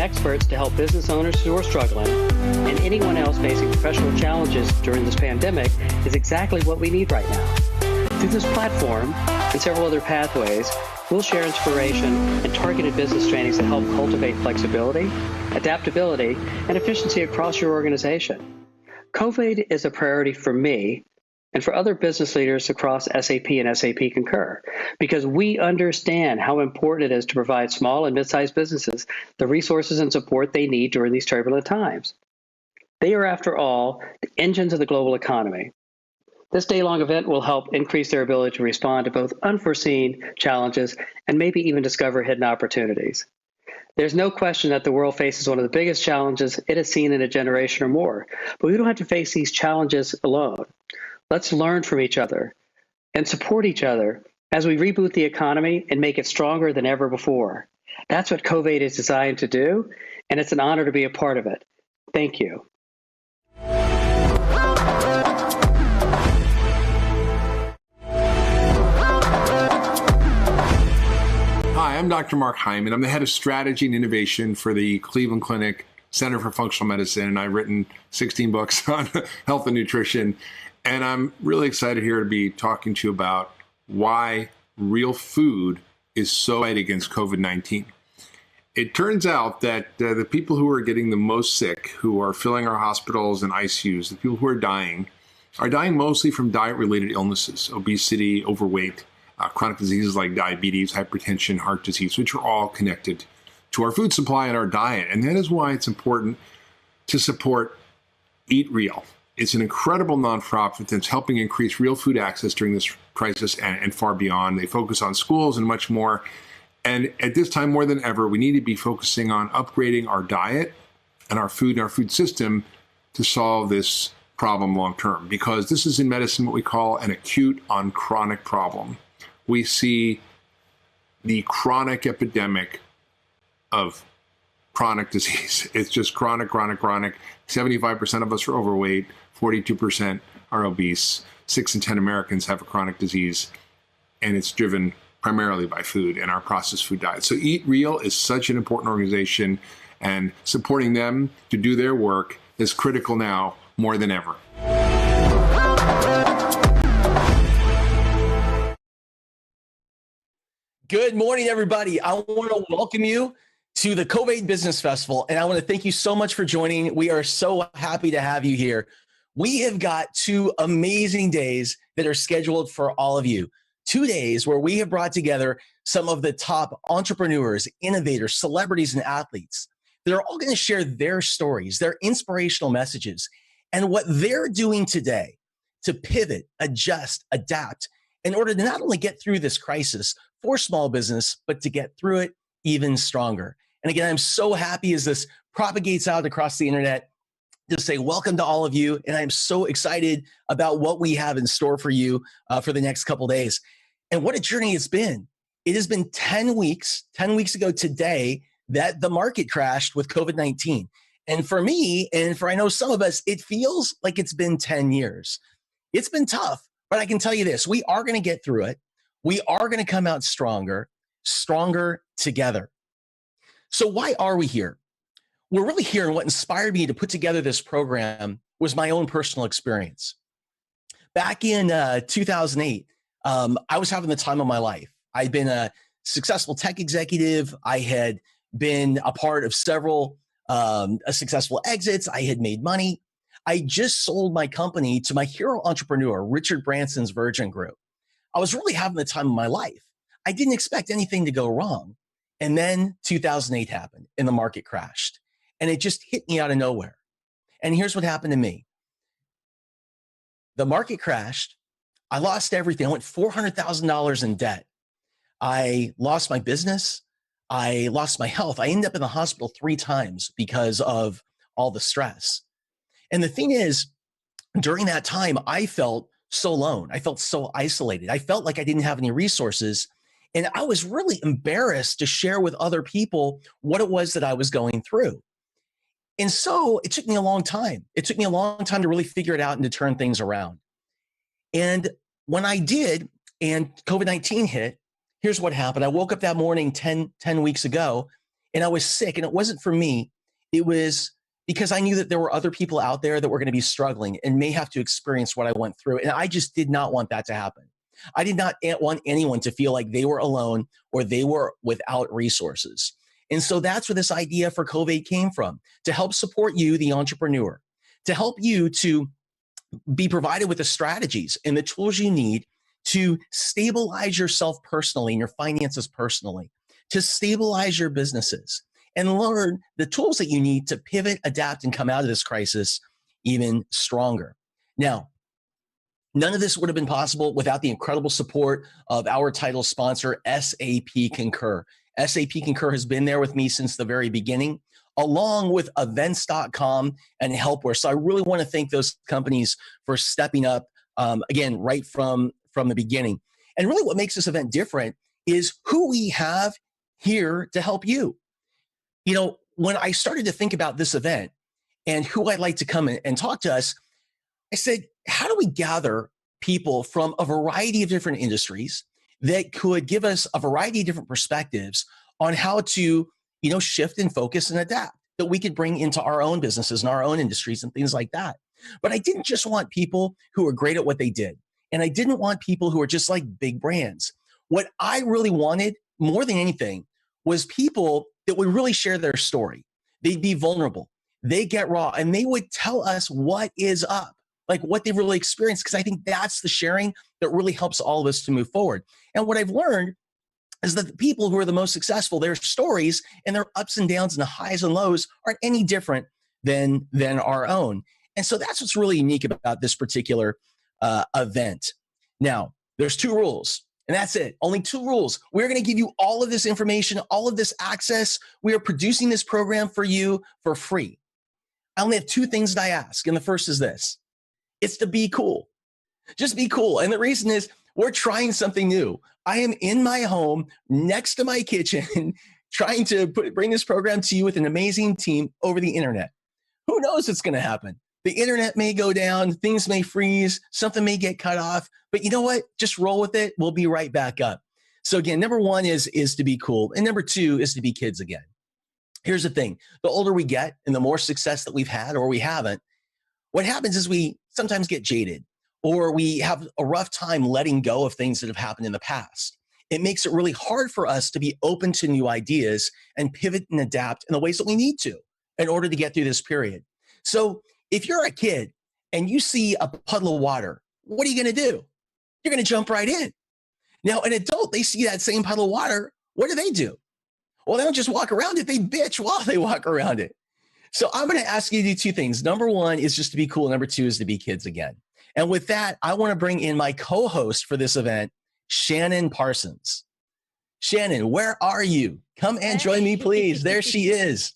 experts to help business owners who are struggling and anyone else facing professional challenges during this pandemic is exactly what we need right now. Through this platform and several other pathways, we'll share inspiration and targeted business trainings that help cultivate flexibility, adaptability, and efficiency across your organization. CovAID is a priority for me and for other business leaders across SAP and SAP Concur, because we understand how important it is to provide small and mid-sized businesses the resources and support they need during these turbulent times. They are, after all, the engines of the global economy. This day-long event will help increase their ability to respond to both unforeseen challenges and maybe even discover hidden opportunities. There's no question that the world faces one of the biggest challenges it has seen in a generation or more, but we don't have to face these challenges alone. Let's learn from each other and support each other as we reboot the economy and make it stronger than ever before. That's what CovAID is designed to do, and it's an honor to be a part of it. Thank you. Hi, I'm Dr. Mark Hyman. I'm the head of strategy and innovation for the Cleveland Clinic Center for Functional Medicine, and I've written 16 books on health and nutrition. And I'm really excited here to be talking to you about why real food is so right against COVID-19. It turns out that the people who are getting the most sick, who are filling our hospitals and ICUs, the people who are dying mostly from diet-related illnesses, obesity, overweight, chronic diseases like diabetes, hypertension, heart disease, which are all connected to our food supply and our diet. And that is why it's important to support Eat Real. It's an incredible nonprofit that's helping increase real food access during this crisis and far beyond. They focus on schools and much more. And at this time, more than ever, we need to be focusing on upgrading our diet and our food system to solve this problem long term, because this is in medicine what we call an acute on chronic problem. We see the chronic epidemic of chronic disease. It's just chronic. 75% of us are overweight, 42% are obese, 6 in 10 Americans have a chronic disease, and it's driven primarily by food and our processed food diet. So Eat Real is such an important organization, and supporting them to do their work is critical now more than ever. Good morning, everybody. I want to welcome you to the CovAID Business Festival, and I want to thank you so much for joining. We are so happy to have you here. We have got 2 amazing days that are scheduled for all of you. 2 days where we have brought together some of the top entrepreneurs, innovators, celebrities, and athletes that are all going to share their stories, their inspirational messages, and what they're doing today to pivot, adjust, adapt in order to not only get through this crisis for small business, but to get through it even stronger. And again, I'm so happy as this propagates out across the internet to say welcome to all of you. And I'm so excited about what we have in store for you for the next couple days. And what a journey it's been. It has been 10 weeks ago today that the market crashed with COVID-19. And for me, and for I know some of us, it feels like it's been 10 years. It's been tough, but I can tell you this, we are going to get through it. We are going to come out stronger together. So why are we here? We're really here, and what inspired me to put together this program was my own personal experience. Back in 2008, I was having the time of my life. I'd been a successful tech executive. I had been a part of several successful exits. I had made money. I just sold my company to my hero entrepreneur, Richard Branson's Virgin Group. I was really having the time of my life. I didn't expect anything to go wrong. And then 2008 happened and the market crashed. And it just hit me out of nowhere. And here's what happened to me. The market crashed. I lost everything. I went $400,000 in debt. I lost my business. I lost my health. I ended up in the hospital 3 times because of all the stress. And the thing is, during that time, I felt so alone. I felt so isolated. I felt like I didn't have any resources. And I was really embarrassed to share with other people what it was that I was going through. And so it took me a long time. It took me a long time to really figure it out and to turn things around. And when I did, and COVID-19 hit, here's what happened. I woke up that morning 10 weeks ago, and I was sick, and it wasn't for me. It was because I knew that there were other people out there that were going to be struggling and may have to experience what I went through. And I just did not want that to happen. I did not want anyone to feel like they were alone or they were without resources. And so that's where this idea for CovAID came from, to help support you, the entrepreneur, to help you to be provided with the strategies and the tools you need to stabilize yourself personally and your finances personally, to stabilize your businesses and learn the tools that you need to pivot, adapt, and come out of this crisis even stronger. Now, none of this would have been possible without the incredible support of our title sponsor, SAP Concur. SAP Concur has been there with me since the very beginning, along with events.com and Helpware. So I really want to thank those companies for stepping up, again, right from the beginning. And really what makes this event different is who we have here to help you. You know, when I started to think about this event and who I'd like to come and talk to us, I said, how do we gather people from a variety of different industries that could give us a variety of different perspectives on how to, you know, shift and focus and adapt that we could bring into our own businesses and our own industries and things like that. But I didn't just want people who were great at what they did. And I didn't want people who were just like big brands. What I really wanted more than anything was people that would really share their story. They'd be vulnerable. They get raw and they would tell us what is up, like what they've really experienced. Because I think that's the sharing that really helps all of us to move forward. And what I've learned is that the people who are the most successful, their stories and their ups and downs and the highs and lows aren't any different than our own. And so that's what's really unique about this particular event. Now, there's 2 rules, and that's it. Only 2 rules. We're going to give you all of this information, all of this access. We are producing this program for you for free. I only have 2 things that I ask, and the first is this. It's to be cool. Just be cool. And the reason is we're trying something new. I am in my home next to my kitchen trying to bring this program to you with an amazing team over the internet. Who knows what's going to happen? The internet may go down, things may freeze, something may get cut off, but you know what? Just roll with it. We'll be right back up. So again, number 1 is to be cool. And number 2 is to be kids again. Here's the thing. The older we get and the more success that we've had or we haven't, what happens is we sometimes get jaded or we have a rough time letting go of things that have happened in the past. It makes it really hard for us to be open to new ideas and pivot and adapt in the ways that we need to in order to get through this period. So if you're a kid and you see a puddle of water, what are you going to do? You're going to jump right in. Now, an adult, they see that same puddle of water. What do? Well, they don't just walk around it. They bitch while they walk around it. So I'm going to ask you to do 2 things. Number 1 is just to be cool. Number 2 is to be kids again. And with that, I want to bring in my co-host for this event, Shannon Parsons. Shannon, where are you? Come and join me, please. There she is.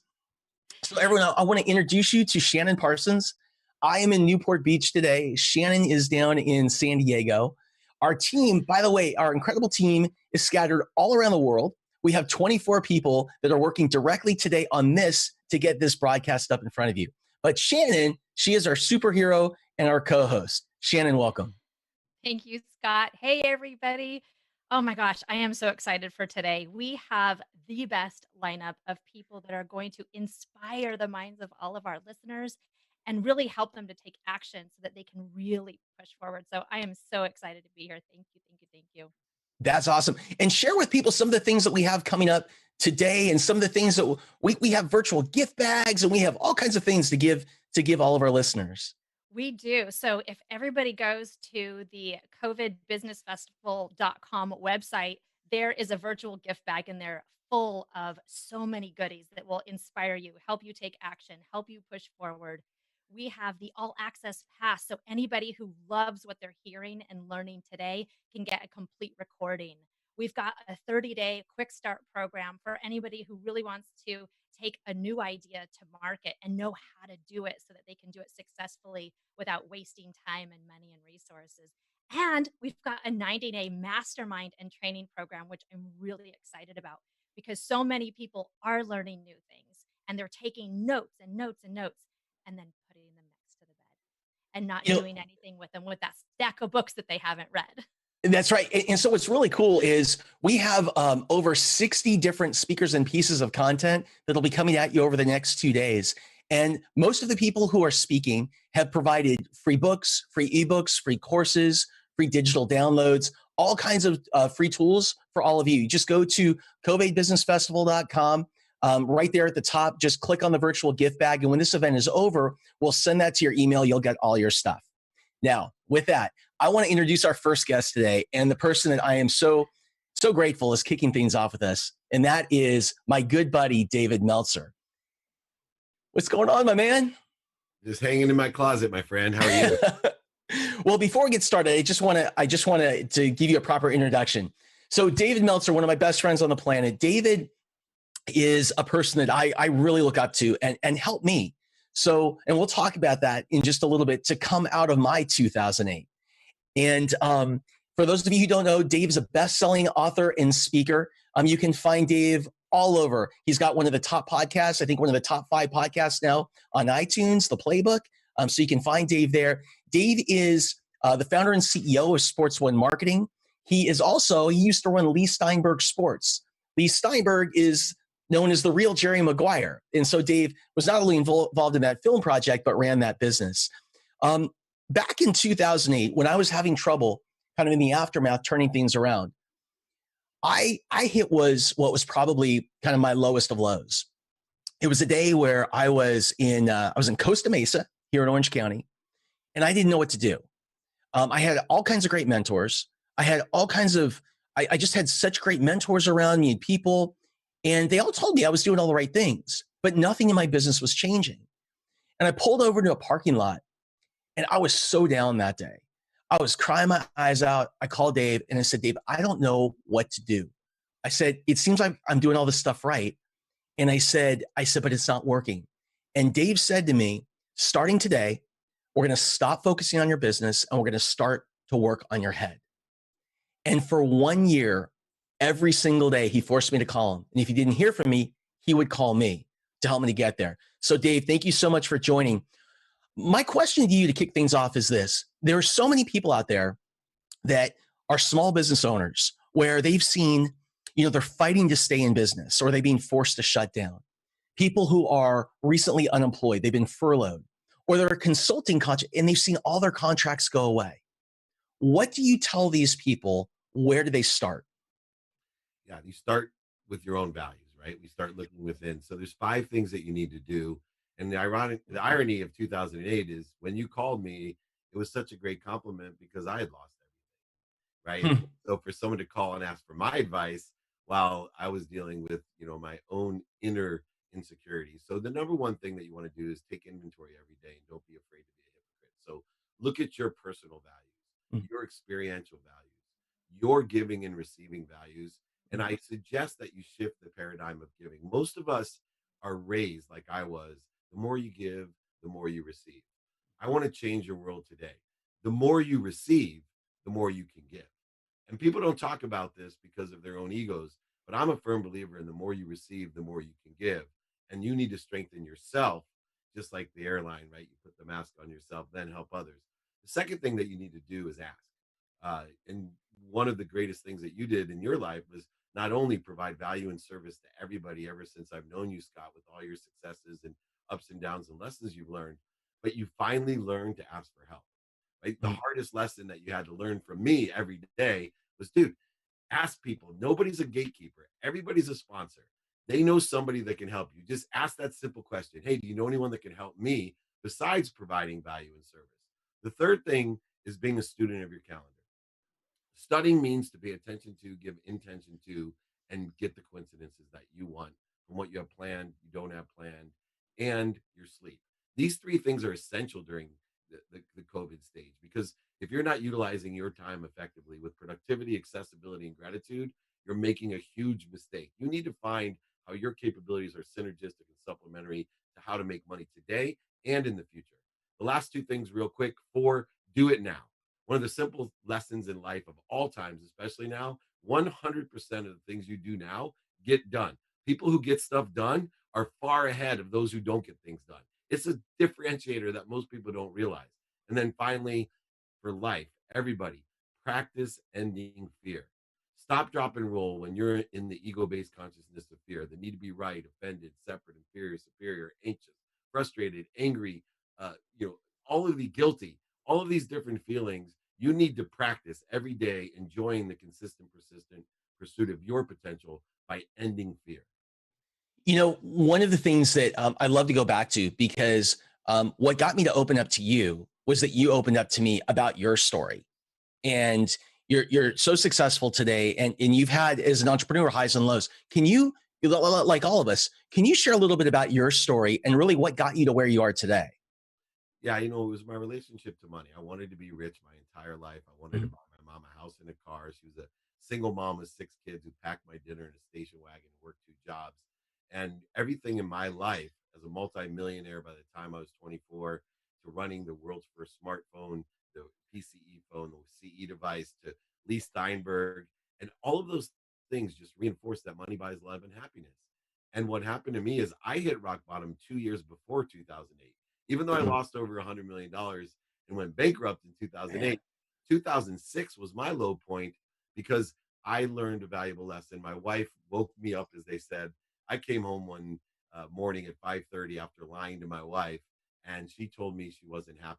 So everyone, I want to introduce you to Shannon Parsons. I am in Newport Beach today. Shannon is down in San Diego. Our team, by the way, our incredible team is scattered all around the world. We have 24 people that are working directly today on this to get this broadcast up in front of you. But Shannon, she is our superhero and our co-host. Shannon, welcome. Thank you, Scott. Hey, everybody. Oh my gosh, I am so excited for today. We have the best lineup of people that are going to inspire the minds of all of our listeners and really help them to take action so that they can really push forward. So I am so excited to be here. Thank you, thank you, thank you. That's awesome. And share with people some of the things that we have coming up today and some of the things that we have virtual gift bags and we have all kinds of things to give all of our listeners. We do. So if everybody goes to the covidbusinessfestival.com website, there is a virtual gift bag in there full of so many goodies that will inspire you, help you take action, help you push forward. We have the all access pass. So anybody who loves what they're hearing and learning today can get a complete recording. We've got a 30-day quick start program for anybody who really wants to take a new idea to market and know how to do it so that they can do it successfully without wasting time and money and resources. And we've got a 90-day mastermind and training program, which I'm really excited about because so many people are learning new things and they're taking notes and notes and notes and then putting them next to the bed and not doing anything with them with that stack of books that they haven't read. That's right. And so what's really cool is we have over 60 different speakers and pieces of content that'll be coming at you over the next 2 days. And most of the people who are speaking have provided free books, free ebooks, free courses, free digital downloads, all kinds of free tools for all of you. You just go to CovAIDbusinessfestival.com. Right there at the top, just click on the virtual gift bag. And when this event is over, we'll send that to your email. You'll get all your stuff. Now, with that, I want to introduce our first guest today, and the person that I am so grateful is kicking things off with us, and that is my good buddy, David Meltzer. What's going on, my man? Just hanging in my closet, my friend. How are you? Well, before we get started, I just want to give you a proper introduction. So David Meltzer, one of my best friends on the planet, David is a person that I really look up to and help me. So, and we'll talk about that in just a little bit, to come out of my 2008. And for those of you who don't know, Dave is a best-selling author and speaker. You can find Dave all over. He's got one of the top podcasts, I think one of the top 5 podcasts now on iTunes, The Playbook. So you can find Dave there. Dave is the founder and CEO of Sports One Marketing. He used to run Lee Steinberg Sports. Lee Steinberg is known as the real Jerry Maguire. And so Dave was not only involved in that film project, but ran that business. Back in 2008, when I was having trouble kind of in the aftermath, turning things around, I hit what was probably kind of my lowest of lows. It was a day where I was in Costa Mesa here in Orange County, and I didn't know what to do. I had all kinds of great mentors. I just had such great mentors around me and people, and they all told me I was doing all the right things, but nothing in my business was changing. And I pulled over to a parking lot, and I was so down that day. I was crying my eyes out. I called Dave and I said, Dave, I don't know what to do. I said, it seems like I'm doing all this stuff right. And I said, but it's not working. And Dave said to me, starting today, we're going to stop focusing on your business and we're going to start to work on your head. And for 1 year, every single day, he forced me to call him. And if he didn't hear from me, he would call me to help me to get there. So Dave, thank you so much for joining. My question to you to kick things off is this. There are so many people out there that are small business owners where they've seen, they're fighting to stay in business or they're being forced to shut down. People who are recently unemployed, they've been furloughed, or they're a consulting contract and they've seen all their contracts go away. What do you tell these people? Where do they start? Yeah, you start with your own values, right? We start looking within. So there's 5 things that you need to do. And the irony of 2008 is when you called me, it was such a great compliment because I had lost everything, right? So for someone to call and ask for my advice while I was dealing with, my own inner insecurities. So the number one thing that you want to do is take inventory every day and don't be afraid to be a hypocrite. So look at your personal values, your experiential values, your giving and receiving values. And I suggest that you shift the paradigm of giving. Most of us are raised like I was. The more you give, the more you receive. I want to change your world today. The more you receive, the more you can give. And people don't talk about this because of their own egos, but I'm a firm believer in the more you receive, the more you can give. And you need to strengthen yourself, just like the airline, right? You put the mask on yourself, then help others. The second thing that you need to do is ask. And one of the greatest things that you did in your life was not only provide value and service to everybody ever since I've known you, Scott, with all your successes and ups and downs and lessons you've learned, but you finally learned to ask for help, right? The hardest lesson that you had to learn from me every day was, dude, ask people. Nobody's a gatekeeper. Everybody's a sponsor. They know somebody that can help you. Just ask that simple question. Hey, do you know anyone that can help me besides providing value and service? The third thing is being a student of your calendar. Studying means to pay attention to, give intention to, and get the coincidences that you want from what you have planned, you don't have planned, and your sleep. These 3 things are essential during the COVID stage, because if you're not utilizing your time effectively with productivity, accessibility, and gratitude, you're making a huge mistake. You need to find how your capabilities are synergistic and supplementary to how to make money today and in the future. The last 2 things real quick. 4, do it now. One of the simple lessons in life of all times, especially now, 100% of the things you do now get done. People who get stuff done are far ahead of those who don't get things done. It's a differentiator that most people don't realize. And then finally, for life, everybody, practice ending fear. Stop, drop, and roll when you're in the ego-based consciousness of fear. The need to be right, offended, separate, inferior, superior, anxious, frustrated, angry, all of the guilty, all of these different feelings. You need to practice every day, enjoying the consistent, persistent pursuit of your potential by ending fear. One of the things that I love to go back to, because what got me to open up to you was that you opened up to me about your story. And you're so successful today, and you've had, as an entrepreneur, highs and lows. Can you, like all of us, can you share a little bit about your story and really what got you to where you are today? Yeah, it was my relationship to money. I wanted to be rich my entire life. I wanted to buy my mom a house and a car. She was a single mom with 6 kids who packed my dinner in a station wagon and worked 2 jobs. And everything in my life, as a multimillionaire by the time I was 24, to running the world's first smartphone, the PCE phone, the CE device, to Lee Steinberg, and all of those things just reinforced that money buys love and happiness. And what happened to me is I hit rock bottom 2 years before 2008. Even though I lost over $100 million and went bankrupt in 2008, 2006 was my low point because I learned a valuable lesson. My wife woke me up, as they said. I came home one morning at 5:30 after lying to my wife, and she told me she wasn't happy.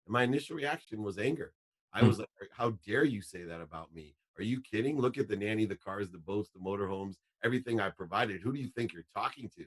And my initial reaction was anger. I was like, how dare you say that about me? Are you kidding? Look at the nanny, the cars, the boats, the motorhomes, everything I provided. Who do you think you're talking to?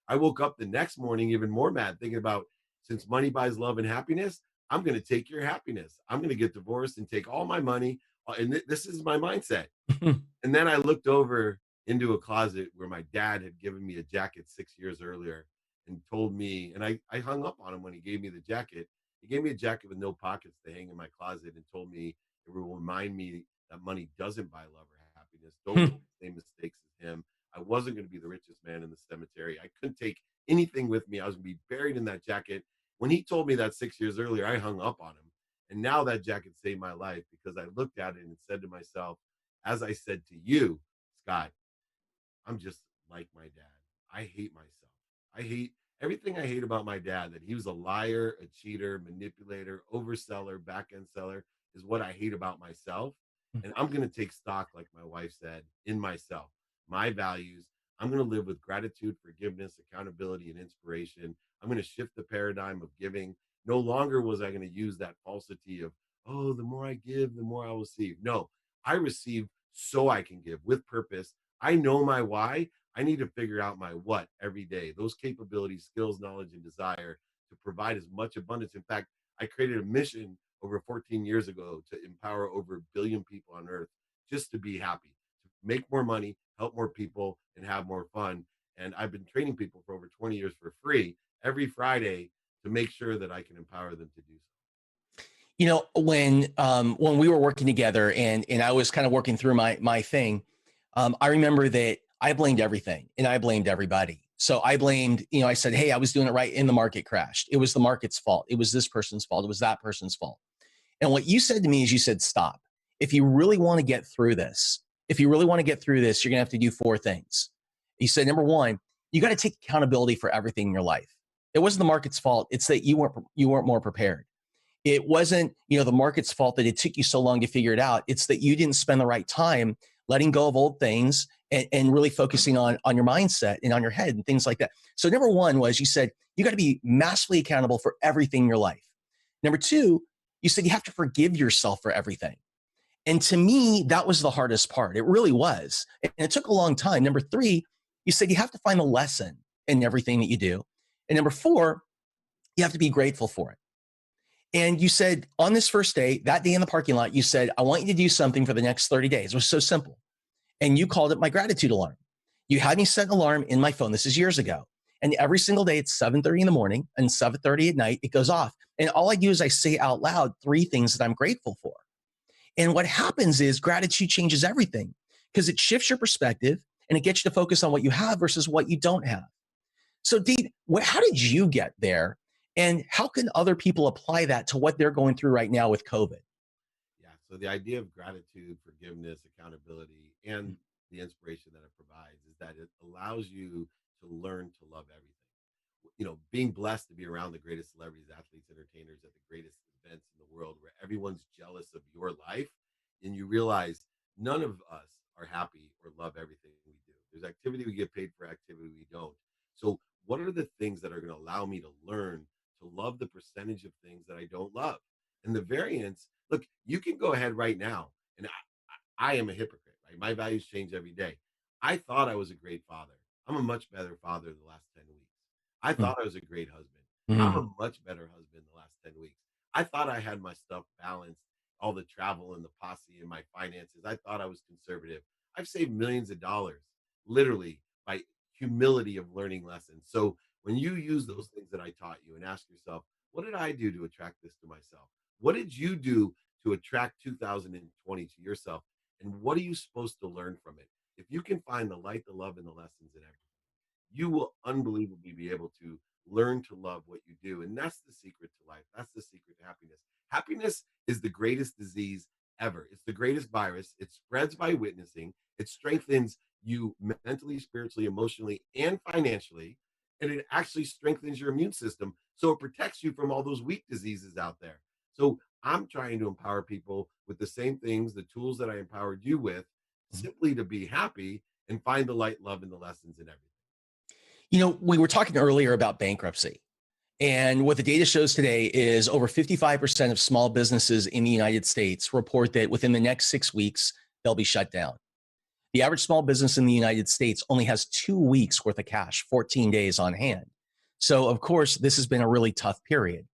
I woke up the next morning even more mad, thinking about, since money buys love and happiness, I'm going to take your happiness. I'm going to get divorced and take all my money. And this is my mindset. And then I looked over into a closet where my dad had given me a jacket 6 years earlier and told me, and I hung up on him when he gave me the jacket. He gave me a jacket with no pockets to hang in my closet and told me it will remind me that money doesn't buy love or happiness. Don't make the same mistakes as him. I wasn't going to be the richest man in the cemetery. I couldn't take anything with me. I was going to be buried in that jacket. When he told me that 6 years earlier, I hung up on him. And now that jacket saved my life because I looked at it and said to myself, as I said to you, Scott, I'm just like my dad. I hate myself. I hate everything I hate about my dad, that he was a liar, a cheater, manipulator, overseller, back end seller, is what I hate about myself. And I'm going to take stock, like my wife said, in myself, my values. I'm going to live with gratitude, forgiveness, accountability, and inspiration. I'm going to shift the paradigm of giving. No longer was I going to use that falsity of, oh, the more I give, the more I will receive. No, I receive so I can give with purpose. I know my why. I need to figure out my what every day. Those capabilities, skills, knowledge, and desire to provide as much abundance. In fact, I created a mission over 14 years ago to empower over 1 billion people on earth just to be happy, to make more money, help more people, and have more fun. And I've been training people for over 20 years for free every Friday to make sure that I can empower them to do so. When we were working together and I was kind of working through my thing, I remember that I blamed everything and I blamed everybody. So I blamed, I said, hey, I was doing it right and the market crashed. It was the market's fault. It was this person's fault. It was that person's fault. And what you said to me is you said, stop. If you really want to get through this, you're going to have to do 4 things. You said, number 1, you got to take accountability for everything in your life. It wasn't the market's fault. It's that you weren't more prepared. It wasn't, the market's fault that it took you so long to figure it out. It's that you didn't spend the right time letting go of old things and really focusing on your mindset and on your head and things like that. So number 1 was, you said, you got to be massively accountable for everything in your life. Number 2, you said you have to forgive yourself for everything. And to me, that was the hardest part. It really was. And it took a long time. Number 3, you said you have to find the lesson in everything that you do. And number 4, you have to be grateful for it. And you said on this first day, that day in the parking lot, you said, I want you to do something for the next 30 days. It was so simple. And you called it my gratitude alarm. You had me set an alarm in my phone. This is years ago. And every single day at 7:30 in the morning and 7:30 at night, it goes off. And all I do is I say out loud 3 things that I'm grateful for. And what happens is gratitude changes everything because it shifts your perspective and it gets you to focus on what you have versus what you don't have. So Dee, how did you get there? And how can other people apply that to what they're going through right now with COVID? Yeah. So the idea of gratitude, forgiveness, accountability, and the inspiration that it provides is that it allows you to learn to love everything. Being blessed to be around the greatest celebrities, athletes, entertainers at the greatest events in the world where everyone's jealous of your life and you realize none of us are happy or love everything we do. There's activity we get paid for, activity we don't. So what are the things that are going to allow me to learn to love the percentage of things that I don't love? And the variance, look, you can go ahead right now, and I am a hypocrite, right? My values change every day. I thought I was a great father. I'm a much better father the last 10 weeks. I thought I was a great husband. I'm a much better husband the last 10 weeks. I thought I had my stuff balanced, all the travel and the posse and my finances. I thought I was conservative. I've saved millions of dollars, literally, by humility of learning lessons. So when you use those things that I taught you and ask yourself, what did I do to attract this to myself? What did you do to attract 2020 to yourself? And what are you supposed to learn from it? If you can find the light, the love, and the lessons in everything, you will unbelievably be able to learn to love what you do. And that's the secret to life. That's the secret to happiness. Happiness is the greatest disease ever. It's the greatest virus. It spreads by witnessing. It strengthens you mentally, spiritually, emotionally, and financially. And it actually strengthens your immune system. So it protects you from all those weak diseases out there. So I'm trying to empower people with the same things, the tools that I empowered you with, simply to be happy and find the light, love, and the lessons in everything. You know, we were talking earlier about bankruptcy. And what the data shows today is over 55% of small businesses in the United States report that within the next 6 weeks, they'll be shut down. The average small business in the United States only has 2 weeks worth of cash, 14 days on hand. So, of course, this has been a really tough period.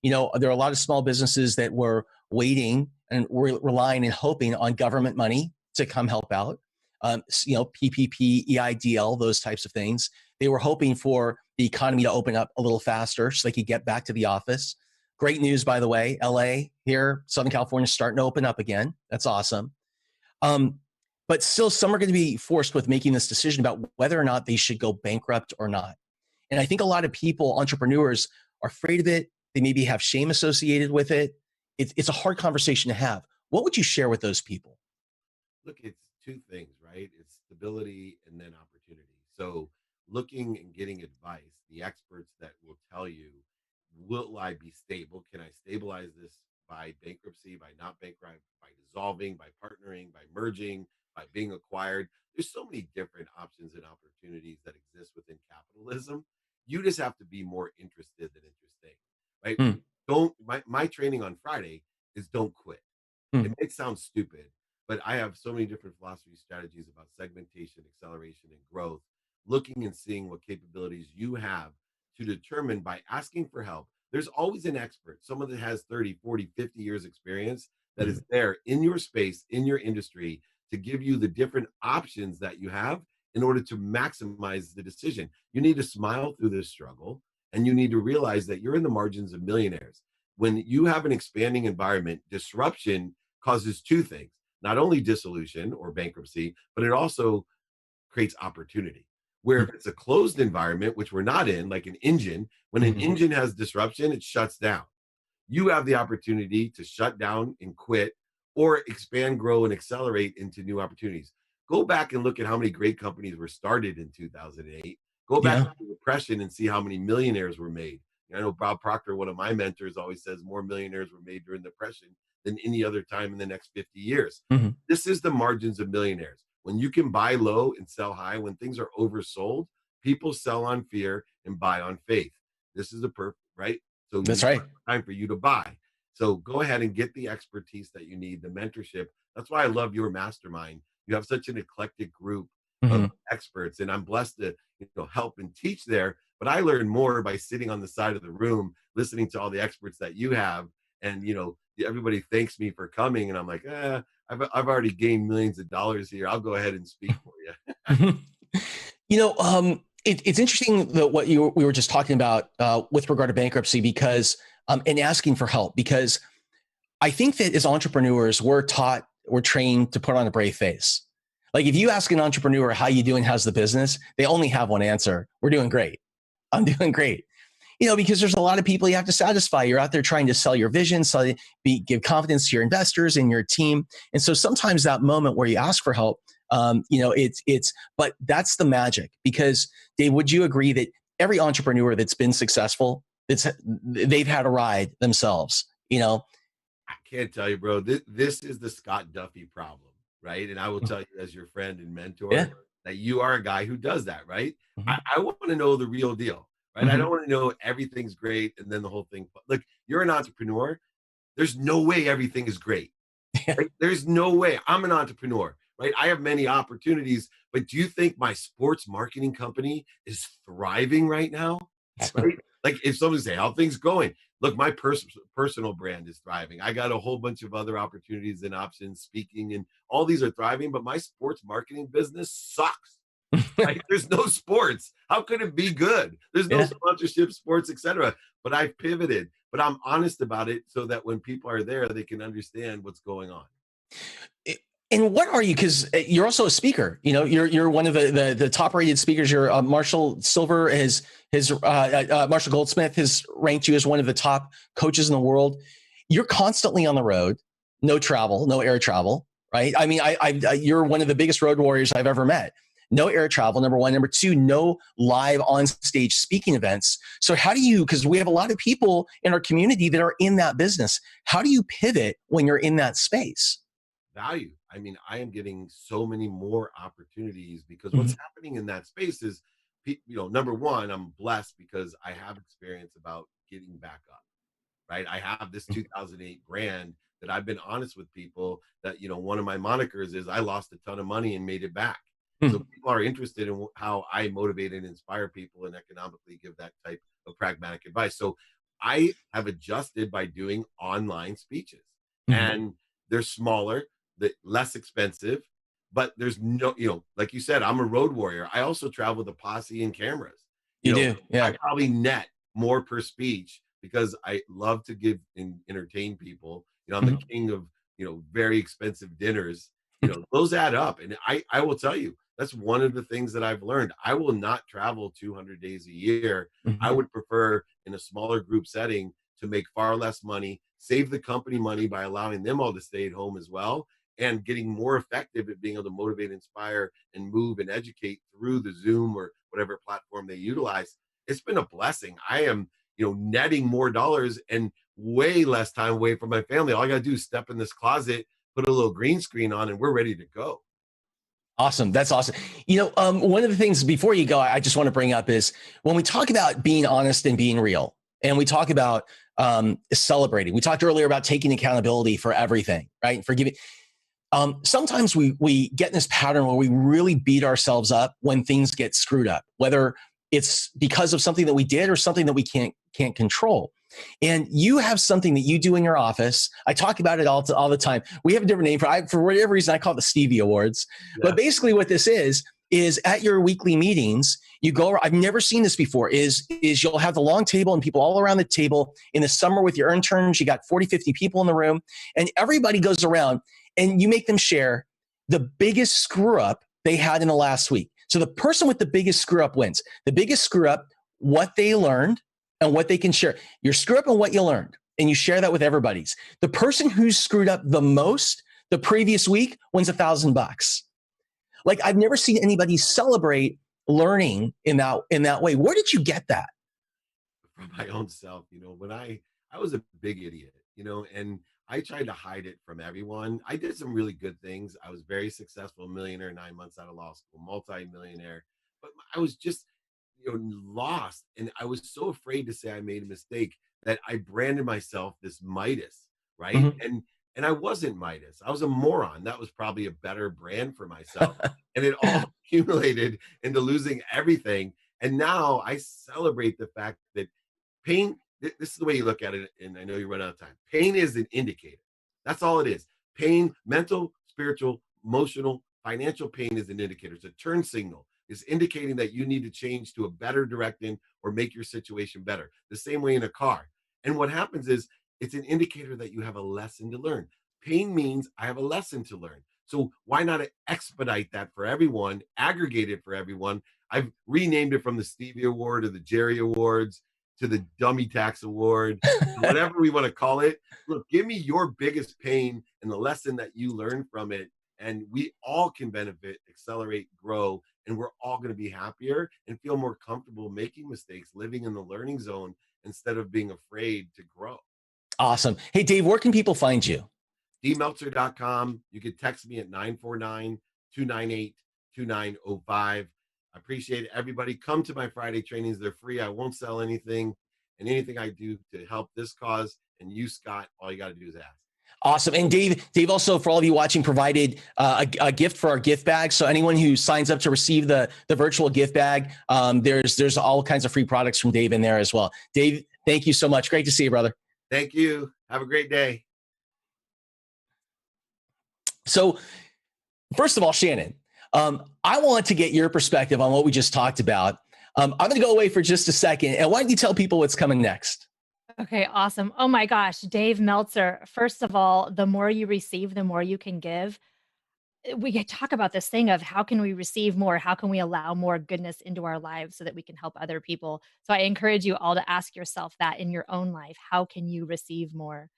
You know, there are a lot of small businesses that were waiting and were relying and hoping on government money to come help out. You know, PPP, EIDL, those types of things. They were hoping for the economy to open up a little faster so they could get back to the office. Great news, by the way, LA here, Southern California, starting to open up again. That's awesome. But still, some are going to be forced with making this decision about whether or not they should go bankrupt or not. And I think a lot of people, entrepreneurs, are afraid of it. They maybe have shame associated with it. It's a hard conversation to have. What would you share with those people? Look, it's two things, right? It's stability and then opportunity. So looking and getting advice, the experts that will tell you, will I be stable? Can I stabilize this by bankruptcy, by not bankrupt, by dissolving, by partnering, by merging, by being acquired? There's so many different options and opportunities that exist within capitalism. You just have to be more interested than interesting, right? Don't, my training on Friday is don't quit. It may sound stupid, but I have so many different philosophy strategies about segmentation, acceleration, and growth, looking and seeing what capabilities you have to determine by asking for help. There's always an expert, someone that has 30, 40, 50 years experience that is there in your space, in your industry, to give you the different options that you have in order to maximize the decision. You need to smile through this struggle, and you need to realize that you're in the margins of millionaires. When you have an expanding environment, disruption causes two things: not only dissolution or bankruptcy, but it also creates opportunity. Where if it's a closed environment, which we're not in, like an engine, when an engine has disruption, it shuts down. You have the opportunity to shut down and quit, or expand, grow, and accelerate into new opportunities. Go back and look at how many great companies were started in 2008. Go back to the Depression and see how many millionaires were made. I know Bob Proctor, one of my mentors, always says more millionaires were made during the Depression than any other time in the next 50 years. This is the margins of millionaires. When you can buy low and sell high, when things are oversold, people sell on fear and buy on faith. This is the perfect, right? So that's right. Time for you to buy. So go ahead and get the expertise that you need, the mentorship. That's why I love your mastermind. You have such an eclectic group of experts, and I'm blessed to help and teach there. But I learn more by sitting on the side of the room, listening to all the experts that you have. And everybody thanks me for coming, and I'm like, I've already gained millions of dollars here. I'll go ahead and speak for you. It's interesting that we were just talking about with regard to bankruptcy, because and asking for help, because I think that as entrepreneurs, we're trained to put on a brave face. Like if you ask an entrepreneur, how you doing? How's the business? They only have one answer: we're doing great. I'm doing great. Because there's a lot of people you have to satisfy. You're out there trying to sell your vision, give confidence to your investors and your team. And so sometimes that moment where you ask for help, but that's the magic. Because Dave, would you agree that every entrepreneur that's been successful, they've had a ride themselves? I can't tell you, bro. This is the Scott Duffy problem, right? And I will tell you, as your friend and Yeah. mentor, that you are a guy who does that, right? Mhm. I want to know the real deal, right? I don't want to know everything's great and then the whole thing. Look, you're an entrepreneur. There's no way everything is great. Yeah. Right? There's no way. I'm an entrepreneur, right? I have many opportunities, but do you think my sports marketing company is thriving right now? Right? Like if somebody say, how things going? Look, my personal brand is thriving. I got a whole bunch of other opportunities and options, speaking, and all these are thriving, but my sports marketing business sucks. Right? There's no sports. How could it be good? There's no Yeah. sponsorship, sports, etc. But I've pivoted. But I'm honest about it so that when people are there, they can understand what's going on. And what are you? Because you're also a speaker. You know, you're one of the top rated speakers. You're Marshall Silver Marshall Goldsmith has ranked you as one of the top coaches in the world. You're constantly on the road, no travel, no air travel, right? I mean, you're one of the biggest road warriors I've ever met. No air travel, number one. Number two, no live on stage speaking events. So how do you? Because we have a lot of people in our community that are in that business. How do you pivot when you're in that space? Value. I mean, I am getting so many more opportunities because what's happening in that space is, number one, I'm blessed because I have experience about getting back up, right? I have this 2008 brand that I've been honest with people that, one of my monikers is I lost a ton of money and made it back. So people are interested in how I motivate and inspire people and economically give that type of pragmatic advice. So I have adjusted by doing online speeches, and they're smaller, less expensive, but there's no, like you said, I'm a road warrior. I also travel with a posse and cameras. You do, yeah. I probably net more per speech because I love to give and entertain people. I'm the king of, very expensive dinners. Those add up. And I will tell you, that's one of the things that I've learned. I will not travel 200 days a year. I would prefer in a smaller group setting to make far less money, save the company money by allowing them all to stay at home as well, and getting more effective at being able to motivate, inspire, and move and educate through the Zoom or whatever platform they utilize. It's been a blessing. I am, netting more dollars and way less time away from my family. All I got to do is step in this closet, put a little green screen on, and we're ready to go. Awesome. That's awesome. One of the things before you go, I just want to bring up is when we talk about being honest and being real, and we talk about celebrating. We talked earlier about taking accountability for everything, right? Forgiving. Sometimes we get in this pattern where we really beat ourselves up when things get screwed up, whether it's because of something that we did or something that we can't control. And you have something that you do in your office. I talk about it all the time. We have a different name for whatever reason. I call it the Stevie Awards. Yeah. But basically, what this is at your weekly meetings, you go. I've never seen this before. Is you'll have the long table and people all around the table. In the summer with your interns, you got 40, 50 people in the room, and everybody goes around and you make them share the biggest screw up they had in the last week. So the person with the biggest screw up wins. The biggest screw up, what they learned and what they can share. Your screw up and what you learned, and you share that with everybody's. The person who's screwed up the most the previous week wins $1,000. Like, I've never seen anybody celebrate learning in that way. Where did you get that? From my own self. When I was a big idiot, and I tried to hide it from everyone. I did some really good things. I was very successful, millionaire 9 months out of law school, multi-millionaire, but I was just, lost. And I was so afraid to say I made a mistake that I branded myself this Midas, right? And I wasn't Midas. I was a moron. That was probably a better brand for myself. And it all accumulated into losing everything. And now I celebrate the fact that pain, this is the way you look at it, and I know you run out of time. Pain is an indicator. That's all it is. Pain, mental, spiritual, emotional, financial pain is an indicator. It's a turn signal. It's indicating that you need to change to a better direction or make your situation better. The same way in a car. And what happens is it's an indicator that you have a lesson to learn. Pain means I have a lesson to learn. So why not expedite that for everyone, aggregate it for everyone? I've renamed it from the Stevie Award to the Jerry Awards to the Dummy Tax Award, whatever we want to call it. Look, give me your biggest pain and the lesson that you learned from it. And we all can benefit, accelerate, grow, and we're all going to be happier and feel more comfortable making mistakes, living in the learning zone instead of being afraid to grow. Awesome. Hey, Dave, where can people find you? dmeltzer.com. You can text me at 949-298-2905. I appreciate it. Everybody come to my Friday trainings. They're free. I won't sell anything, and anything I do to help this cause and you, Scott, all you got to do is ask. Awesome. And Dave also, for all of you watching, provided a gift for our gift bag. So anyone who signs up to receive the virtual gift bag, there's all kinds of free products from Dave in there as well. Dave, thank you so much. Great to see you, brother. Thank you. Have a great day. So first of all, Shannon, I want to get your perspective on what we just talked about. I'm going to go away for just a second. And why don't you tell people what's coming next? Okay, awesome. Oh my gosh, Dave Meltzer. First of all, the more you receive, the more you can give. We talk about this thing of how can we receive more? How can we allow more goodness into our lives so that we can help other people? So I encourage you all to ask yourself that in your own life. How can you receive more?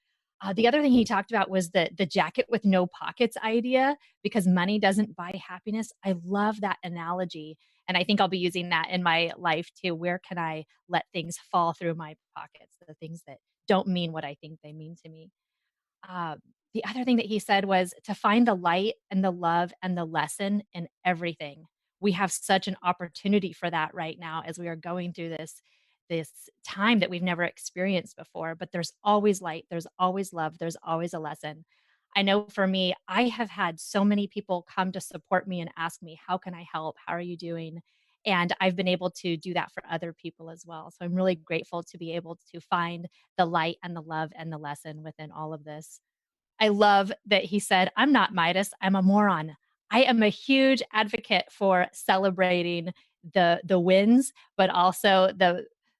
The other thing he talked about was the jacket with no pockets idea, because money doesn't buy happiness. I love that analogy. And I think I'll be using that in my life too. Where can I let things fall through my pockets? The things that don't mean what I think they mean to me. Uh, the other thing that he said was to find the light and the love and the lesson in everything. We have such an opportunity for that right now as we are going through this time that we've never experienced before. But there's always light, there's always love, there's always a lesson. I know for me, I have had so many people come to support me and ask me, how can I help? How are you doing? And I've been able to do that for other people as well. So I'm really grateful to be able to find the light and the love and the lesson within all of this. I love that he said, I'm not Midas, I'm a moron. I am a huge advocate for celebrating the wins, but also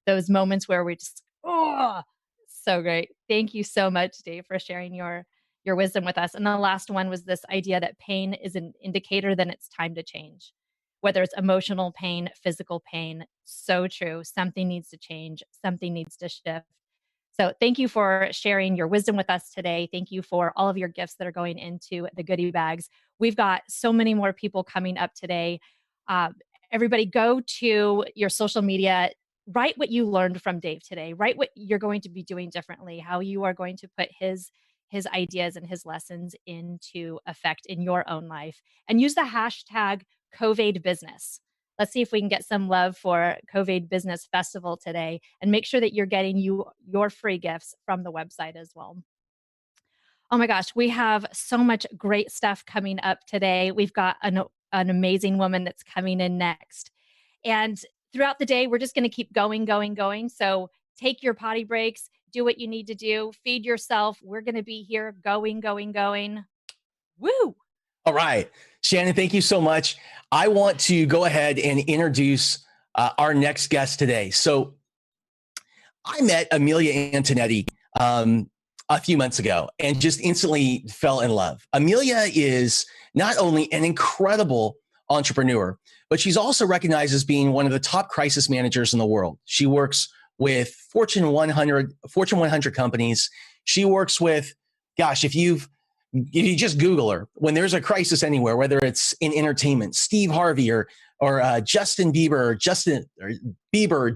those moments where we just, oh, so great. Thank you so much, Dave, for sharing your wisdom with us. And the last one was this idea that pain is an indicator that it's time to change. Whether it's emotional pain, physical pain, so true. Something needs to change, something needs to shift. So thank you for sharing your wisdom with us today. Thank you for all of your gifts that are going into the goodie bags. We've got so many more people coming up today. Uh, Everybody go to your social media, write what you learned from Dave today, write what you're going to be doing differently, how you are going to put his ideas and his lessons into effect in your own life, and use the hashtag CovAID business. Let's see if we can get some love for CovAID Business Festival today, and make sure that you're getting your free gifts from the website as well. Oh my gosh, we have so much great stuff coming up today. We've got an amazing woman that's coming in next. And throughout the day, we're just going to keep going, going, going. So take your potty breaks, do what you need to do, feed yourself. We're going to be here going, going, going. Woo! All right. Shannon, thank you so much. I want to go ahead and introduce our next guest today. So I met Amelia Antonetti a few months ago and just instantly fell in love. Amelia is not only an incredible entrepreneur, but she's also recognized as being one of the top crisis managers in the world. She works with Fortune 100 companies. She works with, gosh, if you just Google her, when there's a crisis anywhere, whether it's in entertainment, Steve Harvey or Justin Bieber,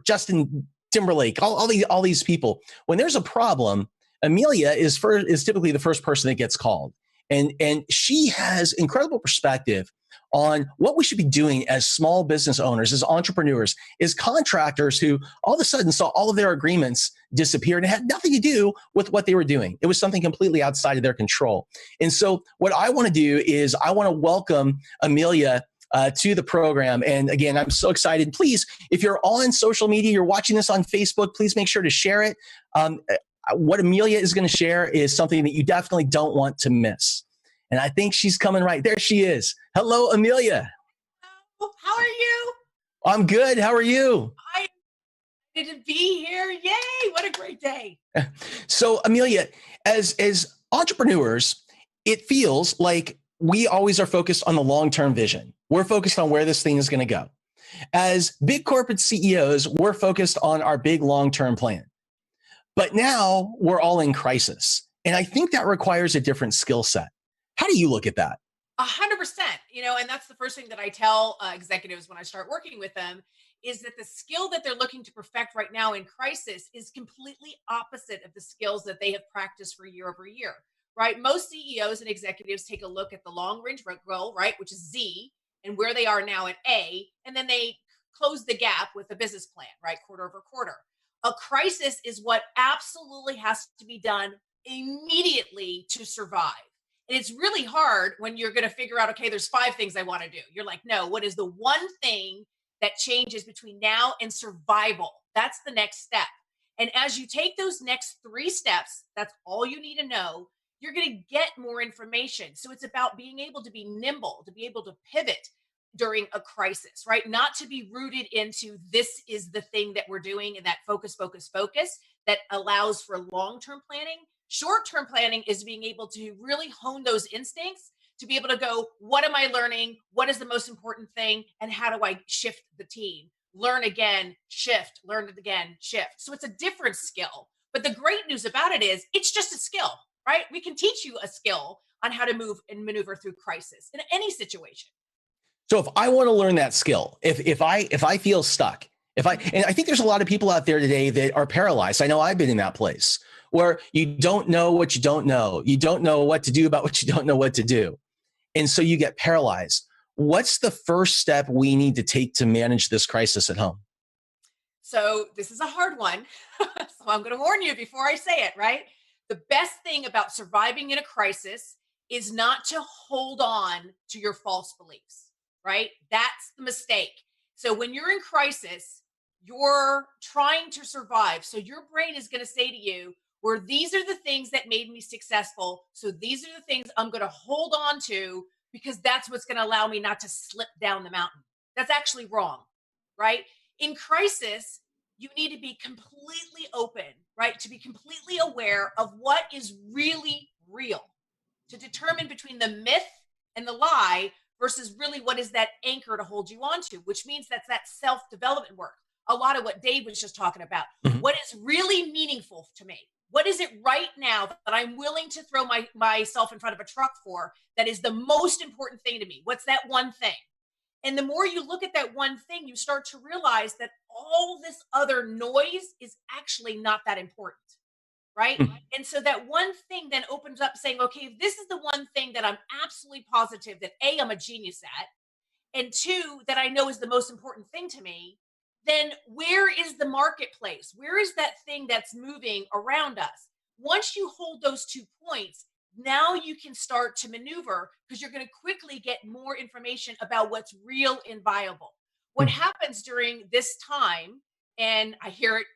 Justin Timberlake, all these people. When there's a problem, Amelia is typically the first person that gets called, and she has incredible perspective on what we should be doing as small business owners, as entrepreneurs, as contractors who all of a sudden saw all of their agreements disappear and it had nothing to do with what they were doing. It was something completely outside of their control. And so what I want to do is I want to welcome Amelia to the program. And again, I'm so excited. Please, if you're on social media, you're watching this on Facebook, please make sure to share it. What Amelia is going to share is something that you definitely don't want to miss. And I think she's coming right. There she is. Hello, Amelia. How are you? I'm good. How are you? I'm excited to be here. Yay. What a great day. So, Amelia, as entrepreneurs, it feels like we always are focused on the long-term vision. We're focused on where this thing is going to go. As big corporate CEOs, we're focused on our big long-term plan. But now we're all in crisis. And I think that requires a different skill set. How do you look at that? 100%. And that's the first thing that I tell executives when I start working with them is that the skill that they're looking to perfect right now in crisis is completely opposite of the skills that they have practiced for year over year, right? Most CEOs and executives take a look at the long range goal, right, which is Z, and where they are now at A, and then they close the gap with a business plan, right, quarter over quarter. A crisis is what absolutely has to be done immediately to survive. And it's really hard when you're going to figure out, okay, there's 5 things I want to do. You're like, no, what is the one thing that changes between now and survival? That's the next step. And as you take those next 3 steps, that's all you need to know. You're going to get more information. So it's about being able to be nimble, to be able to pivot during a crisis, right? Not to be rooted into this is the thing that we're doing and that focus, focus, focus that allows for long-term planning. Short-term planning is being able to really hone those instincts to be able to go, what am I learning? What is the most important thing? And how do I shift the team? Learn again, shift, learn it again, shift. So it's a different skill. But the great news about it is it's just a skill, right? We can teach you a skill on how to move and maneuver through crisis in any situation. So if I want to learn that skill, if I feel stuck, and I think there's a lot of people out there today that are paralyzed. I know I've been in that place where you don't know what you don't know. You don't know what to do about what you don't know what to do. And so you get paralyzed. What's the first step we need to take to manage this crisis at home? So this is a hard one. So I'm going to warn you before I say it, right? The best thing about surviving in a crisis is not to hold on to your false beliefs, right? That's the mistake. So when you're in crisis, you're trying to survive. So your brain is going to say to you, where these are the things that made me successful. So these are the things I'm going to hold on to because that's what's going to allow me not to slip down the mountain. That's actually wrong, right? In crisis, you need to be completely open, right? To be completely aware of what is really real, to determine between the myth and the lie versus really what is that anchor to hold you onto, which means that's that self-development work. A lot of what Dave was just talking about. Mm-hmm. What is really meaningful to me? What is it right now that I'm willing to throw myself in front of a truck for that is the most important thing to me? What's that one thing? And the more you look at that one thing, you start to realize that all this other noise is actually not that important, right? Mm-hmm. And so that one thing then opens up saying, okay, if this is the one thing that I'm absolutely positive that A, I'm a genius at, and 2, that I know is the most important thing to me, then where is the marketplace? Where is that thing that's moving around us? Once you hold those 2 points, now you can start to maneuver because you're going to quickly get more information about what's real and viable. What happens during this time, and I hear it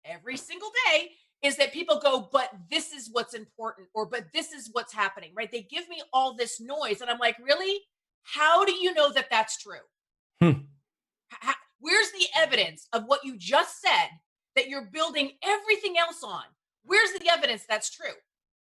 every single day, is that people go, but this is what's important, or but this is what's happening, right? They give me all this noise, and I'm like, really? How do you know that that's true? Where's the evidence of what you just said that you're building everything else on? Where's the evidence that's true?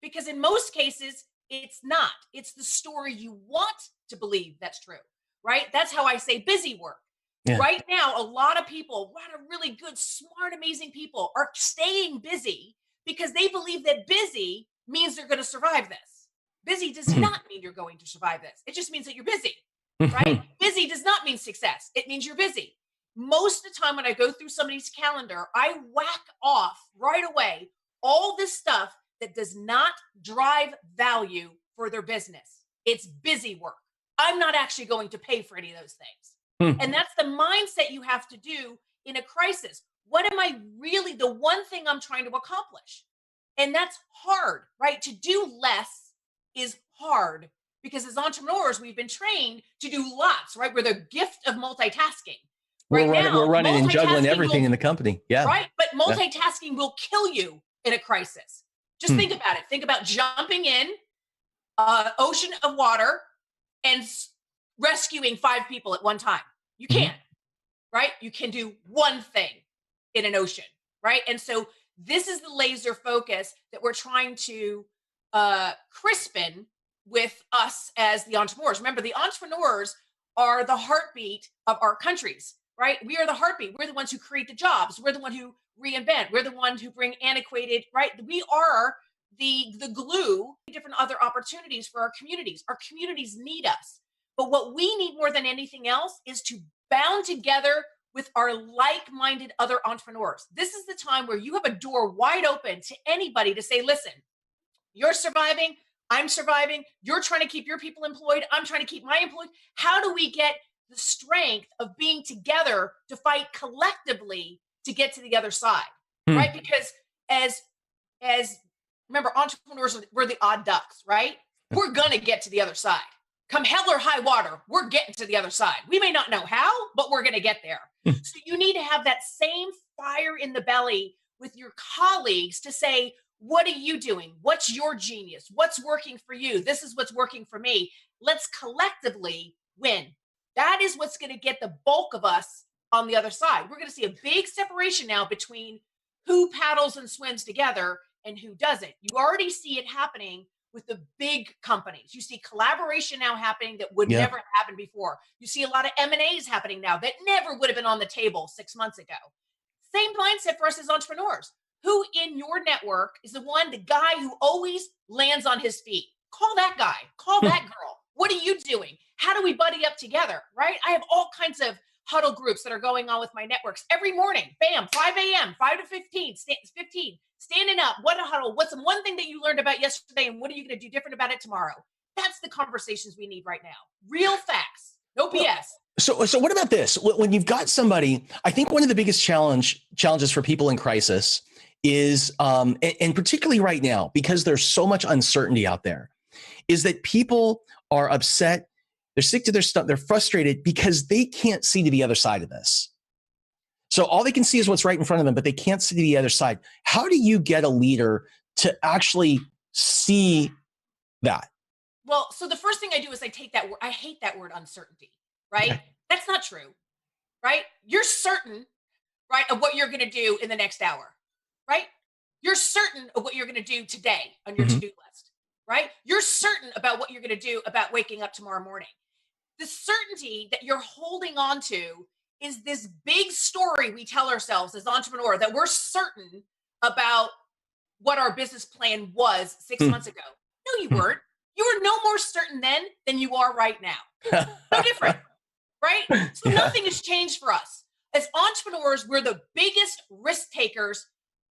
Because in most cases, it's not. It's the story you want to believe that's true, right? That's how I say busy work. Yeah. Right now, a lot of people, a lot of really good, smart, amazing people are staying busy because they believe that busy means they're going to survive this. Busy does not mean you're going to survive this. It just means that you're busy, right? Busy does not mean success. It means you're busy. Most of the time when I go through somebody's calendar, I whack off right away all this stuff that does not drive value for their business. It's busy work. I'm not actually going to pay for any of those things. And that's the mindset you have to do in a crisis. What am I really, the one thing I'm trying to accomplish? And that's hard, right? To do less is hard because as entrepreneurs, we've been trained to do lots, right? We're the gift of multitasking. We're running and juggling everything in the company. Yeah. Right. But multitasking will kill you in a crisis. Just think about it. Think about jumping in an ocean of water and rescuing 5 people at one time. You can't, right? You can do one thing in an ocean, right? And so this is the laser focus that we're trying to crispen with us as the entrepreneurs. Remember, the entrepreneurs are the heartbeat of our countries, right? We are the heartbeat. We're the ones who create the jobs. We're the one who reinvent. We're the ones who bring antiquated, right? We are the glue, different other opportunities for our communities. Our communities need us. But what we need more than anything else is to bound together with our like-minded other entrepreneurs. This is the time where you have a door wide open to anybody to say, listen, you're surviving, I'm surviving, you're trying to keep your people employed, I'm trying to keep my employed. How do we get the strength of being together to fight collectively to get to the other side, right? Because as remember, entrepreneurs, we're the odd ducks, right? We're gonna get to the other side. Come hell or high water, we're getting to the other side. We may not know how, but we're gonna get there. So you need to have that same fire in the belly with your colleagues to say, what are you doing? What's your genius? What's working for you? This is what's working for me. Let's collectively win. That is what's going to get the bulk of us on the other side. We're going to see a big separation now between who paddles and swims together and who doesn't. You already see it happening with the big companies. You see collaboration now happening that would never happen before. You see a lot of M&As happening now that never would have been on the table 6 months ago. Same mindset for us as entrepreneurs. Who in your network is the guy who always lands on his feet? Call that guy, call that girl. What are you doing? How do we buddy up together, right? I have all kinds of huddle groups that are going on with my networks every morning. Bam, 5 a.m., 5 to 15, standing up. What a huddle. What's the one thing that you learned about yesterday and what are you going to do different about it tomorrow? That's the conversations we need right now. Real facts, no BS. So what about this? When you've got somebody, I think one of the biggest challenges for people in crisis is, and particularly right now, because there's so much uncertainty out there, is that people are upset. They're sick to their stomach. They're frustrated because they can't see to the other side of this. So all they can see is what's right in front of them, but they can't see the other side. How do you get a leader to actually see that? Well, so the first thing I do is I take that word. I hate that word uncertainty, right? Okay. That's not true, right? You're certain, right, of what you're going to do in the next hour, right? You're certain of what you're going to do today on your to-do list, right? You're certain about what you're going to do about waking up tomorrow morning. The certainty that you're holding on to is this big story we tell ourselves as entrepreneurs that we're certain about what our business plan was 6 months ago. No, you weren't. You were no more certain then than you are right now. No different, right? So nothing has changed for us. As entrepreneurs, we're the biggest risk takers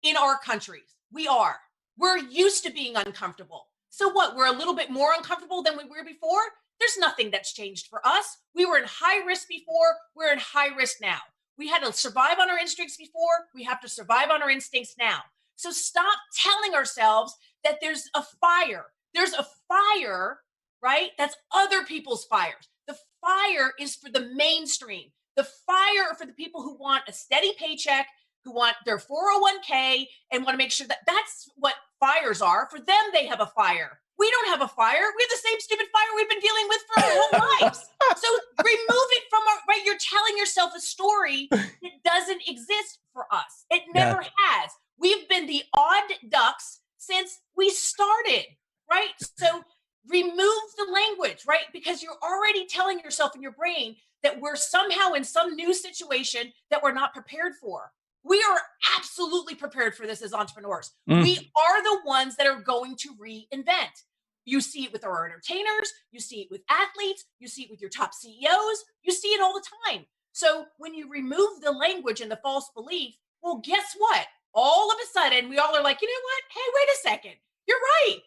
in our countries. We are. We're used to being uncomfortable. So what? We're a little bit more uncomfortable than we were before? There's nothing that's changed for us. We were in high risk before. We're in high risk now. We had to survive on our instincts before. We have to survive on our instincts now. So stop telling ourselves that there's a fire. There's a fire, right? That's other people's fires. The fire is for the mainstream. The fire are for the people who want a steady paycheck, who want their 401k and want to make sure that that's what fires are. For them, they have a fire. We don't have a fire. We have the same stupid fire we've been dealing with for our whole lives. So remove it from our, right? You're telling yourself a story that doesn't exist for us. It never has. We've been the odd ducks since we started, right? So remove the language, right? Because you're already telling yourself in your brain that we're somehow in some new situation that we're not prepared for. We are absolutely prepared for this as entrepreneurs. We are the ones that are going to reinvent. You see it with our entertainers, you see it with athletes, you see it with your top CEOs, you see it all the time. So when you remove the language and the false belief, well, guess what? All of a sudden, we all are like, you know what? Hey, wait a second. You're right.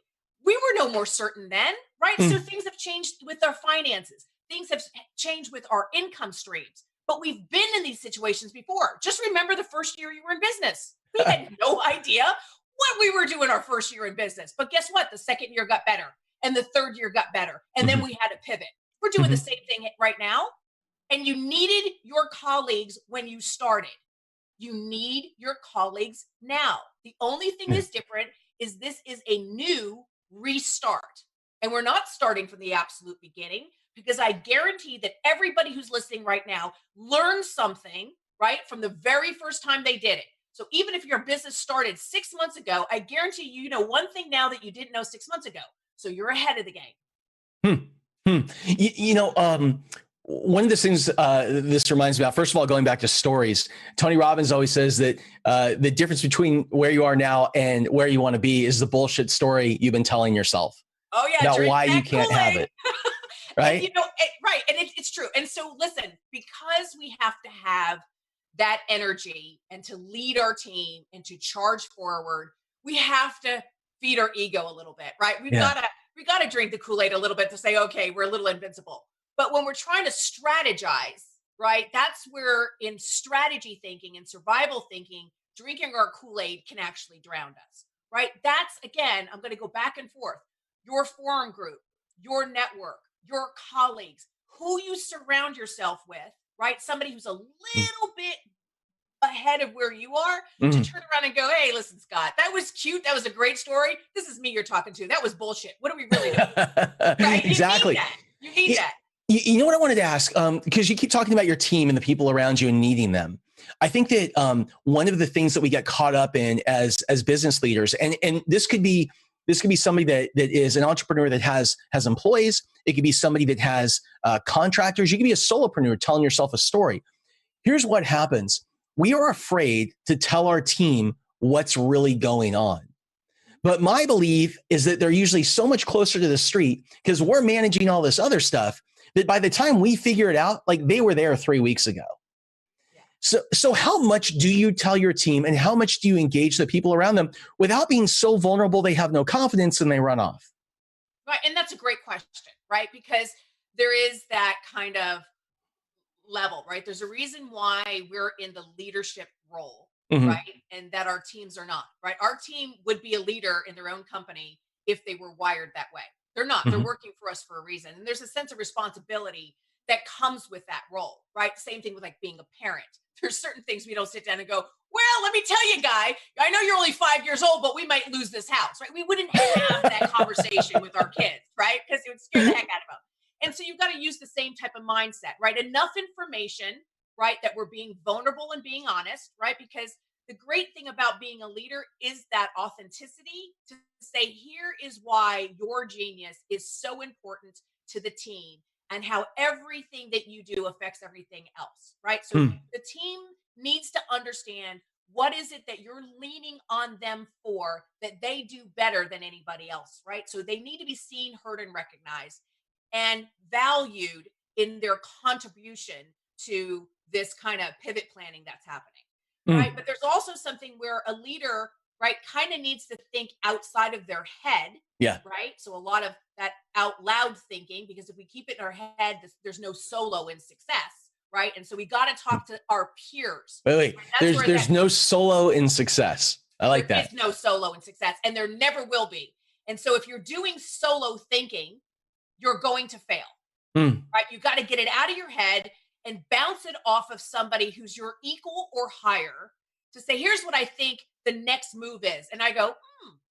We were no more certain then, right? So things have changed with our finances. Things have changed with our income streams. But we've been in these situations before. Just remember the first year you were in business. We had no idea what we were doing our first year in business. But guess what? The second year got better. And the third year got better. And then we had to pivot. We're doing the same thing right now. And you needed your colleagues when you started. You need your colleagues now. The only thing that's different is this is a new restart. And we're not starting from the absolute beginning, because I guarantee that everybody who's listening right now learned something, right, from the very first time they did it. So even if your business started 6 months ago, I guarantee you know one thing now that you didn't know 6 months ago. So you're ahead of the game. One of the things this reminds me of, first of all, going back to stories, Tony Robbins always says that the difference between where you are now and where you want to be is the bullshit story you've been telling yourself Oh yeah, about drink why that you can't have Kool-Aid. it. Right? And right, and it's true. And so listen, because we have to have that energy and to lead our team and to charge forward, we have to feed our ego a little bit, right? We gotta drink the Kool-Aid a little bit to say, okay, we're a little invincible. But when we're trying to strategize, right, that's where in strategy thinking and survival thinking, drinking our Kool-Aid can actually drown us, right? That's, again, I'm going to go back and forth. Your forum group, your network, your colleagues, who you surround yourself with, right? Somebody who's a little bit ahead of where you are to turn around and go, hey, listen, Scott, that was cute. That was a great story. This is me you're talking to. That was bullshit. What are we really doing? Right? Exactly. You need that. You know what I wanted to ask, because you keep talking about your team and the people around you and needing them. I think that one of the things that we get caught up in as business leaders, and this could be somebody that is an entrepreneur that has employees. It could be somebody that has contractors. You could be a solopreneur telling yourself a story. Here's what happens. We are afraid to tell our team what's really going on. But my belief is that they're usually so much closer to the street because we're managing all this other stuff that by the time we figure it out, like they were there 3 weeks ago. So how much do you tell your team and how much do you engage the people around them without being so vulnerable they have no confidence and they run off? Right. And that's a great question, right? Because there is that kind of level, right? There's a reason why we're in the leadership role, right? And that our teams are not, right? Our team would be a leader in their own company if they were wired that way. They're not. They're working for us for a reason. And there's a sense of responsibility that comes with that role, right? Same thing with like being a parent. There's certain things we don't sit down and go, well, let me tell you, guy, I know you're only 5 years old, but we might lose this house, right? We wouldn't have that conversation with our kids, right? Because it would scare the heck out of them. And so you've got to use the same type of mindset, right? Enough information, right? That we're being vulnerable and being honest, right? Because the great thing about being a leader is that authenticity to say, here is why your genius is so important to the team and how everything that you do affects everything else, right? So the team needs to understand what is it that you're leaning on them for that they do better than anybody else, right? So they need to be seen, heard, and recognized and valued in their contribution to this kind of pivot planning that's happening, right? But there's also something where a leader, right, kind of needs to think outside of their head, right? So a lot of that out loud thinking, because if we keep it in our head, there's no solo in success, right? And so we got to talk to our peers. Wait. Right? There's no solo in success. I like that. There is no solo in success, and there never will be. And so if you're doing solo thinking, you're going to fail, right? You got to get it out of your head and bounce it off of somebody who's your equal or higher to say, here's what I think the next move is. And I go,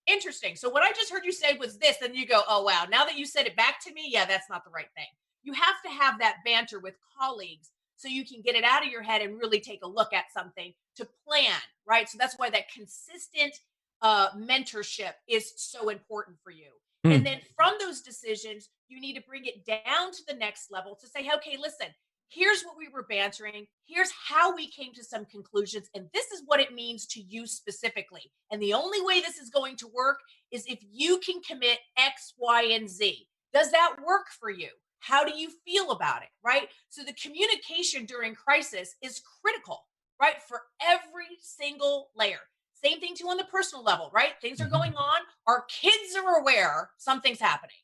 interesting. So what I just heard you say was this. And you go, oh, wow. Now that you said it back to me, yeah, that's not the right thing. You have to have that banter with colleagues so you can get it out of your head and really take a look at something to plan, right? So that's why that consistent mentorship is so important for you. And then from those decisions, you need to bring it down to the next level to say, okay, listen, here's what we were bantering. Here's how we came to some conclusions. And this is what it means to you specifically. And the only way this is going to work is if you can commit X, Y, and Z. Does that work for you? How do you feel about it, right? So the communication during crisis is critical, right? For every single layer. Same thing too on the personal level, right? Things are going on. Our kids are aware something's happening.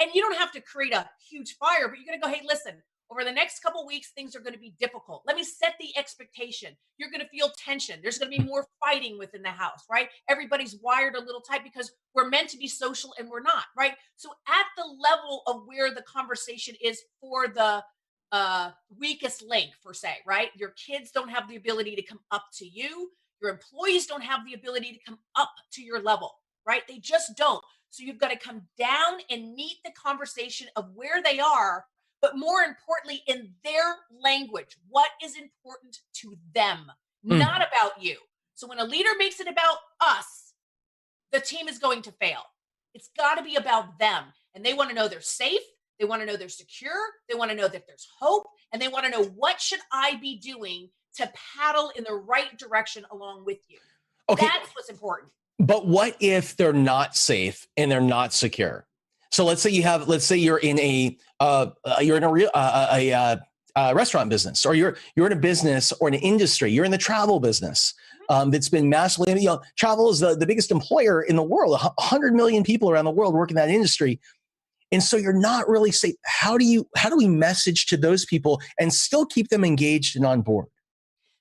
And you don't have to create a huge fire, but you're going to go, hey, listen, over the next couple of weeks, things are going to be difficult. Let me set the expectation. You're going to feel tension. There's going to be more fighting within the house, right? Everybody's wired a little tight because we're meant to be social and we're not, right? So at the level of where the conversation is for the weakest link, per se, right? Your kids don't have the ability to come up to you. Your employees don't have the ability to come up to your level, right? They just don't. So you've got to come down and meet the conversation of where they are, but more importantly, in their language, what is important to them, not about you. So when a leader makes it about us, the team is going to fail. It's got to be about them. And they want to know they're safe. They want to know they're secure. They want to know that there's hope. and they want to know, what should I be doing to paddle in the right direction along with you? Okay. That's what's important. But what if they're not safe and they're not secure? So let's say you're in a restaurant business, or you're in a business or an industry. You're in the travel business that's been massively. Travel is the biggest employer in the world. 100 million people around the world work in that industry, and so you're not really safe. How do we message to those people and still keep them engaged and on board?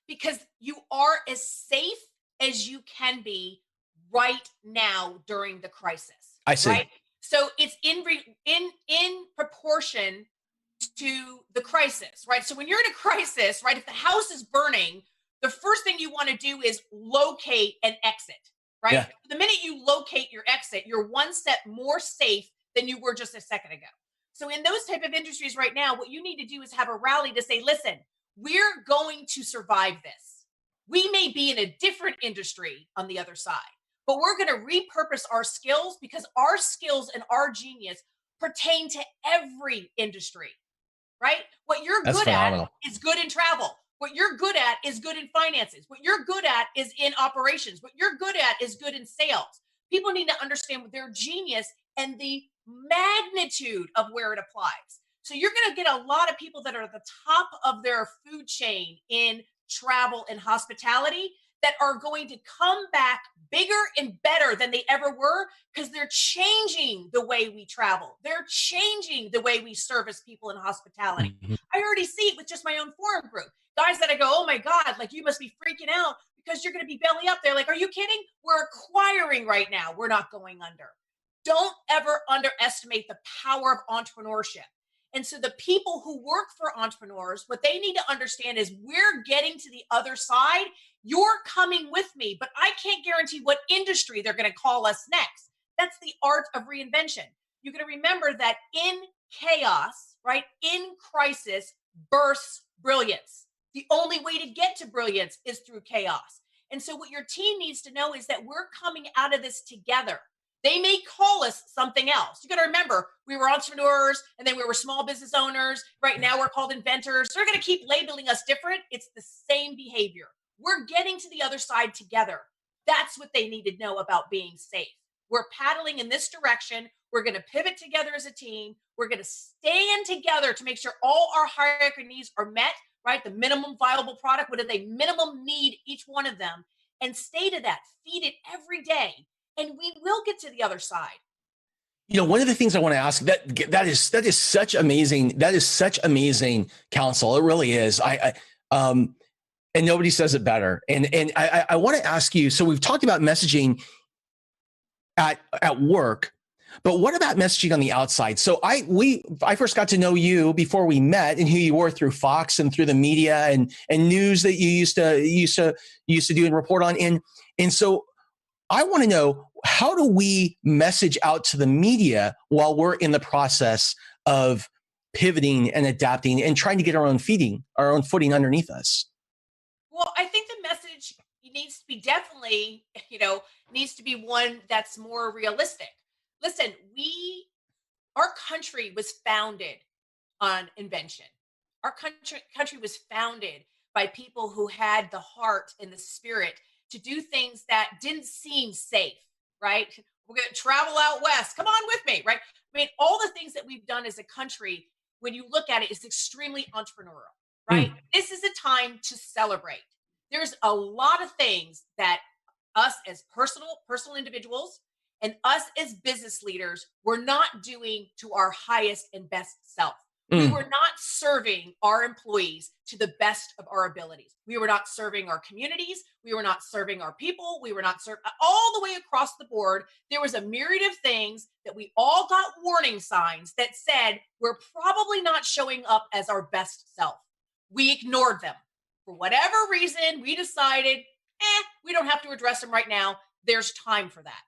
Because you are as safe as you can be right now during the crisis. I see. Right? So it's in proportion to the crisis, right? So when you're in a crisis, right, if the house is burning, the first thing you want to do is locate an exit, right? Yeah. The minute you locate your exit, you're one step more safe than you were just a second ago. So in those type of industries right now, what you need to do is have a rally to say, listen, we're going to survive this. We may be in a different industry on the other side, but we're going to repurpose our skills, because our skills and our genius pertain to every industry, right? What you're That's good phenomenal. at is good in travel. What you're good at is good in finances. What you're good at is in operations. What you're good at is good in sales. People need to understand their genius and the magnitude of where it applies. So you're going to get a lot of people that are at the top of their food chain in travel and hospitality that are going to come back bigger and better than they ever were, because they're changing the way we travel. They're changing the way we service people in hospitality. Mm-hmm. I already see it with just my own forum group. Guys that I go, oh my God, like, you must be freaking out because you're going to be belly up. They're like, are you kidding? We're acquiring right now. We're not going under. Don't ever underestimate the power of entrepreneurship. And so the people who work for entrepreneurs, what they need to understand is, we're getting to the other side. You're coming with me, but I can't guarantee what industry they're going to call us next. That's the art of reinvention. You're going to remember that in chaos, right, in crisis, bursts brilliance. The only way to get to brilliance is through chaos. And so what your team needs to know is that we're coming out of this together. They may call us something else. You got to remember, we were entrepreneurs, and then we were small business owners. Right now we're called inventors. They're going to keep labeling us different. It's the same behavior. We're getting to the other side together. That's what they need to know about being safe. We're paddling in this direction. We're going to pivot together as a team. We're going to stand together to make sure all our hierarchy needs are met, right? The minimum viable product, what do they minimum need, each one of them, and stay to that. Feed it every day. And we will get to the other side. One of the things I want to ask, that is such amazing counsel. It really is. And nobody says it better. And I want to ask you. So we've talked about messaging at work, but what about messaging on the outside? So I first got to know you before we met, and who you were through Fox and through the media and news that you used to do and report on. And so I want to know, how do we message out to the media while we're in the process of pivoting and adapting and trying to get our own footing underneath us? Well, I think the message needs to be definitely, needs to be one that's more realistic. Listen, our country was founded on invention. Our country was founded by people who had the heart and the spirit to do things that didn't seem safe, right? We're going to travel out west. Come on with me, right? I mean, all the things that we've done as a country, when you look at it, is extremely entrepreneurial, right? This is a time to celebrate. There's a lot of things that us as personal individuals and us as business leaders, we're not doing to our highest and best self. We were not serving our employees to the best of our abilities. We were not serving our communities. We were not serving our people. We were not serving all the way across the board. There was a myriad of things that we all got warning signs that said, we're probably not showing up as our best self. We ignored them. For whatever reason, we decided, we don't have to address them right now. There's time for that.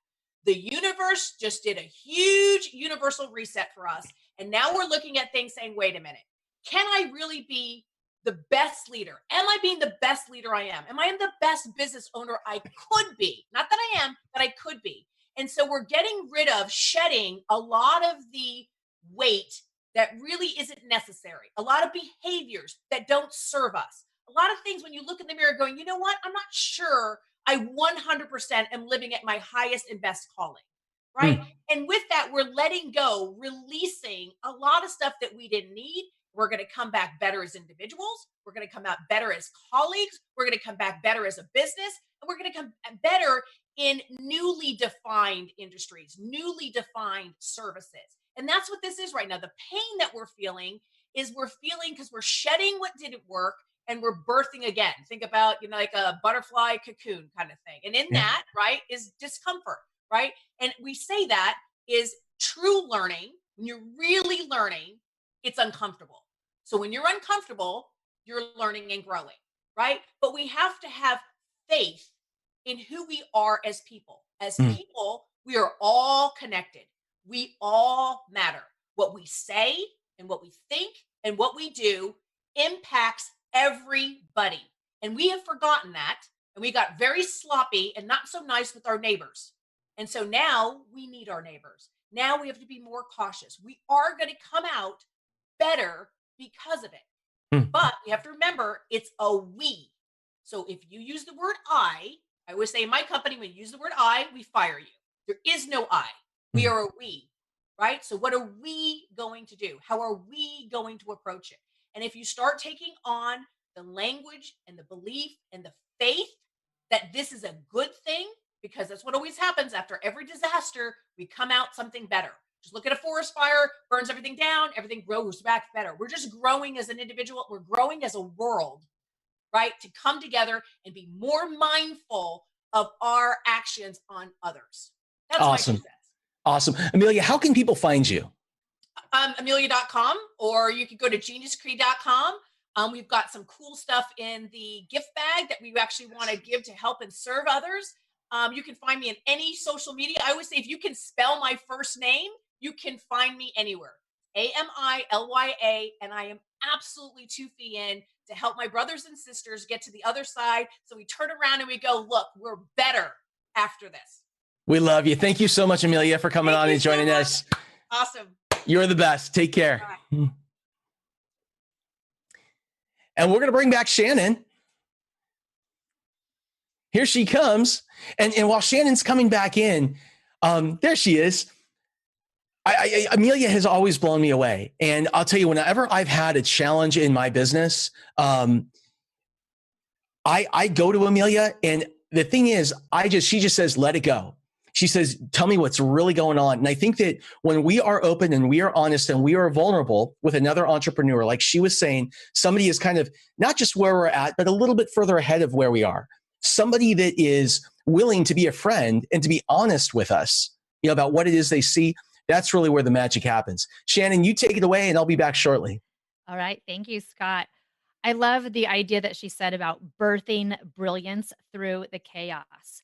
The universe just did a huge universal reset for us. And now we're looking at things saying, wait a minute, can I really be the best leader? Am I being the best leader I am? Am I the best business owner I could be? Not that I am, but I could be. And so we're getting rid of, shedding a lot of the weight that really isn't necessary, a lot of behaviors that don't serve us, a lot of things when you look in the mirror going, you know what, I'm not sure I 100% am living at my highest and best calling, right? Mm. And with that, we're letting go, releasing a lot of stuff that we didn't need. We're going to come back better as individuals. We're going to come out better as colleagues. We're going to come back better as a business. And we're going to come better in newly defined industries, newly defined services. And that's what this is right now. The pain that we're feeling is we're feeling because we're shedding what didn't work and we're birthing again. Think about, like a butterfly cocoon kind of thing. And in Yeah. that, right, is discomfort, right? And we say that is true learning. When you're really learning, it's uncomfortable. So when you're uncomfortable, you're learning and growing, right? But we have to have faith in who we are as people. As Mm. people, we are all connected. We all matter. What we say and what we think and what we do impacts everybody. And we have forgotten that. And we got very sloppy and not so nice with our neighbors. And so now we need our neighbors. Now we have to be more cautious. We are going to come out better because of it. Mm. But we have to remember it's a we. So if you use the word I always say in my company, when you use the word I, we fire you. There is no I. We are a we, right? So what are we going to do? How are we going to approach it? And if you start taking on the language and the belief and the faith that this is a good thing, because that's what always happens after every disaster, we come out something better. Just look at a forest fire, burns everything down, everything grows back better. We're just growing as an individual. We're growing as a world, right? To come together and be more mindful of our actions on others. That's Awesome. my 2 cents. Awesome. Amelia, how can people find you? Amelia.com, or you can go to geniuscreed.com. We've got some cool stuff in the gift bag that we actually want to give to help and serve others. You can find me in any social media. I always say, if you can spell my first name, you can find me anywhere. Amilya, and I am absolutely 2 feet in to help my brothers and sisters get to the other side. So we turn around and we go, look, we're better after this. We love you. Thank you so much, Amelia, for coming on and joining us. Awesome. You're the best. Take care. Bye. And we're going to bring back Shannon. Here she comes. And while Shannon's coming back in, there she is. Amelia has always blown me away. And I'll tell you, whenever I've had a challenge in my business, I go to Amelia, and the thing is, she just says, let it go. She says, tell me what's really going on. And I think that when we are open and we are honest and we are vulnerable with another entrepreneur, like she was saying, somebody is kind of not just where we're at, but a little bit further ahead of where we are. Somebody that is willing to be a friend and to be honest with us, about what it is they see. That's really where the magic happens. Shannon, you take it away and I'll be back shortly. All right. Thank you, Scott. I love the idea that she said about birthing brilliance through the chaos.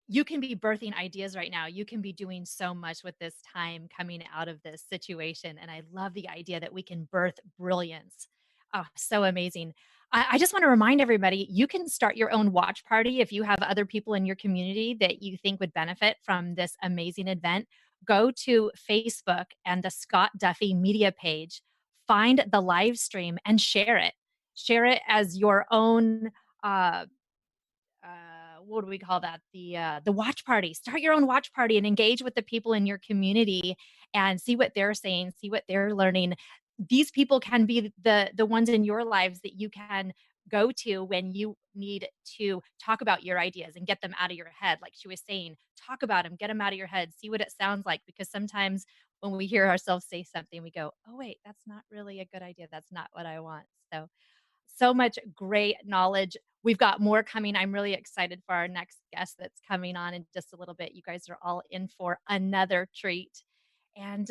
You can be birthing ideas right now. You can be doing so much with this time coming out of this situation. And I love the idea that we can birth brilliance. Oh, so amazing. I just want to remind everybody, you can start your own watch party if you have other people in your community that you think would benefit from this amazing event. Go to Facebook and the Scott Duffy media page, find the live stream and share it. Share it as your own what do we call that? The watch party. Start your own watch party and engage with the people in your community and see what they're saying, see what they're learning. These people can be the ones in your lives that you can go to when you need to talk about your ideas and get them out of your head. Like she was saying, talk about them, get them out of your head, see what it sounds like. Because sometimes when we hear ourselves say something, we go, oh, wait, that's not really a good idea. That's not what I want. So much great knowledge. We've got more coming. I'm really excited for our next guest that's coming on in just a little bit. You guys are all in for another treat. And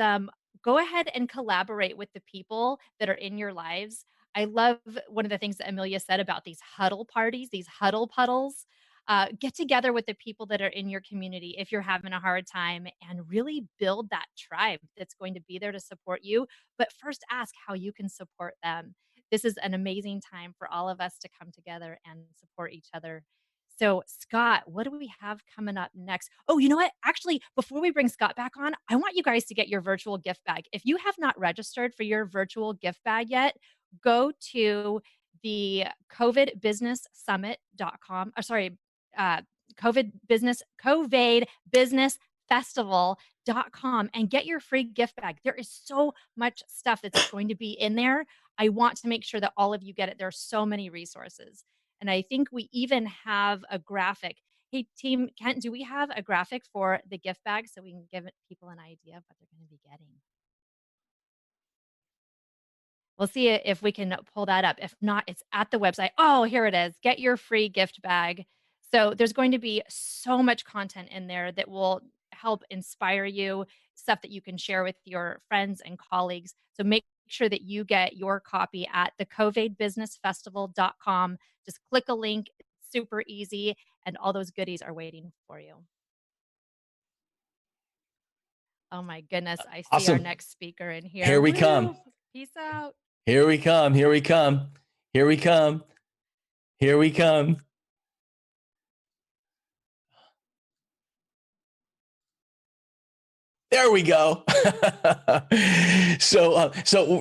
go ahead and collaborate with the people that are in your lives. I love one of the things that Amelia said about these huddle parties, these huddle puddles. Get together with the people that are in your community if you're having a hard time and really build that tribe that's going to be there to support you. But first ask how you can support them. This is an amazing time for all of us to come together and support each other. So, Scott, what do we have coming up next? Oh, you know what? Actually, before we bring Scott back on, I want you guys to get your virtual gift bag. If you have not registered for your virtual gift bag yet, go to the covidbusinesssummit.com. Or sorry, uh, COVID Business Festival.com and get your free gift bag. There is so much stuff that's going to be in there. I want to make sure that all of you get it. There are so many resources. And I think we even have a graphic. Hey, team, Kent, do we have a graphic for the gift bag so we can give people an idea of what they're going to be getting? We'll see if we can pull that up. If not, it's at the website. Oh, here it is. Get your free gift bag. So there's going to be so much content in there that will help inspire you, stuff that you can share with your friends and colleagues. So make sure that you get your copy at the covidbusinessfestival.com. Just click a link, it's super easy, and all those goodies are waiting for you. Oh my goodness, I see Awesome. our next speaker in here. Here we Woo! come. Peace out. Here we come. Here we come. Here we come. Here we come. There we go. So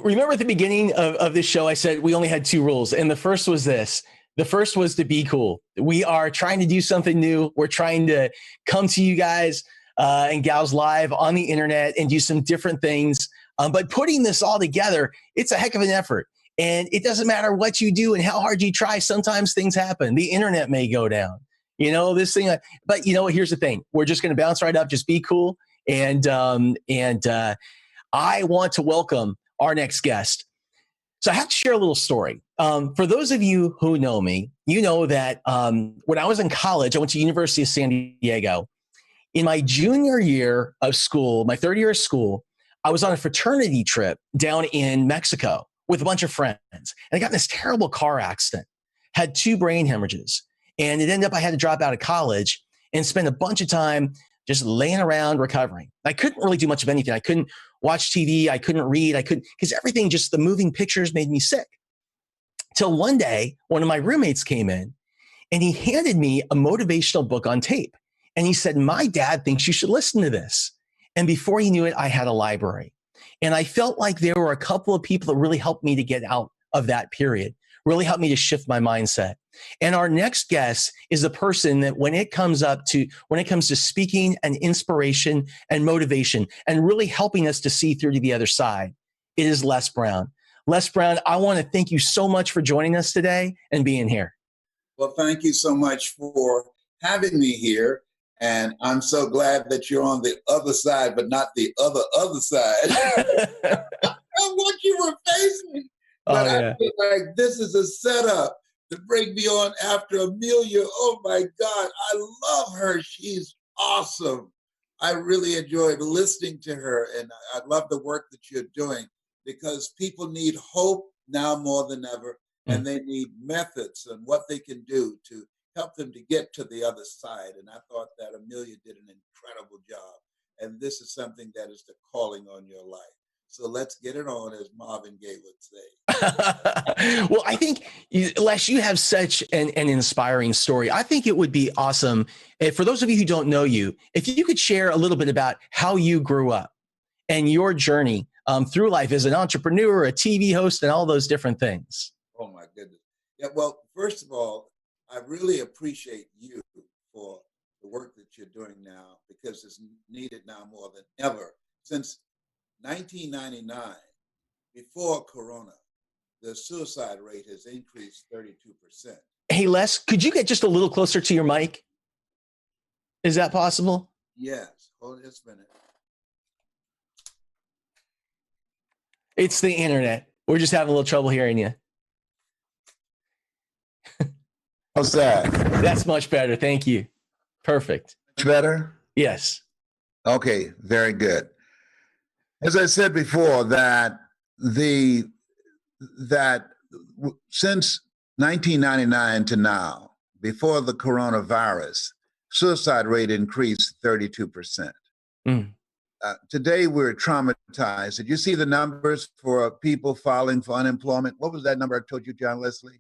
remember at the beginning of this show, I said we only had 2 rules. And the first was this. The first was to be cool. We are trying to do something new. We're trying to come to you guys and gals live on the internet and do some different things. But putting this all together, it's a heck of an effort. And it doesn't matter what you do and how hard you try. Sometimes things happen. The internet may go down. You know, this thing. But you know what? Here's the thing. We're just going to bounce right up. Just be cool. And I want to welcome our next guest. So I have to share a little story. For those of you who know me, you know that when I was in college, I went to University of San Diego. In my junior year of school, my third year of school, I was on a fraternity trip down in Mexico with a bunch of friends. And I got in this terrible car accident, had 2 brain hemorrhages. And it ended up I had to drop out of college and spend a bunch of time just laying around recovering. I couldn't really do much of anything. I couldn't watch TV. I couldn't read. I couldn't, because everything, just the moving pictures made me sick. Till one day, one of my roommates came in and he handed me a motivational book on tape. And he said, my dad thinks you should listen to this. And before he knew it, I had a library. And I felt like there were a couple of people that really helped me to get out of that period, really helped me to shift my mindset. And our next guest is the person that when it comes to speaking and inspiration and motivation and really helping us to see through to the other side, it is Les Brown. Les Brown, I want to thank you so much for joining us today and being here. Well, thank you so much for having me here. And I'm so glad that you're on the other side, but not the other side of what you were facing. But I feel like this is a setup to bring me on after Amelia. Oh my God, I love her. She's awesome. I really enjoyed listening to her, and I love the work that you're doing because people need hope now more than ever, and they need methods and what they can do to help them to get to the other side. And I thought that Amelia did an incredible job. And this is something that is the calling on your life. So let's get it on, as Marvin Gaye would say. Well, I think, Les, you have such an inspiring story. I think it would be awesome, for those of you who don't know you, if you could share a little bit about how you grew up and your journey through life as an entrepreneur, a TV host, and all those different things. Oh, my goodness. Yeah, well, first of all, I really appreciate you for the work that you're doing now, because it's needed now more than ever. Since 1999, before Corona, the suicide rate has increased 32%. Hey, Les, could you get just a little closer to your mic? Is that possible? Yes. Hold just a minute. It's the internet. We're just having a little trouble hearing you. How's that? That's much better. Thank you. Perfect. Much better? Yes. Okay, very good. As I said before, that since 1999 to now, before the coronavirus, suicide rate increased 32%. Today, we're traumatized. Did you see the numbers for people filing for unemployment? What was that number I told you, John Leslie?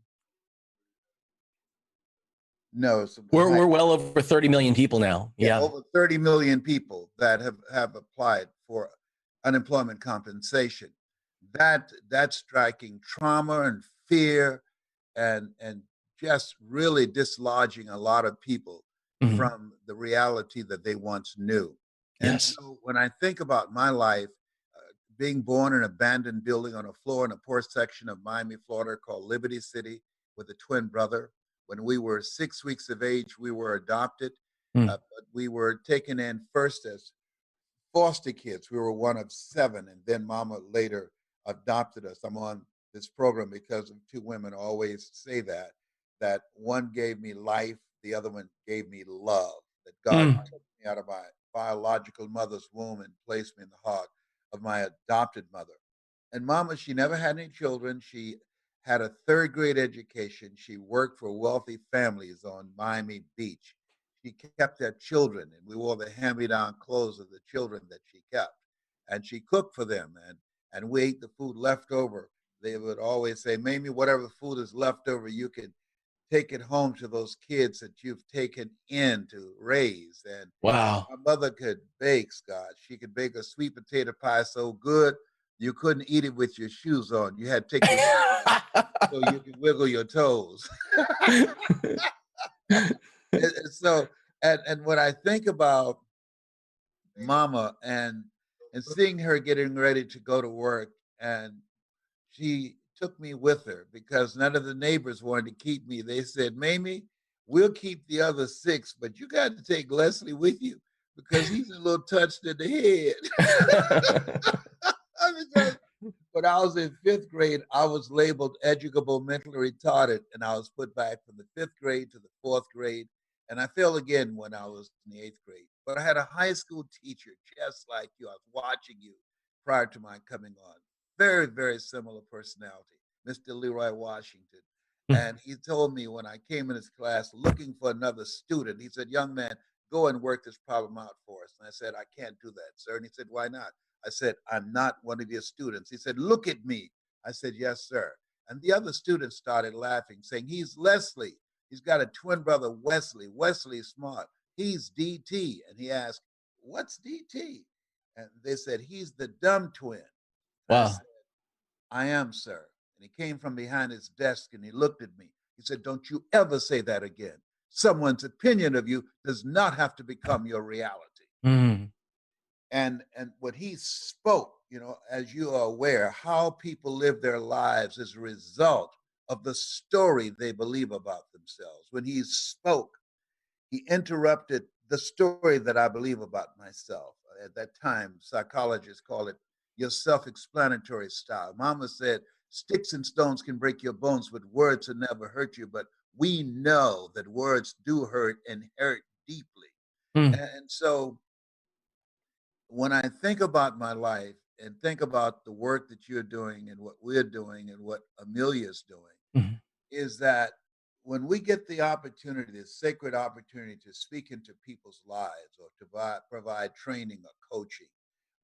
No, it's We're well over 30 million people now. Yeah. over 30 million people that have applied for unemployment compensation. That's striking trauma and fear and just really dislodging a lot of people from the reality that they once knew. And Yes. so when I think about my life, being born in an abandoned building on a floor in a poor section of Miami, Florida, called Liberty City, with a twin brother. When we were 6 weeks of age, we were adopted, but we were taken in first as foster kids. We were one of 7, and then Mama later adopted us. I'm on this program because of 2 women always say that one gave me life, the other one gave me love. That God took me out of my biological mother's womb and placed me in the heart of my adopted mother. And Mama, she never had any children. She had a 3rd grade education. She worked for wealthy families on Miami Beach. She kept their children, and we wore the hand-me-down clothes of the children that she kept. And she cooked for them, and we ate the food left over. They would always say, Mamie, whatever food is left over, you can take it home to those kids that you've taken in to raise. And Wow. my mother could bake, Scott. She could bake a sweet potato pie so good you couldn't eat it with your shoes on. You had to take your shoes off so you could wiggle your toes. So, and when I think about Mama and seeing her getting ready to go to work, and she took me with her because none of the neighbors wanted to keep me. They said, Mamie, we'll keep the other 6, but you got to take Leslie with you because he's a little touched in the head. Because when I was in 5th grade, I was labeled educable mentally retarded, and I was put back from the 5th grade to the 4th grade. And I failed again when I was in the 8th grade. But I had a high school teacher just like you. I was watching you prior to my coming on. Very, very similar personality, Mr. Leroy Washington. And he told me when I came in his class looking for another student, he said, young man, go and work this problem out for us. And I said, I can't do that, sir. And he said, why not? I said, I'm not one of your students. He said, look at me. I said, yes, sir. And the other students started laughing, saying, he's Leslie. He's got a twin brother, Wesley. Wesley's smart. He's DT. And he asked, what's DT? And they said, he's the dumb twin. Wow. I said, I am, sir. And he came from behind his desk and he looked at me. He said, don't you ever say that again. Someone's opinion of you does not have to become your reality. And what he spoke, as you are aware, how people live their lives is a result of the story they believe about themselves. When he spoke, he interrupted the story that I believe about myself. At that time, psychologists call it your self-explanatory style. Mama said, sticks and stones can break your bones, but words will never hurt you. But we know that words do hurt and hurt deeply. And so when I think about my life and think about the work that you're doing and what we're doing and what Amelia's doing, is that when we get the opportunity, the sacred opportunity to speak into people's lives or to provide training or coaching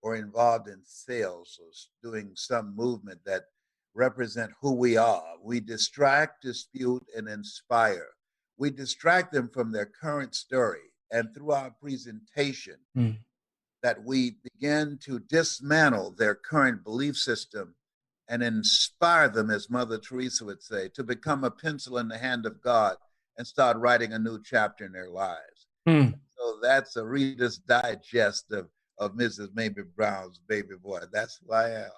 or involved in sales or doing some movement that represent who we are, we distract, dispute, and inspire. We distract them from their current story. And through our presentation, that we begin to dismantle their current belief system and inspire them, as Mother Teresa would say, to become a pencil in the hand of God and start writing a new chapter in their lives. So that's a Reader's Digest of Mrs. Mamie Brown's baby boy. That's who I am.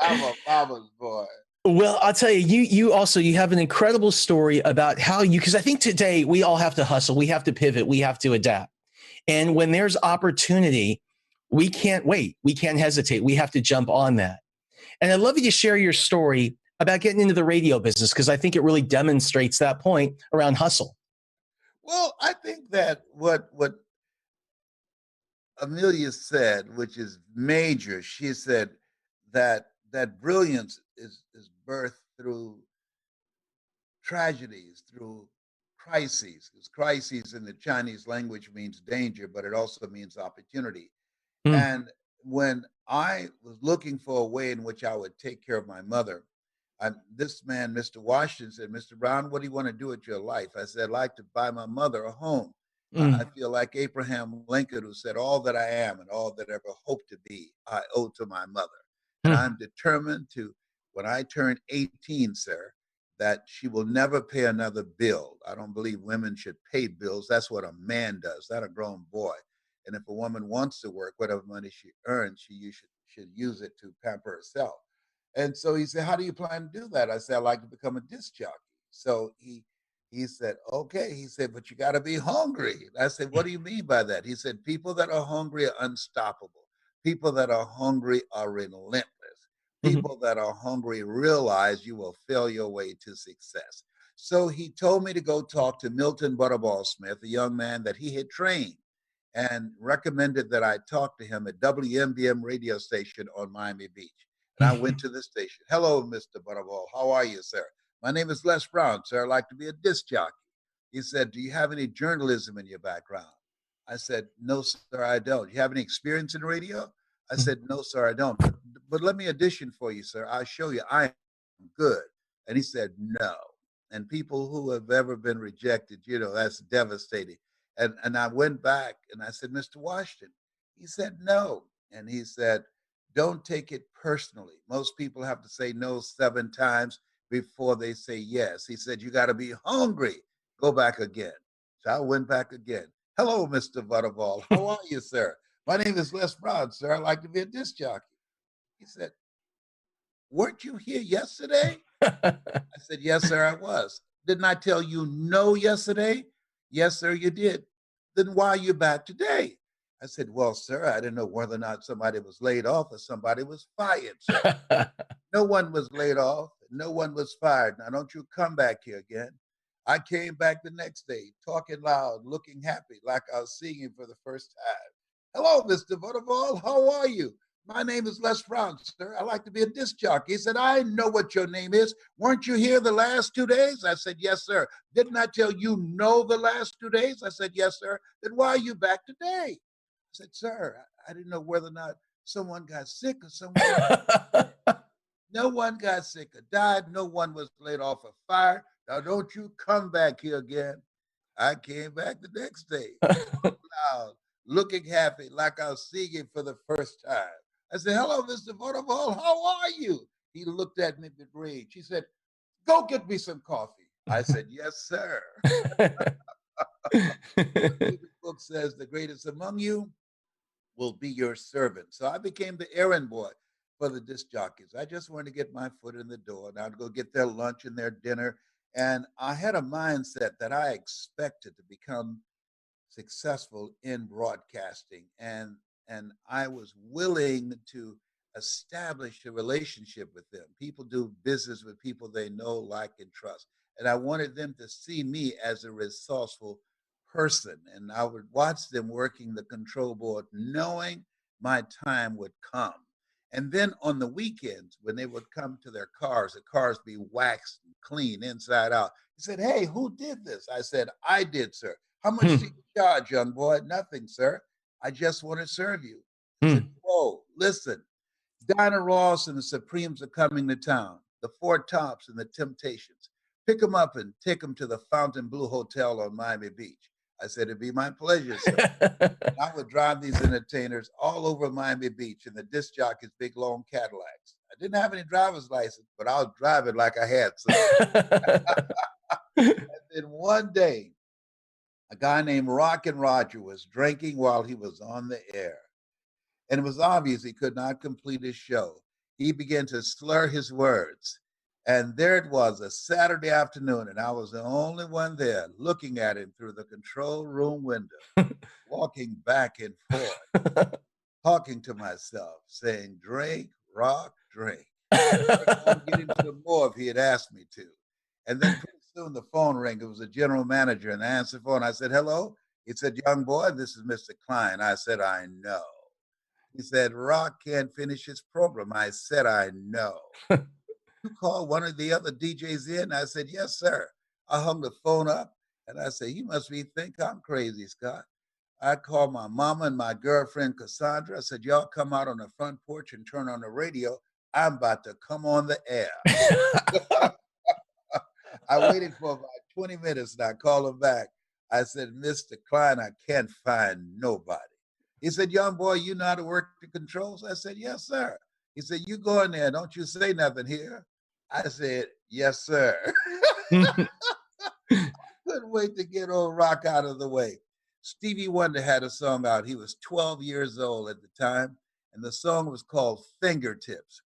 I'm a mama's boy. Well, I'll tell you, you have an incredible story about how because I think today we all have to hustle, we have to pivot, we have to adapt. And when there's opportunity, we can't wait. We can't hesitate. We have to jump on that. And I'd love you to share your story about getting into the radio business, because I think it really demonstrates that point around hustle. Well, I think that what Amelia said, which is major, she said that brilliance is birthed through tragedies, through crises, because crises in the Chinese language means danger, but it also means opportunity. And when I was looking for a way in which I would take care of my mother, This man, Mr. Washington, said, Mr. Brown, what do you want to do with your life? I said, I'd like to buy my mother a home. I feel like Abraham Lincoln, who said, all that I am and all that I ever hope to be, I owe to my mother. And I'm determined to, when I turn 18, sir, that she will never pay another bill. I don't believe women should pay bills. That's what a man does, not a grown boy. And if a woman wants to work, whatever money she earns, she should use it to pamper herself. And so he said, how do you plan to do that? I said, I'd like to become a disc jockey. So he said, okay. He said, but you got to be hungry. I said, what do you mean by that? He said, people that are hungry are unstoppable. People that are hungry are relentless. People that are hungry realize you will fail your way to success. So he told me to go talk to Milton Butterball Smith, a young man that he had trained, and recommended that I talk to him at WMBM radio station on Miami Beach. And I went to the station. Hello, Mr. Butterball. How are you, sir? My name is Les Brown, sir. I'd like to be a disc jockey. He said, do you have any journalism in your background? I said, no, sir, I don't. You have any experience in radio? I said, no, sir, I don't. But let me audition for you, sir. I'll show you I am good. And he said, no. And people who have ever been rejected, that's devastating. And I went back and I said, Mr. Washington. He said, no. And he said, don't take it personally. Most people have to say no 7 times before they say yes. He said, you got to be hungry. Go back again. So I went back again. Hello, Mr. Butterball. How are you, sir? My name is Les Brown, sir. I'd like to be a disc jockey. He said, weren't you here yesterday? I said, yes, sir, I was. Didn't I tell you no yesterday? Yes, sir, you did. Then why are you back today? I said, well, sir, I didn't know whether or not somebody was laid off or somebody was fired, sir. No one was laid off. No one was fired. Now, don't you come back here again. I came back the next day, talking loud, looking happy, like I was seeing him for the first time. Hello, Mr. Butterball. How are you? My name is Les Brown, sir. I like to be a disc jockey. He said, I know what your name is. Weren't you here the last 2 days? I said, yes, sir. Didn't I tell you no the last 2 days? I said, yes, sir. Then why are you back today? I said, sir, I didn't know whether or not someone got sick or someone. No one got sick or died. No one was laid off or fired. Now, don't you come back here again. I came back the next day, loud, looking happy, like I was seeing him for the first time. I said, hello, Mr. Butterball. How are you? He looked at me with rage. He said, go get me some coffee. I said, yes, sir. The book says the greatest among you will be your servant. So I became the errand boy for the disc jockeys. I just wanted to get my foot in the door, and I'd go get their lunch and their dinner. And I had a mindset that I expected to become successful in broadcasting. And I was willing to establish a relationship with them. People do business with people they know, like, and trust. And I wanted them to see me as a resourceful person. And I would watch them working the control board, knowing my time would come. And then on the weekends, when they would come to their cars, the cars be waxed and clean inside out. He said, hey, who did this? I said, I did, sir. How much do you charge, young boy? Nothing, sir. I just want to serve you. I said, whoa, listen, Dinah Ross and the Supremes are coming to town, the Four Tops and the Temptations. Pick them up and take them to the Fountain Blue Hotel on Miami Beach. I said, it'd be my pleasure, sir. And I would drive these entertainers all over Miami Beach in the disc jockeys' big, long Cadillacs. I didn't have any driver's license, but I was driving like I had some. And then one day, a guy named Rockin' Roger was drinking while he was on the air. And it was obvious he could not complete his show. He began to slur his words. And there it was, a Saturday afternoon, and I was the only one there looking at him through the control room window, walking back and forth, talking to myself, saying, drink, rock, drink. I'd get into more if he had asked me to. And then pretty soon the phone rang. It was a general manager, and I answered the phone. I said, hello? He said, young boy, this is Mr. Klein. I said, I know. He said, Rock can't finish his program. I said, I know. You called one of the other DJs in? I said, yes, sir. I hung the phone up, and I said, you must think I'm crazy, Scott. I called my mama and my girlfriend, Cassandra. I said, y'all come out on the front porch and turn on the radio. I'm about to come on the air. I waited for about 20 minutes and I called him back. I said, Mr. Klein, I can't find nobody. He said, young boy, you know how to work the controls? I said, yes, sir. He said, you go in there, don't you say nothing here. I said, yes, sir. Couldn't wait to get old Rock out of the way. Stevie Wonder had a song out. He was 12 years old at the time, and the song was called Fingertips.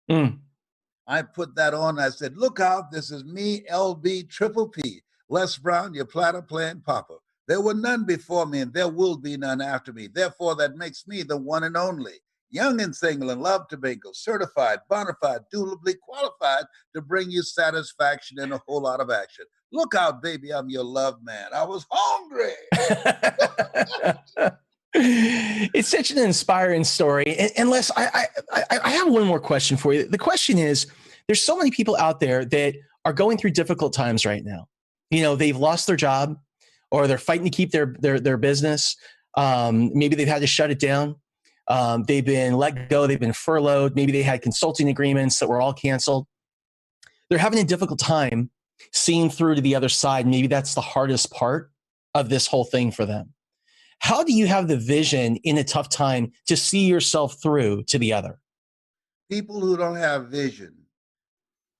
I put that on. I said, look out, this is me, LB Triple P, Les Brown, your platter playing papa. There were none before me, and there will be none after me. Therefore, that makes me the one and only. Young and single and love to mingle, certified, bona fide, duly qualified to bring you satisfaction and a whole lot of action. Look out, baby, I'm your love man. I was hungry. It's such an inspiring story. And Les, I have one more question for you. The question is, there's so many people out there that are going through difficult times right now. You know, they've lost their job or they're fighting to keep their business. Maybe they've had to shut it down. They've been let go. They've been furloughed. Maybe they had consulting agreements that were all canceled. They're having a difficult time seeing through to the other side. Maybe that's the hardest part of this whole thing for them. How do you have the vision in a tough time to see yourself through to the other? People who don't have vision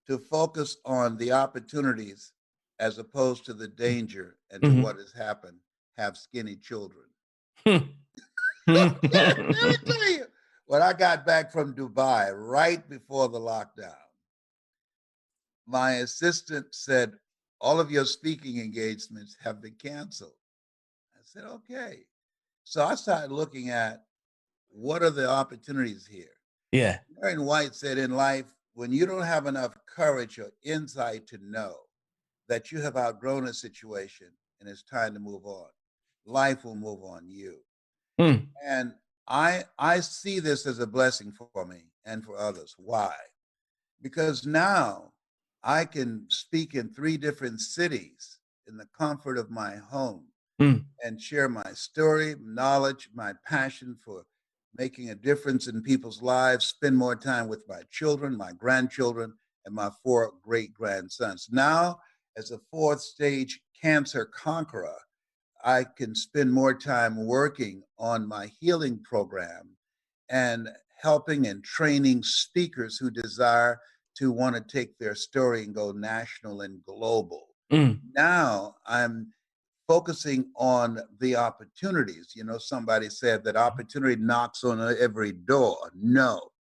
to focus on the opportunities as opposed to the danger and to what has happened have skinny children. Let me tell you, when I got back from Dubai right before the lockdown, my assistant said, all of your speaking engagements have been canceled. I said, okay. So I started looking at what are the opportunities here. Yeah. Aaron White said in life, when you don't have enough courage or insight to know that you have outgrown a situation and it's time to move on, life will move on you. And I see this as a blessing for me and for others. Why? Because now I can speak in 3 different cities in the comfort of my home and share my story, knowledge, my passion for making a difference in people's lives, spend more time with my children, my grandchildren, and my 4 great-grandsons. Now, as a 4th stage cancer conqueror, I can spend more time working on my healing program and helping and training speakers who desire to want to take their story and go national and global. Now I'm focusing on the opportunities. You know, somebody said that opportunity knocks on every door. No,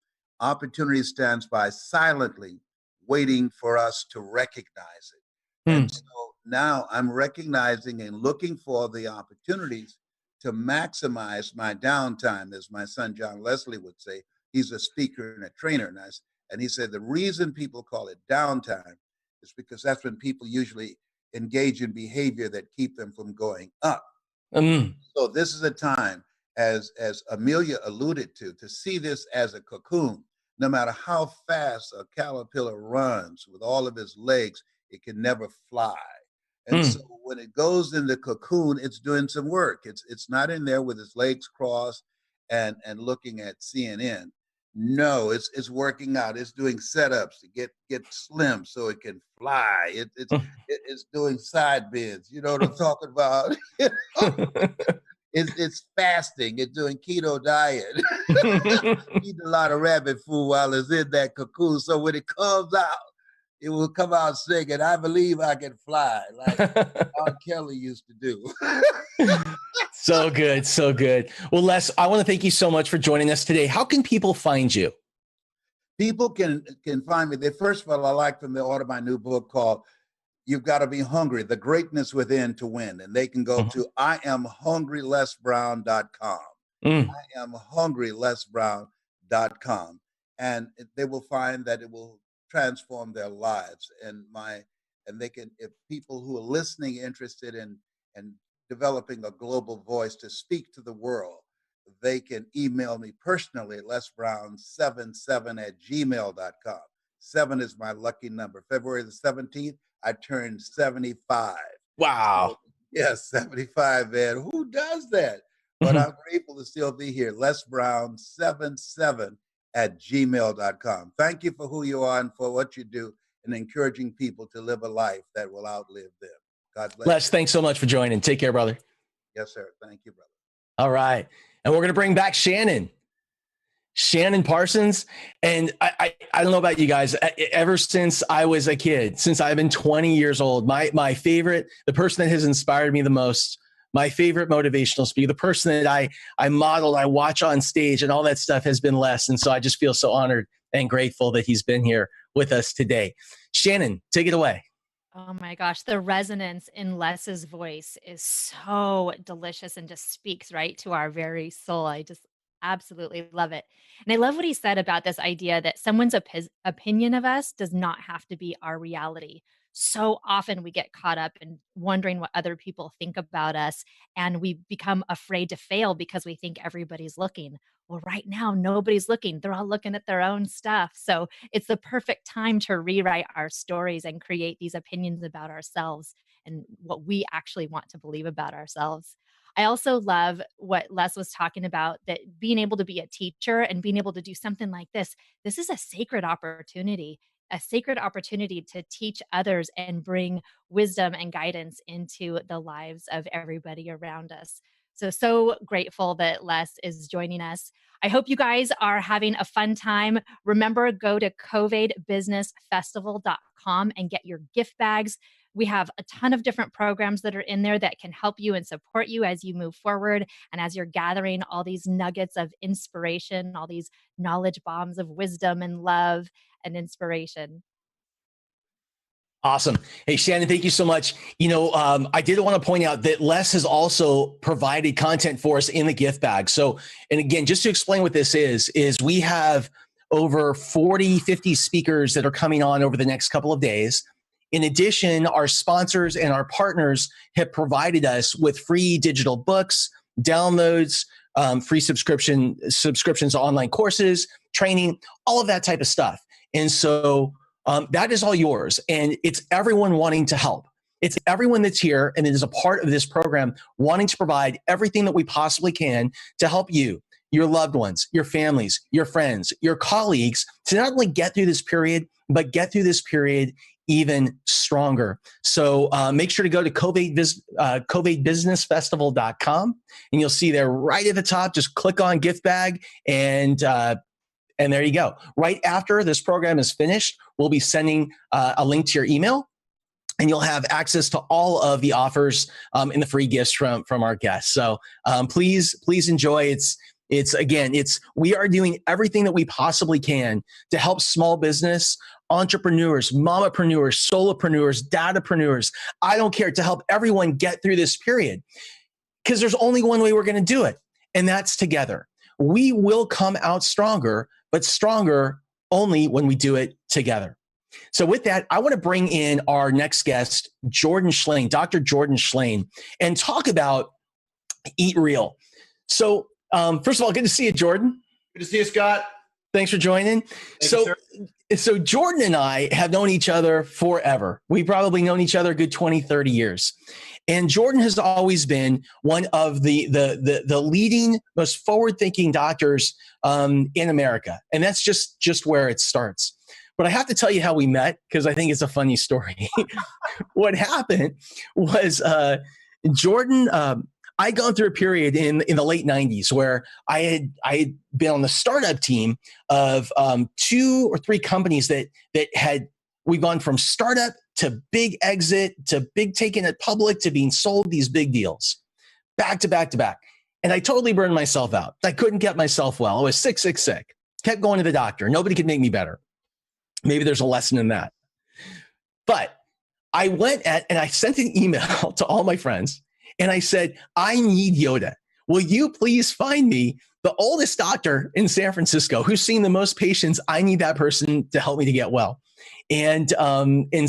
opportunity stands by silently waiting for us to recognize it. And so now I'm recognizing and looking for the opportunities to maximize my downtime, as my son John Leslie would say. He's a speaker and a trainer, and he said the reason people call it downtime is because that's when people usually engage in behavior that keep them from going up. So this is a time, as Amelia alluded to see this as a cocoon. No matter how fast a caterpillar runs with all of his legs, it can never fly. And so when it goes in the cocoon, it's doing some work. It's not in there with its legs crossed and looking at CNN. No, it's working out. It's doing setups to get slim so it can fly. It's doing side bends. You know what I'm talking about? It's fasting. It's doing keto diet. Eating a lot of rabbit food while it's in that cocoon. So when it comes out, it will come out singing, I believe I can fly, like R. Kelly used to do. So good, so good. Well, Les, I want to thank you so much for joining us today. How can people find you? People can find me. First of all, I like them to order my new book called You've Got to Be Hungry, The Greatness Within to Win. And they can go to IamHungryLesBrown.com. IamHungryLesBrown.com. And they will find that it will transform their lives. And they can, if people who are listening interested in developing a global voice to speak to the world, they can email me personally at lesbrown77@gmail.com. 7 is my lucky number. February the 17th, I turned 75. Wow. So, yes, 75, man. Who does that? But I'm grateful to still be here. lesbrown77 gmail.com. Thank you for who you are and for what you do and encouraging people to live a life that will outlive them. God bless Les, you. thanks so much for joining. Take care, brother. Yes, sir. Thank you, brother. All right. And we're going to bring back Shannon Parsons. And I don't know about you guys, ever since I was a kid, since I've been 20 years old, my favorite, the person that has inspired me the most, my favorite motivational speaker, the person that I modeled, I watch on stage and all that stuff has been Les. And so I just feel so honored and grateful that he's been here with us today. Shannon, take it away. Oh my gosh, the resonance in Les's voice is so delicious and just speaks right to our very soul. I just absolutely love it. And I love what he said about this idea that someone's opinion of us does not have to be our reality. So often we get caught up in wondering what other people think about us, and we become afraid to fail because we think everybody's looking. Well, right now, nobody's looking. They're all looking at their own stuff. So it's the perfect time to rewrite our stories and create these opinions about ourselves and what we actually want to believe about ourselves. I also love what Les was talking about, that being able to be a teacher and being able to do something like this is a sacred opportunity to teach others and bring wisdom and guidance into the lives of everybody around us. So grateful that Les is joining us. I hope you guys are having a fun time. Remember, go to CovAIDbusinessfestival.com and get your gift bags. We have a ton of different programs that are in there that can help you and support you as you move forward and as you're gathering all these nuggets of inspiration, all these knowledge bombs of wisdom and love and inspiration. Awesome. Hey, Shannon, thank you so much. I did want to point out that Les has also provided content for us in the gift bag. So, and again, just to explain what this is we have over 40, 50 speakers that are coming on over the next couple of days. In addition, our sponsors and our partners have provided us with free digital books, downloads, free subscriptions to online courses, training, all of that type of stuff. And so that is all yours. And it's everyone wanting to help. It's everyone that's here and it is a part of this program wanting to provide everything that we possibly can to help you, your loved ones, your families, your friends, your colleagues to not only get through this period, but get through this period even stronger. So make sure to go to CovAIDbusinessfestival.com and you'll see there right at the top, just click on gift bag and there you go. Right after this program is finished, we'll be sending a link to your email and you'll have access to all of the offers and the free gifts from our guests. So please enjoy. We are doing everything that we possibly can to help small business entrepreneurs, mamapreneurs, solopreneurs, datapreneurs. I don't care, to help everyone get through this period because there's only one way we're going to do it. And that's together. We will come out stronger, but stronger only when we do it together. So with that, I want to bring in our next guest, Jordan Schlane, Dr. Jordan Schlane, and talk about Eat Real. So first of all, good to see you, Jordan. Good to see you, Scott. Thanks for joining. So Jordan and I have known each other forever. We've probably known each other a good 20, 30 years. And Jordan has always been one of the leading, most forward-thinking doctors in America. And that's just where it starts. But I have to tell you how we met because I think it's a funny story. What happened was Jordan, I'd gone through a period in the late 90s where I had been on the startup team of 2 or 3 companies that we've gone from startup to big exit to big taking it public to being sold, these big deals back to back to back. And I totally burned myself out. I couldn't get myself well. I was sick. Kept going to the doctor. Nobody could make me better. Maybe there's a lesson in that. But I and I sent an email to all my friends and I said, I need Yoda. Will you please find me the oldest doctor in San Francisco who's seen the most patients? I need that person to help me to get well. And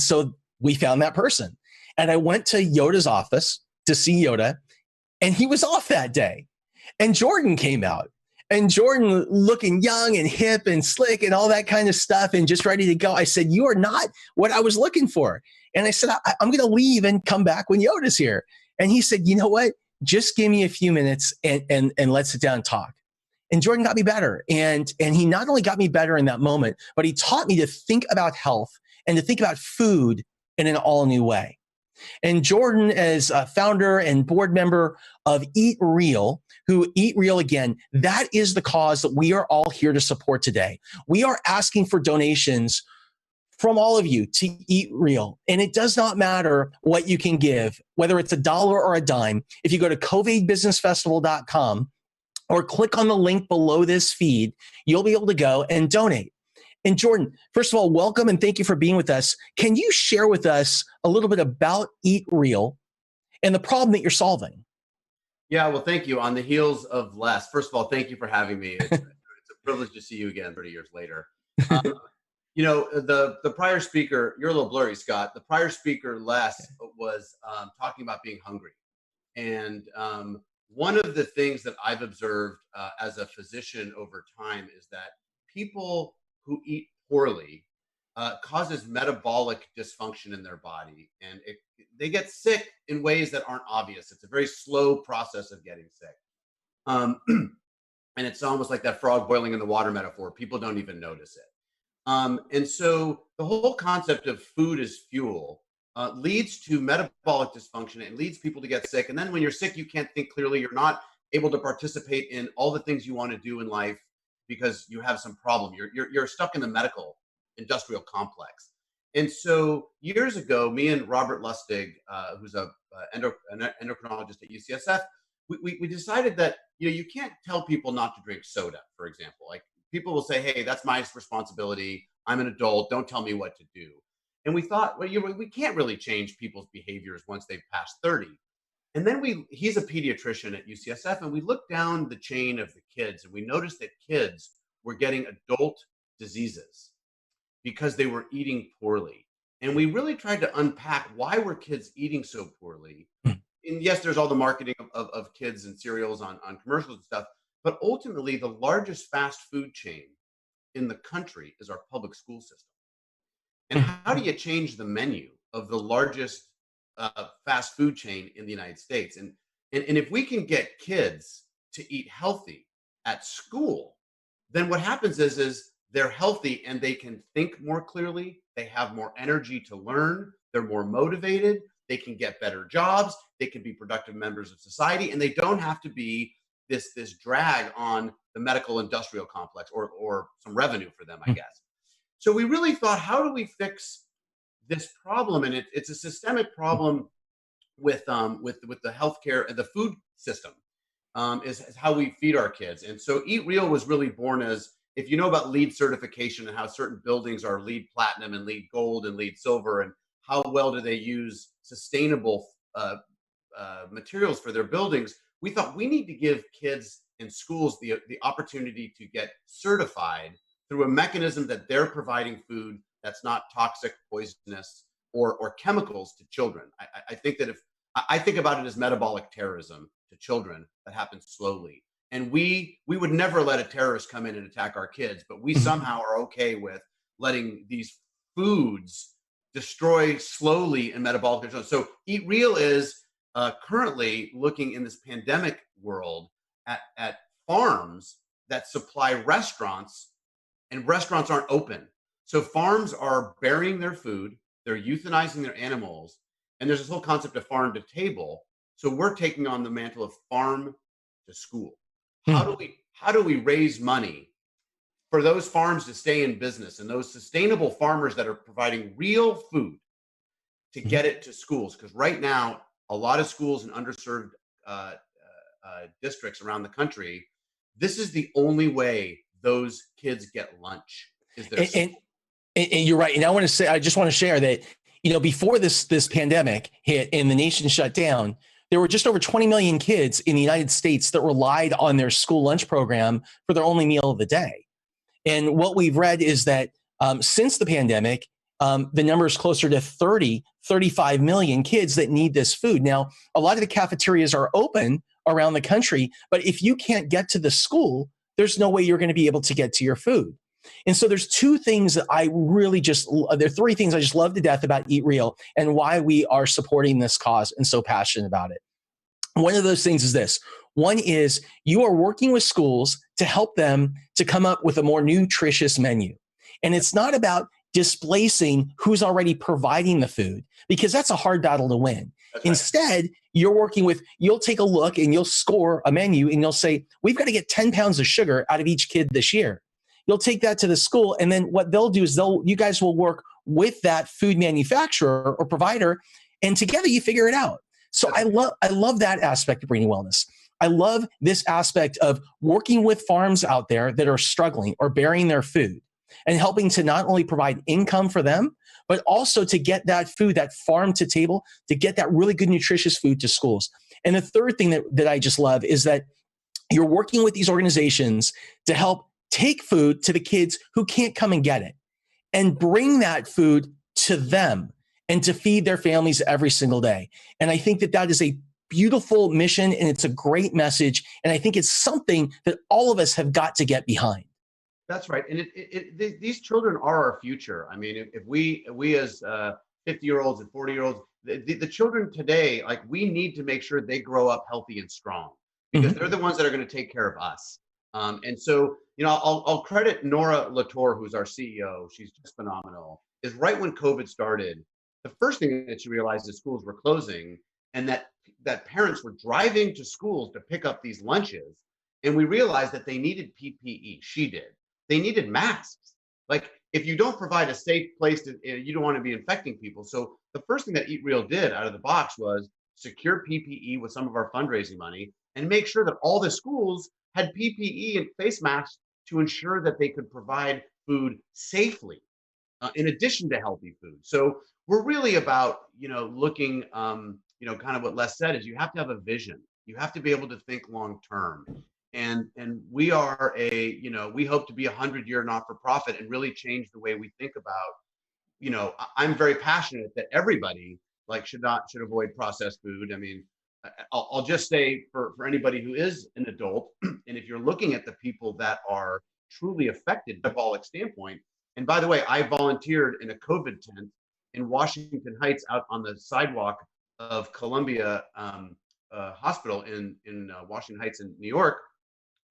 so we found that person. And I went to Yoda's office to see Yoda, and he was off that day. And Jordan came out. And Jordan, looking young and hip and slick and all that kind of stuff and just ready to go. I said, you are not what I was looking for. And I said, I'm going to leave and come back when Yoda's here. And he said, you know what? Just give me a few minutes and let's sit down and talk. And Jordan got me better. And he not only got me better in that moment, but he taught me to think about health and to think about food in an all new way. And Jordan, as a founder and board member of Eat Real, who Eat Real, again, that is the cause that we are all here to support today. We are asking for donations from all of you to Eat Real. And it does not matter what you can give, whether it's $1 or a dime. If you go to CovAIDbusinessfestival.com or click on the link below this feed, you'll be able to go and donate. And Jordan, first of all, welcome and thank you for being with us. Can you share with us a little bit about Eat Real and the problem that you're solving? Yeah, well, thank you. On the heels of Les, first of all, thank you for having me. It's a privilege to see you again 30 years later. You know, the prior speaker, you're a little blurry, Scott. The prior speaker, Les, was talking about being hungry. And one of the things that I've observed as a physician over time is that people who eat poorly causes metabolic dysfunction in their body. And they get sick in ways that aren't obvious. It's a very slow process of getting sick. And it's almost like that frog boiling in the water metaphor. People don't even notice it. And so the whole concept of food as fuel leads to metabolic dysfunction. It leads people to get sick. And then when you're sick, you can't think clearly. You're not able to participate in all the things you want to do in life because you have some problem. You're stuck in the medical industrial complex. And so years ago, me and Robert Lustig, who's an endocrinologist at UCSF, we decided that you can't tell people not to drink soda, for example. Like people will say, hey, that's my responsibility. I'm an adult. Don't tell me what to do. And we thought, well, we can't really change people's behaviors once they've passed 30. And then he's a pediatrician at UCSF, and we looked down the chain of the kids, and we noticed that kids were getting adult diseases because they were eating poorly. And we really tried to unpack why were kids eating so poorly. And yes, there's all the marketing of kids and cereals on commercials and stuff, but ultimately the largest fast food chain in the country is our public school system. And how do you change the menu of the largest fast food chain in the United States? And if we can get kids to eat healthy at school, then what happens is they're healthy and they can think more clearly. They have more energy to learn. They're more motivated. They can get better jobs. They can be productive members of society, and they don't have to be this drag on the medical industrial complex or some revenue for them, I guess. So we really thought, how do we fix this problem? And it's a systemic problem with the healthcare and the food system is how we feed our kids. And so Eat Real was really born as, if you know about LEED certification and how certain buildings are LEED Platinum and LEED Gold and LEED Silver, and how well do they use sustainable materials for their buildings, we thought we need to give kids in schools the opportunity to get certified through a mechanism that they're providing food that's not toxic, poisonous, or chemicals to children. I think that I think about it as metabolic terrorism to children that happens slowly. And we would never let a terrorist come in and attack our kids, but we somehow are okay with letting these foods destroy slowly in metabolic control. So Eat Real is currently looking in this pandemic world at farms that supply restaurants, and restaurants aren't open. So farms are burying their food, they're euthanizing their animals, and there's this whole concept of farm to table. So we're taking on the mantle of farm to school. How do we raise money for those farms to stay in business and those sustainable farmers that are providing real food to get it to schools? Because right now, a lot of schools in underserved districts around the country, this is the only way those kids get lunch. And you're right. And I just want to share that, before this pandemic hit and the nation shut down, there were just over 20 million kids in the United States that relied on their school lunch program for their only meal of the day. And what we've read is that since the pandemic, the number is closer to 35 million kids that need this food. Now, a lot of the cafeterias are open around the country, but if you can't get to the school, there's no way you're going to be able to get to your food. And so there's two things that there are three things I just love to death about Eat Real and why we are supporting this cause and so passionate about it. One of those things is this. One is you are working with schools to help them to come up with a more nutritious menu. And it's not about displacing who's already providing the food, because that's a hard battle to win. Right. Instead, you're working with, you'll take a look and you'll score a menu and you'll say, we've got to get 10 pounds of sugar out of each kid this year. You'll take that to the school. And then what they'll do is you guys will work with that food manufacturer or provider, and together you figure it out. So I love that aspect of bringing wellness. I love this aspect of working with farms out there that are struggling or burying their food, and helping to not only provide income for them, but also to get that food, that farm to table, to get that really good, nutritious food to schools. And the third thing that I just love is that you're working with these organizations to help take food to the kids who can't come and get it, and bring that food to them and to feed their families every single day. And I think that is a beautiful mission, and it's a great message. And I think it's something that all of us have got to get behind. That's right. And these children are our future. I mean, if we as 50-year-olds and 40-year-olds, the children today, like, we need to make sure they grow up healthy and strong, because they're the ones that are going to take care of us. And so, I'll credit Nora Latour, who's our CEO. She's just phenomenal. Is right when COVID started, the first thing that she realized is schools were closing, and that parents were driving to schools to pick up these lunches. And we realized that they needed PPE. She did. They needed masks. Like, if you don't provide a safe place you don't want to be infecting people. So the first thing that Eat Real did out of the box was secure PPE with some of our fundraising money, and make sure that all the schools had PPE and face masks to ensure that they could provide food safely, in addition to healthy food. So we're really about, looking, kind of what Les said is, you have to have a vision. You have to be able to think long term. And we are we hope to be 100-year not-for-profit and really change the way we think about, I'm very passionate that everybody should avoid processed food. I mean, I'll just say for anybody who is an adult, and if you're looking at the people that are truly affected from a metabolic standpoint, and by the way, I volunteered in a COVID tent in Washington Heights, out on the sidewalk of Columbia Hospital in Washington Heights in New York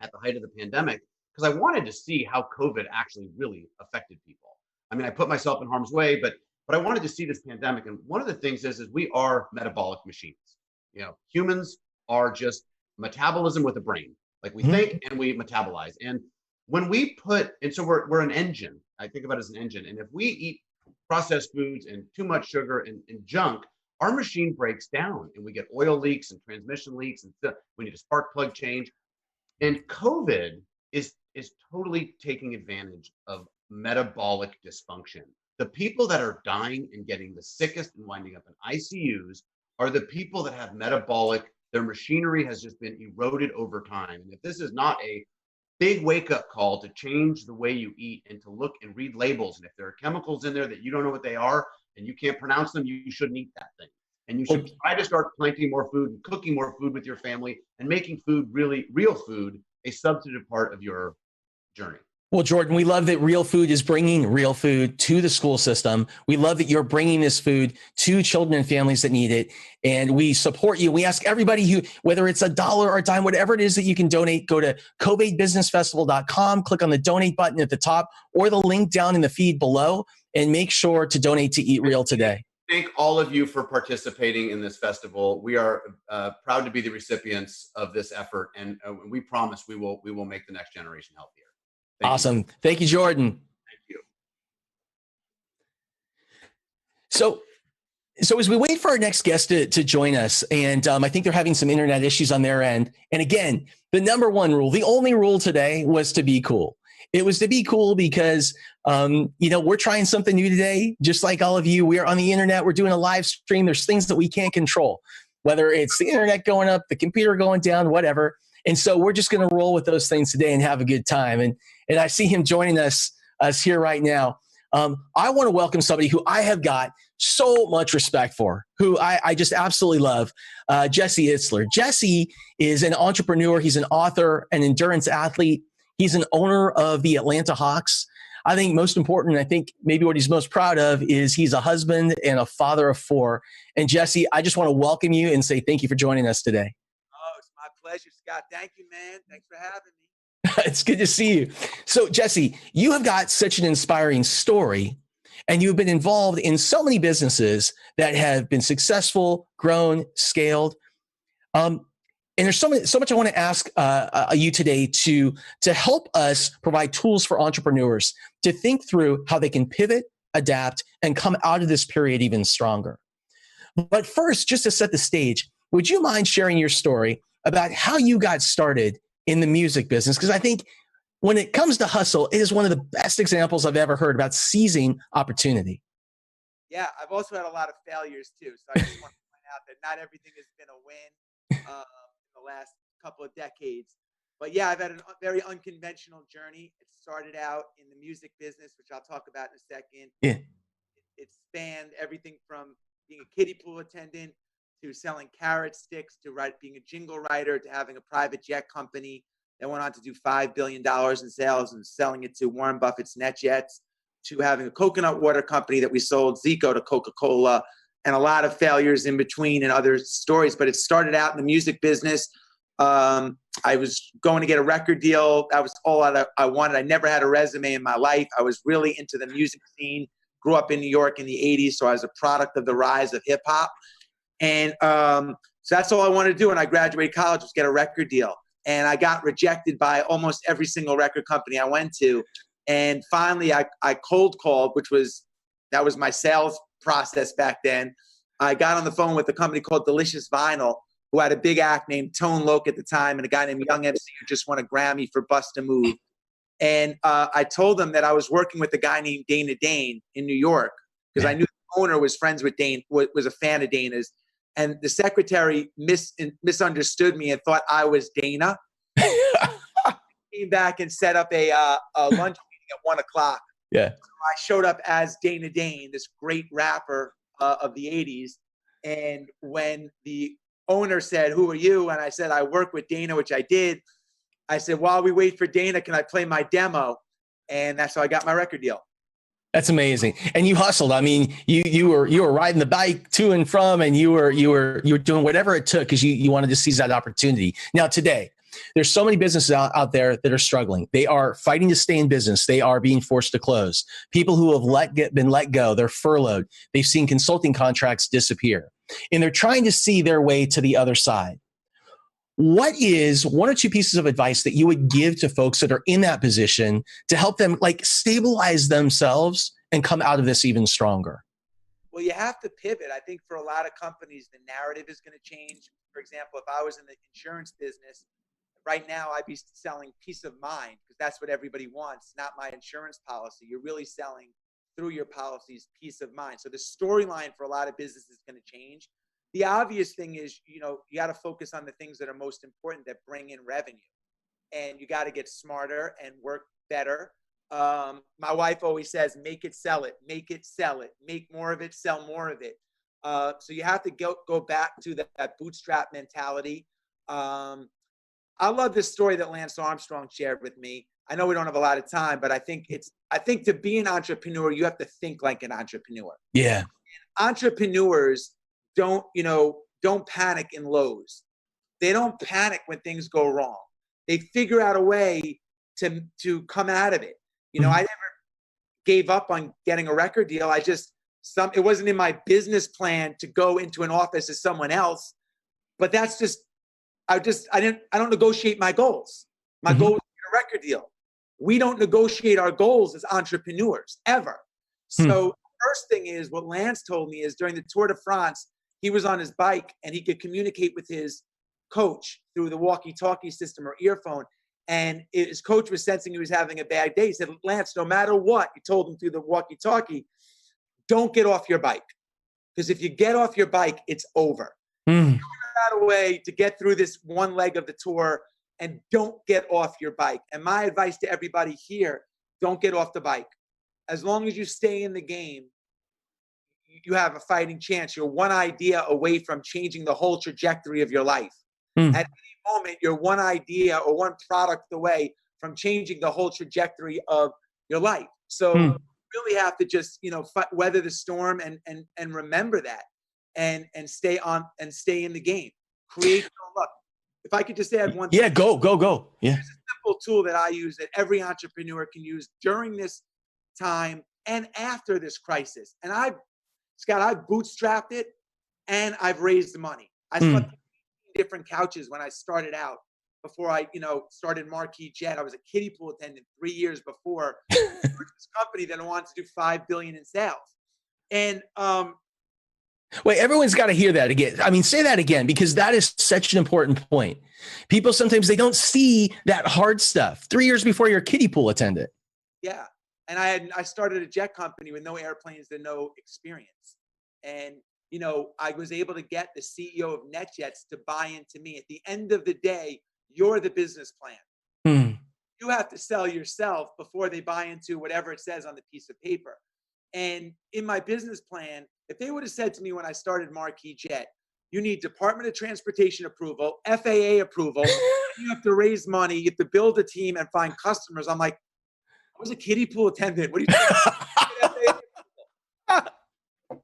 at the height of the pandemic, because I wanted to see how COVID actually really affected people. I mean, I put myself in harm's way, but I wanted to see this pandemic. And one of the things is we are metabolic machines. Humans are just metabolism with a brain. Like, we think and we metabolize. And when we so we're an engine. I think about it as an engine. And if we eat processed foods and too much sugar and junk, our machine breaks down, and we get oil leaks and transmission leaks, and we need a spark plug change. And COVID is totally taking advantage of metabolic dysfunction. The people that are dying and getting the sickest and winding up in ICUs are the people that have their machinery has just been eroded over time. And if this is not a big wake-up call to change the way you eat, and to look and read labels, and if there are chemicals in there that you don't know what they are and you can't pronounce them, you shouldn't eat that thing. And you should try to start planting more food and cooking more food with your family, and making food, really real food, a substantive part of your journey. Well, Jordan, we love that Real Food is bringing real food to the school system. We love that you're bringing this food to children and families that need it. And we support you. We ask everybody who, whether it's $1 or a dime, whatever it is that you can donate, go to CovAIDbusinessfestival.com, click on the donate button at the top, or the link down in the feed below, and make sure to donate to Eat Real today. Thank all of you for participating in this festival. We are proud to be the recipients of this effort, and we promise we will make the next generation healthier. Awesome. Thank you, Jordan. Thank you. So as we wait for our next guest to join us, and I think they're having some internet issues on their end. And again, the number one rule, the only rule today, was to be cool. It was to be cool because, we're trying something new today. Just like all of you, we are on the internet. We're doing a live stream. There's things that we can't control, whether it's the internet going up, the computer going down, whatever. And so we're just going to roll with those things today and have a good time. And I see him joining us here right now. I want to welcome somebody who I have got so much respect for, who I just absolutely love, Jesse Itzler. Jesse is an entrepreneur. He's an author, an endurance athlete. He's an owner of the Atlanta Hawks. I think most important, I think maybe what he's most proud of, is he's a husband and a father of 4. And Jesse, I just want to welcome you and say thank you for joining us today. Oh, it's my pleasure, Scott. Thank you, man. Thanks for having me. It's good to see you. So, Jesse, you have got such an inspiring story, and you've been involved in so many businesses that have been successful, grown, scaled. And there's so much I want to ask you today to help us provide tools for entrepreneurs to think through how they can pivot, adapt, and come out of this period even stronger. But first, just to set the stage, would you mind sharing your story about how you got started in the music business? Because I think when it comes to hustle, it is one of the best examples I've ever heard about seizing opportunity. Yeah, I've also had a lot of failures too. So I just want to point out that not everything has been a win in the last couple of decades. But yeah, I've had a very unconventional journey. It started out in the music business, which I'll talk about in a second. Yeah. It spanned everything from being a kiddie pool attendant to selling carrot sticks to being a jingle writer to having a private jet company that went on to do $5 billion in sales and selling it to Warren Buffett's NetJets, to having a coconut water company that we sold Zico to Coca-Cola, and a lot of failures in between and other stories. But it started out in the music business. I was going to get a record deal. That was all I wanted. I never had a resume in my life. I was really into the music scene. Grew up in New York in the 80s, so I was a product of the rise of hip hop. And so that's all I wanted to do when I graduated college, was get a record deal. And I got rejected by almost every single record company I went to. And finally, I cold called, that was my sales process back then. I got on the phone with a company called Delicious Vinyl, who had a big act named Tone Loc at the time, and a guy named Young MC who just won a Grammy for Bust a Move. And I told them that I was working with a guy named Dana Dane in New York, because I knew the owner was friends with Dane, was a fan of Dana's. And the secretary misunderstood me and thought I was Dana. Came back and set up a lunch meeting at 1 o'clock. Yeah. So I showed up as Dana Dane, this great rapper of the 80s. And when the owner said, "Who are you?" and I said, "I work with Dana," which I did. I said, "While we wait for Dana, can I play my demo?" And that's how I got my record deal. That's amazing. And you hustled. I mean, you were riding the bike to and from, and you were doing whatever it took because you wanted to seize that opportunity. Now today, there's so many businesses out there that are struggling. They are fighting to stay in business. They are being forced to close. People who have been let go, they're furloughed. They've seen consulting contracts disappear, and they're trying to see their way to the other side. What is one or two pieces of advice that you would give to folks that are in that position to help them stabilize themselves and come out of this even stronger? Well, you have to pivot. I think for a lot of companies, the narrative is going to change. For example, if I was in the insurance business, right now I'd be selling peace of mind, because that's what everybody wants, not my insurance policy. You're really selling through your policies peace of mind. So the storyline for a lot of businesses is going to change. The obvious thing is, you got to focus on the things that are most important, that bring in revenue, and you got to get smarter and work better. My wife always says, make it, sell it, make it, sell it, make more of it, sell more of it. So you have to go back to that bootstrap mentality. I love this story that Lance Armstrong shared with me. I know we don't have a lot of time, but I think to be an entrepreneur, you have to think like an entrepreneur. Yeah. And entrepreneurs don't panic in lows. They don't panic when things go wrong. They figure out a way to come out of it. I never gave up on getting a record deal. It wasn't in my business plan to go into an office as someone else, but that's I don't negotiate my goals. My goal is to get a record deal. We don't negotiate our goals as entrepreneurs ever. So first thing is, what Lance told me is, during the Tour de France, he was on his bike and he could communicate with his coach through the walkie-talkie system or earphone. And his coach was sensing he was having a bad day. He said, "Lance, no matter what," he told him through the walkie-talkie, "don't get off your bike. Because if you get off your bike, it's over." Figure out a way to get through this one leg of the tour, and don't get off your bike. And my advice to everybody here, don't get off the bike. As long as you stay in the game, you have a fighting chance. You're one idea away from changing the whole trajectory of your life. At any moment, you're one idea or one product away from changing the whole trajectory of your life. So you really have to just, weather the storm and remember that, and stay in the game. Create your luck. If I could just add one thing. Yeah, go. Yeah. There's a simple tool that I use that every entrepreneur can use during this time and after this crisis. And Scott, I've bootstrapped it and I've raised money. I slept on different couches when I started out. Before I, started Marquis Jet, I was a kiddie pool attendant 3 years before this company that wanted to do $5 billion in sales. And wait, everyone's got to hear that again. I mean, say that again, because that is such an important point. People sometimes they don't see that hard stuff. 3 years before you're a kiddie pool attendant. Yeah, and I started a jet company with no airplanes and no experience, and I was able to get the CEO of NetJets to buy into me. At the end of the day, you're the business plan. You have to sell yourself before they buy into whatever it says on the piece of paper. And in my business plan, if they would have said to me when I started Marquis Jet, you need Department of Transportation approval, FAA approval, you have to raise money, you have to build a team and find customers. I'm like, I was a kiddie pool attendant. What are you talking?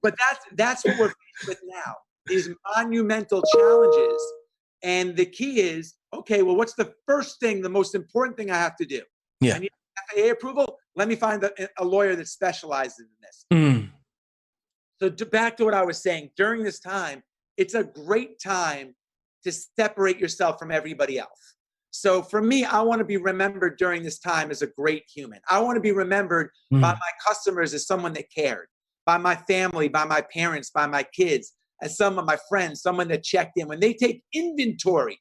But that's what we're faced with now, is monumental challenges. And the key is, okay, well, what's the first thing, the most important thing I have to do? Yeah. I need FAA approval. Let me find a lawyer that specializes in this. So back to what I was saying, during this time, it's a great time to separate yourself from everybody else. So for me, I want to be remembered during this time as a great human. I want to be remembered by my customers as someone that cared, by my family, by my parents, by my kids, as some of my friends, someone that checked in. When they take inventory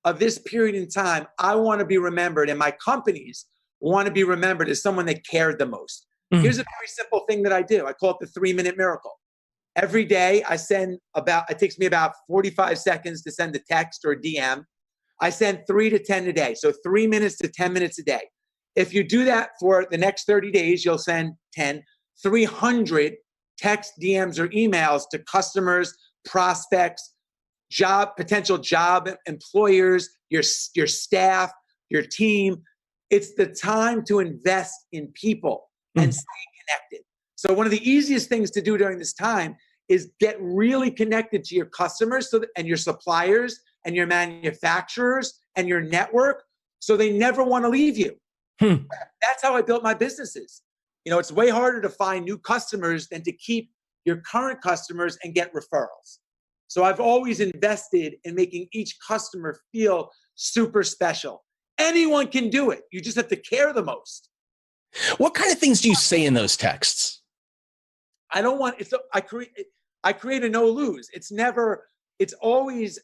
of this period in time, I want to be remembered, and my companies want to be remembered as someone that cared the most. Here's a very simple thing that I do. I call it the 3-minute miracle. Every day I send it takes me about 45 seconds to send a text or a DM. I send 3 to 10 a day. So 3 minutes to 10 minutes a day. If you do that for the next 30 days, you'll send 300 text, DMs, or emails to customers, prospects, potential job employers, your staff, your team. It's the time to invest in people and stay connected. So one of the easiest things to do during this time is get really connected to your customers and your suppliers and your manufacturers and your network, so they never want to leave you. That's how I built my businesses. It's way harder to find new customers than to keep your current customers and get referrals. So I've always invested in making each customer feel super special. Anyone can do it. You just have to care the most. What kind of things do you say in those texts? I create a no lose. It's always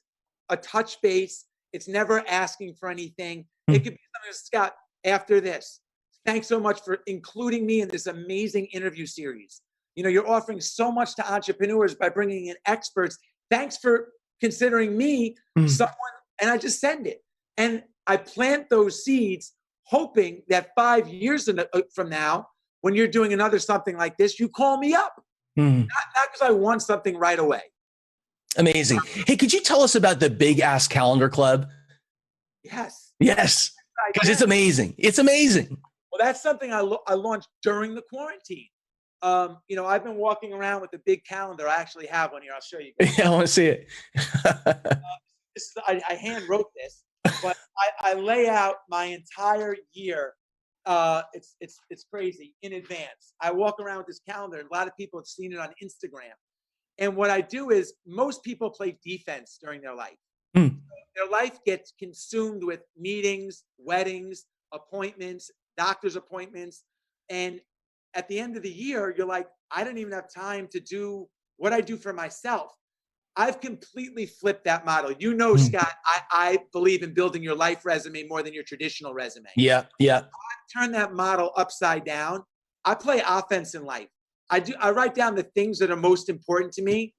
a touch base. It's never asking for anything. It could be something, Scott, after this, thanks so much for including me in this amazing interview series. You're offering so much to entrepreneurs by bringing in experts. Thanks for considering me someone, and I just send it. And I plant those seeds hoping that 5 years from now, when you're doing another something like this, you call me up. Not because I want something right away. Amazing. Hey, could you tell us about the Big Ass Calendar Club? Yes. Yes. Because it's amazing. It's amazing. Well, that's something I launched during the quarantine. I've been walking around with a big calendar. I actually have one here. I'll show you guys. Yeah, I want to see it. I hand wrote this, but I lay out my entire year. It's crazy in advance. I walk around with this calendar. A lot of people have seen it on Instagram. And what I do is, most people play defense during their life. Their life gets consumed with meetings, weddings, appointments, doctor's appointments. And at the end of the year, you're like, I don't even have time to do what I do for myself. I've completely flipped that model. Scott, I believe in building your life resume more than your traditional resume. Yeah. I turn that model upside down. I play offense in life. I write down the things that are most important to me.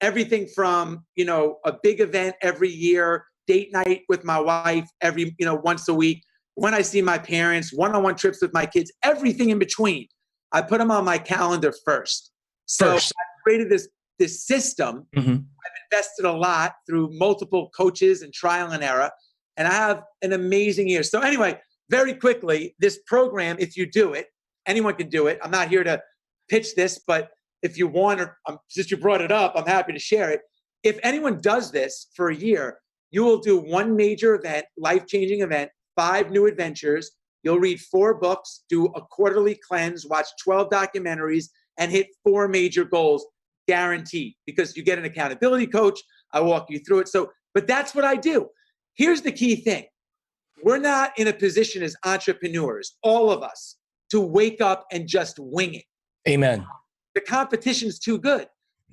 Everything from, a big event every year, date night with my wife once a week, when I see my parents, one-on-one trips with my kids, everything in between. I put them on my calendar first. So I created this system. I've invested a lot through multiple coaches and trial and error, and I have an amazing year. So anyway, very quickly, this program, if you do it, anyone can do it. I'm not here to pitch this, but if you want, or since you brought it up, I'm happy to share it. If anyone does this for a year, you will do one major event, life-changing event, 5 new adventures. You'll read 4 books, do a quarterly cleanse, watch 12 documentaries, and hit 4 major goals, guaranteed, because you get an accountability coach. I walk you through it. So, but that's what I do. Here's the key thing. We're not in a position as entrepreneurs, all of us, to wake up and just wing it. Amen. The competition's too good.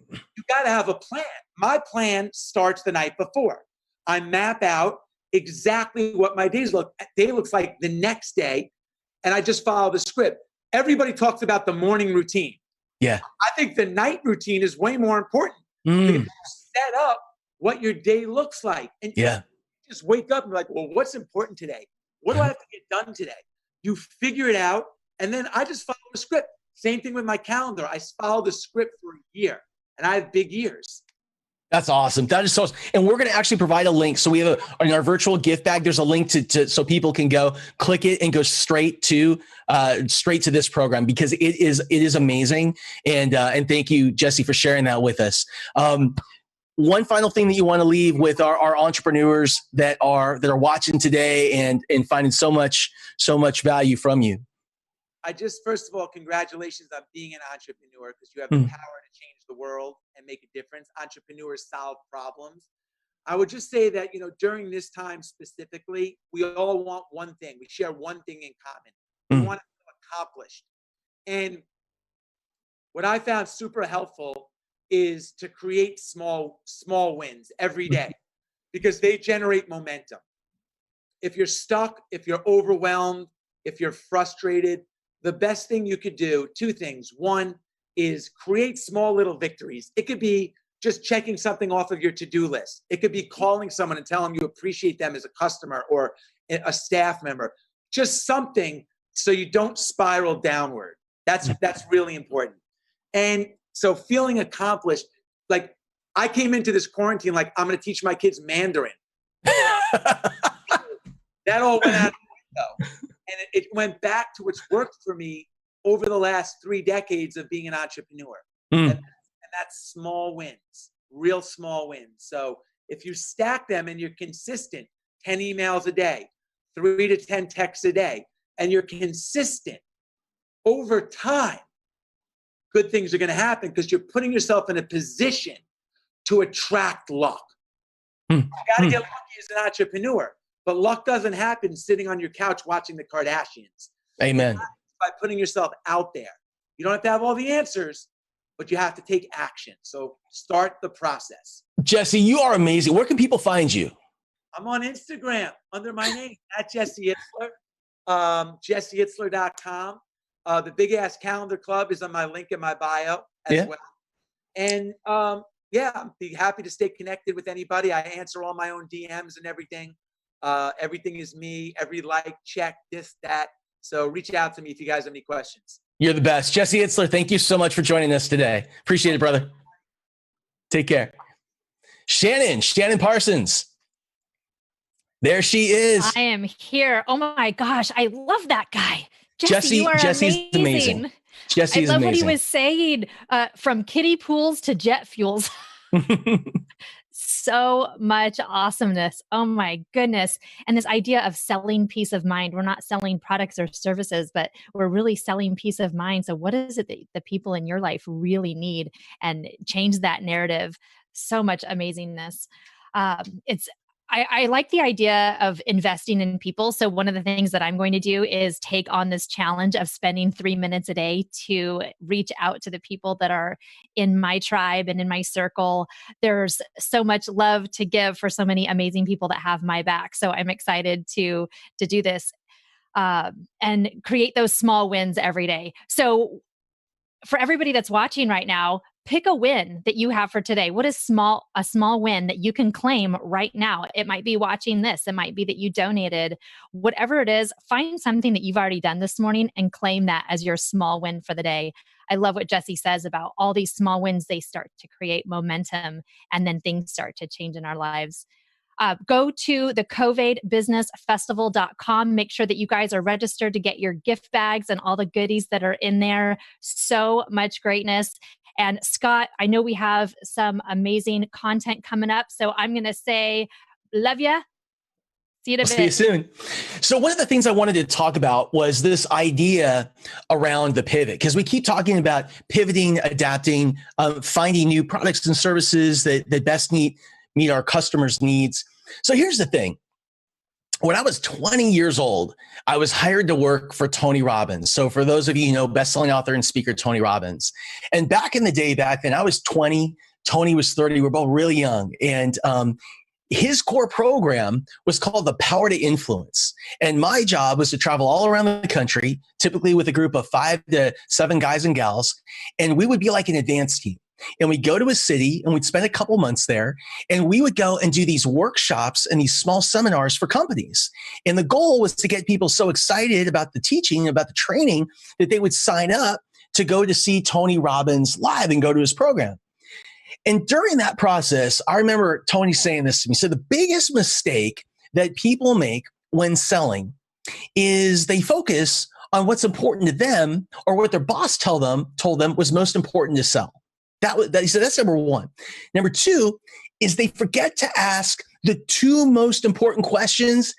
You got to have a plan. My plan starts the night before. I map out exactly what my day looks like the next day, and I just follow the script. Everybody talks about the morning routine. Yeah. I think the night routine is way more important. Mm. Set up what your day looks like. And just wake up and be like, well, what's important today? What do I have to get done today? You figure it out, and then I just follow the script. Same thing with my calendar. I follow the script for a year, and I have big years. That's awesome. That is so awesome. And we're going to actually provide a link. So we have in our virtual gift bag, there's a link to so people can go click it and go straight to this program, because it is amazing. And thank you, Jesse, for sharing that with us. One final thing that you want to leave with our entrepreneurs that are watching today and finding so much value from you. First of all, congratulations on being an entrepreneur, because you have the power to change the world and make a difference. Entrepreneurs solve problems. I would just say that, during this time specifically, we all want one thing. We share one thing in common. We want to feel accomplished. And what I found super helpful is to create small wins every day, because they generate momentum. If you're stuck, if you're overwhelmed, if you're frustrated, the best thing you could do, 2 things. One is create small little victories. It could be just checking something off of your to-do list. It could be calling someone and telling them you appreciate them as a customer or a staff member. Just something so you don't spiral downward. That's really important. And so feeling accomplished, like I came into this quarantine like I'm going to teach my kids Mandarin. That all went out the window. And it went back to what's worked for me over the last 3 decades of being an entrepreneur. And that's small wins, real small wins. So if you stack them and you're consistent, 10 emails a day, 3 to 10 texts a day, and you're consistent over time, good things are going to happen, because you're putting yourself in a position to attract luck. You got to get lucky as an entrepreneur. But luck doesn't happen sitting on your couch watching the Kardashians. Amen. By putting yourself out there. You don't have to have all the answers, but you have to take action. So start the process. Jesse, you are amazing. Where can people find you? I'm on Instagram under my name, @Jesse Itzler, jesseitzler.com. The Big Ass Calendar Club is on my link in my bio as well. And I'd be happy to stay connected with anybody. I answer all my own DMs and everything. Everything is me, every like, check, this, that. So reach out to me if you guys have any questions. You're the best. Jesse Itzler, thank you so much for joining us today. Appreciate it, brother. Take care. Shannon Parsons. There she is. I am here. Oh my gosh. I love that guy. Jesse, you are Jesse's amazing. Jesse is I love amazing. what he was saying, from kiddie pools to jet fuels. So much awesomeness. Oh my goodness. And this idea of selling peace of mind. We're not selling products or services, but we're really selling peace of mind. So what is it that the people in your life really need, and change that narrative? So much amazingness. I like the idea of investing in people. So one of the things that I'm going to do is take on this challenge of spending 3 minutes a day to reach out to the people that are in my tribe and in my circle. There's so much love to give for so many amazing people that have my back. So I'm excited to do this and create those small wins every day. So for everybody that's watching right now, pick a win that you have for today. What is a small win that you can claim right now? It might be watching this. It might be that you donated. Whatever it is, find something that you've already done this morning and claim that as your small win for the day. I love what Jesse says about all these small wins. They start to create momentum, and then things start to change in our lives. Go to the CovAIDbusinessfestival.com. Make sure that you guys are registered to get your gift bags and all the goodies that are in there. So much greatness. And Scott, I know we have some amazing content coming up. So I'm going to say, love ya. See you in a We'll bit. see you soon. So one of the things I wanted to talk about was this idea around the pivot, because we keep talking about pivoting, adapting, finding new products and services that best meet our customers' needs. So here's the thing. When I was 20 years old, I was hired to work for Tony Robbins. So for those of you who know, best-selling author and speaker Tony Robbins. And back in the day, back then, I was 20, Tony was 30. We're both really young. And his core program was called The Power to Influence. And my job was to travel all around the country, typically with a group of 5 to 7 guys and gals. And we would be like an advance team. And we'd go to a city and we'd spend a couple months there. And we would go and do these workshops and these small seminars for companies. And the goal was to get people so excited about the teaching, about the training, that they would sign up to go to see Tony Robbins live and go to his program. And during that process, I remember Tony saying this to me. So the biggest mistake that people make when selling is they focus on what's important to them or what their boss told them was most important to sell. He said that's number one. Number two is they forget to ask the 2 most important questions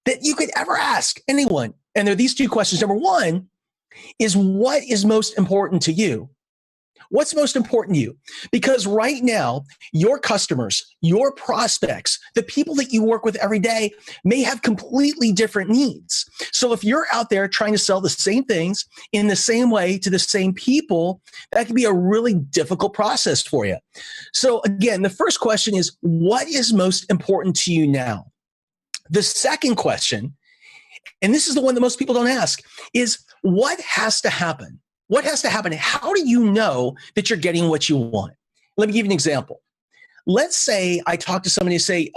that you could ever ask anyone. And they're these 2 questions. Number one is, what is most important to you? What's most important to you? Because right now, your customers, your prospects, the people that you work with every day may have completely different needs. So if you're out there trying to sell the same things in the same way to the same people, that can be a really difficult process for you. So again, the first question is, what is most important to you now? The second question, and this is the one that most people don't ask, is what has to happen? What has to happen? How do you know that you're getting what you want? Let me give you an example. Let's say I talk to somebody and say,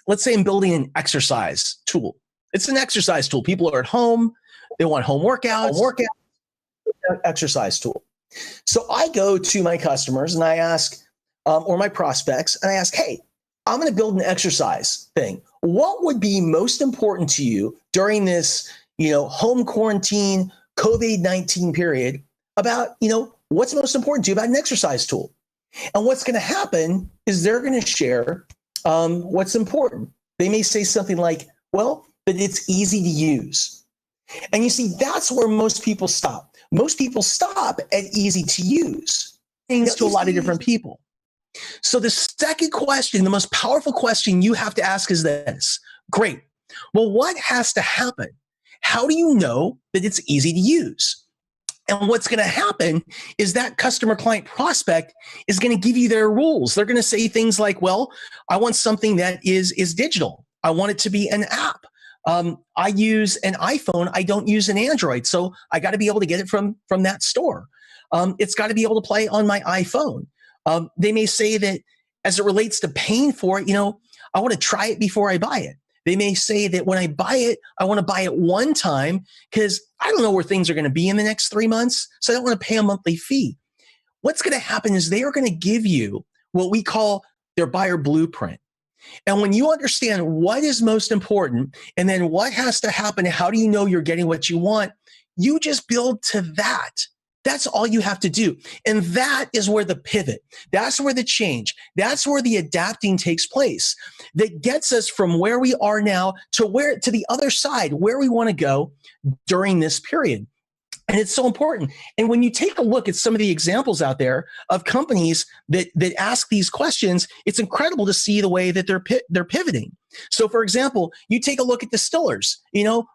let's say I'm building an exercise tool. It's an exercise tool. People are at home. They want home workouts. Exercise tool. So I go to my customers and I ask, or my prospects, and I ask, hey, I'm going to build an exercise thing. What would be most important to you during this, home quarantine, COVID-19 period about, what's most important to you about an exercise tool? And what's going to happen is they're going to share what's important. They may say something like, well, that it's easy to use. And you see, that's where most people stop. Most people stop at easy to use things to a lot of different people. So the second question, the most powerful question you have to ask is this. Great. Well, what has to happen? How do you know that it's easy to use? And what's going to happen is that customer, client, prospect is going to give you their rules. They're going to say things like, well, I want something that is digital. I want it to be an app. I use an iPhone. I don't use an Android. So I got to be able to get it from that store. It's got to be able to play on my iPhone. They may say that as it relates to paying for it, I want to try it before I buy it. They may say that when I buy it, I want to buy it one time because I don't know where things are going to be in the next 3 months. So I don't want to pay a monthly fee. What's going to happen is they are going to give you what we call their buyer blueprint. And when you understand what is most important and then what has to happen, how do you know you're getting what you want? You just build to that. That's all you have to do. And that is where the pivot, that's where the change, that's where the adapting takes place that gets us from where we are now to the other side, where we want to go during this period. And it's so important. And when you take a look at some of the examples out there of companies that ask these questions, it's incredible to see the way that they're pivoting. So for example, you take a look at distillers,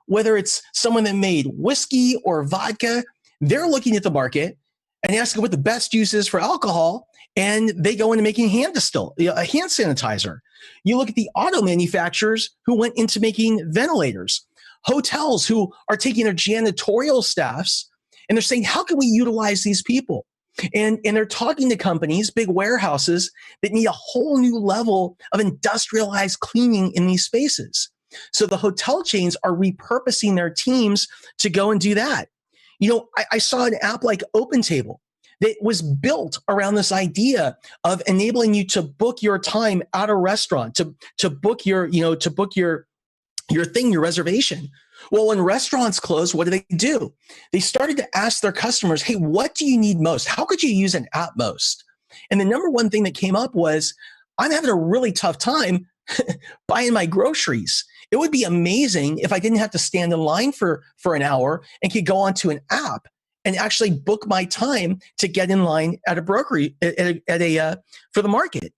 whether it's someone that made whiskey or vodka, they're looking at the market and asking what the best use is for alcohol, and they go into making hand sanitizer. You look at the auto manufacturers who went into making ventilators, hotels who are taking their janitorial staffs, and they're saying, how can we utilize these people? And they're talking to companies, big warehouses that need a whole new level of industrialized cleaning in these spaces. So the hotel chains are repurposing their teams to go and do that. I saw an app like OpenTable that was built around this idea of enabling you to book your time at a restaurant, to book your reservation. Well, when restaurants closed, what do? They started to ask their customers, hey, what do you need most? How could you use an app most? And the number one thing that came up was, I'm having a really tough time buying my groceries. It would be amazing if I didn't have to stand in line for an hour and could go onto an app and actually book my time to get in line at a brokerage for the market.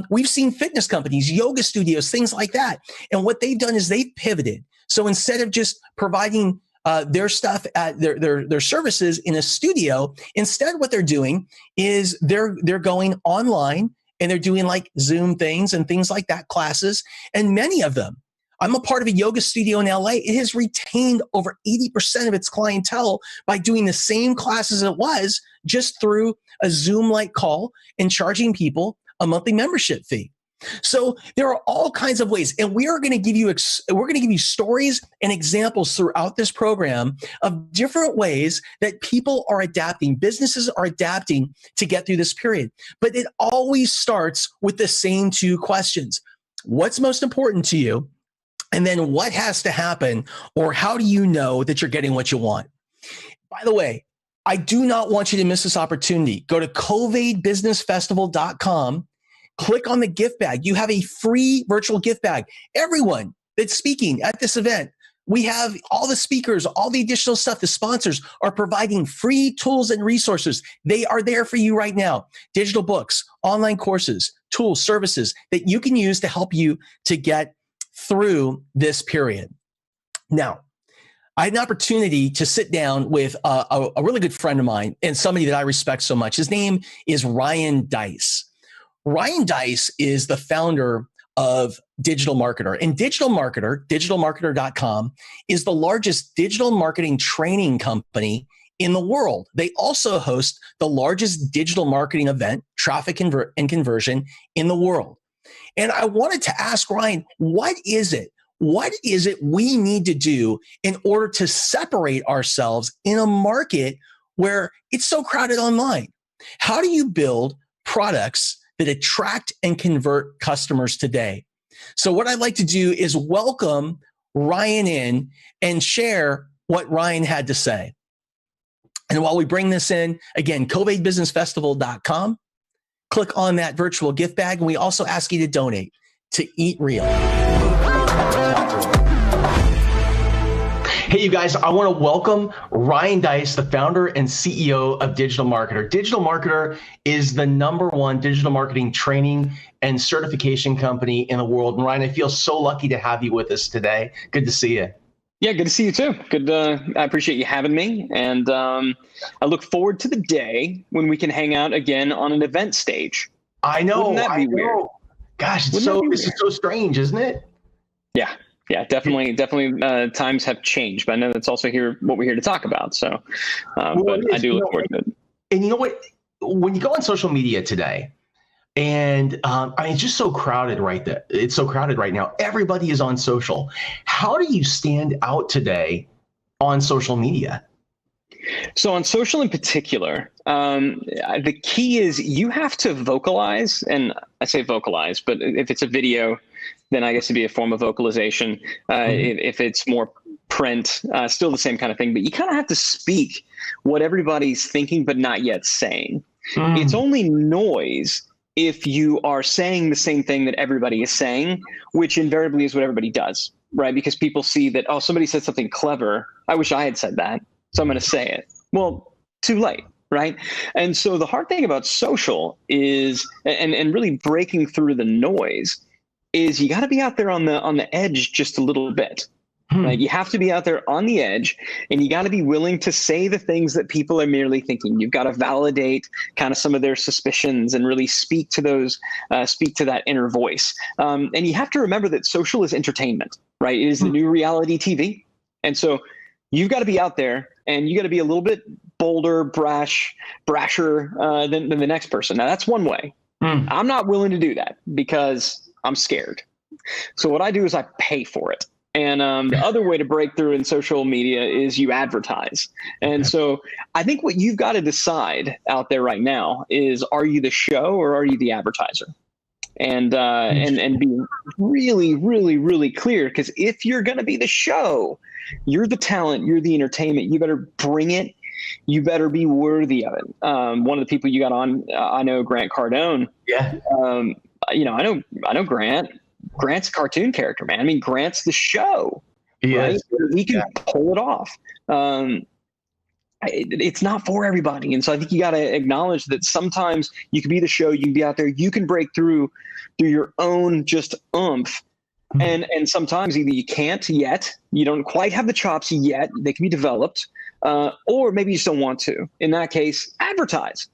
We've seen fitness companies, yoga studios, things like that. And what they've done is they've pivoted. So instead of just providing their stuff at their services in a studio, instead what they're doing is they're going online and they're doing like Zoom things and things like that, classes. And many of them, I'm a part of a yoga studio in LA. It has retained over 80% of its clientele by doing the same classes it was just through a Zoom-like call and charging people a monthly membership fee. So there are all kinds of ways, and we are going to give you stories and examples throughout this program of different ways that people are adapting, businesses are adapting to get through this period. But it always starts with the same two questions. What's most important to you? And then what has to happen, or how do you know that you're getting what you want? By the way, I do not want you to miss this opportunity. Go to CovAIDbusinessfestival.com. Click on the gift bag. You have a free virtual gift bag. Everyone that's speaking at this event, we have all the speakers, all the additional stuff. The sponsors are providing free tools and resources. They are there for you right now. Digital books, online courses, tools, services that you can use to help you to get through this period. Now, I had an opportunity to sit down with a really good friend of mine and somebody that I respect so much. His name is Ryan Deiss. Ryan Deiss is the founder of Digital Marketer. And Digital Marketer, digitalmarketer.com, is the largest digital marketing training company in the world. They also host the largest digital marketing event, Traffic and Conversion, in the world. And I wanted to ask Ryan, what is it? What is it we need to do in order to separate ourselves in a market where it's so crowded online? How do you build products that attract and convert customers today? So what I'd like to do is welcome Ryan in and share what Ryan had to say. And while we bring this in, again, CovAIDbusinessfestival.com, click on that virtual gift bag. And we also ask you to donate to Eat Real. Hey, you guys, I want to welcome Ryan Deiss, the founder and CEO of Digital Marketer. Digital Marketer is the #1 digital marketing training and certification company in the world. And Ryan, I feel so lucky to have you with us today. Good to see you. Yeah, good to see you too. I appreciate you having me. And I look forward to the day when we can hang out again on an event stage. I know. Wouldn't that be weird? Gosh, this is so strange, isn't it? Yeah, definitely. Times have changed, but I know that's also what we're here to talk about. So, but I do look forward to it. And you know what? When you go on social media today, and it's just so crowded right there. It's so crowded right now. Everybody is on social. How do you stand out today on social media? So on social in particular, the key is you have to vocalize, and I say vocalize, but if it's a video, then I guess it'd be a form of vocalization. If it's more print, still the same kind of thing, but you kind of have to speak what everybody's thinking, but not yet saying. It's only noise if you are saying the same thing that everybody is saying, which invariably is what everybody does, right? Because people see that, oh, somebody said something clever. I wish I had said that, so I'm going to say it. Well, too late, right? And so the hard thing about social is, and really breaking through the noise, is you got to be out there on the edge just a little bit. Right? You have to be out there on the edge, and you got to be willing to say the things that people are merely thinking. You've got to validate kind of some of their suspicions and really speak to that inner voice. And you have to remember that social is entertainment, right? It is the new reality TV. And so you've got to be out there, and you got to be a little bit bolder, brasher than the next person. Now that's one way. I'm not willing to do that because I'm scared. So what I do is I pay for it. And the other way to break through in social media is you advertise. And so I think what you've got to decide out there right now is, are you the show or are you the advertiser? And be really, really, really clear, because if you're going to be the show, you're the talent, you're the entertainment, you better bring it. You better be worthy of it. One of the people you got on, I know Grant Cardone. Yeah. I know Grant. Grant's a cartoon character, man. I mean, Grant's the show, right? He can pull it off. It's not for everybody. And so I think you got to acknowledge that sometimes you can be the show, you can be out there, you can break through your own just oomph. And sometimes either you can't yet, you don't quite have the chops yet, they can be developed, or maybe you just don't want to. In that case, advertise.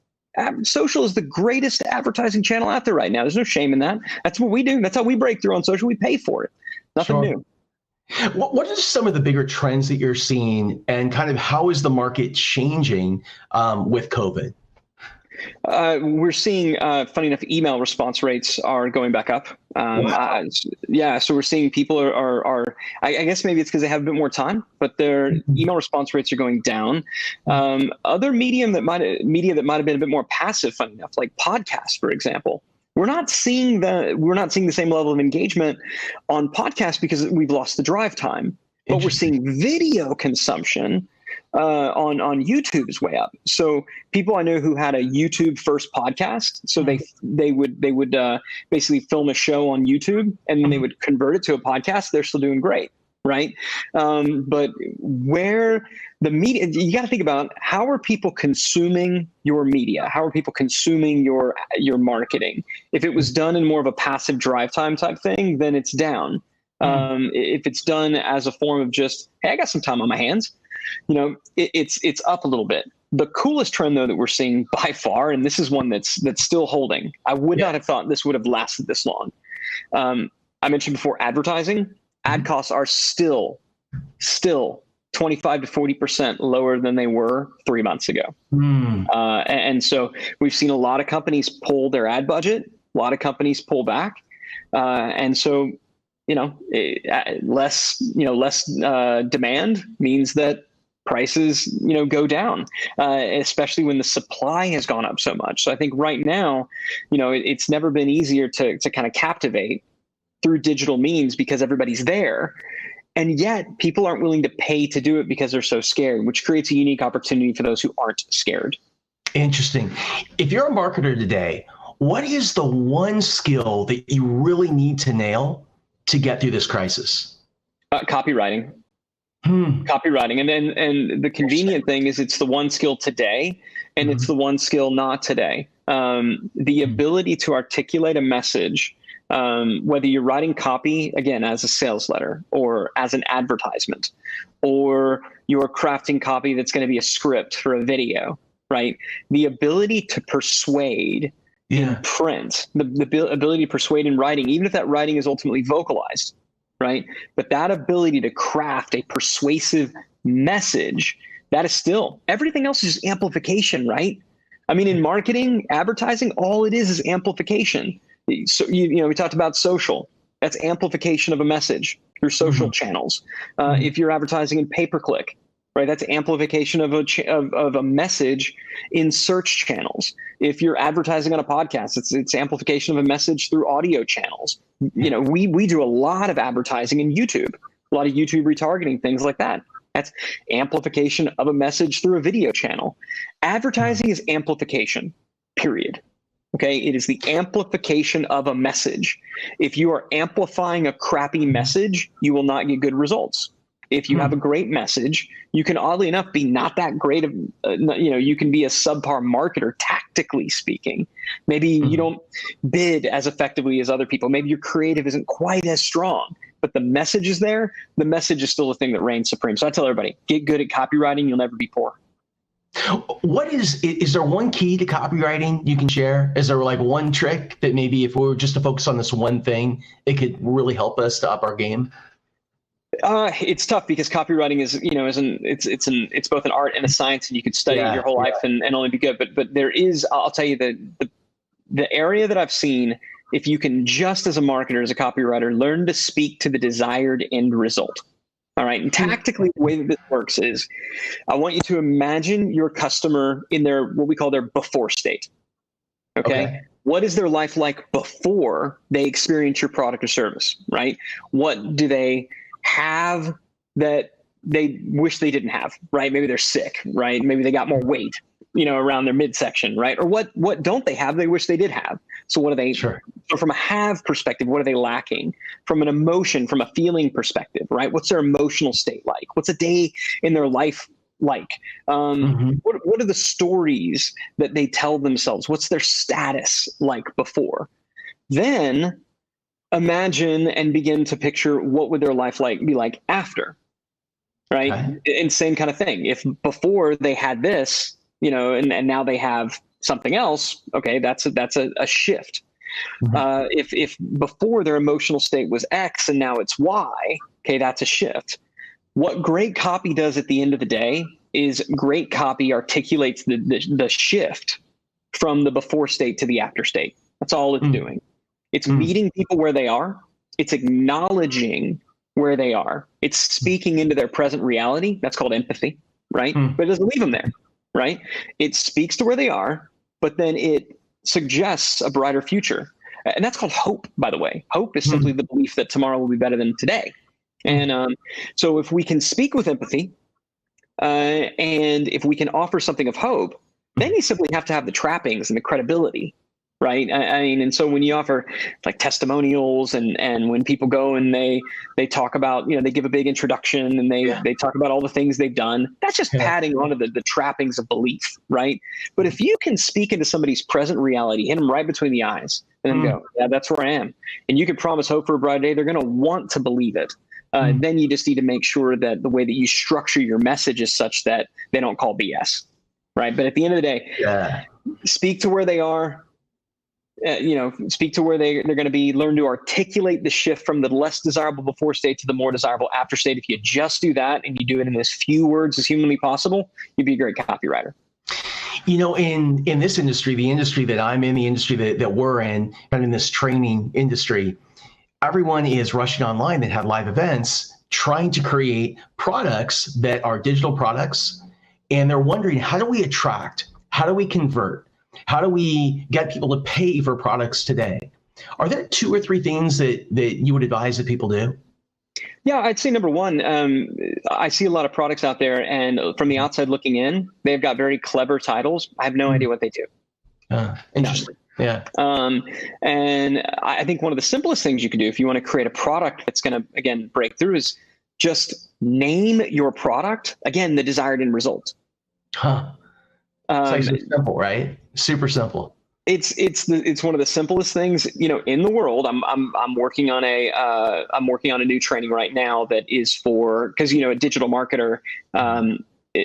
Social is the greatest advertising channel out there right now. There's no shame in that. That's what we do. That's how we break through on social. We pay for it. Nothing new. What are some of the bigger trends that you're seeing, and kind of how is the market changing with COVID? We're seeing, funny enough, email response rates are going back up. Wow. So we're seeing people are I guess maybe it's because they have a bit more time, but their email response rates are going down. Other media that might have been a bit more passive, funny enough, like podcasts, for example. We're not seeing the same level of engagement on podcasts because we've lost the drive time, but we're seeing video consumption on YouTube is way up. So people I know who had a YouTube first podcast, so they would basically film a show on YouTube and then they would convert it to a podcast. They're still doing great, right? But where the media, you got to think about how are people consuming your media? How are people consuming your marketing? If it was done in more of a passive drive time type thing, then it's down. If it's done as a form of just, hey, I got some time on my hands, it's up a little bit. The coolest trend though that we're seeing by far, and this is one that's still holding. I would not have thought this would have lasted this long. I mentioned before advertising. Ad costs are still 25 to 40% lower than they were 3 months ago. And so we've seen a lot of companies pull their ad budget, a lot of companies pull back. And so, less demand means that prices, go down, especially when the supply has gone up so much. So I think right now, it's never been easier to kind of captivate through digital means because everybody's there. And yet people aren't willing to pay to do it because they're so scared, which creates a unique opportunity for those who aren't scared. Interesting. If you're a marketer today, what is the one skill that you really need to nail to get through this crisis? Copywriting. Copywriting. And the convenient thing is it's the one skill today and it's the one skill not today. The ability to articulate a message, whether you're writing copy, again, as a sales letter or as an advertisement, or you're crafting copy that's going to be a script for a video, right? The ability to persuade in print, the ability to persuade in writing, even if that writing is ultimately vocalized, right? But that ability to craft a persuasive message, that is still, everything else is just amplification, right? I mean, in marketing, advertising, all it is amplification. So, we talked about social. That's amplification of a message through social channels. If you're advertising in pay-per-click, right, that's amplification of a message in search channels. If you're advertising on a podcast, it's amplification of a message through audio channels. We do a lot of advertising in YouTube, a lot of YouTube retargeting, things like that. That's amplification of a message through a video channel. Advertising is amplification, period. Okay, it is the amplification of a message. If you are amplifying a crappy message, you will not get good results. If you have a great message, you can, oddly enough, be not that great of, you can be a subpar marketer, tactically speaking. Maybe you don't bid as effectively as other people. Maybe your creative isn't quite as strong, but the message is there. The message is still the thing that reigns supreme. So I tell everybody, get good at copywriting. You'll never be poor. What is there one key to copywriting you can share? Is there like one trick that maybe if we were just to focus on this one thing, it could really help us to up our game? It's tough because copywriting is, it's both an art and a science, and you could study it your whole life and only be good. But there is, I'll tell you the area that I've seen, if you can just as a marketer, as a copywriter, learn to speak to the desired end result. All right. And tactically, the way that this works is I want you to imagine your customer in their, what we call their before state. Okay. What is their life like before they experience your product or service, right? What do they have that they wish they didn't have, right? Maybe they're sick, right? Maybe they got more weight, around their midsection, right? Or what don't they have they wish they did have? So what are they, Sure. so from a have perspective, what are they lacking? From an emotion, from a feeling perspective, right? What's their emotional state like? What's a day in their life like? What are the stories that they tell themselves? What's their status like before? Then imagine and begin to picture what would their life be like after, right? Okay. And same kind of thing. If before they had this, and now they have something else, okay, that's a shift. If before their emotional state was X and now it's Y, okay, that's a shift. What great copy does at the end of the day is great copy articulates the shift from the before state to the after state. That's all it's doing. It's meeting people where they are. It's acknowledging where they are. It's speaking into their present reality. That's called empathy, right? But it doesn't leave them there, right? It speaks to where they are, but then it suggests a brighter future. And that's called hope, by the way. Hope is simply the belief that tomorrow will be better than today. And so if we can speak with empathy, and if we can offer something of hope, then you simply have to have the trappings and the credibility, right? I mean, and so when you offer like testimonials and when people go and they talk about, they give a big introduction and they talk about all the things they've done, that's just padding onto the trappings of belief, right? But if you can speak into somebody's present reality, hit them right between the eyes and then go, yeah, that's where I am. And you can promise hope for a bright day, they're going to want to believe it. Then you just need to make sure that the way that you structure your message is such that they don't call BS, right? But at the end of the day, speak to where they are, speak to where they're going to be, learn to articulate the shift from the less desirable before state to the more desirable after state. If you just do that and you do it in as few words as humanly possible, you'd be a great copywriter. In this industry, the industry that I'm in, the industry that we're in, and in this training industry, everyone is rushing online that have live events, trying to create products that are digital products. And they're wondering, how do we attract? How do we convert? How do we get people to pay for products today? Are there 2 or 3 things that you would advise that people do? Yeah, I'd say number one, I see a lot of products out there, and from the outside looking in, they've got very clever titles. I have no idea what they do. Interesting. Yeah. And I think one of the simplest things you can do if you want to create a product that's going to, again, break through is just name your product, again, the desired end result. It's actually simple, right? Super simple. It's one of the simplest things, in the world. I'm working on a new training right now that is for, because, a digital marketer,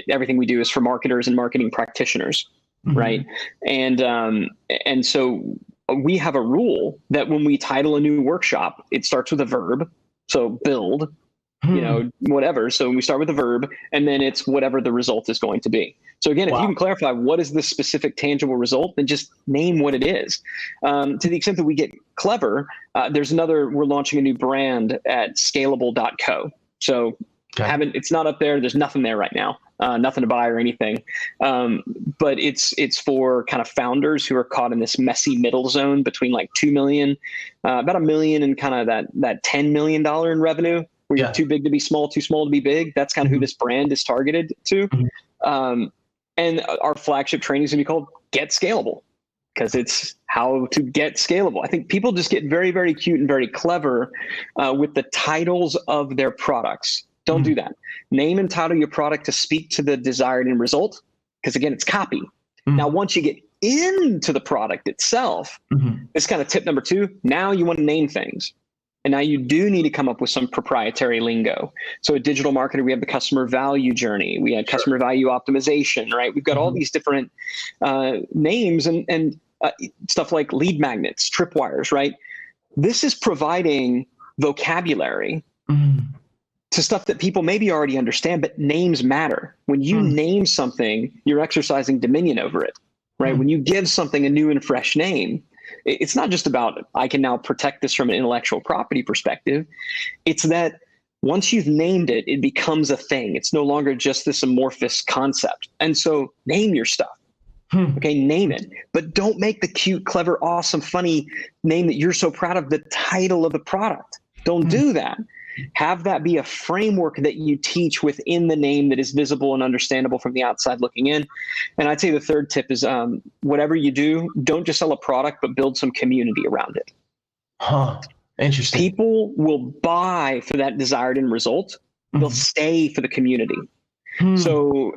everything we do is for marketers and marketing practitioners. Right. And so we have a rule that when we title a new workshop, it starts with a verb. So build, whatever. So we start with a verb and then it's whatever the result is going to be. So again, if you can clarify what is the specific tangible result, then just name what it is. To the extent that we get clever, we're launching a new brand at scalable.co. So it's not up there. There's nothing there right now. Nothing to buy or anything. But it's for kind of founders who are caught in this messy middle zone between like 2 million, about $1 million and kind of that $10 million in revenue, where you're too big to be small, too small to be big. That's kind of who this brand is targeted to. And our flagship training is going to be called Get Scalable, because it's how to get scalable. I think people just get very, very cute and very clever with the titles of their products. Don't do that. Name and title your product to speak to the desired end result, because again, it's copy. Now, once you get into the product itself, it's kind of tip number 2. Now you want to name things. And now you do need to come up with some proprietary lingo. So a digital marketer, we have the customer value journey. We have customer value optimization, right? We've got all these different names and stuff like lead magnets, tripwires, right? This is providing vocabulary to stuff that people maybe already understand, but names matter. When you name something, you're exercising dominion over it, right? When you give something a new and fresh name, it's not just about, I can now protect this from an intellectual property perspective. It's that once you've named it, it becomes a thing. It's no longer just this amorphous concept. And so name your stuff. Okay, name it. But don't make the cute, clever, awesome, funny name that you're so proud of the title of the product. Don't do that. Have that be a framework that you teach within the name that is visible and understandable from the outside looking in. And I'd say the third tip is whatever you do, don't just sell a product, but build some community around it. Huh. Interesting. People will buy for that desired end result. They'll stay for the community. So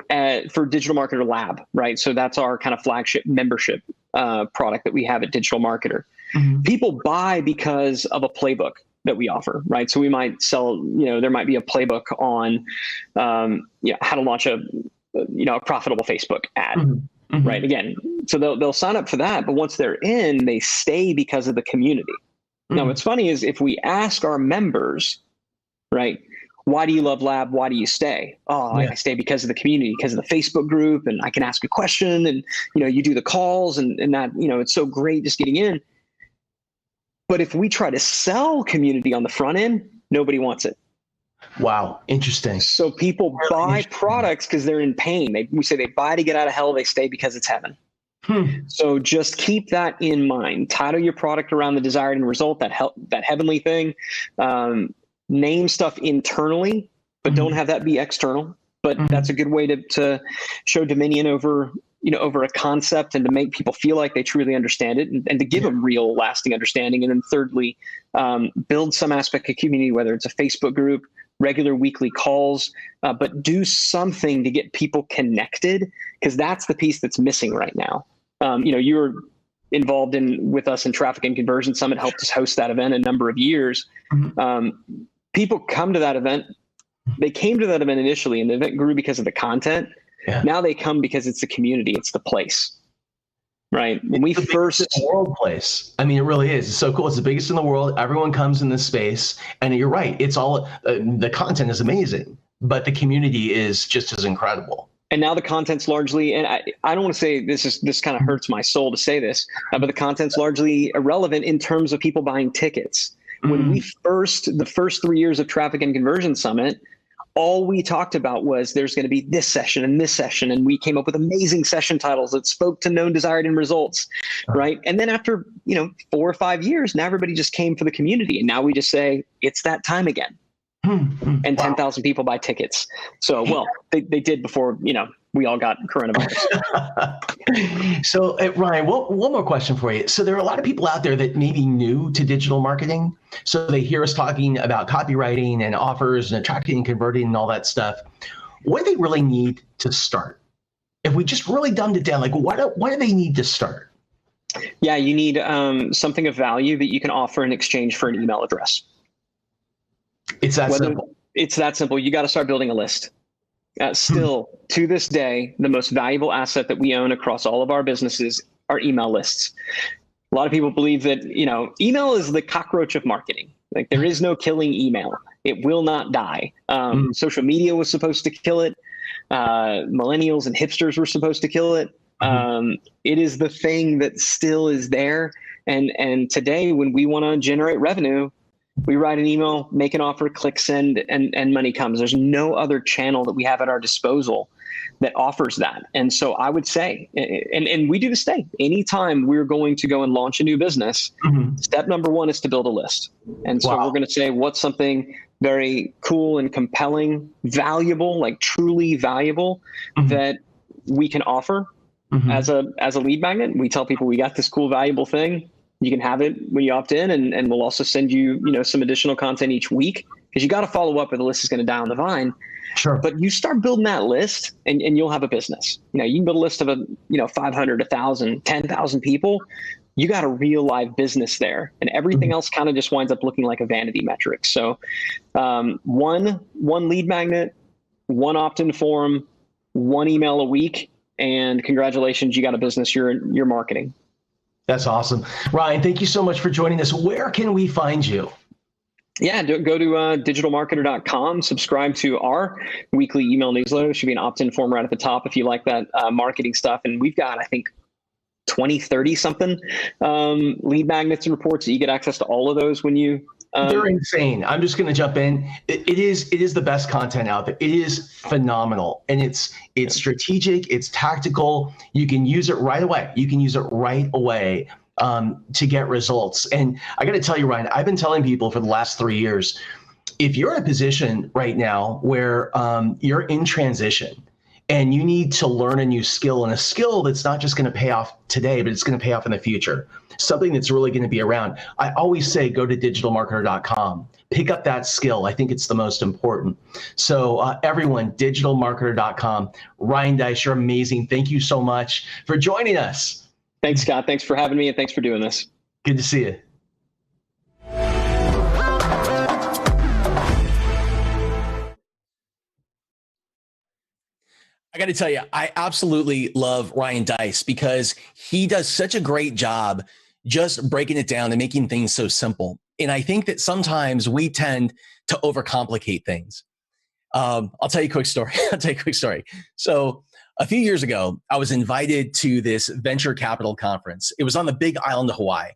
for Digital Marketer Lab, right? So that's our kind of flagship membership product that we have at Digital Marketer. People buy because of a playbook that we offer, right? So we might sell, there might be a playbook on, how to launch a profitable Facebook ad, right? Again, so they'll sign up for that, but once they're in, they stay because of the community. Now, what's funny is if we ask our members, right, why do you love Lab? Why do you stay? Oh, I stay because of the community, because of the Facebook group, and I can ask a question, and you do the calls, and that it's so great just getting in. But if we try to sell community on the front end, nobody wants it. Wow, interesting. So people buy products because they're in pain. We say they buy to get out of hell. They stay because it's heaven. So just keep that in mind. Title your product around the desired end result, that heavenly thing. Name stuff internally, but don't have that be external. But that's a good way to show dominion over a concept and to make people feel like they truly understand it and to give them real lasting understanding. And then thirdly, build some aspect of community, whether it's a Facebook group, regular weekly calls, but do something to get people connected, because that's the piece that's missing right now. You were involved with us in Traffic and Conversion Summit, helped us host that event a number of years. People come to that event. They came to that event initially, and the event grew because of the content. Now they come because it's the community, it's the place, right? When we first world place, I mean, it really is. It's so cool. It's the biggest in the world. Everyone comes in this space, and you're right. It's all the content is amazing, but the community is just as incredible. And now the content's largely, and I don't want to say this kind of hurts my soul to say this, but the content's largely irrelevant in terms of people buying tickets. When the first 3 years of Traffic and Conversion Summit, all we talked about was there's going to be this session and this session. And we came up with amazing session titles that spoke to known desired end results, right? And then after, 4 or 5 years, now everybody just came for the community. And now we just say, it's that time again. And 10,000 people buy tickets. So, well, they did before, we all got coronavirus. So, Ryan, one more question for you. So there are a lot of people out there that may be new to digital marketing. So they hear us talking about copywriting and offers and attracting and converting and all that stuff. What do they really need to start? If we just really dumbed it down, like what do they need to start? Yeah, you need something of value that you can offer in exchange for an email address. It's that simple. It's that simple. You got to start building a list. Still, to this day, the most valuable asset that we own across all of our businesses are email lists. A lot of people believe that, email is the cockroach of marketing. Like there is no killing email. It will not die. Social media was supposed to kill it. Millennials and hipsters were supposed to kill it. It is the thing that still is there. And today, when we want to generate revenue, we write an email, make an offer, click send, and money comes. There's no other channel that we have at our disposal that offers that. And so I would say, and we do this today, anytime we're going to go and launch a new business, step number one is to build a list. And so we're going to say, what's something very cool and compelling, valuable, like truly valuable that we can offer as a lead magnet. We tell people we got this cool, valuable thing. You can have it when you opt in, and we'll also send you, some additional content each week, because you got to follow up or the list is going to die on the vine. Sure. But you start building that list and you'll have a business. You can build a list of 500, 1,000, 10,000 people. You got a real live business there, and everything else kind of just winds up looking like a vanity metric. So one lead magnet, one opt-in form, one email a week, and congratulations, you got a business you're marketing. That's awesome. Ryan, thank you so much for joining us. Where can we find you? Yeah, go to digitalmarketer.com, subscribe to our weekly email newsletter. There should be an opt-in form right at the top if you like that marketing stuff. And we've got, I think, 20, 30 something lead magnets and reports that you get access to all of those when you they're insane. I'm just going to jump in. It is the best content out there. It is phenomenal, and it's strategic. It's tactical. You can use it right away. To get results. And I got to tell you, Ryan, I've been telling people for the last 3 years, if you're in a position right now where you're in transition and you need to learn a new skill, and a skill that's not just going to pay off today, but it's going to pay off in the future, something that's really going to be around, I always say go to digitalmarketer.com. Pick up that skill. I think it's the most important. So everyone, digitalmarketer.com. Ryan Deiss, you're amazing. Thank you so much for joining us. Thanks, Scott. Thanks for having me, and thanks for doing this. Good to see you. I got to tell you, I absolutely love Ryan Deiss because he does such a great job just breaking it down and making things so simple. And I think that sometimes we tend to overcomplicate things. I'll tell you a quick story. So a few years ago, I was invited to this venture capital conference. It was on the big island of Hawaii.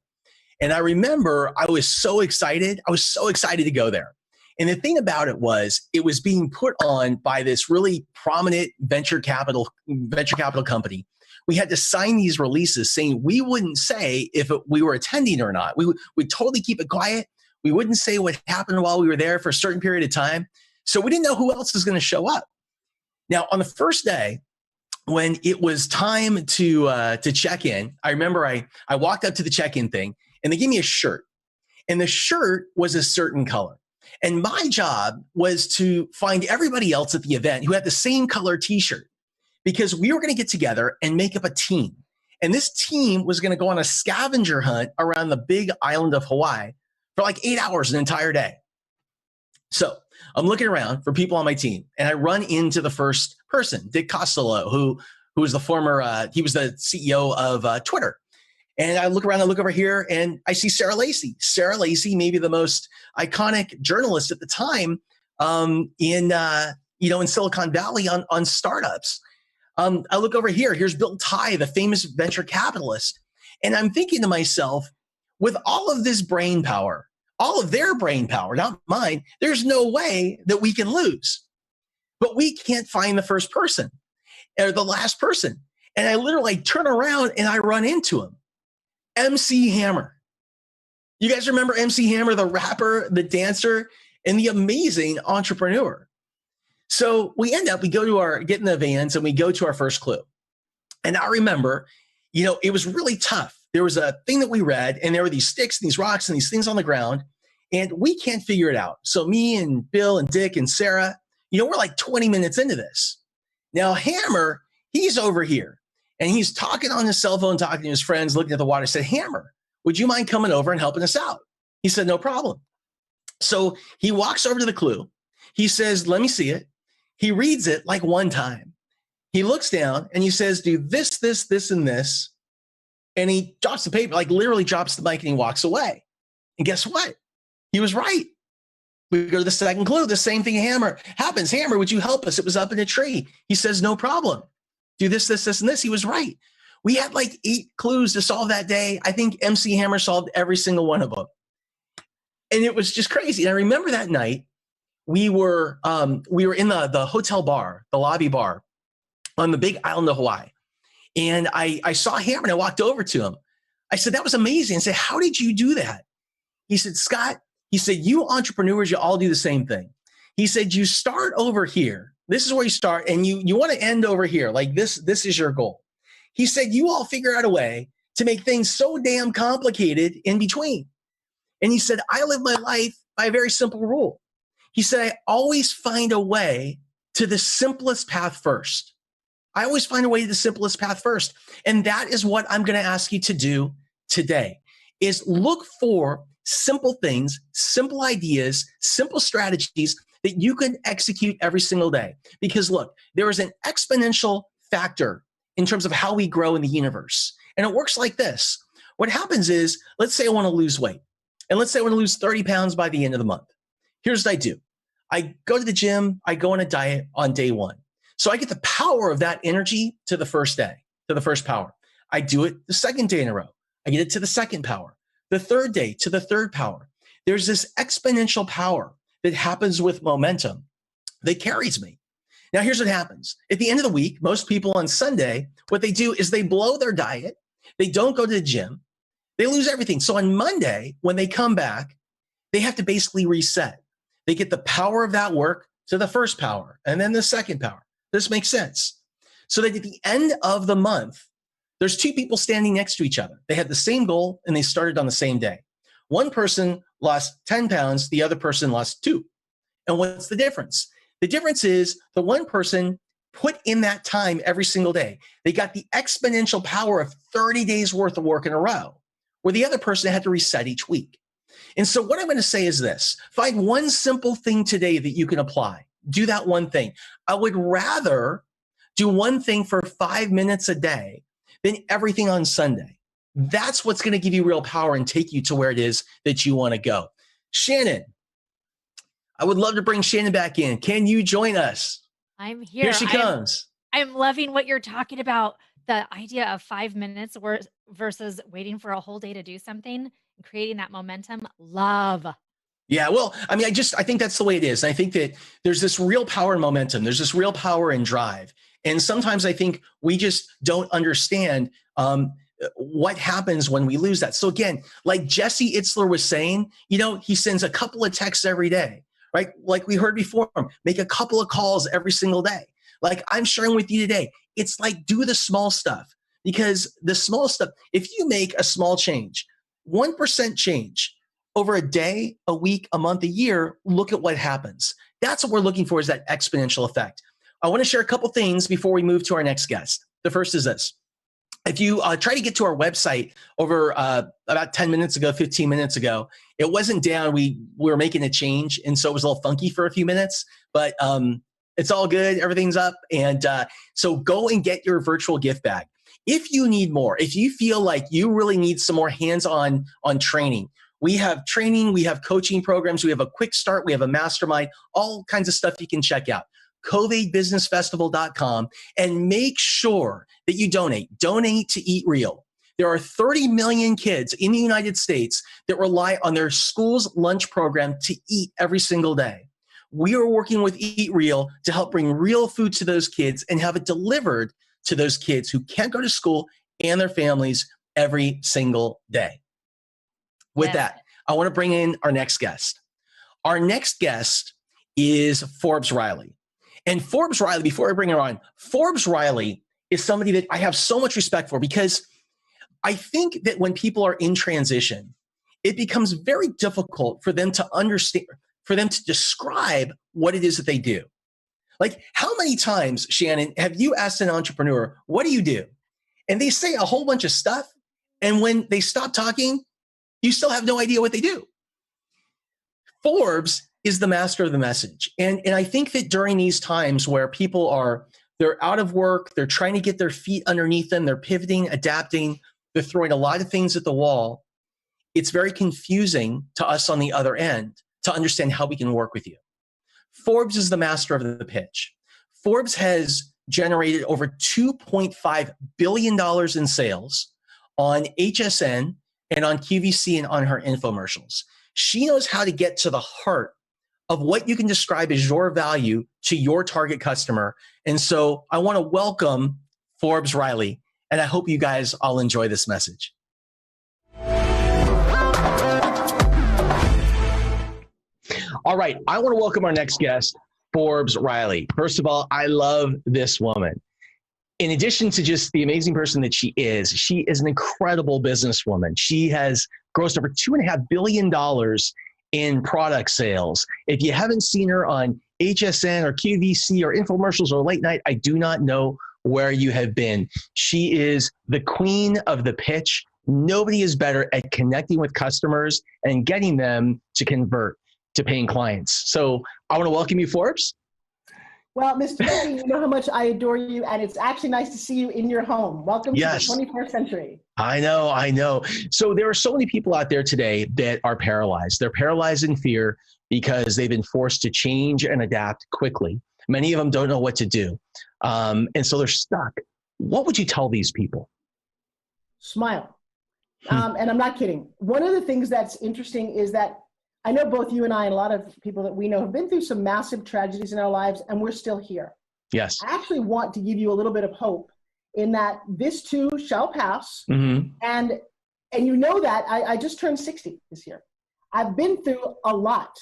And I remember I was so excited. I was so excited to go there. And the thing about it was being put on by this really prominent venture capital company. We had to sign these releases saying we wouldn't say if we were attending or not. We'd totally keep it quiet. We wouldn't say what happened while we were there for a certain period of time. So we didn't know who else was going to show up. Now, on the first day, when it was time to check in, I remember I walked up to the check-in thing and they gave me a shirt. And the shirt was a certain color. And my job was to find everybody else at the event who had the same color t-shirt, because we were going to get together and make up a team. And this team was going to go on a scavenger hunt around the big island of Hawaii for like 8 hours, an entire day. So I'm looking around for people on my team, and I run into the first person, Dick Costolo, who was the former, he was the CEO of Twitter. And I look around, I look over here, and I see Sarah Lacy. Sarah Lacy, maybe the most iconic journalist at the time in Silicon Valley on startups. I look over here. Here's Bill Tai, the famous venture capitalist. And I'm thinking to myself, with all of this brain power, all of their brain power, not mine, there's no way that we can lose. But we can't find the first person or the last person. And I literally turn around and I run into him. MC Hammer. You guys remember MC Hammer, the rapper, the dancer, and the amazing entrepreneur. So we get in the vans and we go to our first clue. And I remember, it was really tough. There was a thing that we read, and there were these sticks and these rocks and these things on the ground, and we can't figure it out. So me and Bill and Dick and Sarah, we're like 20 minutes into this. Now Hammer, he's over here. And he's talking on his cell phone, talking to his friends, looking at the water. I said, Hammer, would you mind coming over and helping us out? He said, no problem. So he walks over to the clue. He says, let me see it. He reads it like one time. He looks down and he says, do this, this, this, and this. And he drops the paper, like literally drops the mic, and he walks away. And guess what? He was right. We go to the second clue. The same thing happens. Hammer, would you help us? It was up in a tree. He says, no problem. Do this, this, this, and this. He was right. We had like 8 clues to solve that day. I think MC Hammer solved every single one of them. And it was just crazy. And I remember that night, we were in the hotel bar, the lobby bar on the big island of Hawaii. And I saw Hammer and I walked over to him. I said, that was amazing. I said, how did you do that? He said, Scott, he said, you entrepreneurs, you all do the same thing. He said, you start over here. This is where you start, and you want to end over here. Like this is your goal. He said, you all figure out a way to make things so damn complicated in between. And he said, I live my life by a very simple rule. He said, I always find a way to the simplest path first. I always find a way to the simplest path first. And that is what I'm going to ask you to do today, is look for simple things, simple ideas, simple strategies that you can execute every single day. Because look, there is an exponential factor in terms of how we grow in the universe. And it works like this. What happens is, let's say I want to lose weight. And let's say I want to lose 30 pounds by the end of the month. Here's what I do. I go to the gym. I go on a diet on day 1. So I get the power of that energy to the first day, to the first power. I do it the second day in a row. I get it to the second power. The third day to the third power. There's this exponential power that happens with momentum that carries me. Now, here's what happens. At the end of the week, most people on Sunday, what they do is they blow their diet. They don't go to the gym. They lose everything. So on Monday, when they come back, they have to basically reset. They get the power of that work to the first power and then the second power. This makes sense. So that at the end of the month, there's two people standing next to each other. They had the same goal and they started on the same day. One person lost 10 pounds, the other person lost 2. And what's the difference? The difference is the one person put in that time every single day. They got the exponential power of 30 days worth of work in a row, where the other person had to reset each week. And so what I'm going to say is this: find one simple thing today that you can apply. Do that one thing. I would rather do one thing for 5 minutes a day than everything on Sunday. That's what's going to give you real power and take you to where it is that you want to go. Shannon, I would love to bring Shannon back in. Can you join us? I'm here. Here she comes. I'm loving what you're talking about. The idea of 5 minutes versus waiting for a whole day to do something and creating that momentum. Love. Yeah, well, I mean, I think that's the way it is. And I think that there's this real power and momentum. There's this real power and drive. And sometimes I think we just don't understand what happens when we lose that. So again, like Jesse Itzler was saying, he sends a couple of texts every day, right? Like we heard before, make a couple of calls every single day. Like I'm sharing with you today, it's like do the small stuff, because the small stuff, if you make a small change, 1% change over a day, a week, a month, a year, look at what happens. That's what we're looking for, is that exponential effect. I want to share a couple things before we move to our next guest. The first is this. If you try to get to our website over about 10 minutes ago, 15 minutes ago, it wasn't down. We were making a change, and so it was a little funky for a few minutes, but it's all good. Everything's up. And so go and get your virtual gift bag. If you need more, if you feel like you really need some more hands-on training, we have training, we have coaching programs, we have a quick start, we have a mastermind, all kinds of stuff you can check out. CovAIDbusinessfestival.com, and make sure that you donate. Donate to Eat Real. There are 30 million kids in the United States that rely on their school's lunch program to eat every single day. We are working with Eat Real to help bring real food to those kids and have it delivered to those kids who can't go to school and their families every single day. With that, I want to bring in our next guest. Our next guest is Forbes Riley. And Forbes Riley, before I bring her on, Forbes Riley is somebody that I have so much respect for, because I think that when people are in transition, it becomes very difficult for them to understand, for them to describe what it is that they do. Like, how many times, Shannon, have you asked an entrepreneur, what do you do? And they say a whole bunch of stuff. And when they stop talking, you still have no idea what they do. Forbes is the master of the message. And I think that during these times where people they're out of work, they're trying to get their feet underneath them, they're pivoting, adapting, they're throwing a lot of things at the wall, it's very confusing to us on the other end to understand how we can work with you. Forbes is the master of the pitch. Forbes has generated over $2.5 billion in sales on HSN and on QVC and on her infomercials. She knows how to get to the heart of what you can describe as your value to your target customer. And so I want to welcome Forbes Riley, and I hope you guys all enjoy this message. All right, I want to welcome our next guest, Forbes Riley. First of all, I love this woman. In addition to just the amazing person that she is an incredible businesswoman. She has grossed over $2.5 billion in product sales. If you haven't seen her on HSN or QVC or infomercials or late night, I do not know where you have been. She is the queen of the pitch. Nobody is better at connecting with customers and getting them to convert to paying clients. So I want to welcome you, Forbes. Well, Mr. Jesse, you know how much I adore you, and it's actually nice to see you in your home. Welcome to the 21st century. I know. So there are so many people out there today that are paralyzed. They're paralyzed in fear because they've been forced to change and adapt quickly. Many of them don't know what to do. And so they're stuck. What would you tell these people? Smile. And I'm not kidding. One of the things that's interesting is that I know both you and I and a lot of people that we know have been through some massive tragedies in our lives, and we're still here. Yes. I actually want to give you a little bit of hope in that this too shall pass. Mm-hmm. And you know that I just turned 60 this year. I've been through a lot.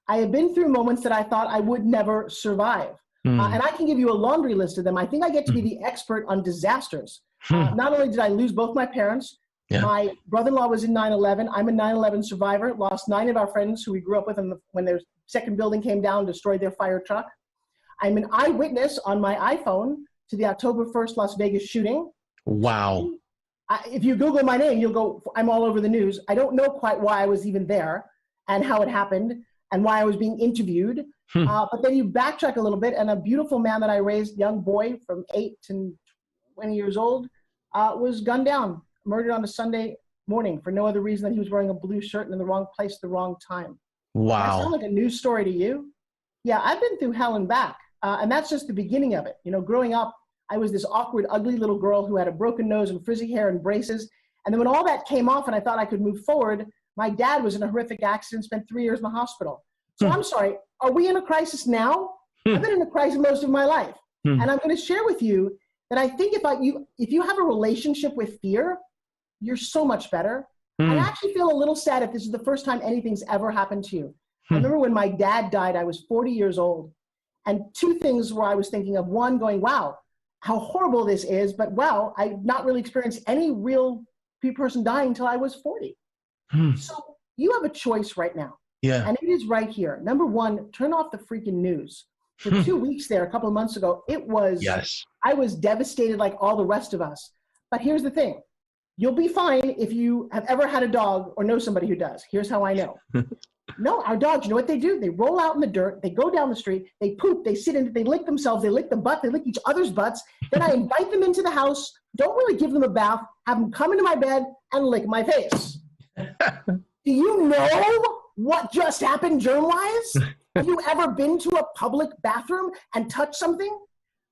I have been through moments that I thought I would never survive. And I can give you a laundry list of them. I think I get to be the expert on disasters. Not only did I lose both my parents, my brother-in-law was in 9/11. I'm a 9/11 survivor, lost 9 of our friends who we grew up with when their second building came down, destroyed their fire truck. I'm an eyewitness on my iPhone to the October 1st Las Vegas shooting. Wow. If you Google my name, you'll go, I'm all over the news. I don't know quite why I was even there and how it happened and why I was being interviewed. But then you backtrack a little bit, and a beautiful man that I raised, young boy from 8 to 20 years old, was gunned down, murdered on a Sunday morning for no other reason than he was wearing a blue shirt and in the wrong place at the wrong time. Wow. That sounds like a news story to you? Yeah, I've been through hell and back. And that's just the beginning of it. You know, growing up, I was this awkward, ugly little girl who had a broken nose and frizzy hair and braces. And then when all that came off and I thought I could move forward, my dad was in a horrific accident, spent 3 years in the hospital. So I'm sorry, are we in a crisis now? I've been in a crisis most of my life. And I'm going to share with you that I think if you have a relationship with fear, you're so much better. I actually feel a little sad if this is the first time anything's ever happened to you. I remember when my dad died, I was 40 years old. And 2 things where I was thinking of. One, going, wow, how horrible this is. But wow, I've not really experienced any real person dying until I was 40. So you have a choice right now. Yeah. And it is right here. Number 1, turn off the freaking news. For 2 weeks there, a couple of months ago, it was, I was devastated like all the rest of us. But here's the thing. You'll be fine if you have ever had a dog or know somebody who does. Here's how I know. No, our dogs, you know what they do? They roll out in the dirt, they go down the street, they poop, they sit in it, they lick themselves, they lick the butt, they lick each other's butts. Then I invite them into the house, don't really give them a bath, have them come into my bed and lick my face. Do you know what just happened germ-wise? Have you ever been to a public bathroom and touched something?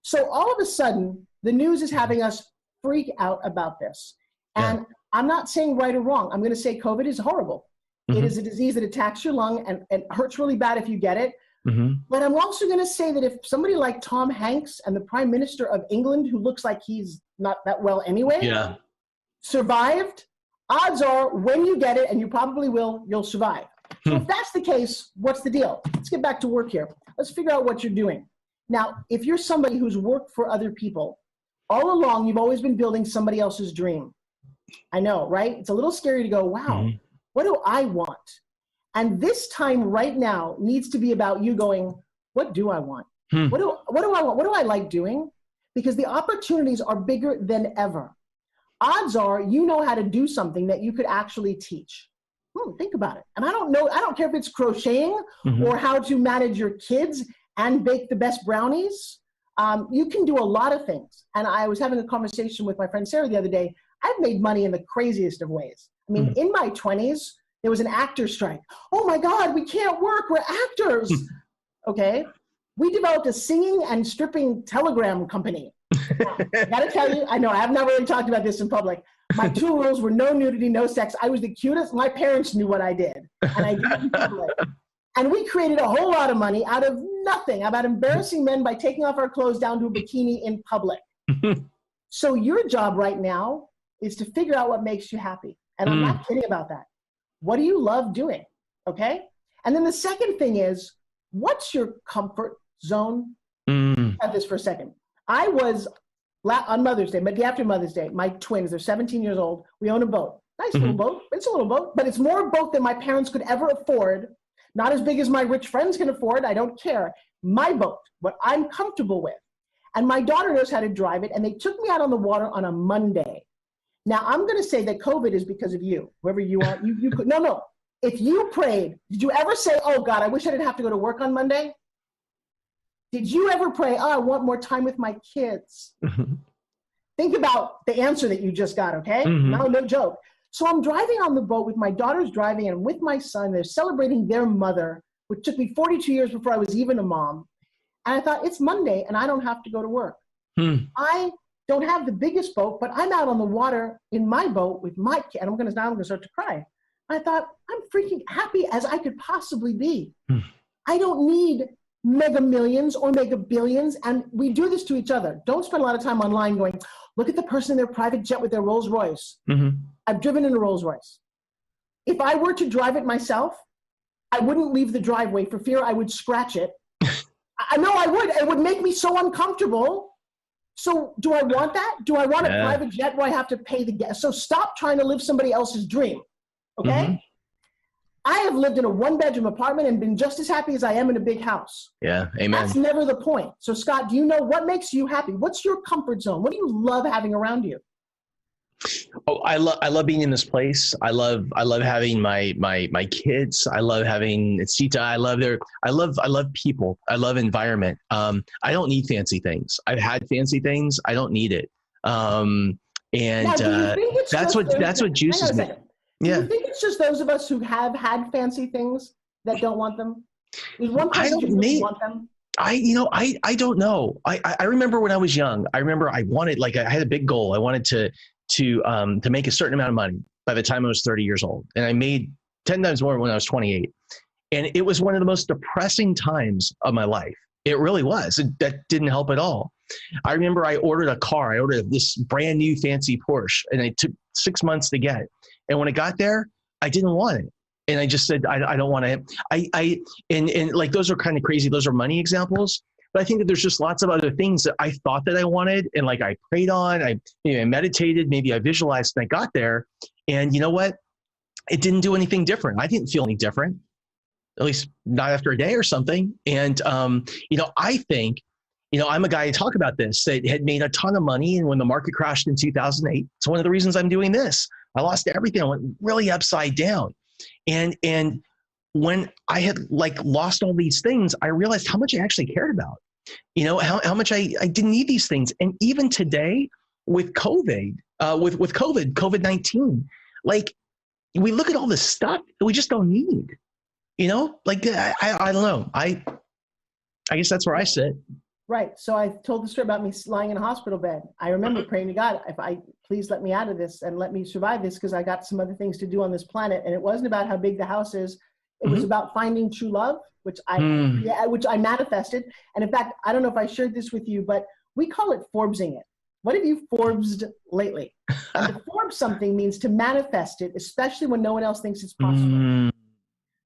So all of a sudden, the news is having us freak out about this. And I'm not saying right or wrong. I'm going to say COVID is horrible. It is a disease that attacks your lung and hurts really bad if you get it. But I'm also going to say that if somebody like Tom Hanks and the Prime Minister of England, who looks like he's not that well anyway, survived, odds are when you get it, and you probably will, you'll survive. So if that's the case, what's the deal? Let's get back to work here. Let's figure out what you're doing. Now, if you're somebody who's worked for other people, all along you've always been building somebody else's dream. I know, right? It's a little scary to go, wow, what do I want? And this time right now needs to be about you going, what do I want? What do I want? What do I like doing? Because the opportunities are bigger than ever. Odds are you know how to do something that you could actually teach. Think about it. And I don't care if it's crocheting or how to manage your kids and bake the best brownies. You can do a lot of things. And I was having a conversation with my friend Sarah the other day. I've made money in the craziest of ways. I mean, in my 20s, there was an actor strike. Oh my God, we can't work, we're actors. Okay. We developed a singing and stripping telegram company. I gotta tell you, I know I have not really talked about this in public. My 2 rules were no nudity, no sex. I was the cutest. My parents knew what I did. And I did it in public. And we created a whole lot of money out of nothing, about embarrassing men by taking off our clothes down to a bikini in public. So your job right now is to figure out what makes you happy. And I'm not kidding about that. What do you love doing? Okay. And then the second thing is, what's your comfort zone? Have this for a second. I was on Mother's Day, but after Mother's Day, my twins, they're 17 years old. We own a boat. Nice little boat. It's a little boat, but it's more boat than my parents could ever afford. Not as big as my rich friends can afford. I don't care. My boat, what I'm comfortable with. And my daughter knows how to drive it. And they took me out on the water on a Monday. Now, I'm going to say that COVID is because of you, whoever you are. You could, no. If you prayed, did you ever say, oh, God, I wish I didn't have to go to work on Monday? Did you ever pray, oh, I want more time with my kids? Think about the answer that you just got, okay? No joke. So I'm driving on the boat with my daughters driving and with my son. They're celebrating their mother, which took me 42 years before I was even a mom. And I thought, it's Monday and I don't have to go to work. I don't have the biggest boat, but I'm out on the water in my boat with my kid. And now I'm going to start to cry. I thought, I'm freaking happy as I could possibly be. I don't need mega millions or mega billions. And we do this to each other. Don't spend a lot of time online going, look at the person in their private jet with their Rolls Royce. I've driven in a Rolls Royce. If I were to drive it myself, I wouldn't leave the driveway for fear I would scratch it. I know I would. It would make me so uncomfortable. So do I want that? Do I want a private jet where I have to pay the gas? So stop trying to live somebody else's dream. Okay? Mm-hmm. I have lived in a 1-bedroom apartment and been just as happy as I am in a big house. Yeah, amen. That's never the point. So Scott, do you know what makes you happy? What's your comfort zone? What do you love having around you? Oh, I love being in this place. I love having my kids. I love having Sita. I love people. I love environment. I don't need fancy things. I've had fancy things. I don't need it. That's what juices me. Yeah. Do you think it's just those of us who have had fancy things that don't want them? There's one person who doesn't want them. I don't know. I remember when I was young. I remember I wanted, like, I had a big goal. I wanted to make a certain amount of money by the time I was 30 years old. And I made 10 times more when I was 28. And it was one of the most depressing times of my life. It really was. That didn't help at all. I remember I ordered a car. I ordered this brand new fancy Porsche, and it took 6 months to get it. And when it got there, I didn't want it. And I just said, I don't want it. And like, those are kind of crazy. Those are money examples. But I think that there's just lots of other things that I thought that I wanted. And like, I prayed on, I meditated, maybe I visualized, and I got there. And you know what? It didn't do anything different. I didn't feel any different, at least not after a day or something. And, I think, I'm a guy, I talk about this, that had made a ton of money. And when the market crashed in 2008, it's one of the reasons I'm doing this. I lost everything. I went really upside down. And when I had lost all these things, I realized how much I actually cared about, how much I didn't need these things. And even today with COVID, COVID-19, we look at all this stuff that we just don't need, I don't know. I guess that's where I sit. Right. So I told the story about me lying in a hospital bed. I remember praying to God, please let me out of this and let me survive this, because I got some other things to do on this planet. And it wasn't about how big the house is. It was about finding true love, which I manifested. And in fact, I don't know if I shared this with you, but we call it Forbesing it. What have you Forbesed lately? To Forbes something means to manifest it, especially when no one else thinks it's possible.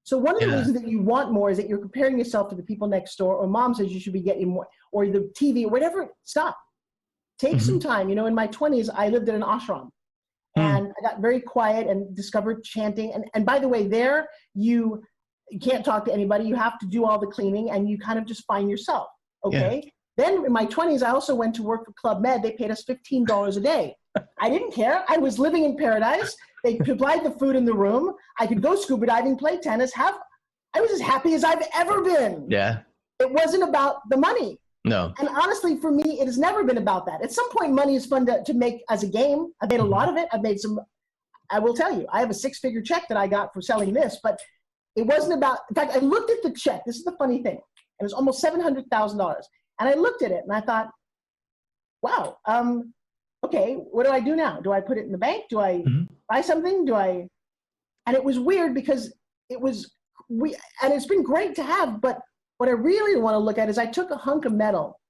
So one of the reasons that you want more is that you're comparing yourself to the people next door, or mom says you should be getting more, or the TV, or whatever. Stop. Take some time. In my 20s, I lived in an ashram. And I got very quiet and discovered chanting. And by the way, there you can't talk to anybody. You have to do all the cleaning, and you kind of just find yourself. Okay. Yeah. Then in my 20s, I also went to work for Club Med. They paid us $15 a day. I didn't care. I was living in paradise. They supplied the food in the room. I could go scuba diving, play tennis. I was as happy as I've ever been. Yeah. It wasn't about the money. No. And honestly, for me, it has never been about that. At some point, money is fun to make as a game. I've made a lot of it. I've made some, I will tell you, I have a 6-figure check that I got for selling this, but it wasn't about, in fact, I looked at the check. This is the funny thing. It was almost $700,000. And I looked at it and I thought, wow, okay, what do I do now? Do I put it in the bank? Do I buy something? And it was weird because and it's been great to have, but what I really want to look at is I took a hunk of metal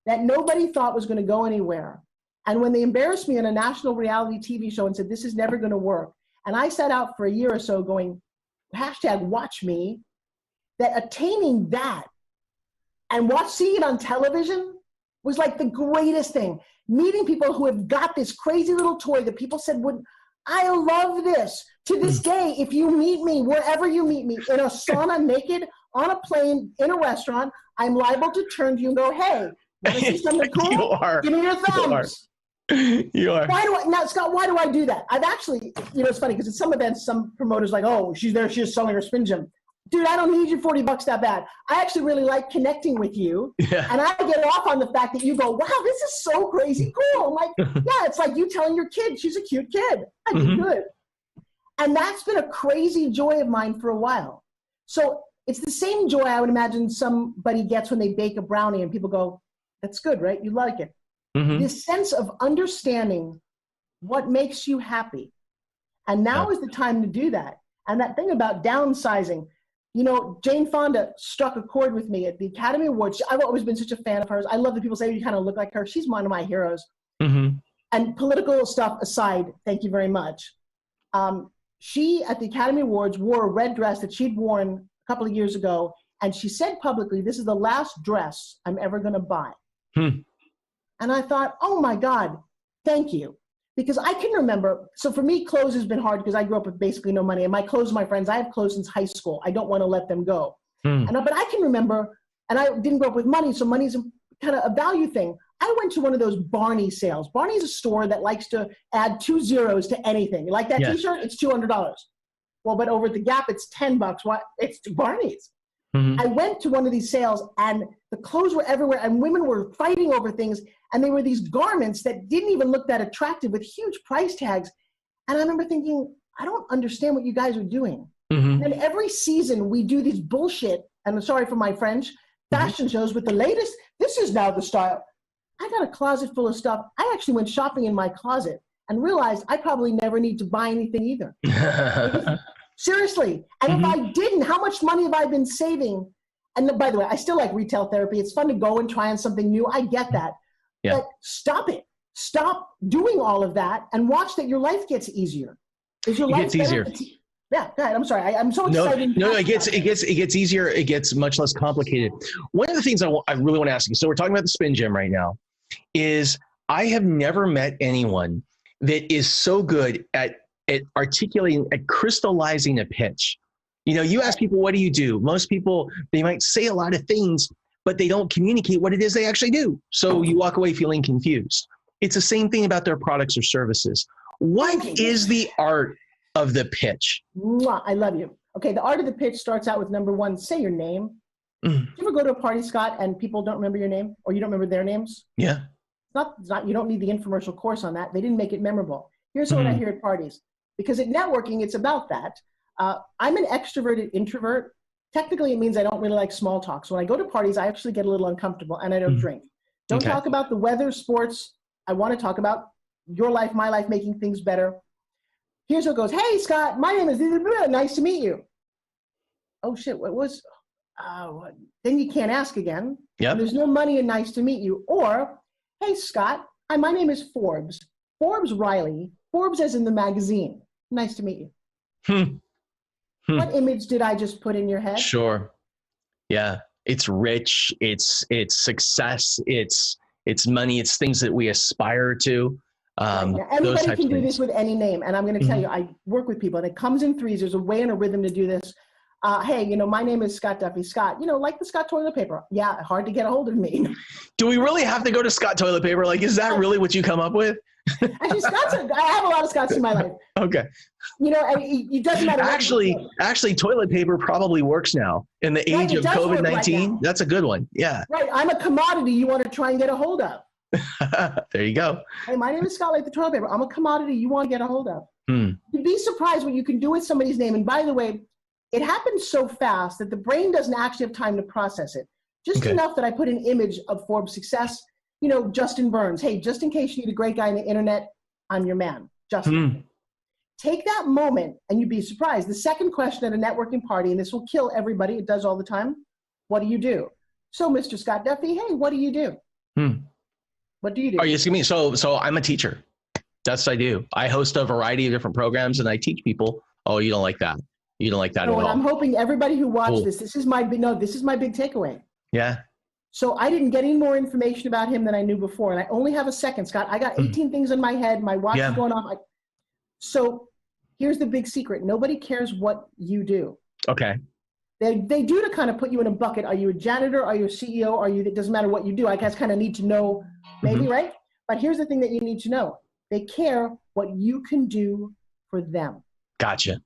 that nobody thought was going to go anywhere. And when they embarrassed me on a national reality TV show and said, this is never going to work. And I sat out for a year or so going, #watch me, that attaining that and seeing it on television was like the greatest thing. Meeting people who have got this crazy little toy that people said I love this. To this day, if you meet me, wherever you meet me, in a sauna, naked, on a plane, in a restaurant, I'm liable to turn to you and go, hey, want to see something cool? Give me your thumbs. You are. Now, Scott, why do I do that? I've actually, it's funny because at some events, some promoters like, oh, she's there, she's selling her spin gym. Dude, I don't need your $40 that bad. I actually really like connecting with you. Yeah. And I get off on the fact that you go, wow, this is so crazy cool. I'm like, yeah, it's like you telling your kid she's a cute kid. I do good. And that's been a crazy joy of mine for a while. So it's the same joy I would imagine somebody gets when they bake a brownie and people go, that's good, right? You like it. This sense of understanding what makes you happy. And now is the time to do that. And that thing about downsizing, Jane Fonda struck a chord with me at the Academy Awards. I've always been such a fan of hers. I love that people say you kind of look like her. She's one of my heroes. And political stuff aside, thank you very much. She, at the Academy Awards, wore a red dress that she'd worn couple of years ago, and she said publicly, this is the last dress I'm ever going to buy. And I thought, oh my God, thank you. Because I can remember, so for me, clothes has been hard because I grew up with basically no money. And my clothes, my friends, I have clothes since high school. I don't want to let them go. But I can remember, and I didn't grow up with money, so money's kind of a value thing. I went to one of those Barney sales. Barney's a store that likes to add 2 zeros to anything. You like that t-shirt? It's $200. Well, but over at the Gap, it's $10. What? It's Barney's. I went to one of these sales, and the clothes were everywhere, and women were fighting over things, and they were these garments that didn't even look that attractive with huge price tags. And I remember thinking, I don't understand what you guys are doing. And every season we do these bullshit, and I'm sorry for my French, fashion shows with the latest, this is now the style. I got a closet full of stuff. I actually went shopping in my closet and realized I probably never need to buy anything either. Seriously. And if I didn't, how much money have I been saving? And by the way, I still like retail therapy. It's fun to go and try on something new. I get that. But stop it. Stop doing all of that and watch that your life gets easier. Is your life easier? Yeah, go ahead. I'm sorry. I'm so excited. No, it gets easier. It gets much less complicated. One of the things I really want to ask you, so we're talking about the spin gym right now, is I have never met anyone that is so good at articulating, at crystallizing a pitch. You know, you ask people, what do you do? Most people, they might say a lot of things, but they don't communicate what it is they actually do. So you walk away feeling confused. It's the same thing about their products or services. What is the art of the pitch? I love you. Okay, the art of the pitch starts out with number one, say your name. Do you ever go to a party, Scott, and people don't remember your name, or you don't remember their names? Yeah. It's not, you don't need the infomercial course on that. They didn't make it memorable. Here's what I hear at parties. Because at networking, it's about that. I'm an extroverted introvert. Technically, it means I don't really like small talk. So when I go to parties, I actually get a little uncomfortable, and I don't drink. Don't talk about the weather, sports. I want to talk about your life, my life, making things better. Here's what it goes. Hey, Scott, my name is nice to meet you. Oh, shit, what was... then you can't ask again. Yep. There's no money in nice to meet you. Or, hey, Scott, hi, my name is Forbes. Forbes Riley. Forbes as in the magazine. Nice to meet you. What image did I just put in your head? Sure. Yeah. It's rich. It's success. It's money. It's things that we aspire to. Everybody can do this with any name. And I'm going to tell you, I work with people, and it comes in threes. There's a way and a rhythm to do this. Hey, you know, my name is Scott Duffy. Scott, you know, like the Scott toilet paper. Yeah, hard to get a hold of me. Do we really have to go to Scott toilet paper? Like, is that really what you come up with? Actually, I have a lot of Scotts in my life. Okay. You know, and it doesn't matter. Actually, toilet paper probably works now in the age of COVID-19. Right, that's a good one. Yeah. Right. I'm a commodity you want to try and get a hold of. There you go. Hey, my name is Scott, like the toilet paper. I'm a commodity you want to get a hold of. You'd be surprised what you can do with somebody's name. And by the way, it happens so fast that the brain doesn't actually have time to process it. Just enough that I put an image of Forbes' success. You know, Justin Burns. Hey, just in case you need a great guy on the internet, I'm your man, Justin. Take that moment and you'd be surprised. The second question at a networking party, and this will kill everybody, it does all the time. What do you do? So, Mr. Scott Duffy, hey, what do you do? What do you do? Oh, you see me? So I'm a teacher. That's what I do. I host a variety of different programs, and I teach people. Oh, you don't like that. You don't like that at all. I'm hoping everybody who watched this is my big takeaway. Yeah. So I didn't get any more information about him than I knew before. And I only have a second, Scott. I got 18 things in my head. My watch is going off. So here's the big secret. Nobody cares what you do. Okay. They do to kind of put you in a bucket. Are you a janitor? Are you a CEO? It doesn't matter what you do. I guess kind of need to know maybe, right? But here's the thing that you need to know. They care what you can do for them. Gotcha.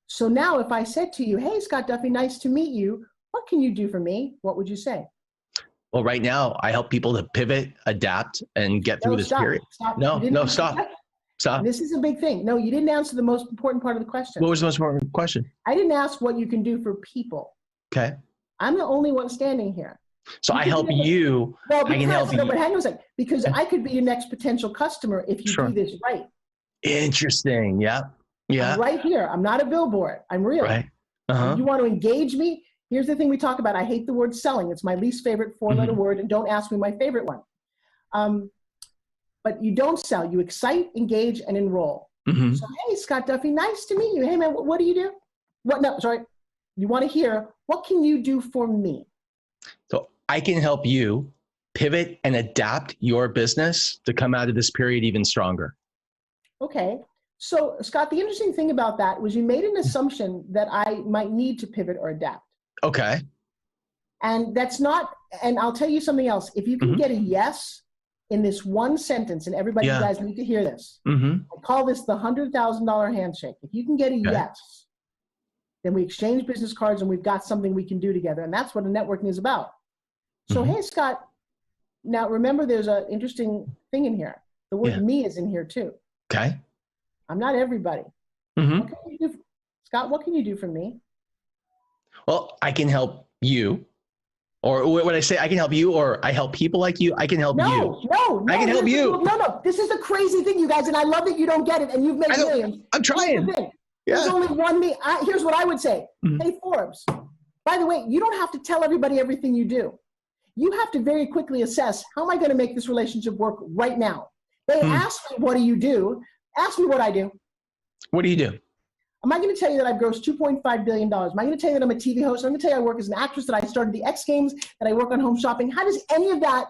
So now if I said to you, hey, Scott Duffy, nice to meet you. What can you do for me? What would you say? Well, right now, I help people to pivot, adapt, and get through this period. Stop. Stop. This is a big thing. No, you didn't answer the most important part of the question. What was the most important question? I didn't ask what you can do for people. Okay. I'm the only one standing here. So I help you. Well, because, I can help you. But hang on a second. Because I could be your next potential customer if you do this right. Interesting. Yeah. Yeah. I'm right here. I'm not a billboard. I'm real. Right. You want to engage me? Here's the thing we talk about. I hate the word selling. It's my least favorite four-letter word, and don't ask me my favorite one. But you don't sell. You excite, engage, and enroll. So, hey, Scott Duffy, nice to meet you. Hey, man, what do you do? You want to hear, what can you do for me? So I can help you pivot and adapt your business to come out of this period even stronger. Okay. So Scott, the interesting thing about that was you made an assumption that I might need to pivot or adapt. Okay. And that's not, and I'll tell you something else. If you can get a yes in this one sentence, and everybody, you guys need to hear this. I call this the $100,000 handshake. If you can get a yes, then we exchange business cards and we've got something we can do together. And that's what networking is about. So, hey, Scott, now remember there's an interesting thing in here. The word me is in here too. Okay. I'm not everybody. What can you do Scott, what can you do for me? Well, I can help you. Or when I say I can help you, or I help people like you, I can help you. No, I can help you. No. This is the crazy thing, you guys, and I love that you don't get it, and you've made millions. I'm trying. There's only one me. Here's what I would say. Hey, Forbes, by the way, you don't have to tell everybody everything you do. You have to very quickly assess, how am I going to make this relationship work right now? They ask me, what do you do? Ask me what I do. What do you do? Am I going to tell you that I've grossed $2.5 billion? Am I going to tell you that I'm a TV host? I'm going to tell you I work as an actress, that I started the X Games, that I work on home shopping. How does any of that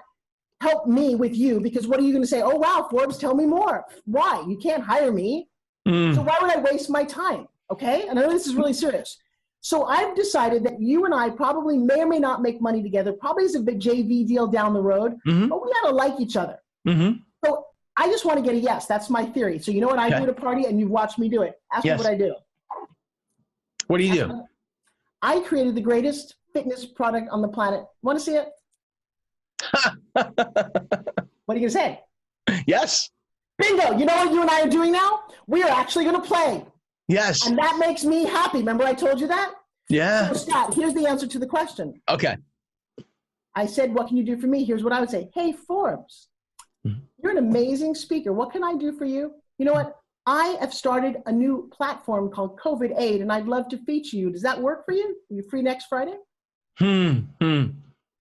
help me with you? Because what are you going to say? Oh, wow, Forbes, tell me more. Why? You can't hire me. So why would I waste my time? Okay? And I know this is really serious. So I've decided that you and I probably may or may not make money together, probably as a big JV deal down the road, but we got to like each other. So I just want to get a yes. That's my theory. So you know what I do at a party, and you've watched me do it. Ask me what I do. What do you do? I created the greatest fitness product on the planet. Want to see it? What are you going to say? Yes. Bingo. You know what you and I are doing now? We are actually going to play. Yes. And that makes me happy. Remember I told you that? Yeah. So Scott, here's the answer to the question. Okay. I said, what can you do for me? Here's what I would say. Hey, Forbes, you're an amazing speaker. What can I do for you? You know what? I have started a new platform called CovAID, and I'd love to feature you. Does that work for you? Are you free next Friday? I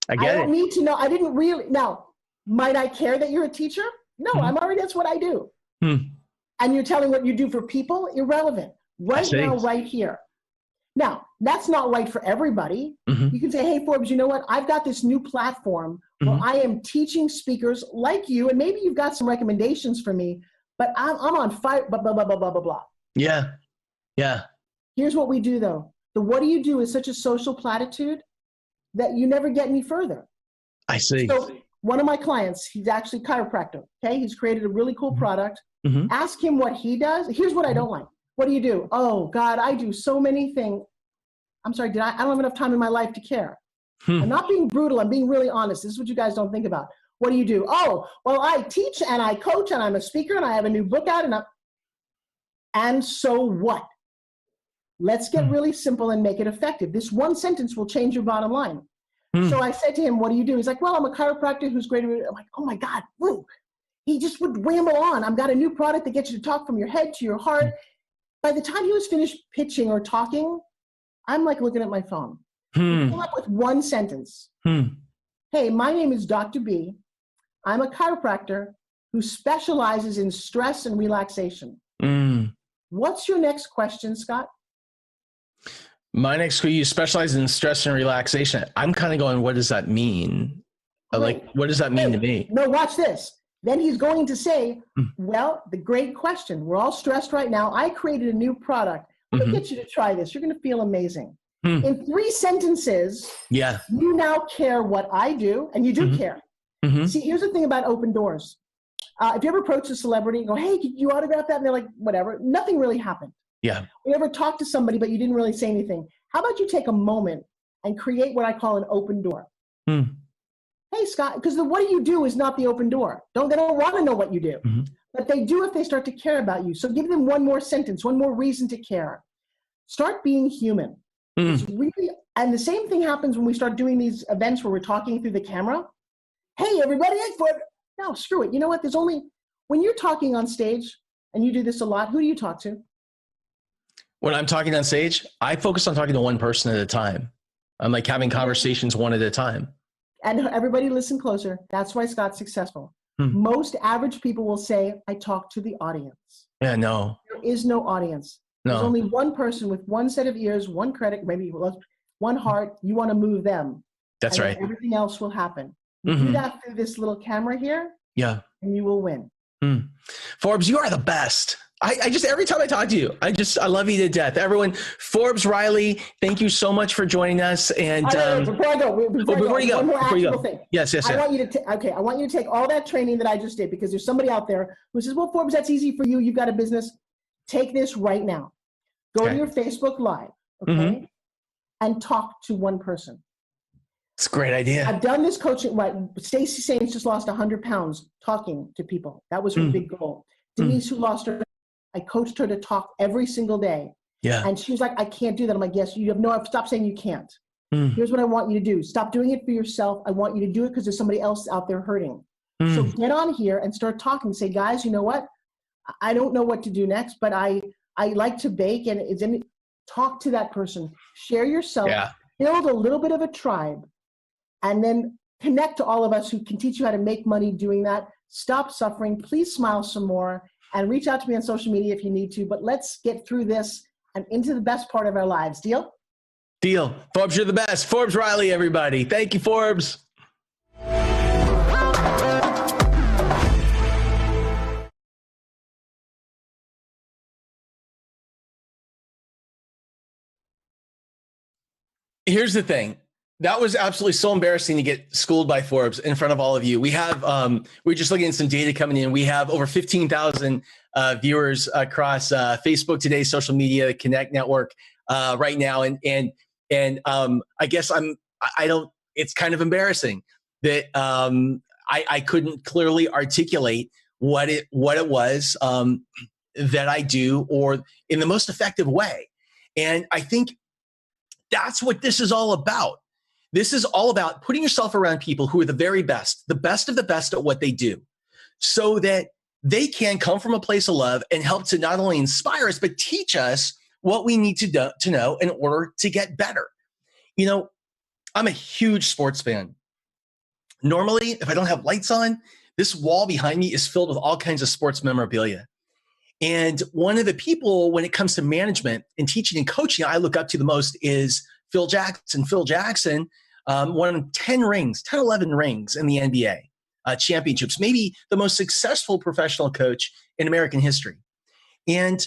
don't need to know. I didn't really. Now, might I care that you're a teacher? No, that's what I do. And you're telling what you do for people? Irrelevant. Right now, right here. Now, that's not right for everybody. You can say, hey, Forbes, you know what? I've got this new platform where I am teaching speakers like you, and maybe you've got some recommendations for me, but I'm on fire, blah, blah, blah, blah, blah, blah, blah. Yeah. Yeah. Here's what we do, though. The what do you do is such a social platitude that you never get any further. I see. So one of my clients, he's actually a chiropractor, okay? He's created a really cool product. Ask him what he does. Here's what I don't like. What do you do? Oh, God, I do so many things. I'm sorry, I don't have enough time in my life to care. I'm not being brutal. I'm being really honest. This is what you guys don't think about. What do you do? Oh, well, I teach and I coach and I'm a speaker and I have a new book out and so what? Let's get really simple and make it effective. This one sentence will change your bottom line. So I said to him, what do you do? He's like, well, I'm a chiropractor who's great. I'm like, oh my God, woo. He just would ramble on. I've got a new product that gets you to talk from your head to your heart. By the time he was finished pitching or talking, I'm like looking at my phone. He came up with one sentence. Hey, my name is Dr. B. I'm a chiropractor who specializes in stress and relaxation. What's your next question, Scott? My next question, you specialize in stress and relaxation. I'm kind of going, what does that mean? Like, what does that mean to me? No, watch this. Then he's going to say, well, the great question. We're all stressed right now. I created a new product. Let me get you to try this. You're going to feel amazing. In 3 sentences, you now care what I do, and you do care. See, here's the thing about open doors. If you ever approach a celebrity and go, hey, could you autograph that? And they're like, whatever. Nothing really happened. Yeah. You ever talk to somebody, but you didn't really say anything. How about you take a moment and create what I call an open door? Hey, Scott, because the what do you do is not the open door. They don't want to know what you do. But they do if they start to care about you. So give them one more sentence, one more reason to care. Start being human. It's really, and the same thing happens when we start doing these events where we're talking through the camera. Hey, everybody, no, screw it. You know what? When you're talking on stage, and you do this a lot, who do you talk to? When I'm talking on stage, I focus on talking to one person at a time. I'm like having conversations one at a time. And everybody listen closer. That's why Scott's successful. Most average people will say, I talk to the audience. Yeah, no. There is no audience. There's only one person with one set of ears, one credit, maybe one heart. You want to move them. That's right. Everything else will happen. You do that through this little camera here. Yeah. And you will win. Forbes, you are the best. I just, every time I talk to you, I love you to death. Everyone, Forbes Riley, thank you so much for joining us. And before I go, one more actionable thing. Yes. I want you to I want you to take all that training that I just did, because there's somebody out there who says, well, Forbes, that's easy for you. You've got a business. Take this right now. Go to your Facebook Live, okay, and talk to one person. It's a great idea. I've done this coaching. Right, Stacey Sainz just lost 100 pounds talking to people. That was her big goal. Denise, who lost her, I coached her to talk every single day. Yeah. And she was like, I can't do that. I'm like, yes, you have no, stop saying you can't. Here's what I want you to do. Stop doing it for yourself. I want you to do it because there's somebody else out there hurting. So get on here and start talking. Say, guys, you know what? I don't know what to do next, but I like to bake, and talk to that person. Share yourself. Yeah. Build a little bit of a tribe, and then connect to all of us who can teach you how to make money doing that. Stop suffering. Please smile some more, and reach out to me on social media if you need to. But let's get through this and into the best part of our lives. Deal? Deal. Forbes, you're the best. Forbes Riley, everybody. Thank you, Forbes. Here's the thing. That was absolutely so embarrassing to get schooled by Forbes in front of all of you. We have, we're just looking at some data coming in. We have over 15,000 viewers across Facebook today, social media, the Connect Network right now. And I guess it's kind of embarrassing that I couldn't clearly articulate what it was that I do, or in the most effective way. And I think that's what this is all about. This is all about putting yourself around people who are the very best of the best at what they do, so that they can come from a place of love and help to not only inspire us, but teach us what we need to know in order to get better. You know, I'm a huge sports fan. Normally, if I don't have lights on, this wall behind me is filled with all kinds of sports memorabilia. And one of the people, when it comes to management and teaching and coaching, I look up to the most is Phil Jackson. Phil Jackson won 11 rings in the NBA championships, maybe the most successful professional coach in American history. And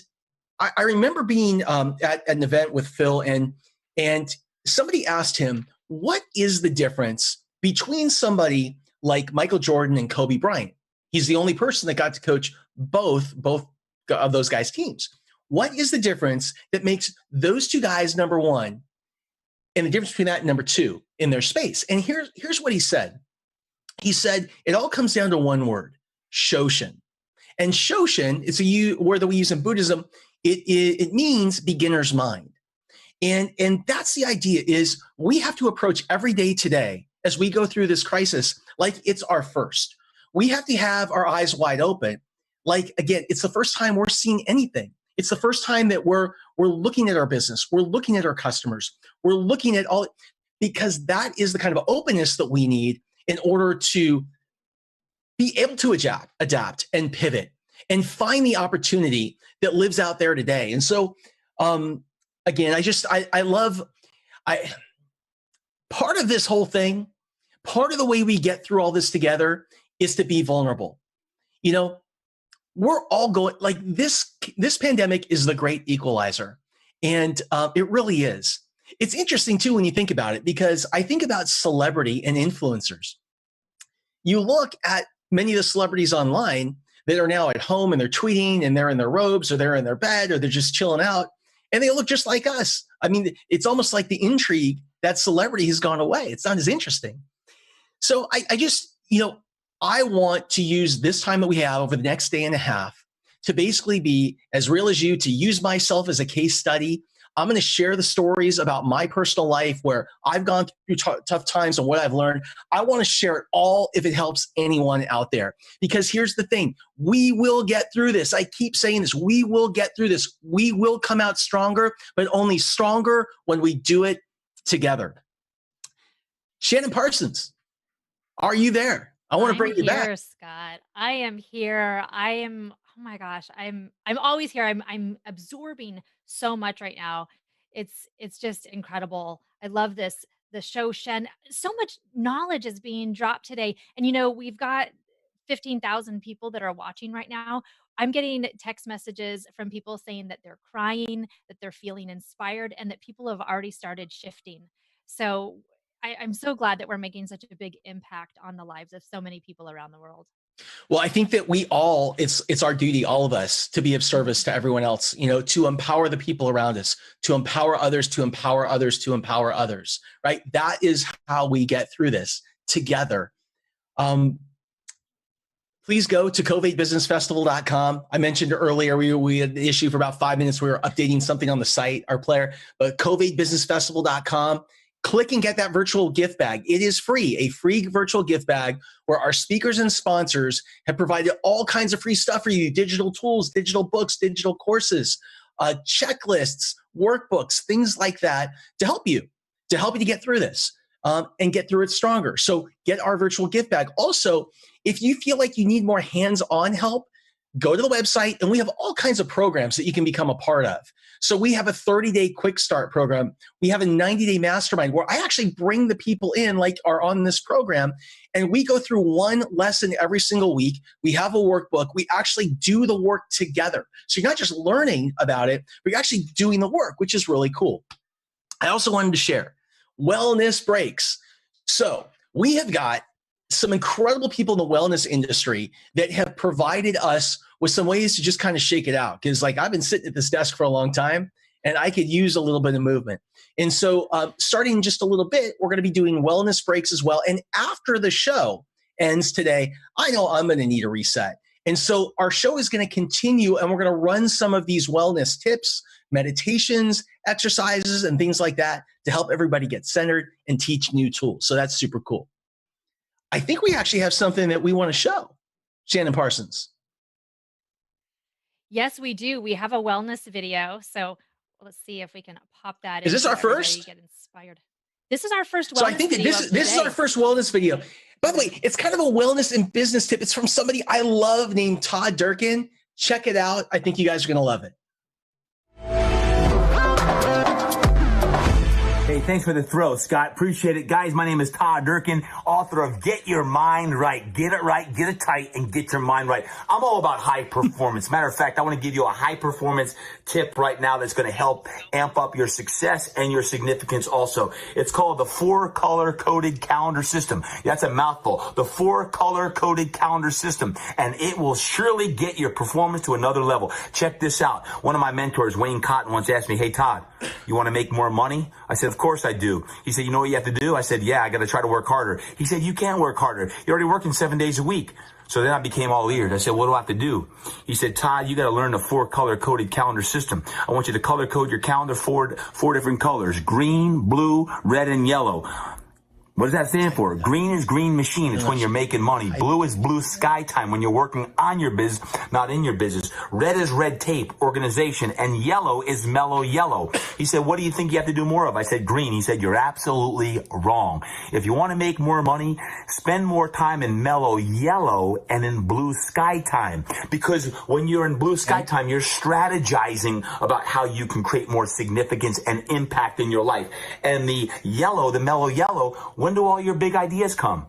I remember being at an event with Phil, and somebody asked him, what is the difference between somebody like Michael Jordan and Kobe Bryant? He's the only person that got to coach both of those guys' teams. What is the difference that makes those two guys number one, and the difference between that and number two in their space? And here's what he said. He said, it all comes down to one word, Shoshin. And Shoshin is a word that we use in Buddhism. It means beginner's mind. And that's the idea, is we have to approach every day today as we go through this crisis like it's our first. We have to have our eyes wide open. Like, again, it's the first time we're seeing anything. It's the first time that we're looking at our business. We're looking at our customers. We're looking at all, because that is the kind of openness that we need in order to be able to adapt and pivot and find the opportunity that lives out there today. And so, again, I love part of this whole thing, part of the way we get through all this together is to be vulnerable. You know, we're all going, like, this pandemic is the great equalizer. And it really is. It's interesting too, when you think about it, because I think about celebrity and influencers. You look at many of the celebrities online that are now at home, and they're tweeting, and they're in their robes, or they're in their bed, or they're just chilling out, and they look just like us. I mean, it's almost like the intrigue, that celebrity has gone away. It's not as interesting. So I just, I want to use this time that we have over the next day and a half to basically be as real as you, to use myself as a case study. I'm going to share the stories about my personal life where I've gone through tough times and what I've learned. I want to share it all if it helps anyone out there. Because here's the thing. We will get through this. I keep saying this. We will get through this. We will come out stronger, but only stronger when we do it together. Shannon Parsons, are you there? I want to bring you back. Scott. I am here. Oh Oh my gosh, I'm always here. I'm absorbing so much right now. It's just incredible. I love this the show Shen. So much knowledge is being dropped today. And we've got 15,000 people that are watching right now. I'm getting text messages from people saying that they're crying, that they're feeling inspired, and that people have already started shifting. So I'm so glad that we're making such a big impact on the lives of so many people around the world. Well, I think that it's our duty, all of us, to be of service to everyone else, to empower the people around us, to empower others, to empower others, to empower others, right? That is how we get through this together. Please go to CovAIDBusinessFestival.com. I mentioned earlier, we had the issue for about 5 minutes. We were updating something on the site, our player, but CovAIDBusinessFestival.com. Click and get that virtual gift bag. It is free, a free virtual gift bag where our speakers and sponsors have provided all kinds of free stuff for you, digital tools, digital books, digital courses, checklists, workbooks, things like that to help you to get through this and get through it stronger. So get our virtual gift bag. Also, if you feel like you need more hands-on help, go to the website and we have all kinds of programs that you can become a part of. So we have a 30-day quick start program. We have a 90-day mastermind where I actually bring the people in like are on this program and we go through one lesson every single week. We have a workbook. We actually do the work together. So you're not just learning about it, but you're actually doing the work, which is really cool. I also wanted to share wellness breaks. So we have got some incredible people in the wellness industry that have provided us with some ways to just kind of shake it out. Because I've been sitting at this desk for a long time and I could use a little bit of movement. And so starting in just a little bit, we're going to be doing wellness breaks as well. And after the show ends today, I know I'm going to need a reset. And so our show is going to continue and we're going to run some of these wellness tips, meditations, exercises, and things like that to help everybody get centered and teach new tools. So that's super cool. I think we actually have something that we want to show. Shannon Parsons. Yes, we do. We have a wellness video. So let's see if we can pop that in. Is this our first? Get inspired. This is our first wellness So I think that this is our first wellness video. By the way, it's kind of a wellness and business tip. It's from somebody I love named Todd Durkin. Check it out. I think you guys are going to love it. Hey, thanks for the throw, Scott. Appreciate it. Guys, my name is Todd Durkin, author of Get Your Mind Right. Get it right, get it tight, and get your mind right. I'm all about high performance. Matter of fact, I want to give you a high performance tip right now that's going to help amp up your success and your significance also. It's called the 4-color coded calendar system. That's a mouthful. The 4-color coded calendar system. And it will surely get your performance to another level. Check this out. One of my mentors, Wayne Cotton, once asked me, hey, Todd, you want to make more money? I said, of course I do. He said, you know what you have to do? I said, yeah, I got to try to work harder. He said, you can't work harder. You're already working 7 days a week. So then I became all ears. I said, what do I have to do? He said, Todd, you got to learn the 4-color coded calendar system. I want you to color code your calendar four different colors: green, blue, red, and yellow. What does that stand for? Green is green machine. It's when you're making money. Blue is blue sky time, when you're working on your business, not in your business. Red is red tape, organization. And yellow is mellow yellow. He said, what do you think you have to do more of? I said, green. He said, you're absolutely wrong. If you want to make more money, spend more time in mellow yellow and in blue sky time. Because when you're in blue sky time, you're strategizing about how you can create more significance and impact in your life. And the yellow, the mellow yellow, when do all your big ideas come?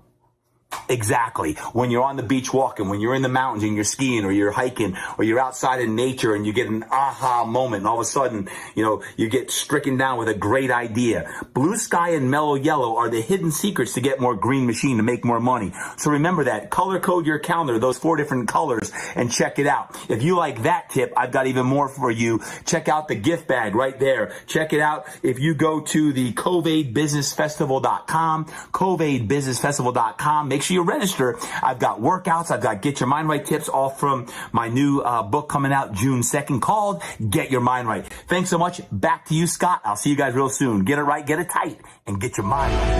Exactly. When you're on the beach walking, when you're in the mountains and you're skiing or you're hiking or you're outside in nature and you get an aha moment and all of a sudden, you get stricken down with a great idea. Blue sky and mellow yellow are the hidden secrets to get more green machine, to make more money. So remember that. Color code your calendar, those 4 different colors, and check it out. If you like that tip, I've got even more for you. Check out the gift bag right there. Check it out. If you go to the CovAIDBusinessFestival.com, CovAIDBusinessFestival.com, make sure you register. I've got workouts. I've got Get Your Mind Right tips, all from my new book coming out June 2nd called Get Your Mind Right. Thanks so much. Back to you, Scott. I'll see you guys real soon. Get it right, get it tight, and get your mind right.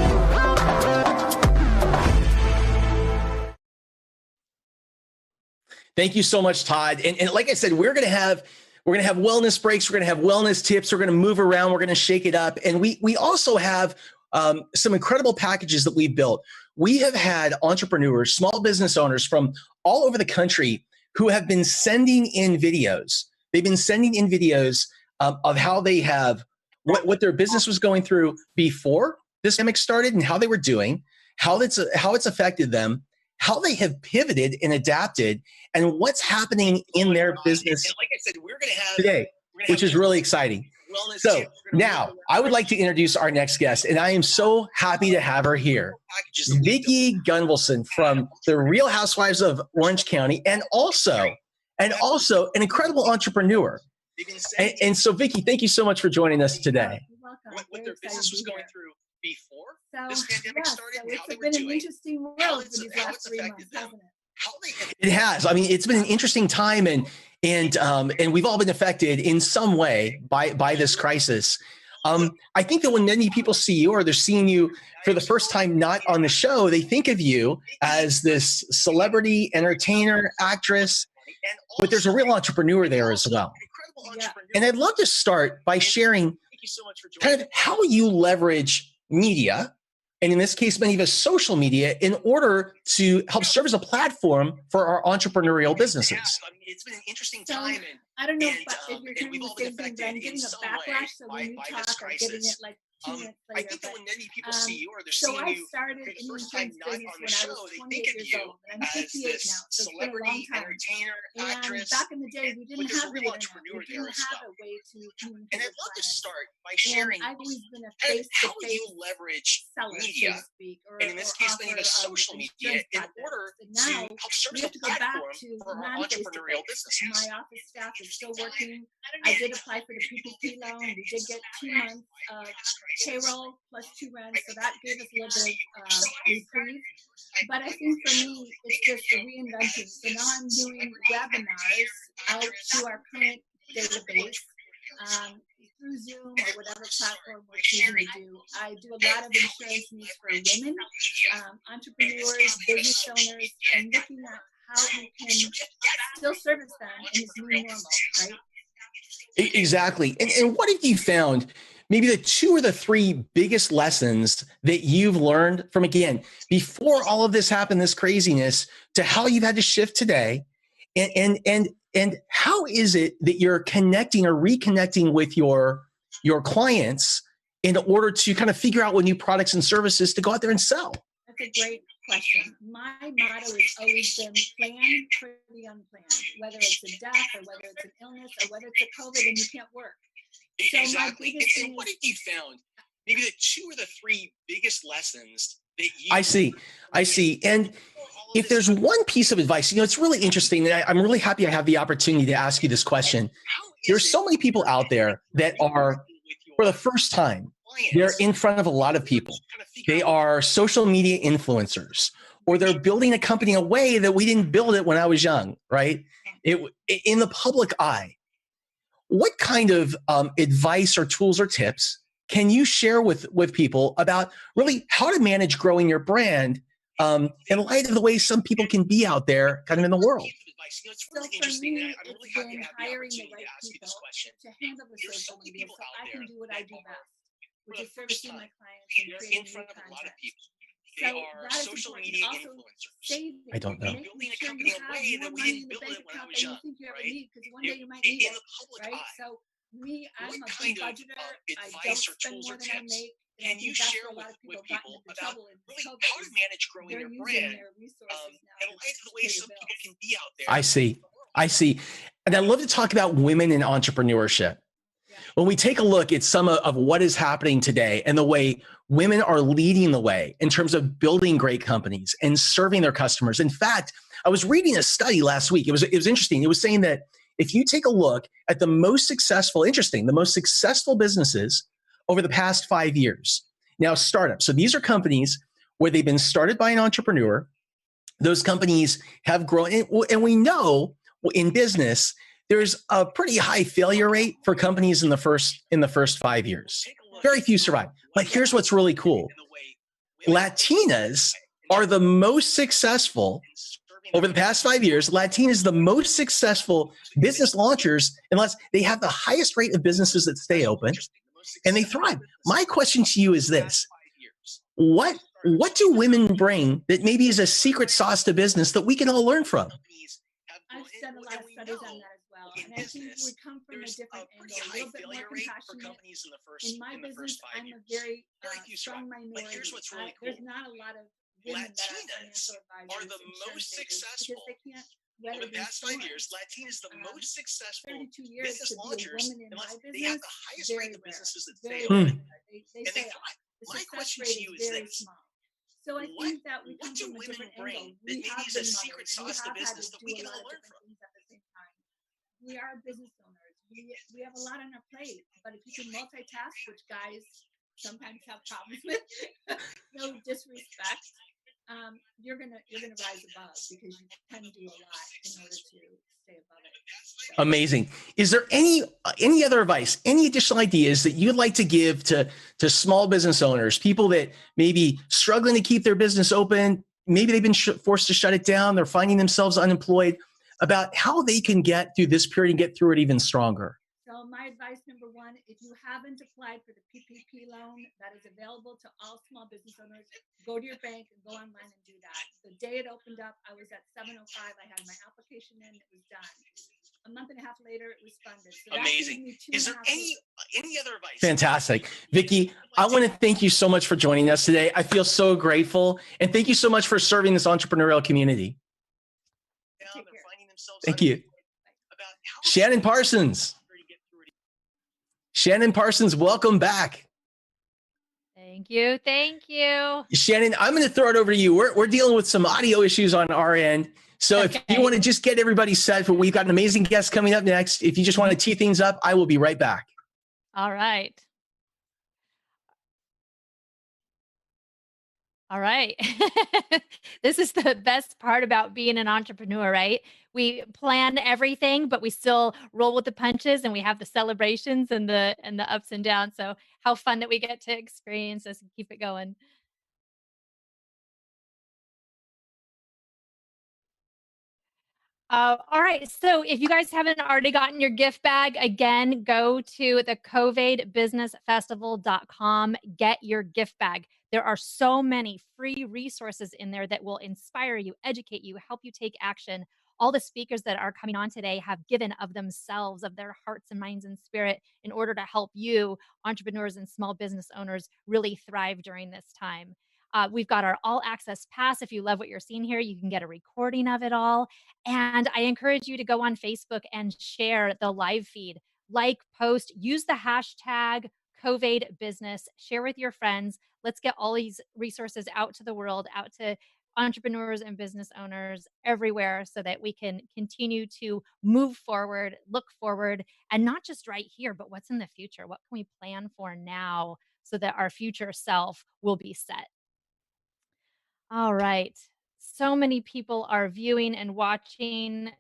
Thank you so much, Todd. And like I said, we're going to have wellness breaks. We're going to have wellness tips. We're going to move around. We're going to shake it up. And we also have some incredible packages that we've built. We have had entrepreneurs, small business owners from all over the country who have been sending in videos. They've been sending in videos of how they have, what their business was going through before this pandemic started and how they were doing, how it's affected them, how they have pivoted and adapted, and what's happening in their business like I said, we're going to have today, which is really exciting. So now I would like to introduce our next guest, and I am so happy to have her here. Vicki Gunvalson from the Real Housewives of Orange County, and also an incredible entrepreneur. And so, Vicki, thank you so much for joining us today. What their business was going through before this pandemic started, and how they were been doing. An interesting world for these last 3 months, hasn't it? It has. I mean, it's been an interesting time, and we've all been affected in some way by this crisis. I think that when many people see you, or they're seeing you for the first time not on the show, they think of you as this celebrity, entertainer, actress, but there's a real entrepreneur there as well. And I'd love to start by sharing kind of how you leverage media, and in this case, many of us social media, in order to help serve as a platform for our entrepreneurial businesses. I mean, it's been an interesting time. I don't know if you're hearing the same thing, but I'm getting a backlash. So when you talk, I'm getting it like 2 minutes later. I think that when many people see you, or they're seeing you for the first time not on the show, they think of you as this celebrity, entertainer, actress. Back in the day, we didn't have real entrepreneur there as well. And I'd love to start by sharing I've always been a how you leverage media, and in this case, many of us social media, in order to help serve as a platform for our entrepreneurial businesses. My office staff is still working. I did apply for the PPP loan. We did get 2 months of payroll plus 2 rents, so that gave us a little bit of reprieve. But I think for me, it's just the reinventing. So now I'm doing webinars out to our current database through Zoom or whatever platform we're choosing to do. I do a lot of insurance needs for women, entrepreneurs, business owners, and looking at how we can still service them in this new normal, right? Exactly. And what have you found, maybe the 2 or the 3 biggest lessons that you've learned from, again, before all of this happened, this craziness, to how you've had to shift today? And how is it that you're connecting or reconnecting with your clients in order to kind of figure out what new products and services to go out there and sell? That's a great question. My motto has always been plan for the unplanned, whether it's a death or whether it's an illness or whether it's a COVID and you can't work. So exactly. And what have you found? Maybe the 2 or the 3 biggest lessons that you I see. And if there's one piece of advice, it's really interesting, and I'm really happy I have the opportunity to ask you this question. There's so many people out there that are, for the first time, they're in front of a lot of people. They are social media influencers, or they're building a company in a way that we didn't build it when I was young, right? In the public eye. What kind of advice or tools or tips can you share with people about really how to manage growing your brand in light of the way some people can be out there kind of in the world? It's really interesting. Me, I'm really happy to have the opportunity the right to ask you this people question. To handle the social media so I can do what I do best, which is servicing my clients and You're creating in front of a lot of people. So They are social media influencers. I don't know. They're building a company in a way that we didn't build it when I was young, right? Because one day you might need in it, the public right? eye. So I'm a What big kind of budgeter. I don't advice or spend tools more or than I tips make. can you share with people about really how to manage growing your brand in light of the way some people can be out there? I see. And I'd love to talk about women in entrepreneurship. When we take a look at some of what is happening today and the way women are leading the way in terms of building great companies and serving their customers. In fact, I was reading a study last week. It was interesting. It was saying that if you take a look at the most successful businesses over the past 5 years. Now, startups. So these are companies where they've been started by an entrepreneur. Those companies have grown. And we know in business, there's a pretty high failure rate for companies in the first 5 years. Very few survive. But here's what's really cool. Latinas are the most successful over the past 5 years. Latinas, the most successful business launchers, unless they have the highest rate of businesses that stay open and they thrive. My question to you is this. What do women bring that maybe is a secret sauce to business that we can all learn from? I've done a lot of studies on that as well. And I think we come from a different angle, a little bit more compassionate. In my business, I'm a very strong minority. Here's what's really cool. There's not a lot of women that are financial advisors are the most successful. Over the past 5 years, Latinas the most successful 32 years business launchers, unless they have the highest rate of businesses that fail. They fail. My question to you is this. So I think that we what come do from a women different bring angle. that We maybe have is a been secret mothers. sauce to We have had business to that we do can a lot all of learn different from? things at the same time. We are business owners. We have a lot on our plate, but if you can multitask, which guys sometimes have problems with, no disrespect, you're gonna rise above because you can do a lot in order to stay above it. So. Amazing. Is there any other advice, any additional ideas that you'd like to give to small business owners, people that may be struggling to keep their business open? Maybe they've been forced to shut it down. They're finding themselves unemployed, about how they can get through this period and get through it even stronger. So my advice, number one, if you haven't applied for the PPP loan that is available to all small business owners, go to your bank and go online and do that. The day it opened up, I was at 7:05. I had my application in. It was done. A month and a half later, it was funded. So amazing. Is there any other advice? Fantastic. Vicki, I want to thank you so much for joining us today. I feel so grateful. And thank you so much for serving this entrepreneurial community. Thank you. Shannon Parsons. Shannon Parsons, welcome back. Thank you. Thank you. Shannon, I'm going to throw it over to you. We're dealing with some audio issues on our end. So if you want to just get everybody set for, we've got an amazing guest coming up next. If you just want to tee things up, I will be right back. All right. All right. This is the best part about being an entrepreneur, right? We plan everything, but we still roll with the punches, and we have the celebrations and the ups and downs. So how fun that we get to experience this and keep it going. All right. So if you guys haven't already gotten your gift bag, again, go to the CovAIDbusinessfestival.com. Get your gift bag. There are so many free resources in there that will inspire you, educate you, help you take action. All the speakers that are coming on today have given of themselves, of their hearts and minds and spirit, in order to help you, entrepreneurs and small business owners, really thrive during this time. We've got our all access pass. If you love what you're seeing here, you can get a recording of it all. And I encourage you to go on Facebook and share the live feed, like, post, use the hashtag CovAID business, share with your friends. Let's get all these resources out to the world, out to entrepreneurs and business owners everywhere, so that we can continue to move forward, look forward, and not just right here, but what's in the future? What can we plan for now so that our future self will be set? All right. So many people are viewing and watching,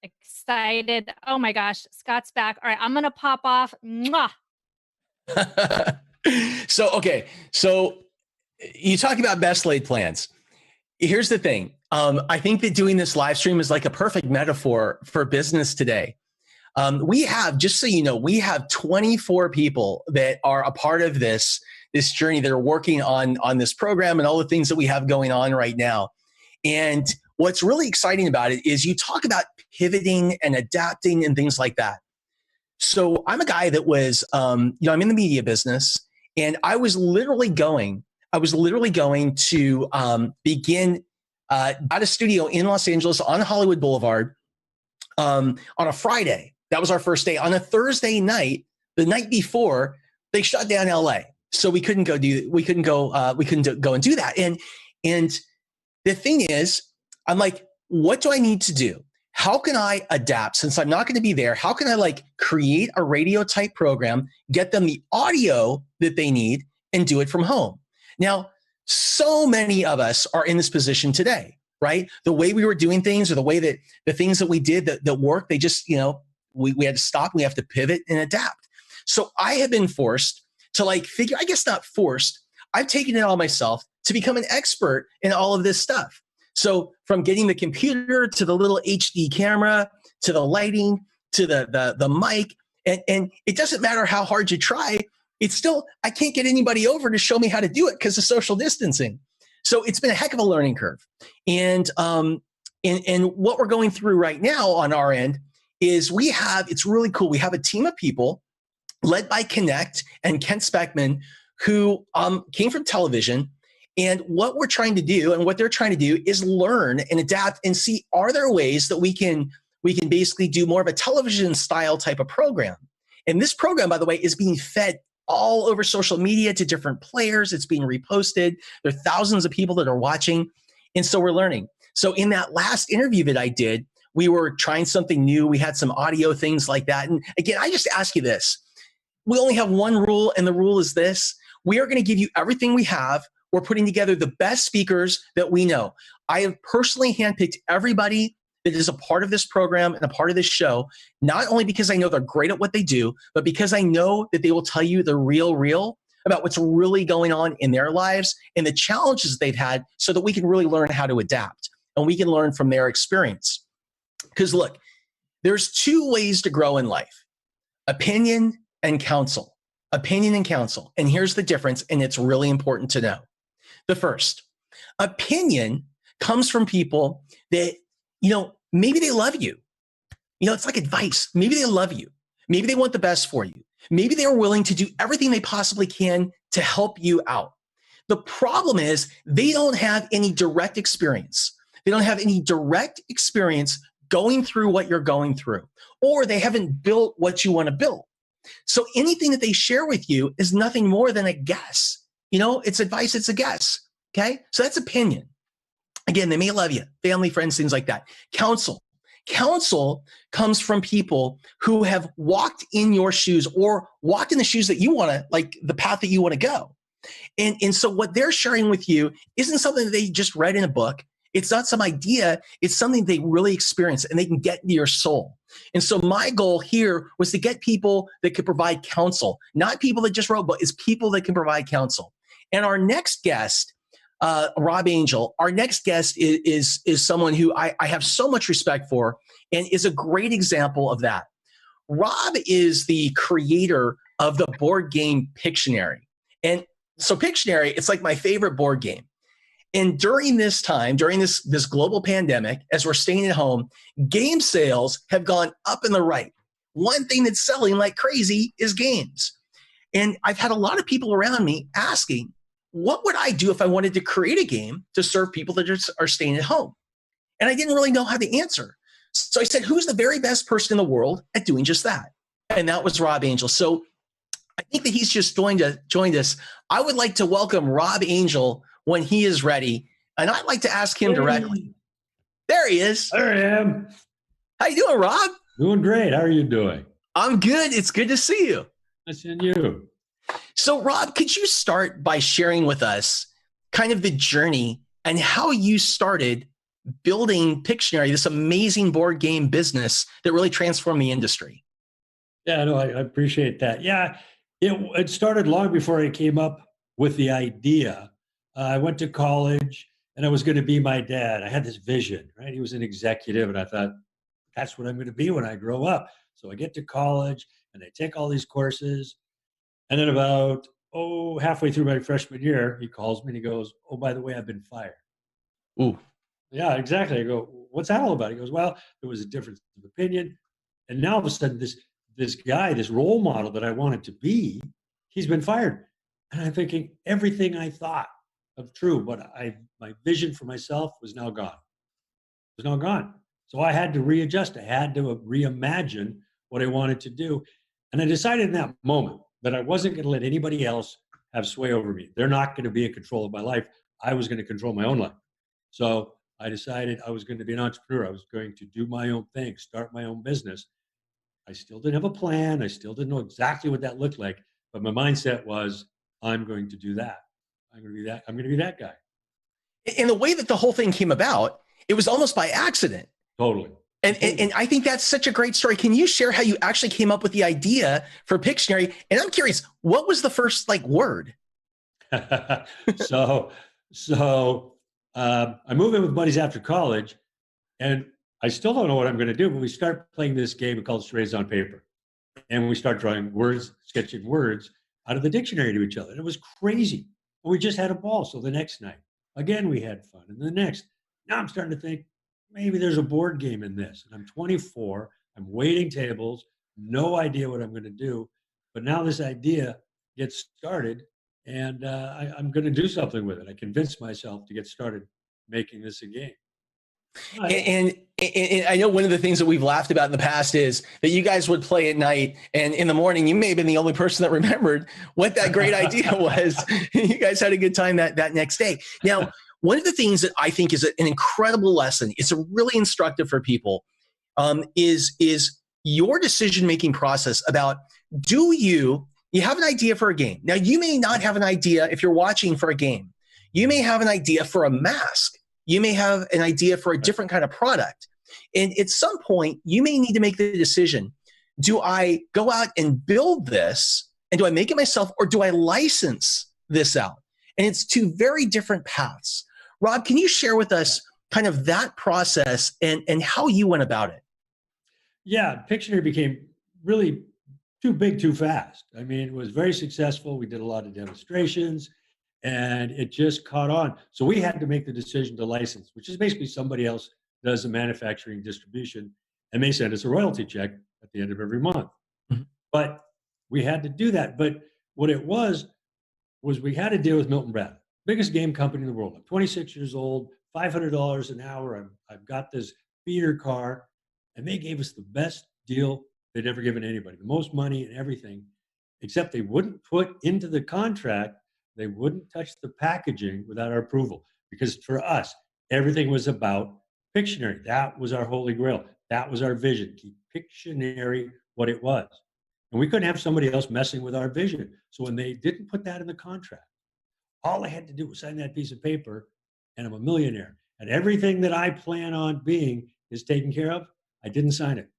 excited. Oh my gosh, Scott's back. All right, I'm going to pop off. Mwah. So you talk about best laid plans. Here's the thing. I think that doing this live stream is like a perfect metaphor for business today. We have, just so you know, we have 24 people that are a part of this journey that are working on this program and all the things that we have going on right now. And what's really exciting about it is you talk about pivoting and adapting and things like that. So I'm a guy that was, I'm in the media business, and I was literally going to begin at a studio in Los Angeles on Hollywood Boulevard on a Friday. That was our first day. On a Thursday night, the night before, they shut down LA. So we couldn't go and do that. And the thing is, I'm like, what do I need to do? How can I adapt since I'm not going to be there? How can I create a radio type program, get them the audio that they need, and do it from home? Now, so many of us are in this position today, right? The way we were doing things, or the way that the things that we did that worked, they just, we had to stop. We have to pivot and adapt. So I have been forced to figure, I guess not forced, I've taken it on myself to become an expert in all of this stuff. So from getting the computer to the little HD camera, to the lighting, to the mic, and it doesn't matter how hard you try, it's still, I can't get anybody over to show me how to do it because of social distancing. So it's been a heck of a learning curve. And And what we're going through right now on our end is it's really cool. We have a team of people led by Connect and Kent Speckman, who came from television. And what we're trying to do and what they're trying to do is learn and adapt and see, are there ways that we can basically do more of a television style type of program? And this program, by the way, is being fed all over social media to different players. It's being reposted. There are thousands of people that are watching. And so we're learning. So in that last interview that I did, we were trying something new. We had some audio things like that. And again, I just ask you this. We only have one rule, and the rule is this. We are going to give you everything we have. We're putting together the best speakers that we know. I have personally handpicked everybody that is a part of this program and a part of this show, not only because I know they're great at what they do, but because I know that they will tell you the real about what's really going on in their lives and the challenges they've had, so that we can really learn how to adapt and we can learn from their experience. Because look, there's two ways to grow in life: opinion and counsel. Opinion and counsel. And here's the difference, and it's really important to know. The first, opinion comes from people that, maybe they love you. It's like advice. Maybe they love you. Maybe they want the best for you. Maybe they are willing to do everything they possibly can to help you out. The problem is they don't have any direct experience. They don't have any direct experience going through what you're going through, or they haven't built what you want to build. So anything that they share with you is nothing more than a guess. It's advice, it's a guess. Okay. So that's opinion. Again, they may love you, family, friends, things like that. Counsel. Counsel comes from people who have walked in your shoes or walked in the shoes that you want to, like the path that you want to go. And so what they're sharing with you isn't something that they just read in a book. It's not some idea. It's something they really experience and they can get into your soul. And so my goal here was to get people that could provide counsel, not people that just wrote, but it's people that can provide counsel. And our next guest, Rob Angel, our next guest is someone who I have so much respect for and is a great example of that. Rob is the creator of the board game Pictionary. And so Pictionary, it's like my favorite board game. And during this time, during this global pandemic, as we're staying at home, game sales have gone up and the right. One thing that's selling like crazy is games. And I've had a lot of people around me asking, what would I do if I wanted to create a game to serve people that are staying at home? And I didn't really know how to answer. So I said, who's the very best person in the world at doing just that? And that was Rob Angel. So I think that he's just joined us. I would like to welcome Rob Angel when he is ready. And I'd like to ask him directly. There he is. There I am. How you doing, Rob? Doing great. How are you doing? I'm good. It's good to see you. Nice seeing you. So, Rob, could you start by sharing with us kind of the journey and how you started building Pictionary, this amazing board game business that really transformed the industry? Yeah, no, I appreciate that. Yeah, it started long before I came up with the idea. I went to college and I was going to be my dad. I had this vision, right? He was an executive and I thought, that's what I'm going to be when I grow up. So I get to college and I take all these courses. And then about, halfway through my freshman year, he calls me and he goes, oh, by the way, I've been fired. Ooh. Yeah, exactly. I go, what's that all about? He goes, well, there was a difference of opinion. And now all of a sudden, this guy, this role model that I wanted to be, he's been fired. And I'm thinking everything I thought of true, but my vision for myself was now gone. It was now gone. So I had to readjust. I had to reimagine what I wanted to do. And I decided in that moment that I wasn't going to let anybody else have sway over me. They're not going to be in control of my life. I was going to control my own life. So I decided I was going to be an entrepreneur. I was going to do my own thing, start my own business. I still didn't have a plan. I still didn't know exactly what that looked like. But my mindset was, I'm going to do that. I'm going to be that. I'm going to be that guy. In the way that the whole thing came about, it was almost by accident. Totally. And I think that's such a great story. Can you share how you actually came up with the idea for Pictionary? And I'm curious, what was the first word? So I moved in with buddies after college, and I still don't know what I'm going to do, but we start playing this game called Charades on Paper. And we start drawing words, sketching words out of the dictionary to each other. And it was crazy. And we just had a ball. So the next night, again, we had fun. And the next, now I'm starting to think, maybe there's a board game in this. And I'm 24, I'm waiting tables, no idea what I'm going to do. But now this idea gets started, and I'm going to do something with it. I convinced myself to get started making this a game. And I know one of the things that we've laughed about in the past is that you guys would play at night, and in the morning, you may have been the only person that remembered what that great idea was. You guys had a good time that next day. Now, one of the things that I think is an incredible lesson, it's a really instructive for people, is your decision-making process about, you have an idea for a game. Now, you may not have an idea if you're watching for a game. You may have an idea for a mask. You may have an idea for a different kind of product. And at some point, you may need to make the decision, do I go out and build this, and do I make it myself, or do I license this out? And it's two very different paths. Rob, can you share with us kind of that process and how you went about it? Yeah, Pictionary became really too big too fast. I mean, it was very successful. We did a lot of demonstrations, and it just caught on. So we had to make the decision to license, which is basically somebody else does the manufacturing distribution, and they send us a royalty check at the end of every month. Mm-hmm. But we had to do that. But what it was we had to deal with Milton Bradley, biggest game company in the world. I'm 26 years old, $500 an hour. I've got this feeder car, and they gave us the best deal they'd ever given anybody, the most money and everything, except they wouldn't put into the contract, they wouldn't touch the packaging without our approval. Because for us, everything was about Pictionary. That was our holy grail. That was our vision, keep Pictionary what it was. And we couldn't have somebody else messing with our vision. So when they didn't put that in the contract, all I had to do was sign that piece of paper, and I'm a millionaire. And everything that I plan on being is taken care of. I didn't sign it.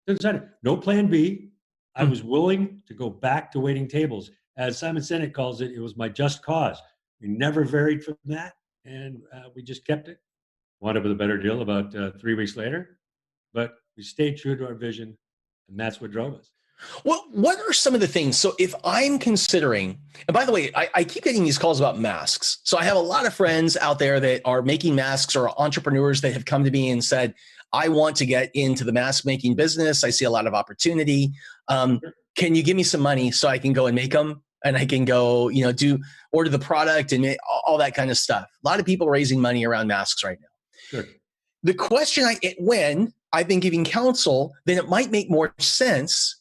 Didn't sign it. No plan B. I was willing to go back to waiting tables. As Simon Sinek calls it, it was my just cause. We never varied from that, and we just kept it. Wound up with a better deal about 3 weeks later, but we stayed true to our vision, and that's what drove us. Well, what are some of the things? So if I'm considering, and by the way, I keep getting these calls about masks. So I have a lot of friends out there that are making masks, or entrepreneurs that have come to me and said, I want to get into the mask making business. I see a lot of opportunity. Can you give me some money so I can go and make them? And I can go, order the product and all that kind of stuff. A lot of people raising money around masks right now. Sure. The question when I've been giving counsel, then it might make more sense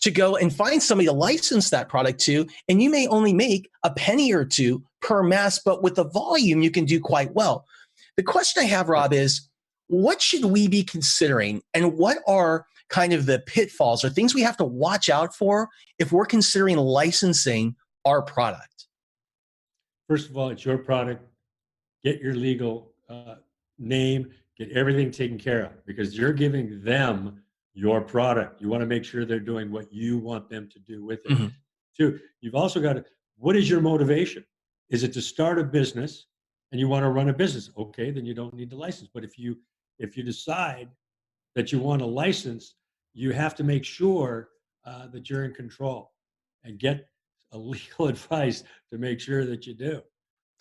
to go and find somebody to license that product to, and you may only make a penny or two per mask, but with the volume, you can do quite well. The question I have, Rob, is what should we be considering, and what are kind of the pitfalls or things we have to watch out for if we're considering licensing our product? First of all, it's your product. Get your legal name, get everything taken care of, because you're giving them your product. You want to make sure they're doing what you want them to do with it. Mm-hmm. Two, you've also got to, what is your motivation? Is it to start a business and you want to run a business? Okay, then you don't need the license. But if you decide that you want a license, you have to make sure that you're in control and get a legal advice to make sure that you do.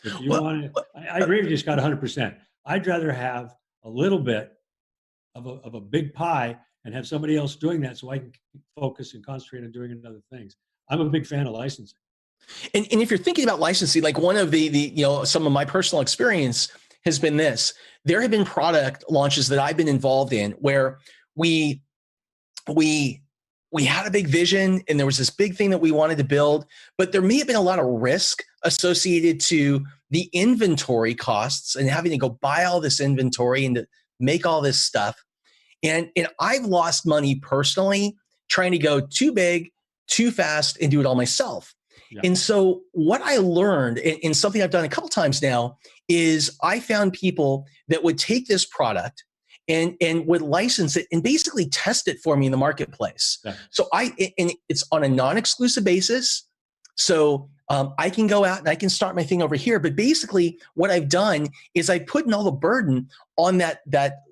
If you want to, I agree with you, Scott, 100%. I'd rather have a little bit of a big pie and have somebody else doing that so I can focus and concentrate on doing other things. I'm a big fan of licensing. And if you're thinking about licensing, like one of the some of my personal experience has been this. There have been product launches that I've been involved in where we had a big vision and there was this big thing that we wanted to build, but there may have been a lot of risk associated to the inventory costs and having to go buy all this inventory and to make all this stuff. And I've lost money personally trying to go too big, too fast, and do it all myself. Yeah. And so what I learned, and something I've done a couple times now, is I found people that would take this product and would license it and basically test it for me in the marketplace. Yeah. So and it's on a non-exclusive basis. So I can go out and I can start my thing over here. But basically what I've done is I put in all the burden on that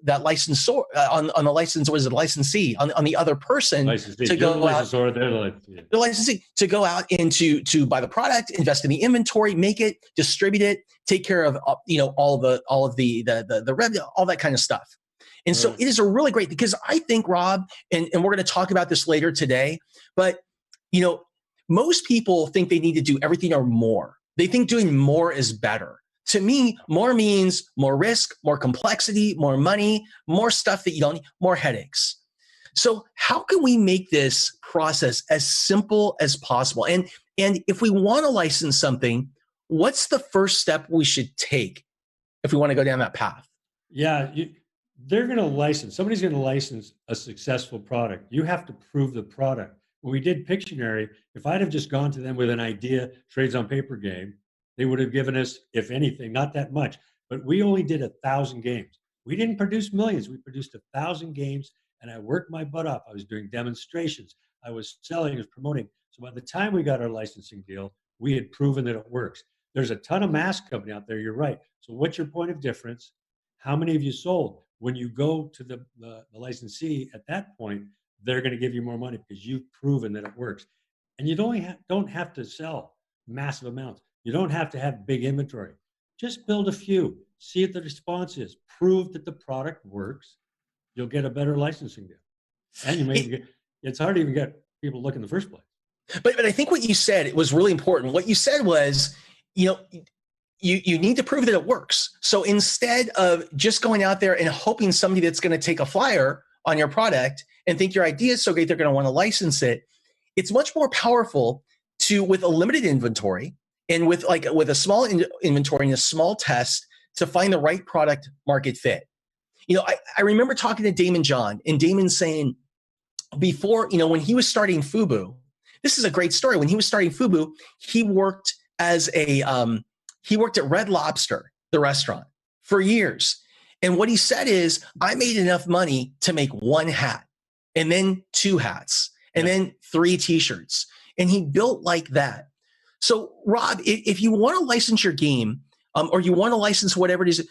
licensor, on the license, was it licensee, on the other person to go out. The licensee to go out and to buy the product, invest in the inventory, make it, distribute it, take care of all of the revenue, all that kind of stuff. And so it is a really great, because I think, Rob, and we're going to talk about this later today, but most people think they need to do everything or more. They think doing more is better. To me, more means more risk, more complexity, more money, more stuff that you don't need, more headaches. So how can we make this process as simple as possible? And if we want to license something, what's the first step we should take if we want to go down that path? Yeah, they're going to license. Somebody's going to license a successful product. You have to prove the product. When we did Pictionary, if I'd have just gone to them with an idea, trades on paper game, they would have given us, if anything, not that much. But we only did 1,000 games. We didn't produce millions. We produced 1,000 games, and I worked my butt off. I was doing demonstrations. I was selling, I was promoting. So by the time we got our licensing deal, we had proven that it works. There's a ton of mask company out there. You're right. So what's your point of difference? How many have you sold? When you go to the licensee at that point, they're going to give you more money because you've proven that it works. And you don't have to sell massive amounts. You don't have to have big inventory. Just build a few, see what the response is, prove that the product works. You'll get a better licensing deal. And you may it's hard to even get people to look in the first place. But I think what you said, it was really important. What you said was, you need to prove that it works. So instead of just going out there and hoping somebody that's going to take a flyer on your product and think your idea is so great they're going to want to license it, it's much more powerful to, with a limited inventory and with a small inventory and a small test, to find the right product market fit. I remember talking to Damon John, and Damon saying before, when he was starting FUBU, this is a great story. When he was starting FUBU, he worked at Red Lobster, the restaurant, for years. And what he said is, I made enough money to make one hat, and then 2 hats, and then 3 t-shirts. And he built like that. So Rob, if you want to license your game, or you want to license whatever it is,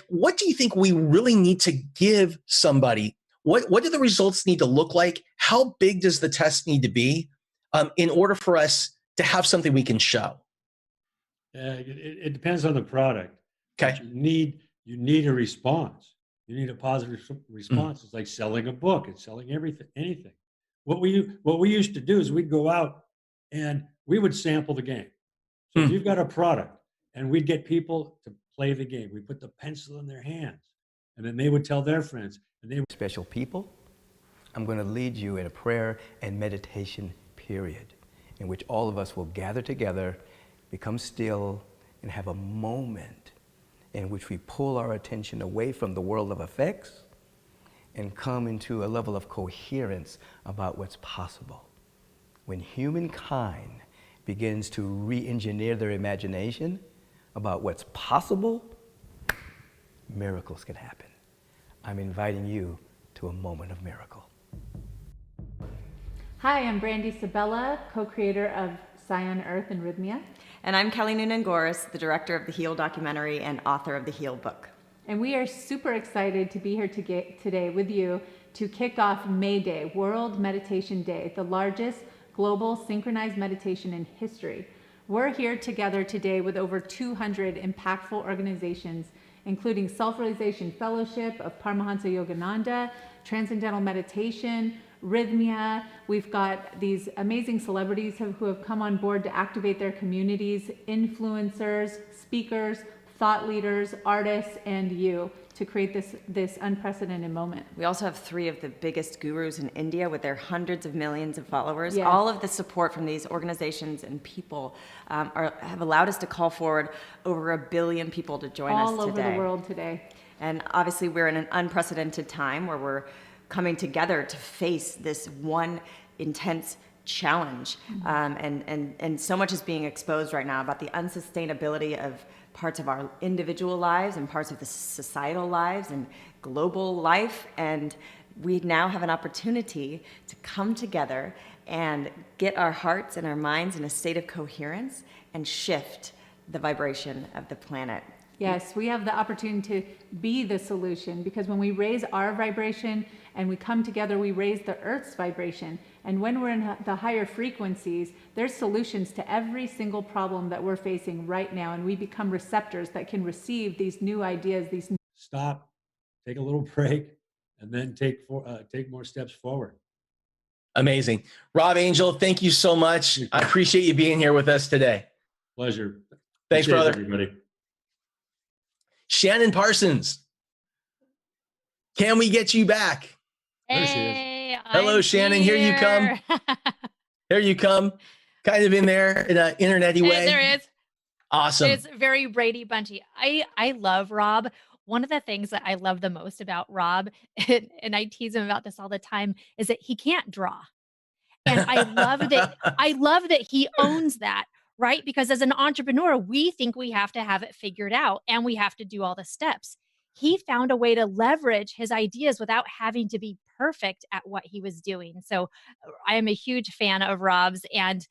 what do you think we really need to give somebody? What do the results need to look like? How big does the test need to be in order for us to have something we can show? It depends on the product. Okay. You need a response. You need a positive response. It's like selling a book. It's selling anything. What we used to do is we'd go out and we would sample the game. So if you've got a product, and we'd get people to play the game. We put the pencil in their hands, and then they would tell their friends. And they Special people, I'm going to lead you in a prayer and meditation period in which all of us will gather together, become still, and have a moment in which we pull our attention away from the world of effects and come into a level of coherence about what's possible. When humankind begins to re-engineer their imagination about what's possible, miracles can happen. I'm inviting you to a moment of miracle. Hi, I'm Brandy Sabella, co-creator of Scion Earth and Rhythmia. And I'm Kelly Noonan-Goris, the director of the Heal documentary and author of the Heal book. And we are super excited to be here today with you to kick off May Day, World Meditation Day, the largest global synchronized meditation in history. We're here together today with over 200 impactful organizations, including Self-Realization Fellowship of Paramahansa Yogananda, Transcendental Meditation, Rhythmia. We've got these amazing celebrities who have come on board to activate their communities, influencers, speakers, thought leaders, artists, and you to create this unprecedented moment. We also have 3 of the biggest gurus in India with their hundreds of millions of followers. Yes. All of the support from these organizations and people have allowed us to call forward over 1 billion people to join us today. All over the world today. And obviously we're in an unprecedented time where we're coming together to face this one intense challenge. And so much is being exposed right now about the unsustainability of parts of our individual lives and parts of the societal lives and global life. And we now have an opportunity to come together and get our hearts and our minds in a state of coherence and shift the vibration of the planet. Yes, we have the opportunity to be the solution, because when we raise our vibration and we come together, we raise the Earth's vibration. And when we're in the higher frequencies, there's solutions to every single problem that we're facing right now. And we become receptors that can receive these new ideas, these new... Stop, take a little break, and then take more steps forward. Amazing. Rob Angel, thank you so much. I appreciate you being here with us today. Pleasure. Thanks, brother. Everybody. Shannon Parsons, can we get you back? Hey, hello, Shannon. Here you come. Here you come. Kind of in there in an internet-y way. There is. Awesome. It's very Brady Bunchy. I love Rob. One of the things that I love the most about Rob, and I tease him about this all the time, is that he can't draw. And I love that he owns that, right? Because as an entrepreneur, we think we have to have it figured out and we have to do all the steps. He found a way to leverage his ideas without having to be perfect at what he was doing. So I am a huge fan of Rob's. And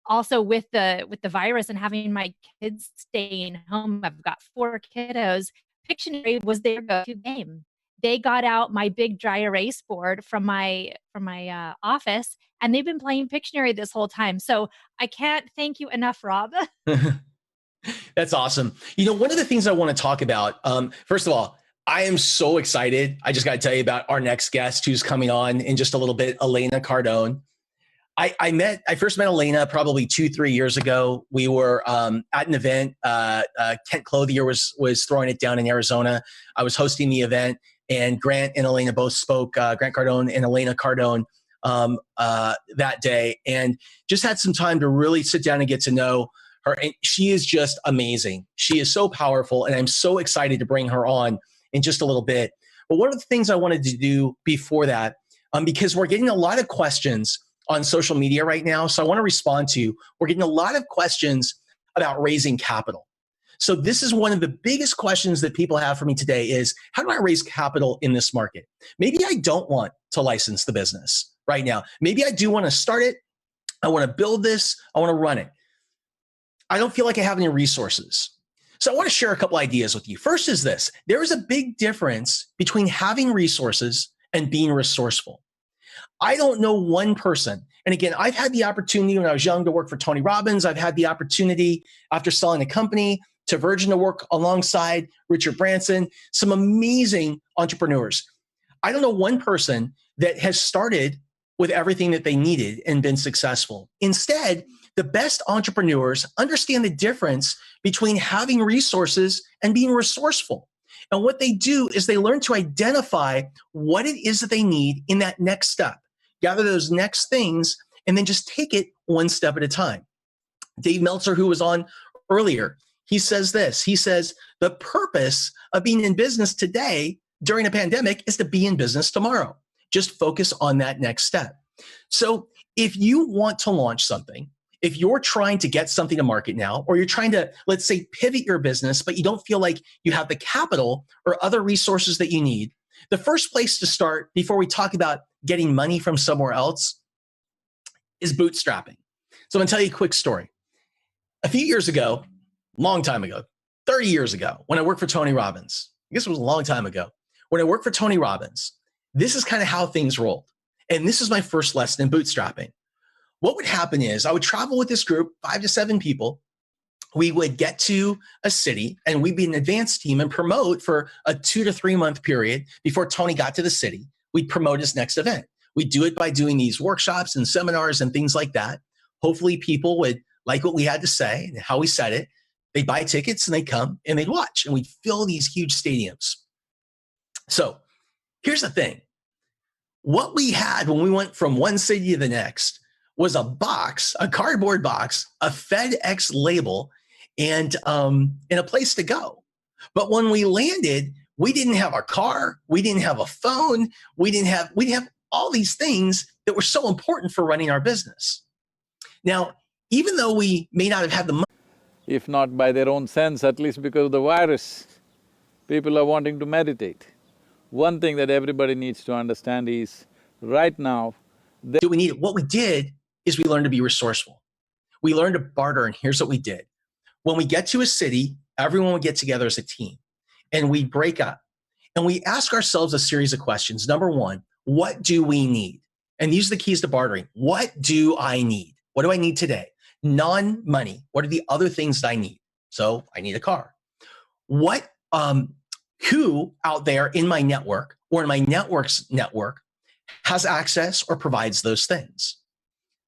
also with the virus and having my kids staying home, I've got 4 kiddos. Pictionary was their go-to game. They got out my big dry erase board from my office, and they've been playing Pictionary this whole time. So I can't thank you enough, Rob. That's awesome. You know, one of the things I want to talk about, first of all, I am so excited. I just got to tell you about our next guest who's coming on in just a little bit, Elena Cardone. I first met Elena probably 2-3 years ago. We were at an event. Kent Clothier was throwing it down in Arizona. I was hosting the event, and Grant and Elena both spoke. Grant Cardone and Elena Cardone that day, and just had some time to really sit down and get to know her. And she is just amazing. She is so powerful, and I'm so excited to bring her on in just a little bit. But one of the things I wanted to do before that, because we're getting a lot of questions on social media right now. So I want to respond to, we're getting a lot of questions about raising capital. So this is one of the biggest questions that people have for me today is, how do I raise capital in this market? Maybe I don't want to license the business right now. Maybe I do want to start it. I want to build this. I want to run it. I don't feel like I have any resources. So I want to share a couple ideas with you. First is this. There is a big difference between having resources and being resourceful. I don't know one person. And again, I've had the opportunity when I was young to work for Tony Robbins. I've had the opportunity after selling a company to Virgin to work alongside Richard Branson, some amazing entrepreneurs. I don't know one person that has started with everything that they needed and been successful. Instead, the best entrepreneurs understand the difference between having resources and being resourceful. And what they do is they learn to identify what it is that they need in that next step, gather those next things, and then just take it one step at a time. Dave Meltzer, who was on earlier, he says this. He says, the purpose of being in business today during a pandemic is to be in business tomorrow. Just focus on that next step. So if you want to launch something, if you're trying to get something to market now, or you're trying to, let's say, pivot your business, but you don't feel like you have the capital or other resources that you need, the first place to start before we talk about getting money from somewhere else is bootstrapping. So I'm gonna tell you a quick story. A few years ago, long time ago, 30 years ago, when I worked for Tony Robbins, I guess it was a long time ago, when I worked for Tony Robbins, this is kind of how things rolled. And this is my first lesson in bootstrapping. What would happen is I would travel with this group, 5 to 7 people. We would get to a city and we'd be an advanced team and promote for a 2 to 3 month period before Tony got to the city. We'd promote his next event. We'd do it by doing these workshops and seminars and things like that. Hopefully people would like what we had to say and how we said it. They'd buy tickets and they'd come and they'd watch, and we'd fill these huge stadiums. So here's the thing. What we had when we went from one city to the next was a box, a cardboard box, a FedEx label, and a place to go. But when we landed, we didn't have a car, we didn't have a phone, we didn't have all these things that were so important for running our business. Now, even though we may not have had the money, if not by their own sense, at least because of the virus, people are wanting to meditate. one thing that everybody needs to understand is right now, we need what we did is we learned to be resourceful. We learned to barter, and here's what we did. When we get to a city, everyone would get together as a team and we break up and we ask ourselves a series of questions. Number one, what do we need? And these are the keys to bartering. What do I need? What do I need today? Non-money. What are the other things that I need? So I need a car. Who out there in my network or in my network's network has access or provides those things?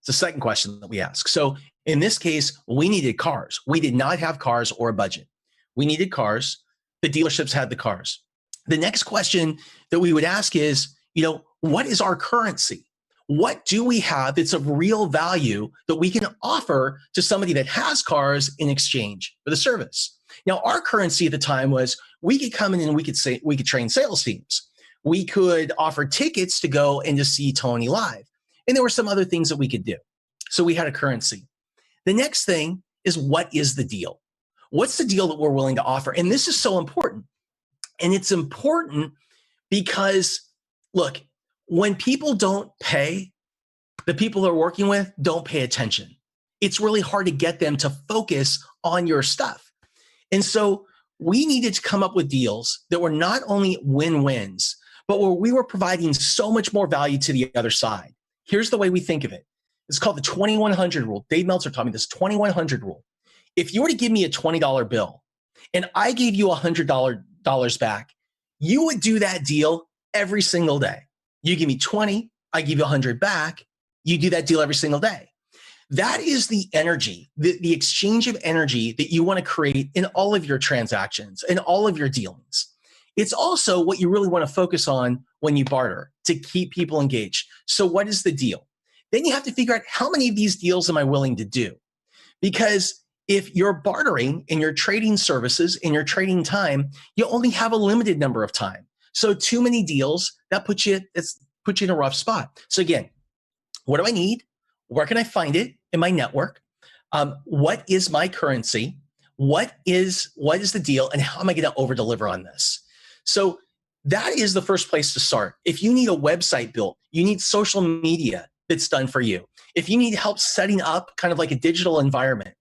It's the second question that we ask. So in this case, we needed cars. We did not have cars or a budget. We needed cars. The dealerships had the cars. The next question that we would ask is, what is our currency? What do we have that's of real value that we can offer to somebody that has cars in exchange for the service? Now, our currency at the time was we could come in and we could train sales teams. We could offer tickets to go and to see Tony live. And there were some other things that we could do. So we had a currency. The next thing is, what is the deal? What's the deal that we're willing to offer? And this is so important. And it's important because, look, when people don't pay, the people they're working with don't pay attention. It's really hard to get them to focus on your stuff. And so we needed to come up with deals that were not only win-wins, but where we were providing so much more value to the other side. Here's the way we think of it. It's called the 2100 rule. Dave Meltzer taught me this 2100 rule. If you were to give me a $20 bill and I gave you $100 back, you would do that deal every single day. You give me 20, I give you 100 back, you do that deal every single day. That is the energy, the exchange of energy that you want to create in all of your transactions, in all of your dealings. It's also what you really want to focus on when you barter to keep people engaged. So what is the deal? Then you have to figure out, how many of these deals am I willing to do? Because if you're bartering and you're trading services and you're trading time, you only have a limited number of time. So too many deals, that puts you in a rough spot. So again, what do I need? Where can I find it in my network? What is my currency? What is the deal? And how am I going to over deliver on this? So that is the first place to start. If you need a website built, you need social media that's done for you. If you need help setting up kind of like a digital environment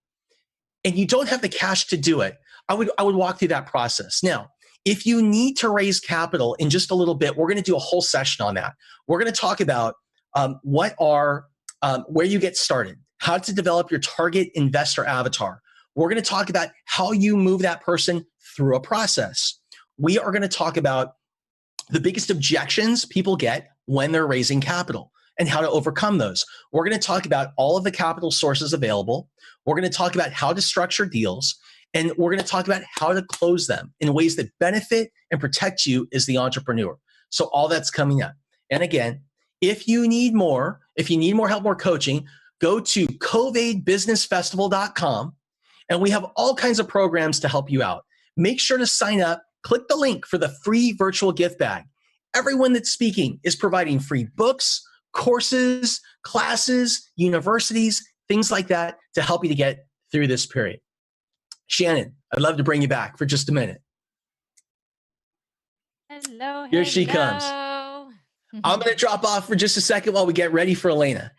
and you don't have the cash to do it, I would walk through that process. Now, if you need to raise capital in just a little bit, we're going to do a whole session on that. We're going to talk about where you get started, how to develop your target investor avatar. We're going to talk about how you move that person through a process. We are going to talk about the biggest objections people get when they're raising capital and how to overcome those. We're going to talk about all of the capital sources available. We're going to talk about how to structure deals. And we're going to talk about how to close them in ways that benefit and protect you as the entrepreneur. So all that's coming up. And again, if you need more help, more coaching, go to CovAIDBusinessFestival.com. And we have all kinds of programs to help you out. Make sure to sign up. Click the link for the free virtual gift bag. Everyone that's speaking is providing free books, courses, classes, universities, things like that to help you to get through this period. Shannon, I'd love to bring you back for just a minute. Hello. Here she comes. I'm going to drop off for just a second while we get ready for Elena.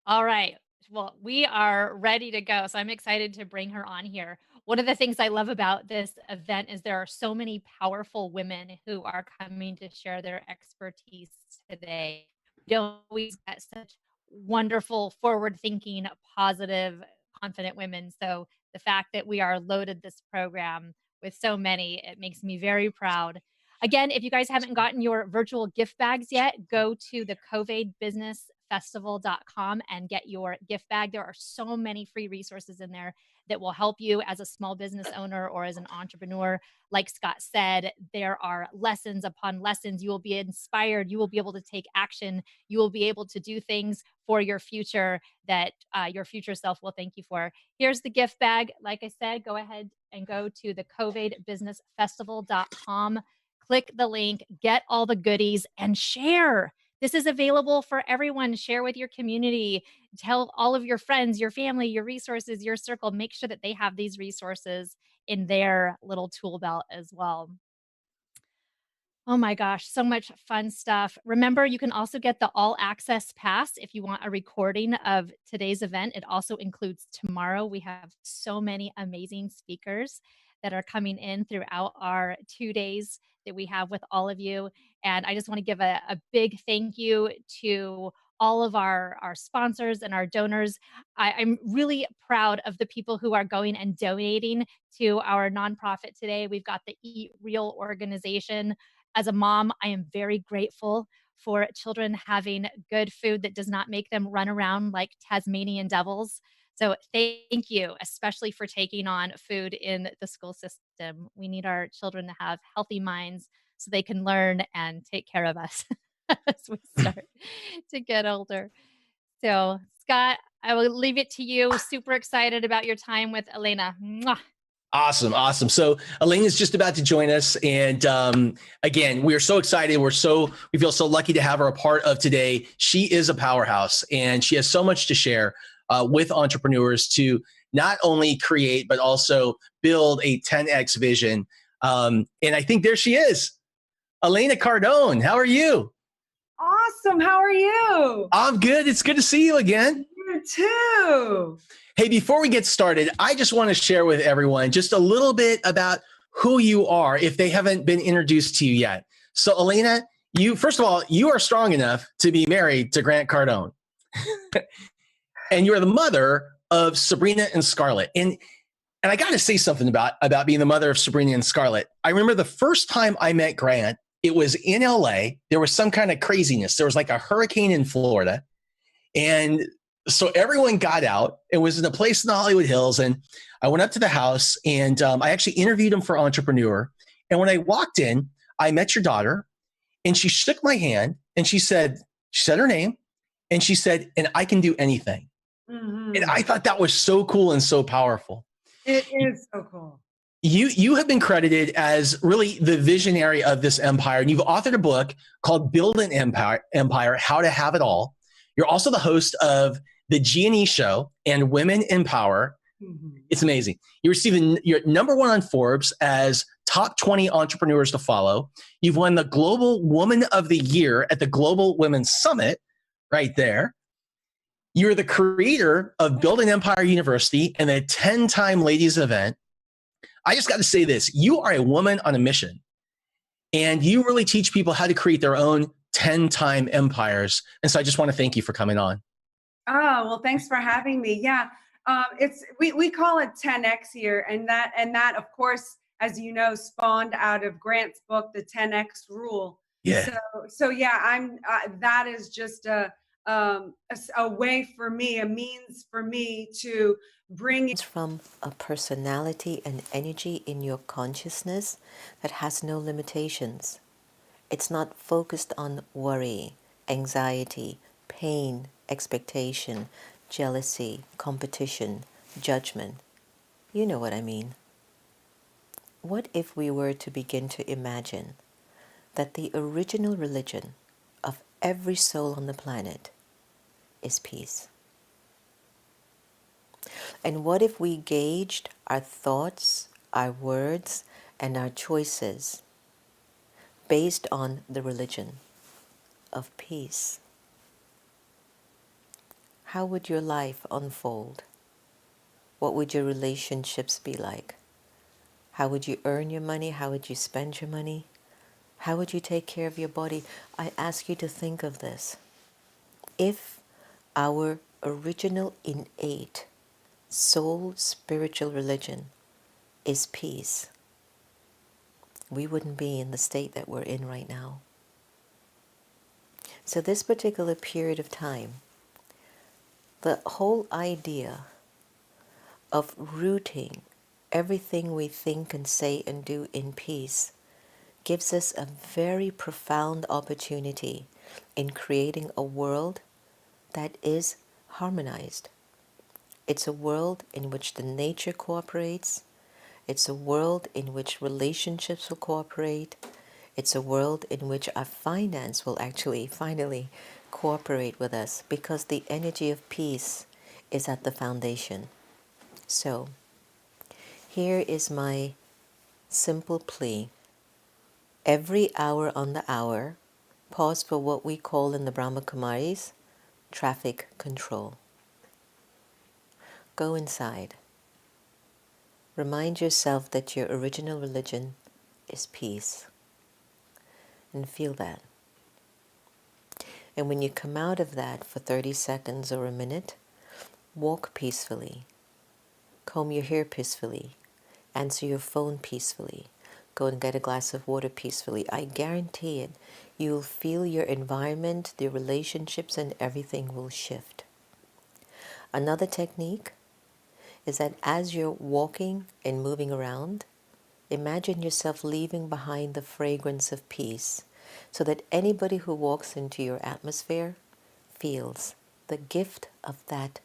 All right. Well, we are ready to go. So I'm excited to bring her on here. One of the things I love about this event is there are so many powerful women who are coming to share their expertise today. We don't always get such wonderful, forward-thinking, positive, confident women. So the fact that we are loaded this program with so many, it makes me very proud. Again, if you guys haven't gotten your virtual gift bags yet, go to the CovAIDBusinessFestival.com and get your gift bag. There are so many free resources in there that will help you as a small business owner or as an entrepreneur. Like Scott said, there are lessons upon lessons. You will be inspired. You will be able to take action. You will be able to do things for your future that your future self will thank you for. Here's the gift bag. Like I said, go ahead and go to the CovAIDBusinessFestival.com. Click the link, get all the goodies, and share. This is available for everyone. Share with your community. Tell all of your friends, your family, your resources, your circle. Make sure that they have these resources in their little tool belt as well. Oh my gosh, so much fun stuff. Remember, you can also get the all access pass if you want a recording of today's event. It also includes tomorrow. We have so many amazing speakers that are coming in throughout our 2 days that we have with all of you. And I just want to give a big thank you to all of our sponsors and our donors. I'm really proud of the people who are going and donating to our nonprofit today. We've got the Eat Real organization. As a mom, I am very grateful for children having good food that does not make them run around like Tasmanian devils. So thank you, especially for taking on food in the school system. We need our children to have healthy minds so they can learn and take care of us as we start to get older. So, Scott, I will leave it to you. Super excited about your time with Elena. Mwah. Awesome. Awesome. So Elena's just about to join us. And again, we are so excited. We feel so lucky to have her a part of today. She is a powerhouse and she has so much to share with entrepreneurs to not only create, but also build a 10X vision. And I think there she is. Elena Cardone, how are you? Awesome. How are you? I'm good. It's good to see you again. You too. Hey, before we get started, I just want to share with everyone just a little bit about who you are if they haven't been introduced to you yet. So Elena, first of all, you are strong enough to be married to Grant Cardone. And you are the mother of Sabrina and Scarlett. And I got to say something about being the mother of Sabrina and Scarlett. I remember the first time I met Grant, it was in LA. There was some kind of craziness. There was like a hurricane in Florida. And so everyone got out. It was in a place in the Hollywood Hills. And I went up to the house and I actually interviewed him for Entrepreneur. And when I walked in, I met your daughter and she shook my hand and she said her name and she said, and I can do anything. Mm-hmm. And I thought that was so cool and so powerful. It is so cool. You have been credited as really the visionary of this empire. And you've authored a book called Build an Empire, How to Have It All. You're also the host of the G&E Show and Women in Power. Mm-hmm. It's amazing. You're #1 on Forbes as top 20 entrepreneurs to follow. You've won the Global Woman of the Year at the Global Women's Summit right there. You're the creator of Build an Empire University and the 10-time ladies event. I just got to say this. You are a woman on a mission. And you really teach people how to create their own 10-time empires. And so I just want to thank you for coming on. Oh, well, thanks for having me. Yeah, we call it 10X here. And that, of course, as you know, spawned out of Grant's book, The 10X Rule. Yeah. So yeah, that is just a way for me, a means for me to bring it from a personality and energy in your consciousness that has no limitations. It's not focused on worry, anxiety, pain, expectation, jealousy, competition, judgment. You know what I mean. What if we were to begin to imagine that the original religion of every soul on the planet is peace? And what if we gauged our thoughts, our words, and our choices based on the religion of peace? How would your life unfold? What would your relationships be like? How would you earn your money? How would you spend your money? How would you take care of your body? I ask you to think of this. If our original innate soul spiritual religion is peace, we wouldn't be in the state that we're in right now. So this particular period of time, the whole idea of rooting everything we think and say and do in peace gives us a very profound opportunity in creating a world that is harmonized. It's a world in which the nature cooperates. It's a world in which relationships will cooperate. It's a world in which our finance will actually finally cooperate with us because the energy of peace is at the foundation. So, here is my simple plea. Every hour on the hour, pause for what we call in the Brahma Kumaris traffic control. Go inside. Remind yourself that your original religion is peace. And feel that. And when you come out of that for 30 seconds or a minute, walk peacefully. Comb your hair peacefully. Answer your phone peacefully. Go and get a glass of water peacefully. I guarantee it. You'll feel your environment, the relationships, and everything will shift. Another technique is that as you're walking and moving around, imagine yourself leaving behind the fragrance of peace so that anybody who walks into your atmosphere feels the gift of that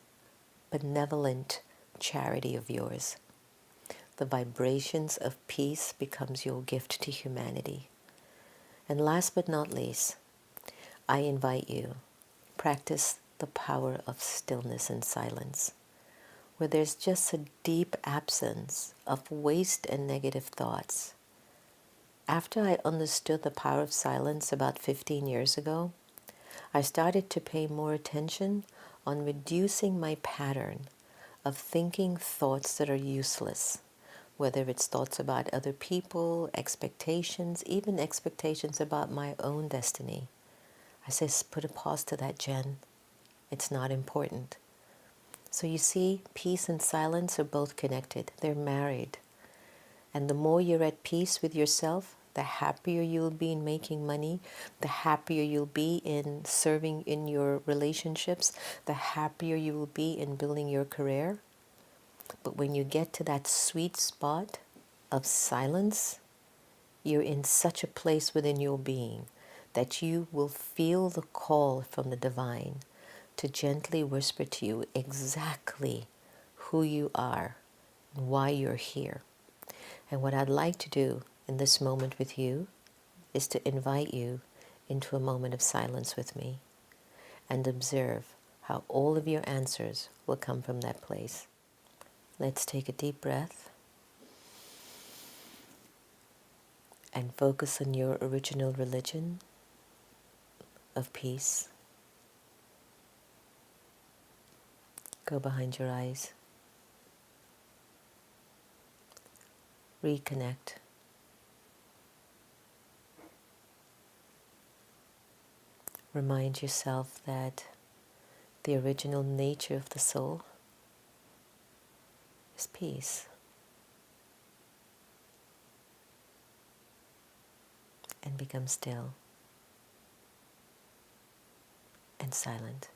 benevolent charity of yours. The vibrations of peace becomes your gift to humanity. And last but not least, I invite you, practice the power of stillness and silence, where there's just a deep absence of waste and negative thoughts. After I understood the power of silence about 15 years ago, I started to pay more attention on reducing my pattern of thinking thoughts that are useless, whether it's thoughts about other people, expectations, even expectations about my own destiny. I say, put a pause to that, Jen. It's not important. So you see, peace and silence are both connected. They're married. And the more you're at peace with yourself, the happier you'll be in making money, the happier you'll be in serving in your relationships, the happier you will be in building your career. But when you get to that sweet spot of silence, you're in such a place within your being that you will feel the call from the divine to gently whisper to you exactly who you are and why you're here. And what I'd like to do in this moment with you is to invite you into a moment of silence with me and observe how all of your answers will come from that place. Let's take a deep breath and focus on your original religion of peace. Go behind your eyes. Reconnect. Remind yourself that the original nature of the soul is peace. And become still and silent.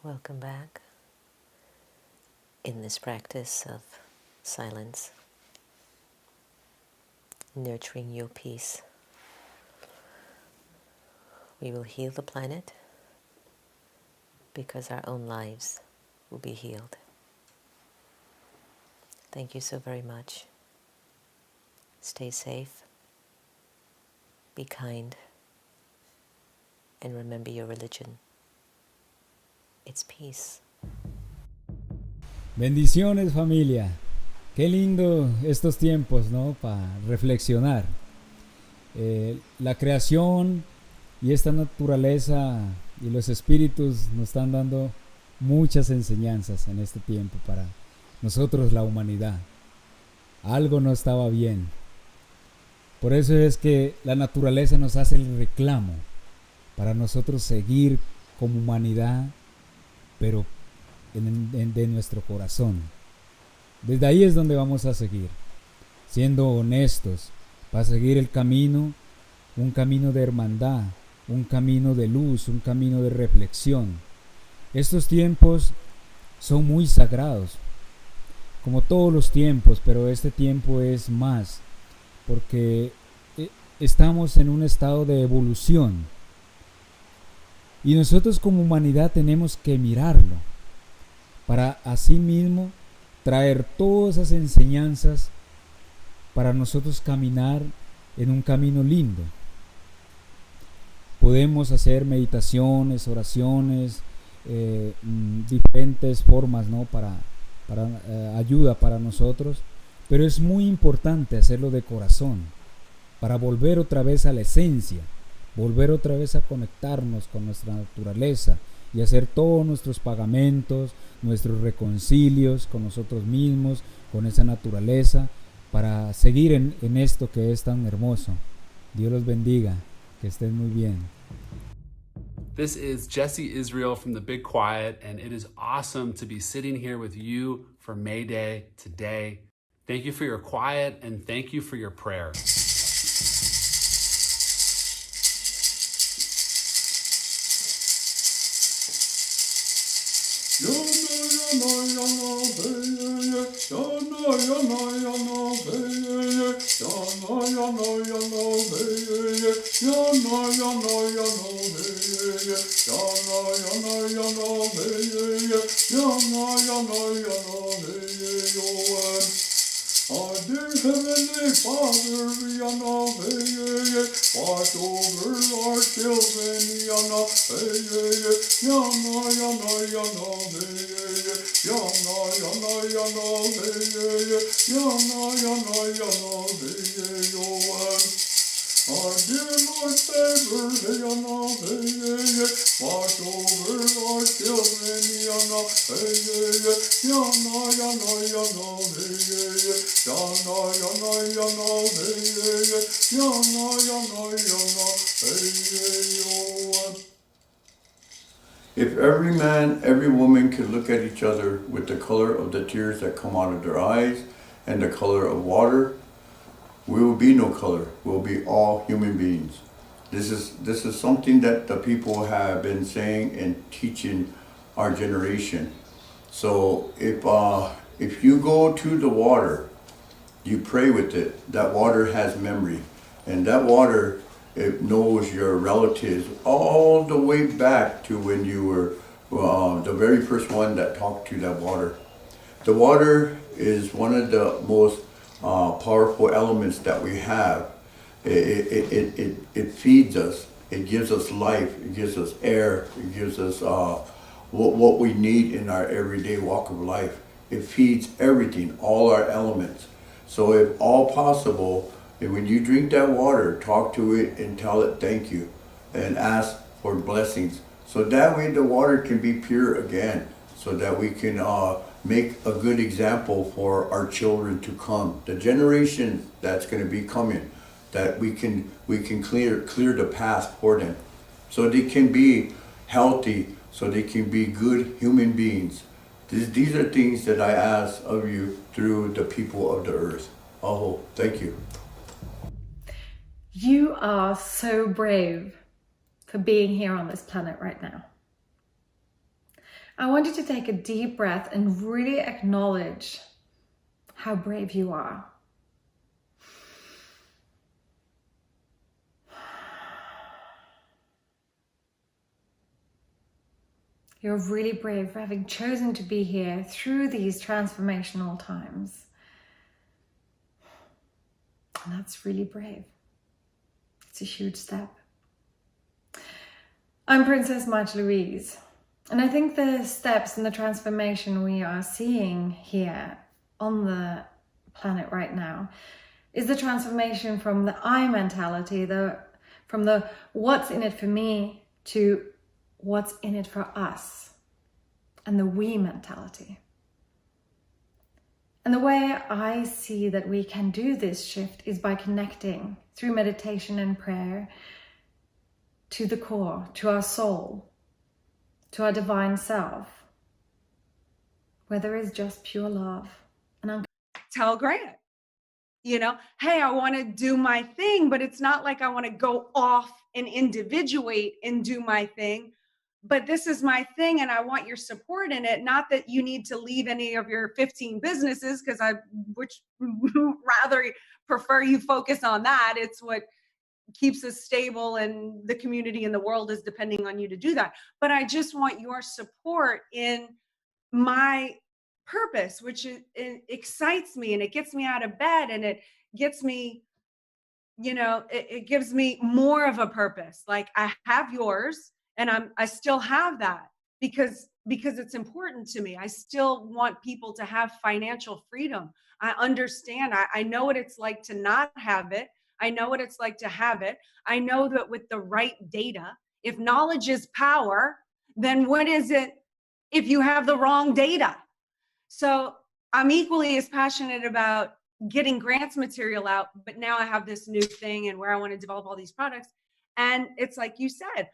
Welcome back in this practice of silence, nurturing your peace. We will heal the planet because our own lives will be healed. Thank you so very much. Stay safe, be kind, and remember your religion. It's peace. Bendiciones, familia. Qué lindo estos tiempos, ¿no? Para reflexionar. La creación y esta naturaleza y los espíritus nos están dando muchas enseñanzas en este tiempo para nosotros, la humanidad. Algo no estaba bien. Por eso es que la naturaleza nos hace el reclamo para nosotros seguir como humanidad, pero de nuestro corazón. Desde ahí es donde vamos a seguir, siendo honestos, para seguir el camino, un camino de hermandad, un camino de luz, un camino de reflexión. Estos tiempos son muy sagrados, como todos los tiempos, pero este tiempo es más, porque estamos en un estado de evolución. Y nosotros como humanidad tenemos que mirarlo, para así mismo traer todas esas enseñanzas para nosotros caminar en un camino lindo. Podemos hacer meditaciones, oraciones, diferentes formas, ¿no? para ayuda para nosotros, pero es muy importante hacerlo de corazón, para volver otra vez a la esencia, volver otra vez a conectarnos con nuestra naturaleza y hacer todos nuestros pagamentos, nuestros reconcilios con nosotros mismos, con esa naturaleza, para seguir en esto que es tan hermoso. Dios los bendiga, que estén muy bien. This is Jesse Itzler from The Big Quiet, and it is awesome to be sitting here with you for May Day today. Thank you for your quiet, and thank you for your prayer. Our dear Heavenly Father, watch over our children, our dear Lord Savior, watch over our children, If every man, every woman could look at each other with the color of the tears that come out of their eyes and the color of water, we will be no color. We'll be all human beings. This is something that the people have been saying and teaching our generation. So if you go to the water, you pray with it. That water has memory, and that water, it knows your relatives all the way back to when you were the very first one that talked to that water. The water is one of the most powerful elements that we have. It feeds us. It gives us life. It gives us air. It gives us what we need in our everyday walk of life. It feeds everything, all our elements. So if all possible, and when you drink that water, talk to it and tell it thank you and ask for blessings. So that way the water can be pure again, so that we can make a good example for our children to come. The generation that's going to be coming, that we can clear the path for them, so they can be healthy, so they can be good human beings. These are things that I ask of you through the people of the earth. Oh, thank you. You are so brave for being here on this planet right now. I want you to take a deep breath and really acknowledge how brave you are. You're really brave for having chosen to be here through these transformational times. And that's really brave. It's a huge step. I'm Princess March Louise, and I think the steps and the transformation we are seeing here on the planet right now is the transformation from the I mentality, from the what's in it for me to what's in it for us, and the we mentality. And the way I see that we can do this shift is by connecting through meditation and prayer to the core, to our soul, to our divine self, where there is just pure love and tell Grant, you know, hey, I want to do my thing, but it's not like I want to go off and individuate and do my thing, but this is my thing and I want your support in it. Not that you need to leave any of your 15 businesses, because I would rather prefer you focus on that. It's what keeps us stable, and the community and the world is depending on you to do that. But I just want your support in my purpose, which it excites me and it gets me out of bed and it gets me, you know, it gives me more of a purpose. Like I have yours and I still have that because it's important to me. I still want people to have financial freedom. I understand. I know what it's like to not have it. I know what it's like to have it. I know that with the right data, if knowledge is power, then what is it if you have the wrong data? So I'm equally as passionate about getting Grant's material out, but now I have this new thing and where I want to develop all these products. And it's like you said,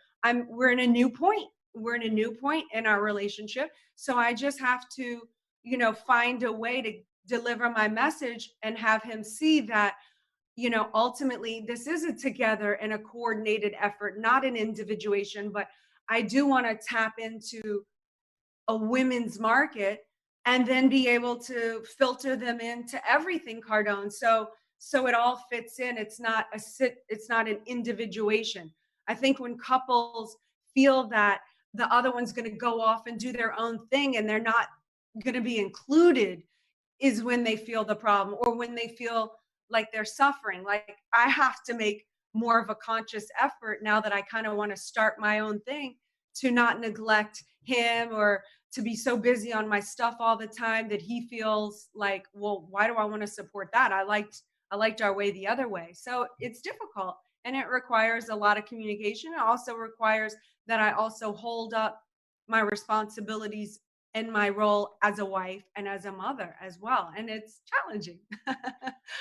we're in a new point. We're in a new point in our relationship. So I just have to, you know, find a way to deliver my message and have him see that, you know, ultimately this is a together and a coordinated effort, not an individuation, but I do want to tap into a women's market and then be able to filter them into everything Cardone. So it all fits in. It's not an individuation. I think when couples feel that the other one's going to go off and do their own thing and they're not going to be included is when they feel the problem, or when they feel like they're suffering. Like I have to make more of a conscious effort now that I kind of want to start my own thing, to not neglect him or to be so busy on my stuff all the time that he feels like, well, why do I want to support that? I liked our way the other way. So it's difficult and it requires a lot of communication. It also requires that I also hold up my responsibilities and my role as a wife and as a mother as well. And it's challenging.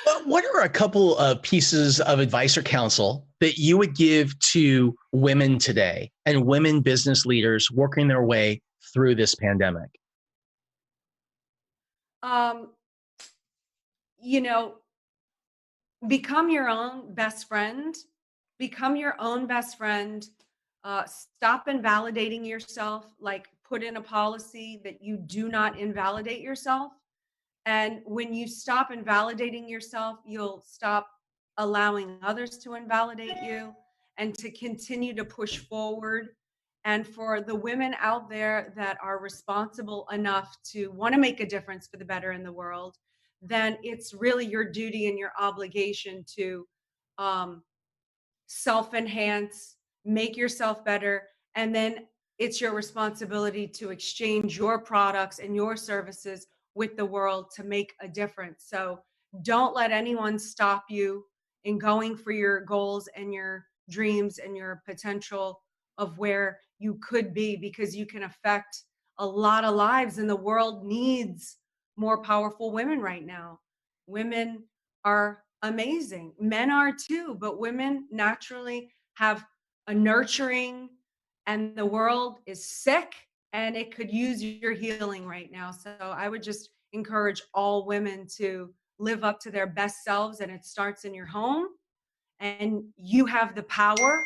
Well, what are a couple of pieces of advice or counsel that you would give to women today and women business leaders working their way through this pandemic? You know, become your own best friend. Become your own best friend. Stop invalidating yourself. Like, put in a policy that you do not invalidate yourself. And when you stop invalidating yourself, you'll stop allowing others to invalidate you, and to continue to push forward. And for the women out there that are responsible enough to want to make a difference for the better in the world, then it's really your duty and your obligation to self-enhance, make yourself better, and then it's your responsibility to exchange your products and your services with the world to make a difference. So don't let anyone stop you in going for your goals and your dreams and your potential of where you could be, because you can affect a lot of lives, and the world needs more powerful women right now. Women are amazing. Men are too, but women naturally have a nurturing, and the world is sick and it could use your healing right now. So I would just encourage all women to live up to their best selves, and it starts in your home, and you have the power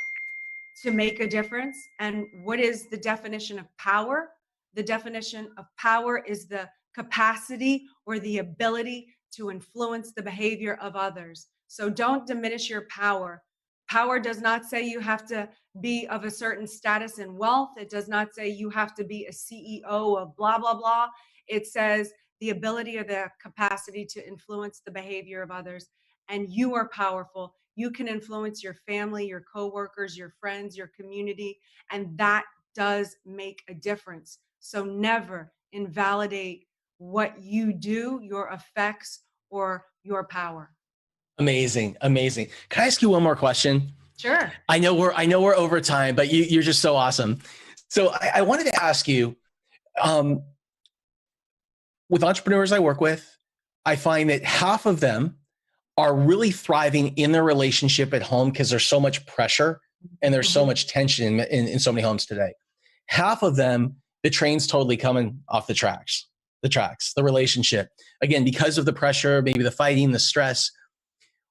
to make a difference. And what is the definition of power? The definition of power is the capacity or the ability to influence the behavior of others. So don't diminish your power. Power does not say you have to be of a certain status and wealth. It does not say you have to be a CEO of blah, blah, blah. It says the ability or the capacity to influence the behavior of others. And you are powerful. You can influence your family, your coworkers, your friends, your community, and that does make a difference. So never invalidate what you do, your effects, or your power. Amazing, amazing. Can I ask you one more question? Sure. I know we're over time, but you're just so awesome. So I wanted to ask you, with entrepreneurs I work with, I find that half of them are really thriving in their relationship at home because there's so much pressure and there's so much tension in so many homes today. Half of them, the train's totally coming off the tracks. the relationship. Again, because of the pressure, maybe the fighting, the stress.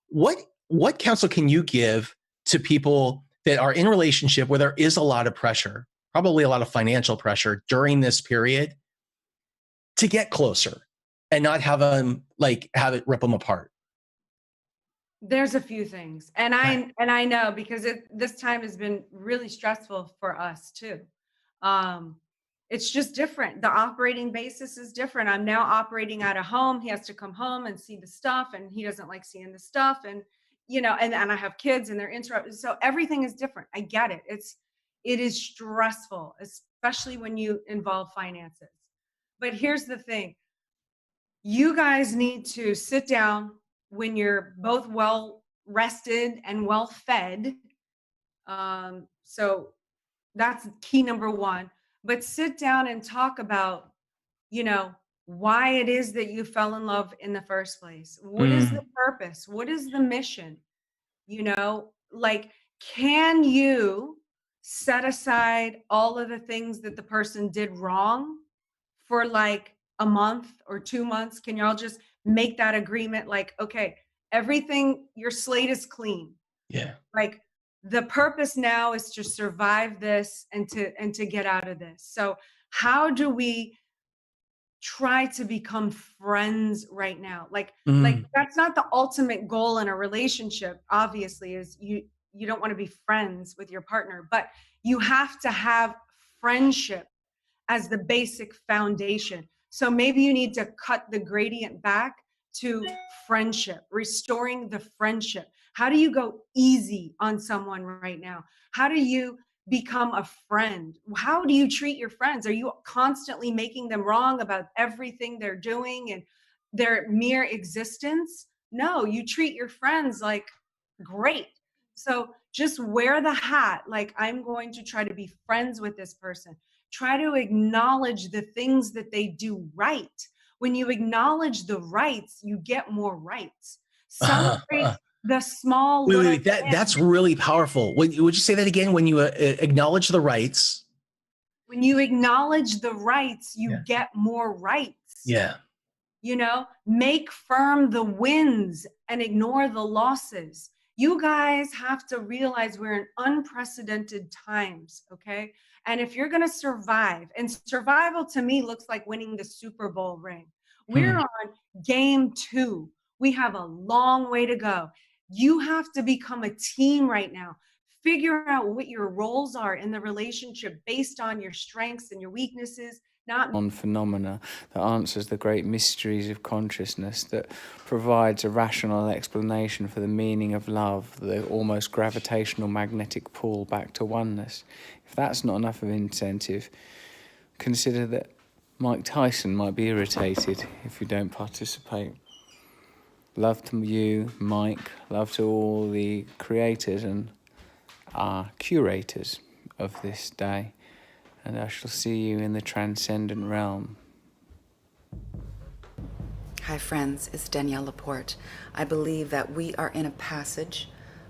What counsel can you give to people that are in a relationship where there is a lot of pressure, probably a lot of financial pressure during this period, to get closer and not have it rip them apart? There's a few things, and I know because this time has been really stressful for us too. It's just different. The operating basis is different. I'm now operating out of home. He has to come home and see the stuff, and he doesn't like seeing the stuff. And, and I have kids and they're interrupted. So everything is different. I get it. It is stressful, especially when you involve finances. But here's the thing. You guys need to sit down when you're both well rested and well fed. So that's key number one. But sit down and talk about, why it is that you fell in love in the first place. What is the purpose? What is the mission? Can you set aside all of the things that the person did wrong for a month or 2 months? Can y'all just make that agreement? Okay, everything, your slate is clean. Yeah. The purpose now is to survive this and to get out of this. So how do we try to become friends right now? That's not the ultimate goal in a relationship, obviously, is you don't want to be friends with your partner, but you have to have friendship as the basic foundation. So maybe you need to cut the gradient back to friendship, restoring the friendship. How do you go easy on someone right now? How do you become a friend? How do you treat your friends? Are you constantly making them wrong about everything they're doing and their mere existence? No, you treat your friends like great. So just wear the hat. I'm going to try to be friends with this person. Try to acknowledge the things that they do right. When you acknowledge the rights, you get more rights. Celebrate the small. Wait, that's really powerful. Would you say that again? When you acknowledge the rights. When you acknowledge the rights, you get more rights. Yeah. Make firm the wins and ignore the losses. You guys have to realize we're in unprecedented times, okay? And if you're going to survive, and survival to me looks like winning the Super Bowl ring. We're on game 2. We have a long way to go. You have to become a team right now. Figure out what your roles are in the relationship based on your strengths and your weaknesses. On phenomena that answers the great mysteries of consciousness, that provides a rational explanation for the meaning of love, the almost gravitational magnetic pull back to oneness. If that's not enough of an incentive, consider that Mike Tyson might be irritated if you don't participate. Love to you, Mike. Love to all the creators and curators of this day. And I shall see you in the transcendent realm. Hi friends, it's Danielle Laporte. I believe that we are in a passage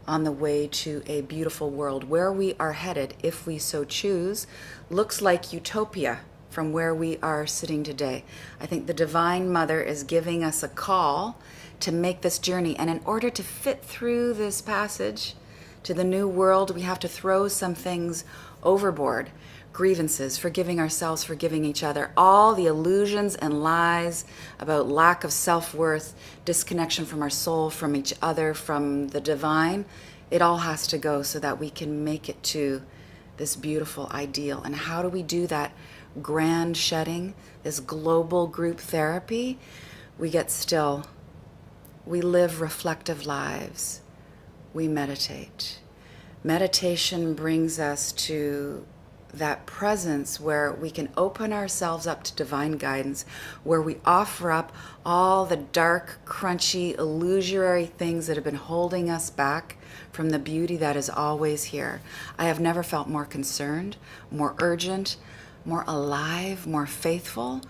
on the way to a beautiful world. Where we are headed, if we so choose, looks like utopia from where we are sitting today. I think the Divine Mother is giving us a call to make this journey. And in order to fit through this passage to the new world, we have to throw some things overboard. Grievances, forgiving ourselves, forgiving each other, all the illusions and lies about lack of self-worth, disconnection from our soul, from each other, from the divine, it all has to go so that we can make it to this beautiful ideal. And how do we do that grand shedding, this global group therapy? We get still. We live reflective lives. We meditate. Meditation brings us to that presence where we can open ourselves up to divine guidance, where we offer up all the dark, crunchy, illusory things that have been holding us back from the beauty that is always here. I have never felt more concerned, more urgent, more alive, more faithful,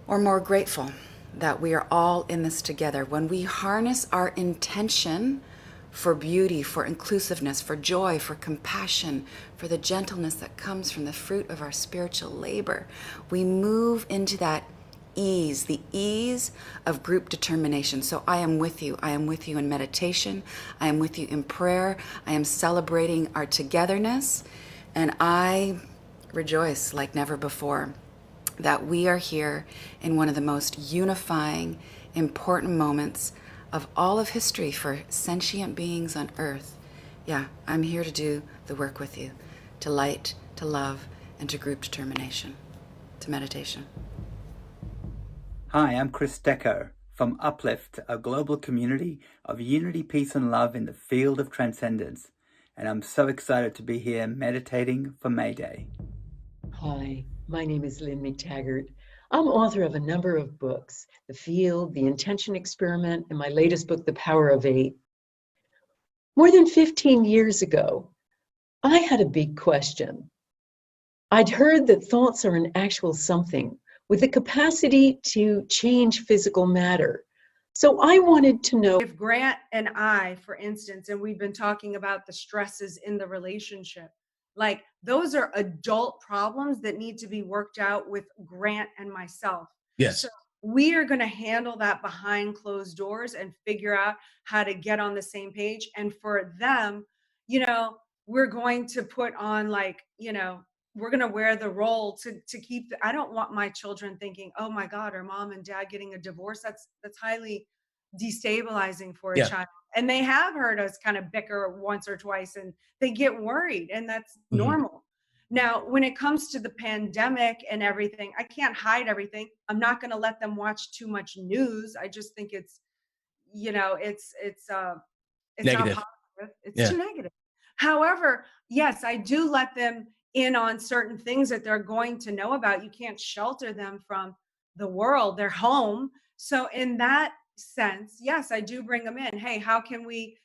or more grateful that we are all in this together. When we harness our intention for beauty, for inclusiveness, for joy, for compassion, for the gentleness that comes from the fruit of our spiritual labor, we move into that ease of group determination. So I am with you. I am with you in meditation. I am with you in prayer. I am celebrating our togetherness. And I rejoice like never before that we are here in one of the most unifying, important moments of all of history for sentient beings on Earth. Yeah, I'm here to do the work with you, to light, to love, and to group determination, to meditation. Hi, I'm Chris Decker from Uplift, a global community of unity, peace, and love in the field of transcendence. And I'm so excited to be here meditating for May Day. Hi, my name is Lynn McTaggart. I'm author of a number of books, The Field, The Intention Experiment, and my latest book, The Power of 8. More than 15 years ago, I had a big question. I'd heard that thoughts are an actual something with the capacity to change physical matter. So I wanted to know if Grant and I, for instance, and we've been talking about the stresses in the relationship, like those are adult problems that need to be worked out with Grant and myself. Yes. So we are going to handle that behind closed doors and figure out how to get on the same page. And for them, we're going to put on we're going to wear the role to keep I don't want my children thinking, oh my God, are mom and dad getting a divorce? That's highly destabilizing for a child. And they have heard us kind of bicker once or twice and they get worried, and that's normal. Now, when it comes to the pandemic and everything, I can't hide everything. I'm not going to let them watch too much news. I just think it's it's Negative. not positive. It's too negative. However, yes, I do let them in on certain things that they're going to know about. You can't shelter them from the world, their home. So in that sense, yes, I do bring them in. Hey, how can we,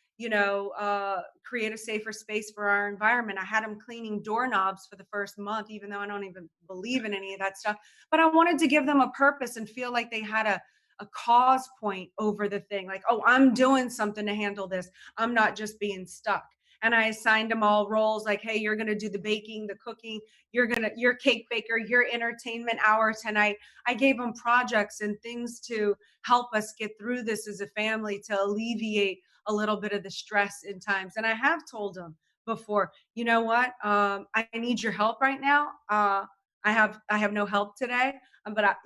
create a safer space for our environment? I had them cleaning doorknobs for the first month, even though I don't even believe in any of that stuff. But I wanted to give them a purpose and feel like they had a cause point over the thing. Like, oh, I'm doing something to handle this. I'm not just being stuck. And I assigned them all roles like, hey, you're going to do the baking, the cooking, you're cake baker, your entertainment hour tonight. I gave them projects and things to help us get through this as a family, to alleviate a little bit of the stress in times. And I have told them before, you know what? I need your help right now. I have no help today, but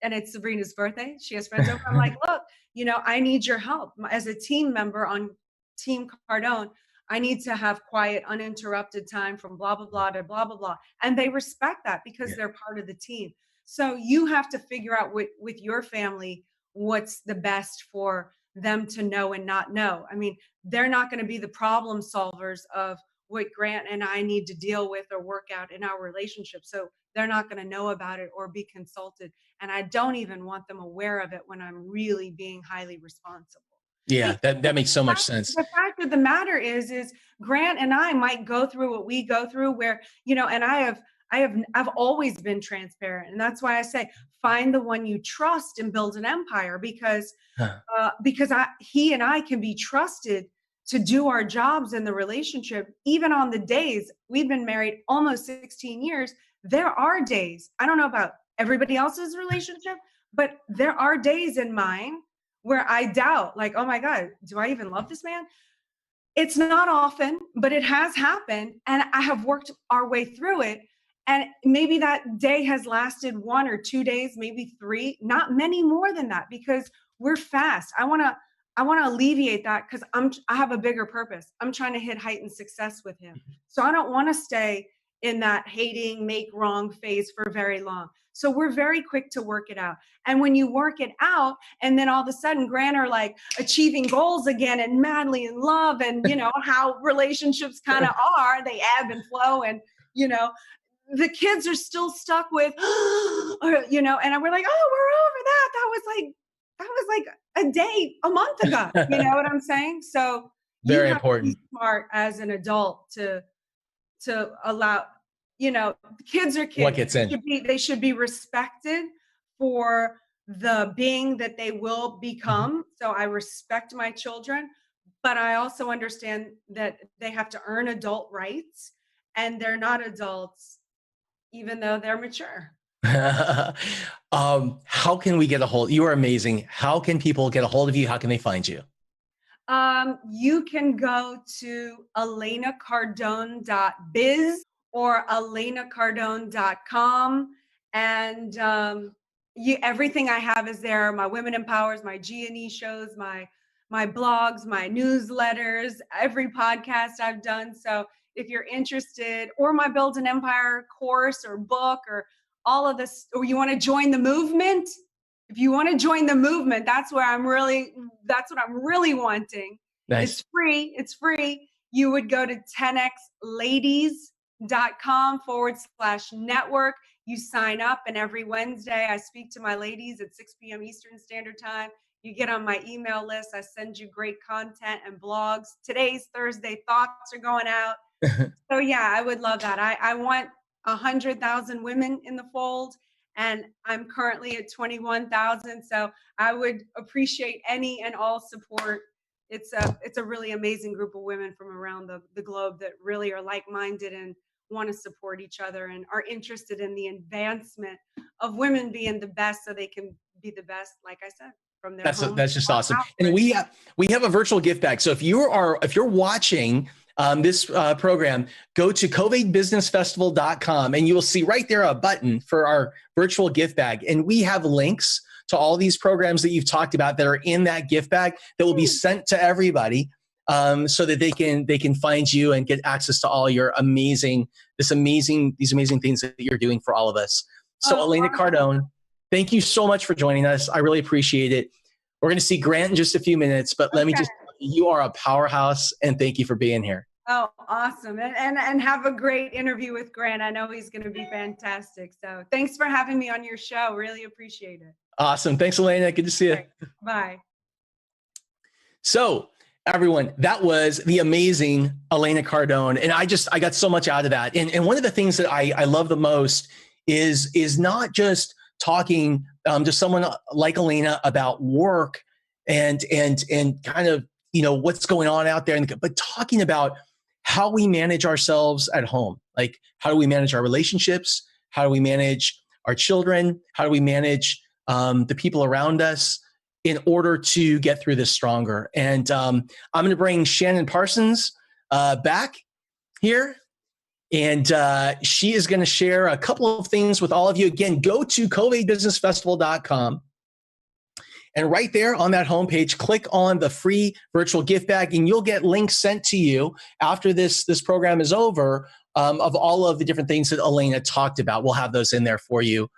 and it's Sabrina's birthday. She has friends over. I'm like, look, I need your help as a team member on Team Cardone. I need to have quiet, uninterrupted time from blah, blah, blah to blah, blah, blah. And they respect that because they're part of the team. So you have to figure out with your family what's the best for them to know and not know. I mean, they're not going to be the problem solvers of what Grant and I need to deal with or work out in our relationship. So they're not going to know about it or be consulted. And I don't even want them aware of it when I'm really being highly responsible. Yeah, that makes so much sense. The fact of the matter is Grant and I might go through what we go through where, and I've always been transparent. And that's why I say, find the one you trust and build an empire, because he and I can be trusted to do our jobs in the relationship. Even on the days we've been married almost 16 years, there are days, I don't know about everybody else's relationship, but there are days in mine where I doubt, like, oh my God, do I even love this man? It's not often, but it has happened. And I have worked our way through it. And maybe that day has lasted 1 or 2 days, maybe 3, not many more than that, because we're fast. I want to alleviate that because I have a bigger purpose. I'm trying to hit heightened success with him. So I don't want to stay in that hating, make wrong phase for very long. So we're very quick to work it out. And when you work it out, and then all of a sudden Grant are like achieving goals again and madly in love, and how relationships kind of are, they ebb and flow, and the kids are still stuck with, and we're like, oh, we're over that. That was like a day a month ago. You know what I'm saying? So very you have important. to be smart as an adult to allow, kids are kids. What gets in? They should be respected for the being that they will become. So I respect my children, but I also understand that they have to earn adult rights, and they're not adults, even though they're mature. How can we get a hold? You are amazing. How can people get a hold of you? How can they find you? You can go to elenacardone.biz or elenacardone.com. And everything I have is there. My Women Empowers, my G&E shows, my blogs, my newsletters, every podcast I've done. So if you're interested, or my Build an Empire course or book or all of this, or you want to join the movement, if you want to join the movement, that's what I'm really wanting. Nice. It's free. It's free. You would go to 10xladies.com/network. You sign up, and every Wednesday I speak to my ladies at 6 p.m. Eastern Standard Time. You get on my email list. I send you great content and blogs. Today's Thursday thoughts are going out. So yeah, I would love that. I want 100,000 women in the fold, and I'm currently at 21,000. So I would appreciate any and all support. It's a really amazing group of women from around the globe that really are like-minded and want to support each other and are interested in the advancement of women being the best so they can be the best, like I said, from their home. That's just awesome. And we have a virtual gift bag. So if you're watching this program, go to CovAIDBusinessFestival.com and you will see right there a button for our virtual gift bag. And we have links to all these programs that you've talked about that are in that gift bag that will be sent to everybody so that they can find you and get access to all your these amazing things that you're doing for all of us. So Elena Cardone, thank you so much for joining us. I really appreciate it. We're going to see Grant in just a few minutes, but let me just tell you are a powerhouse, and thank you for being here. Oh, awesome. And have a great interview with Grant. I know he's going to be fantastic. So thanks for having me on your show. Really appreciate it. Awesome. Thanks, Elena. Good to see you. Right. Bye. So everyone, that was the amazing Elena Cardone. And I got so much out of that. And one of the things that I love the most is not just talking to someone like Elena about work and kind of, what's going on out there, but talking about how we manage ourselves at home. Like, how do we manage our relationships? How do we manage our children? How do we manage the people around us in order to get through this stronger? And I'm going to bring Shannon Parsons back here. And she is going to share a couple of things with all of you. Again, go to CovAIDBusinessFestival.com. And right there on that homepage, click on the free virtual gift bag, and you'll get links sent to you after this program is over of all of the different things that Elena talked about. We'll have those in there for you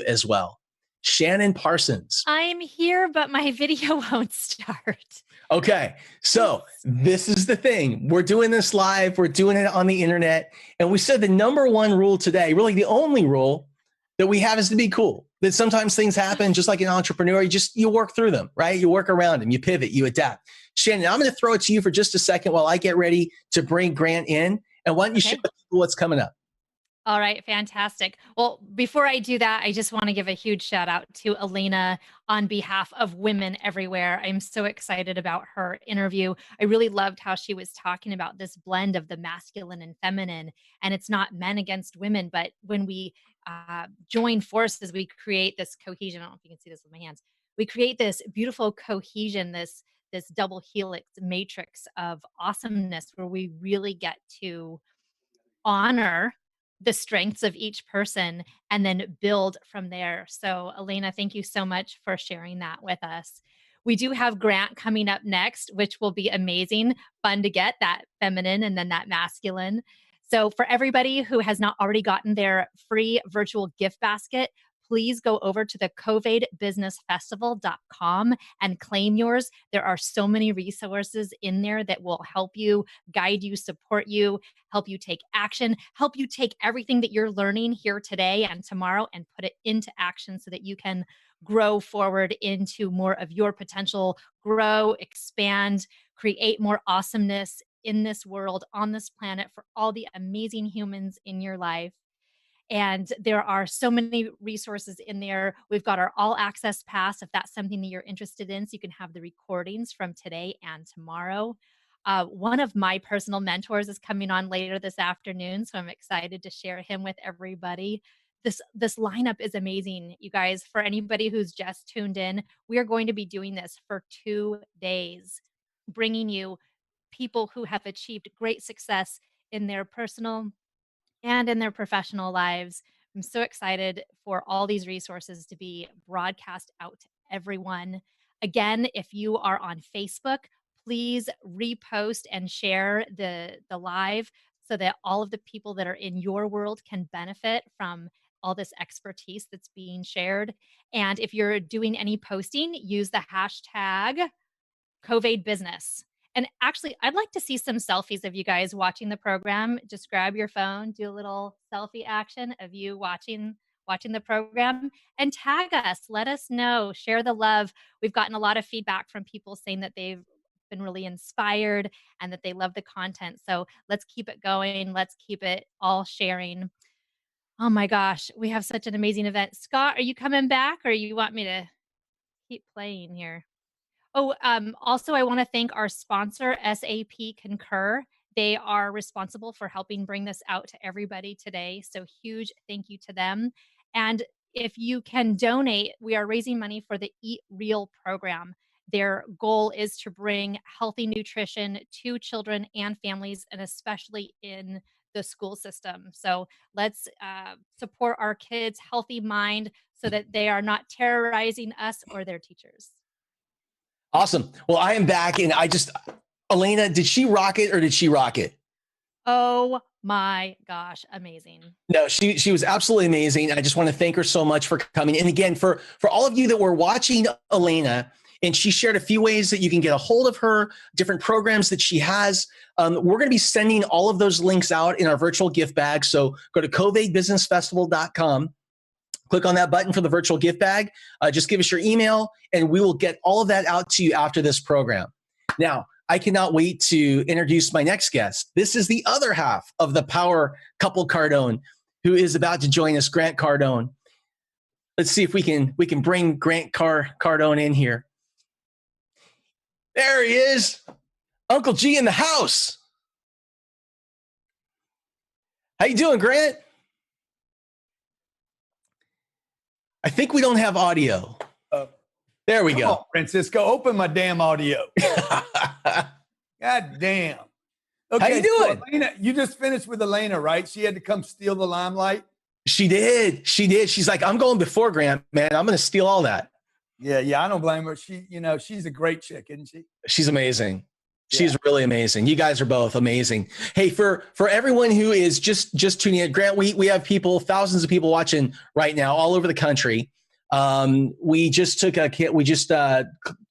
as well. Shannon Parsons. I'm here, but my video won't start. Okay, so this is the thing. We're doing this live. We're doing it on the internet. And we said the number one rule today, really the only rule that we have, is to be cool. That sometimes things happen, just like an entrepreneur, you work through them, right? You work around them, you pivot, you adapt. Shannon, I'm going to throw it to you for just a second while I get ready to bring Grant in. And why don't you share with people what's coming up? All right, fantastic. Well, before I do that, I just want to give a huge shout out to Elena on behalf of women everywhere. I'm so excited about her interview. I really loved how she was talking about this blend of the masculine and feminine, and it's not men against women, but when we join forces, we create this cohesion. I don't know if you can see this with my hands. We create this beautiful cohesion, this double helix matrix of awesomeness where we really get to honor the strengths of each person and then build from there. So Elena, thank you so much for sharing that with us. We do have Grant coming up next, which will be amazing, fun to get that feminine and then that masculine. So for everybody who has not already gotten their free virtual gift basket, please go over to the CovAIDBusinessFestival.com and claim yours. There are so many resources in there that will help you, guide you, support you, help you take action, help you take everything that you're learning here today and tomorrow and put it into action so that you can grow forward into more of your potential, grow, expand, create more awesomeness in this world, on this planet, for all the amazing humans in your life. And there are so many resources in there. We've got our all access pass, if that's something that you're interested in, so you can have the recordings from today and tomorrow. One of my personal mentors is coming on later this afternoon, so I'm excited to share him with everybody. this lineup is amazing, you guys. For anybody who's just tuned in, we are going to be doing this for 2 days, bringing you people who have achieved great success in their personal and in their professional lives. I'm so excited for all these resources to be broadcast out to everyone. Again, if you are on Facebook, please repost and share the live so that all of the people that are in your world can benefit from all this expertise that's being shared. And if you're doing any posting, use the hashtag CovAID Business. And actually, I'd like to see some selfies of you guys watching the program. Just grab your phone, do a little selfie action of you watching the program, and tag us. Let us know. Share the love. We've gotten a lot of feedback from people saying that they've been really inspired and that they love the content. So let's keep it going. Let's keep it all sharing. Oh my gosh, we have such an amazing event. Scott, are you coming back, or you want me to keep playing here? Oh, also, I want to thank our sponsor, SAP Concur. They are responsible for helping bring this out to everybody today. So huge thank you to them. And if you can donate, we are raising money for the Eat Real program. Their goal is to bring healthy nutrition to children and families, and especially in the school system. So let's support our kids' healthy mind so that they are not terrorizing us or their teachers. Awesome. Well, I am back, and Elena, did she rock it or did she rock it? Oh my gosh, amazing. No, she was absolutely amazing. I just want to thank her so much for coming. And again, for all of you that were watching Elena, and she shared a few ways that you can get a hold of her, different programs that she has. We're going to be sending all of those links out in our virtual gift bag. So go to CovAIDBusinessFestival.com. Click on that button for the virtual gift bag. Just give us your email, and we will get all of that out to you after this program. Now, I cannot wait to introduce my next guest. This is the other half of the power couple Cardone, who is about to join us, Grant Cardone. Let's see if we can bring Grant Cardone in here. There he is, Uncle G in the house. How you doing, Grant? I think we don't have audio. There we go. On, Francisco, open my damn audio. God damn. Okay, how you doing? So Elena, you just finished with Elena, right? She had to come steal the limelight. She did. She's like, I'm going before Grant, man. I'm going to steal all that. Yeah. I don't blame her. She's a great chick, isn't she? She's amazing. She's really amazing. You guys are both amazing. Hey, for everyone who is just tuning in, Grant, we have thousands of people watching right now all over the country. We just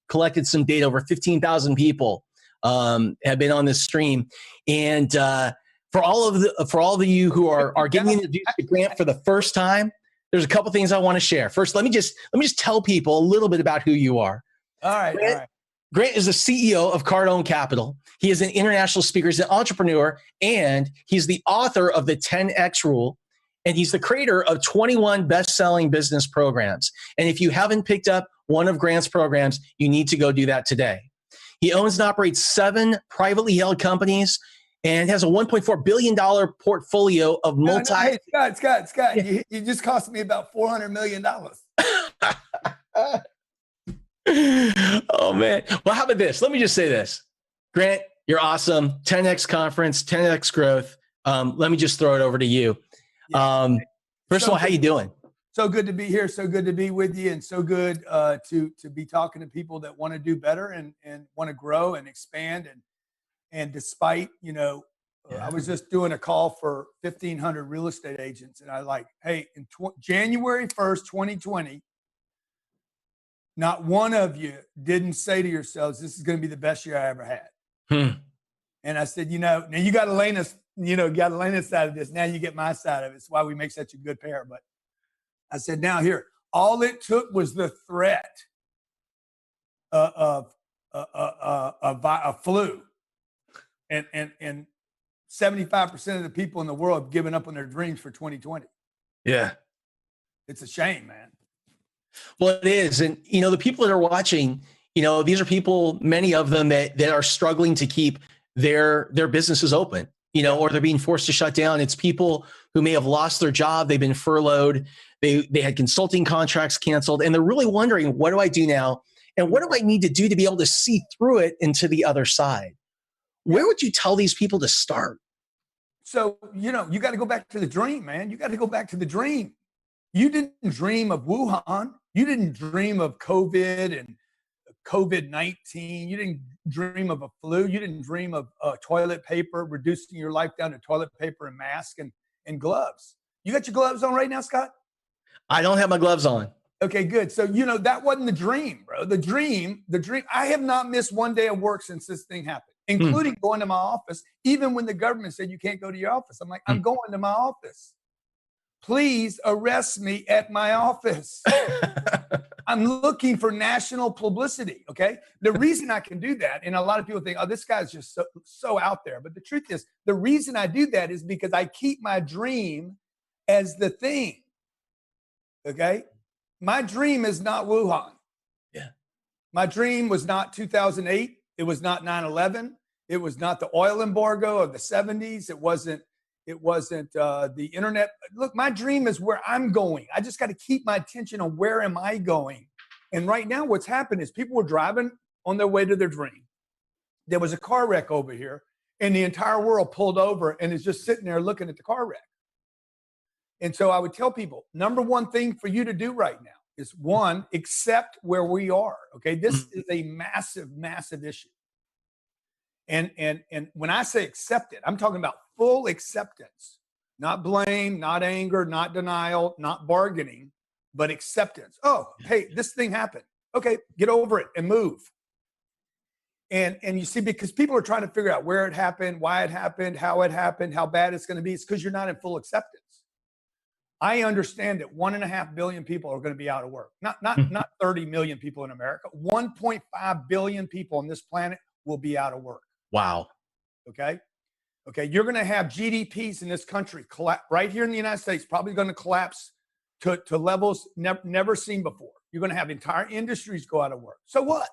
collected some data. Over 15,000 people have been on this stream, and for all of you who are getting introduced to Grant for the first time, there's a couple things I want to share. First, let me just tell people a little bit about who you are. All right. Grant is the CEO of Cardone Capital. He is an international speaker, he's an entrepreneur, and he's the author of the 10X Rule, and he's the creator of 21 best-selling business programs. And if you haven't picked up one of Grant's programs, you need to go do that today. He owns and operates 7 privately held companies and has a $1.4 billion portfolio of Hey, Scott, yeah. you just cost me about $400 million. Oh, man. Well, how about this? Let me just say this. Grant, you're awesome. 10X conference, 10X growth. Let me just throw it over to you. First of all, how you doing? So good to be here. So good to be with you, and so good to be talking to people that want to do better and want to grow and expand. And despite, I was just doing a call for 1,500 real estate agents, and I hey, in January 1st, 2020, not one of you didn't say to yourselves, this is going to be the best year I ever had. And I said, now you got Elena's, got Elena's side of this. Now you get my side of it. It's why we make such a good pair. But I said, now here, all it took was the threat of a flu. And 75% of the people in the world have given up on their dreams for 2020. Yeah. It's a shame, man. Well, it is. And, the people that are watching, these are people, many of them that are struggling to keep their businesses open, or they're being forced to shut down. It's people who may have lost their job. They've been furloughed. They had consulting contracts canceled, and they're really wondering, what do I do now? And what do I need to do to be able to see through it into the other side? Where would you tell these people to start? So, you got to go back to the dream, man. You got to go back to the dream. You didn't dream of Wuhan. You didn't dream of COVID and COVID-19. You didn't dream of a flu. You didn't dream of toilet paper, reducing your life down to toilet paper and mask and gloves. You got your gloves on right now, Scott? I don't have my gloves on. Okay, good. So, that wasn't the dream, bro. The dream, I have not missed one day of work since this thing happened, including going to my office. Even when the government said you can't go to your office, I'm like, I'm going to my office. Please arrest me at my office. I'm looking for national publicity, okay? The reason I can do that, and a lot of people think, oh, this guy's just so out there. But the truth is, the reason I do that is because I keep my dream as the thing, okay? My dream is not Wuhan. Yeah. My dream was not 2008. It was not 9/11. It was not the oil embargo of the 70s. It wasn't the internet. Look, my dream is where I'm going. I just got to keep my attention on where am I going. And right now what's happened is people were driving on their way to their dream. There was a car wreck over here and the entire world pulled over and is just sitting there looking at the car wreck. And so I would tell people, number one thing for you to do right now is, one, accept where we are. Okay. This is a massive, massive issue. And when I say accept it, I'm talking about full acceptance, not blame, not anger, not denial, not bargaining, but acceptance. Oh, hey, this thing happened. Okay, get over it and move. And you see, because people are trying to figure out where it happened, why it happened, how bad it's going to be. It's because you're not in full acceptance. I understand that 1.5 billion people are going to be out of work. Not 30 million people in America. 1.5 billion people on this planet will be out of work. Wow. Okay. You're going to have GDPs in this country right here in the United States, probably going to collapse to levels never seen before. You're going to have entire industries go out of work. So what?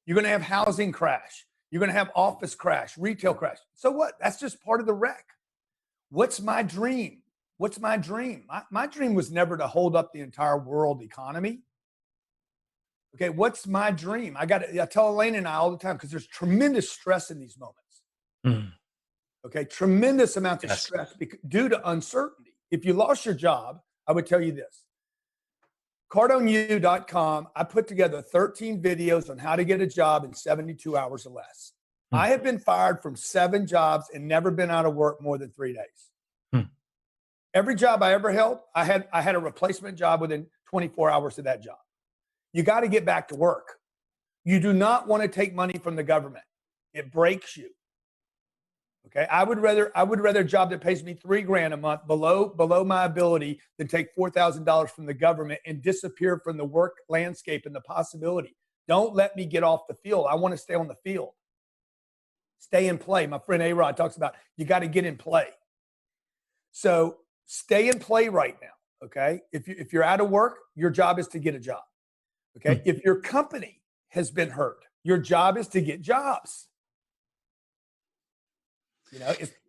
You're going to have housing crash. You're going to have office crash, retail crash. So what? That's just part of the wreck. What's my dream? My dream was never to hold up the entire world economy. Okay, what's my dream? I tell Elena and I all the time, because there's tremendous stress in these moments. Okay, tremendous amounts of stress due to uncertainty. If you lost your job, I would tell you this. CardoneU.com, I put together 13 videos on how to get a job in 72 hours or less. I have been fired from 7 jobs and never been out of work more than 3 days. Every job I ever held, I had a replacement job within 24 hours of that job. You got to get back to work. You do not want to take money from the government. It breaks you. Okay. I would rather a job that pays me $3,000 a month below my ability than take $4,000 from the government and disappear from the work landscape and the possibility. Don't let me get off the field. I want to stay on the field. Stay in play. My friend A-Rod talks about you got to get in play. So stay in play right now. Okay. If you're out of work, your job is to get a job. Okay. If your company has been hurt, your job is to get jobs.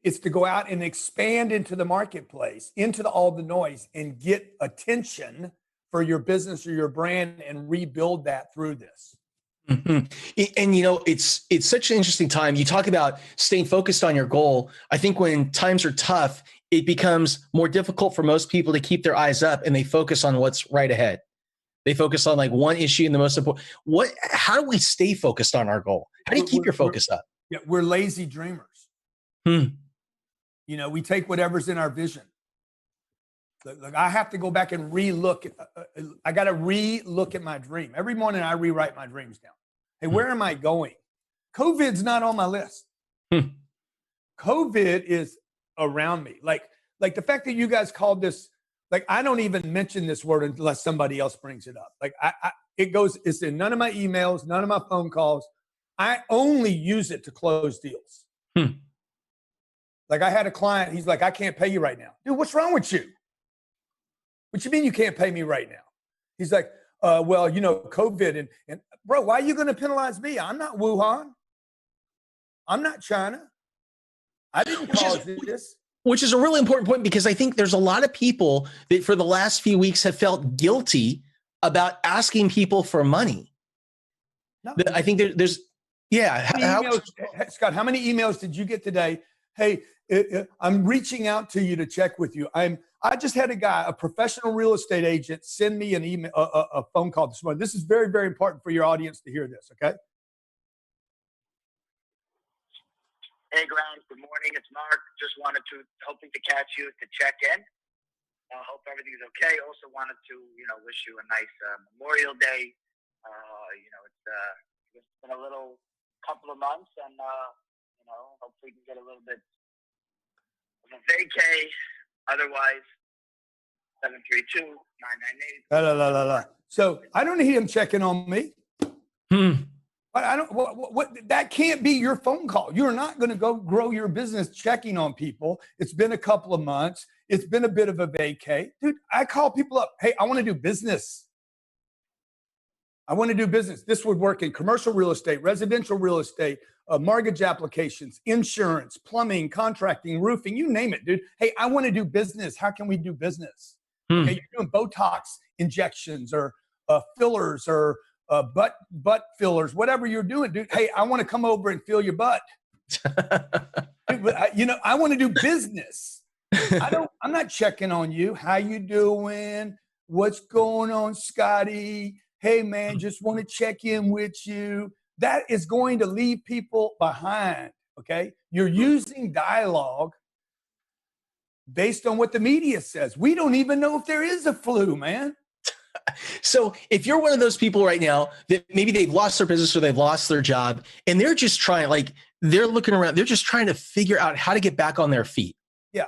It's to go out and expand into the marketplace, into all the noise, and get attention for your business or your brand and rebuild that through this. And it's such an interesting time. You talk about staying focused on your goal. I think when times are tough, it becomes more difficult for most people to keep their eyes up and they focus on what's right ahead. They focus on like one issue and the most important. How do we stay focused on our goal? How do you keep your focus up? Yeah, we're lazy dreamers. We take whatever's in our vision. Look, I have to go back and I got to re-look at my dream. Every morning I rewrite my dreams down. Hey, where am I going? COVID's not on my list. COVID is around me. Like the fact that you guys called this, like, I don't even mention this word unless somebody else brings it up. Like it's in none of my emails, none of my phone calls. I only use it to close deals. Like I had a client, he's like, I can't pay you right now. Dude, what's wrong with you? What you mean you can't pay me right now? He's like, well, COVID and bro, why are you going to penalize me? I'm not Wuhan. I'm not China. I didn't cause this. Which is a really important point, because I think there's a lot of people that for the last few weeks have felt guilty about asking people for money. No. I think there's, yeah. Scott, how many emails did you get today? Hey, I'm reaching out to you to check with you. I just had a professional real estate agent, send me an email, a phone call this morning. This is very, very important for your audience to hear this. Okay. Hey, Grant. Good morning. It's Mark. Just wanted to, hoping to catch you to check in. I hope everything's okay. Also wanted to, wish you a nice Memorial Day. It's been a little couple of months, and hopefully we can get a little bit of a vacay. Otherwise, 732-998. So I don't need him checking on me. I don't. What? That can't be your phone call. You're not going to go grow your business checking on people. It's been a couple of months. It's been a bit of a vacay, dude. I call people up. Hey, I want to do business. I want to do business. This would work in commercial real estate, residential real estate, mortgage applications, insurance, plumbing, contracting, roofing, you name it, dude. Hey, I want to do business. How can we do business? Okay, you're doing Botox injections or fillers or butt fillers, whatever you're doing, dude. Hey, I want to come over and fill your butt. Dude, I want to do business. I'm not checking on you. How you doing? What's going on, Scotty? Hey, man, just want to check in with you. That is going to leave people behind, okay? You're using dialogue based on what the media says. We don't even know if there is a flu, man. So if you're one of those people right now that maybe they've lost their business or they've lost their job and they're just trying, they're looking around, they're just trying to figure out how to get back on their feet. Yeah.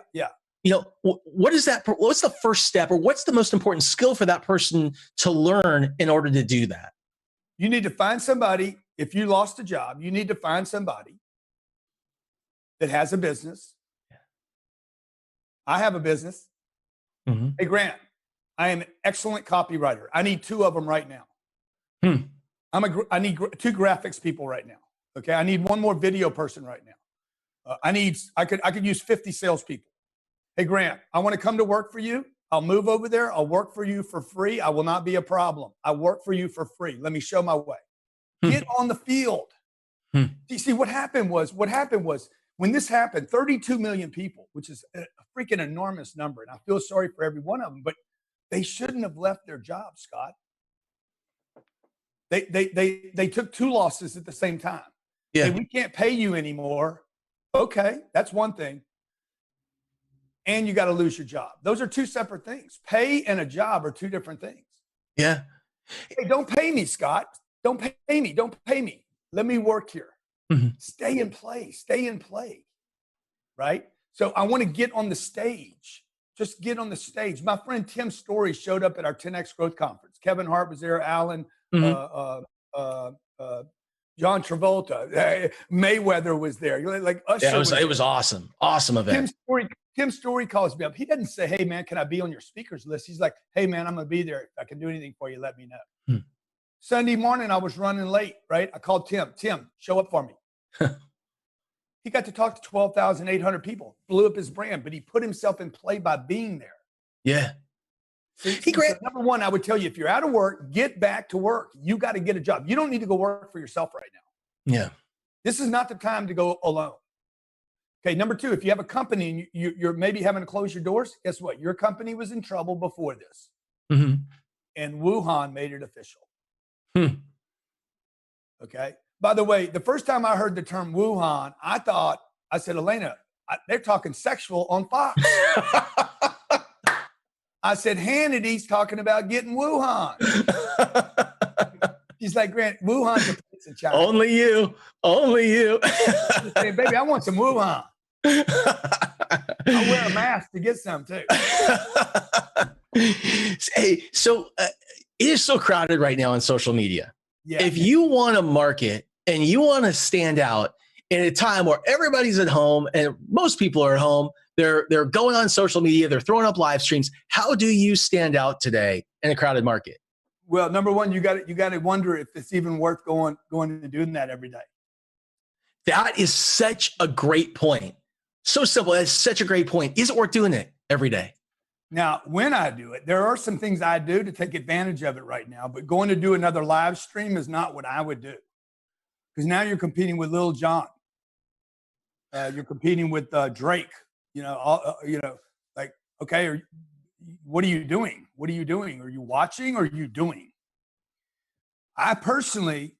What is that? What's the first step, or what's the most important skill for that person to learn in order to do that? You need to find somebody. If you lost a job, you need to find somebody that has a business. I have a business. Hey, Grant, I am an excellent copywriter. I need 2 of them right now. I need 2 graphics people right now. Okay. I need 1 more video person right now. I could use 50 salespeople. Hey, Grant, I want to come to work for you. I'll move over there. I'll work for you for free. I will not be a problem. I work for you for free. Let me show my way. Get on the field. You see, what happened was when this happened, 32 million people, which is a freaking enormous number. And I feel sorry for every one of them, but they shouldn't have left their job, Scott. They took 2 losses at the same time. Yeah. Hey, we can't pay you anymore. Okay, that's one thing. And you got to lose your job. Those are 2 separate things. Pay and a job are 2 different things. Yeah. Hey, don't pay me, Scott. Don't pay me. Don't pay me. Let me work here. Stay and play. Stay and play. Right? So I want to get on the stage. Just get on the stage. My friend Tim Story showed up at our 10X Growth Conference. Kevin Hart was there. Alan, John Travolta, Mayweather was there. Like Usher. Yeah, it was awesome. Awesome event. Tim Story calls me up. He doesn't say, hey, man, can I be on your speakers list? He's like, hey, man, I'm going to be there. If I can do anything for you, let me know. Sunday morning, I was running late, right? I called Tim. Tim, show up for me. He got to talk to 12,800 people, blew up his brand, but he put himself in play by being there. Yeah. So number one, I would tell you, if you're out of work, get back to work. You got to get a job. You don't need to go work for yourself right now. Yeah. This is not the time to go alone. Okay. Number 2, if you have a company and you're maybe having to close your doors, guess what? Your company was in trouble before this. And Wuhan made it official. Okay. By the way, the first time I heard the term Wuhan, I said, Elena, they're talking sexual on Fox. I said, Hannity's talking about getting Wuhan. She's like, Grant, Wuhan's a place in China. Only you. Hey, baby, I want some Wuhan. I'll wear a mask to get some too. Hey, so it is so crowded right now on social media. Yeah. If you want to market and you want to stand out in a time where everybody's at home and most people are at home, they're going on social media, they're throwing up live streams. How do you stand out today in a crowded market? Well, number one, you got to wonder if it's even worth going and doing that every day. That is such a great point. So simple. That's such a great point. Is it worth doing it every day? Now, when I do it, there are some things I do to take advantage of it right now, but going to do another live stream is not what I would do. Because now you're competing with Lil Jon. You're competing with Drake. Like, okay, what are you doing? What are you doing? Are you watching or are you doing? I personally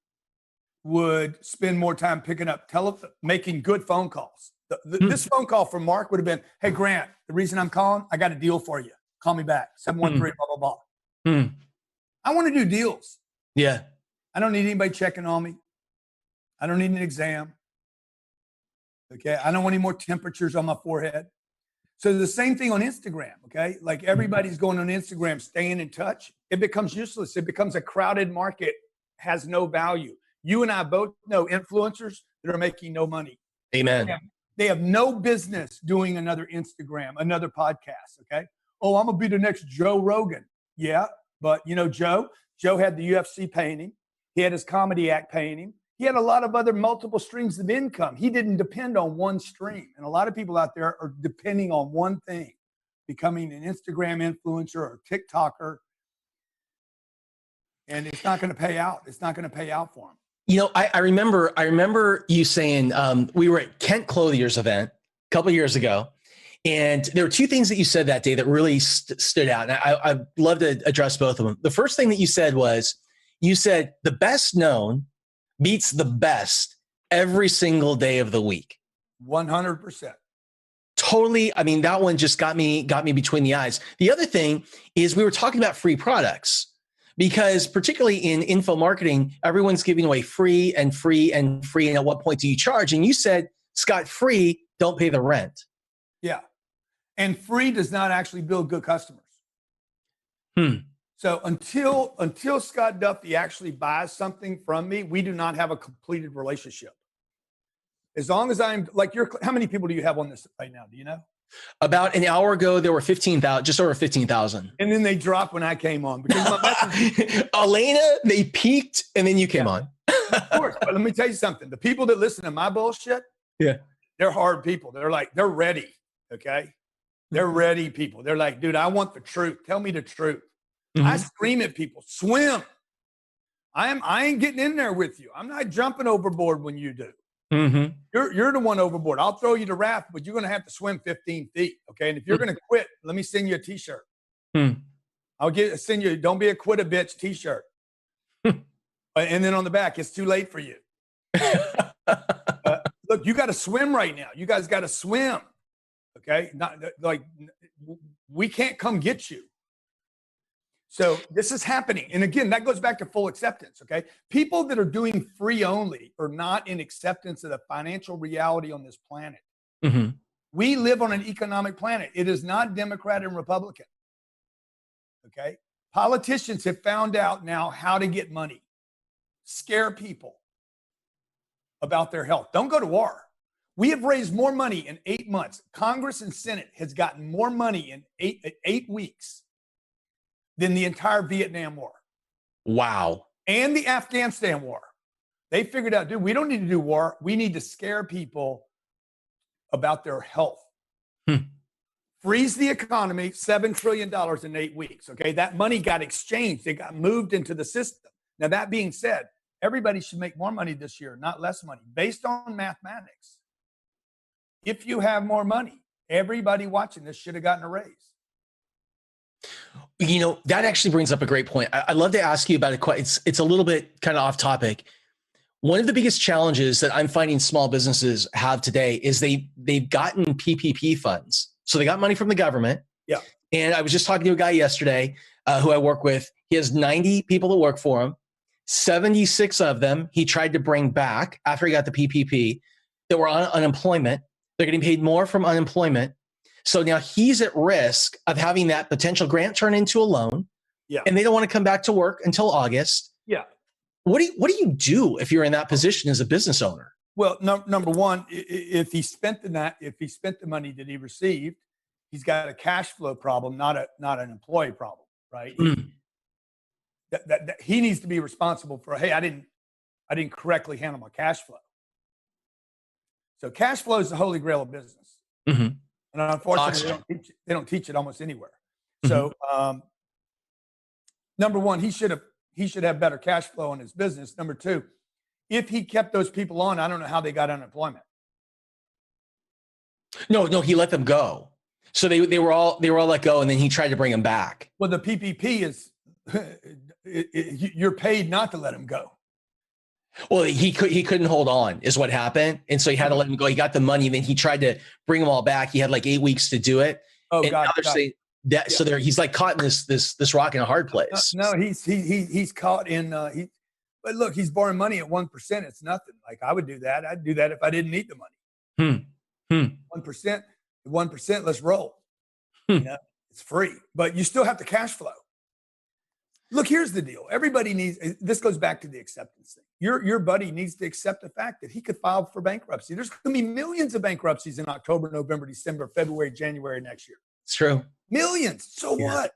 would spend more time picking up, making good phone calls. This phone call from Mark would have been, hey, Grant, the reason I'm calling, I got a deal for you. Call me back, 713, blah, blah, blah. I want to do deals. Yeah. I don't need anybody checking on me. I don't need an exam. Okay. I don't want any more temperatures on my forehead. So the same thing on Instagram. Okay. Like everybody's going on Instagram, staying in touch. It becomes useless. It becomes a crowded market, has no value. You and I both know influencers that are making no money. Amen. They have no business doing another Instagram, another podcast. Okay. Oh, I'm going to be the next Joe Rogan. Yeah. But you know, Joe had the UFC paying him. He had his comedy act paying him. He had a lot of other multiple streams of income. He didn't depend on one stream. And a lot of people out there are depending on one thing, becoming an Instagram influencer or TikToker. And it's not going to pay out. It's not going to pay out for them. You know, I remember you saying, we were at Kent Clothier's event a couple of years ago, and there were two things that you said that day that really stood out. And I'd love to address both of them. The first thing that you said was, you said the best known beats the best every single day of the week. 100%. Totally. I mean, that one just got me between the eyes. The other thing is we were talking about free products. Because particularly in info marketing, everyone's giving away free and free and free. And at what point do you charge? And you said, Scott, free, don't pay the rent. Yeah. And free does not actually build good customers. So until Scott Duffy actually buys something from me, we do not have a completed relationship. As long as I'm like, how many people do you have on this right now? Do you know? About an hour ago, there were 15,000, just over 15,000. And then they dropped when I came on. Because Elena, they peaked, and then you came on. Of course. But let me tell you something. The people that listen to my bullshit, they're hard people. They're ready, okay? They're ready people. They're like, dude, I want the truth. Tell me the truth. I scream at people, swim. I ain't getting in there with you. I'm not jumping overboard when you do. You're the one overboard. I'll throw you the raft, but you're going to have to swim 15 feet. Okay. And if you're going to quit, let me send you a t-shirt. I'll send you, don't be a quit a bitch t-shirt. And then on the back, it's too late for you. Look, you got to swim right now. You guys got to swim. Okay. Not like we can't come get you. So this is happening. And again, that goes back to full acceptance, okay? People that are doing free only are not in acceptance of the financial reality on this planet. We live on an economic planet. It is not Democrat and Republican, okay? Politicians have found out now how to get money, scare people about their health. Don't go to war. We have raised more money in 8 months. Congress and Senate has gotten more money in eight weeks than the entire Vietnam War. Wow. And the Afghanistan War. They figured out, dude, we don't need to do war. We need to scare people about their health. Freeze the economy, $7 trillion in 8 weeks. Okay. That money got exchanged. It got moved into the system. Now, that being said, everybody should make more money this year, not less money, based on mathematics. If you have more money, everybody watching this should have gotten a raise. You know, that actually brings up a great point. I'd love to ask you about it. It's a little bit kind of off topic. One of the biggest challenges that I'm finding small businesses have today is they've gotten PPP funds. So they got money from the government. Yeah. And I was just talking to a guy yesterday who I work with. He has 90 people that work for him. 76 of them he tried to bring back after he got the PPP that were on unemployment. They're getting paid more from unemployment. So now he's at risk of having that potential grant turn into a loan. Yeah. And they don't want to come back to work until August. Yeah. What do you do if you're in that position as a business owner? Well, number one, if he spent the money that he received, he's got a cash flow problem, not an employee problem, right? That he needs to be responsible for. Hey, I didn't correctly handle my cash flow. So cash flow is the holy grail of business. Mm-hmm. And unfortunately, they don't teach it almost anywhere. So, number one, he should have better cash flow in his business. Number two, if he kept those people on, I don't know how they got unemployment. No, he let them go. So they were all let go, and then he tried to bring them back. Well, the PPP is you're paid not to let them go. Well, he couldn't hold on, is what happened, and so he had to let them go. He got the money, and then he tried to bring them all back. He had like 8 weeks to do it. Oh, and God, now they're saying that, so he's like caught in this rock in a hard place. No, he's caught in. But look, he's borrowing money at 1%. It's nothing. Like I would do that. I'd do that if I didn't need the money. 1%. 1%. Let's roll. You know, it's free, but you still have to cash flow. Look, here's the deal. Everybody needs, this goes back to the acceptance thing. Your buddy needs to accept the fact that he could file for bankruptcy. There's going to be millions of bankruptcies in October, November, December, February, January next year. It's true. Millions. So what?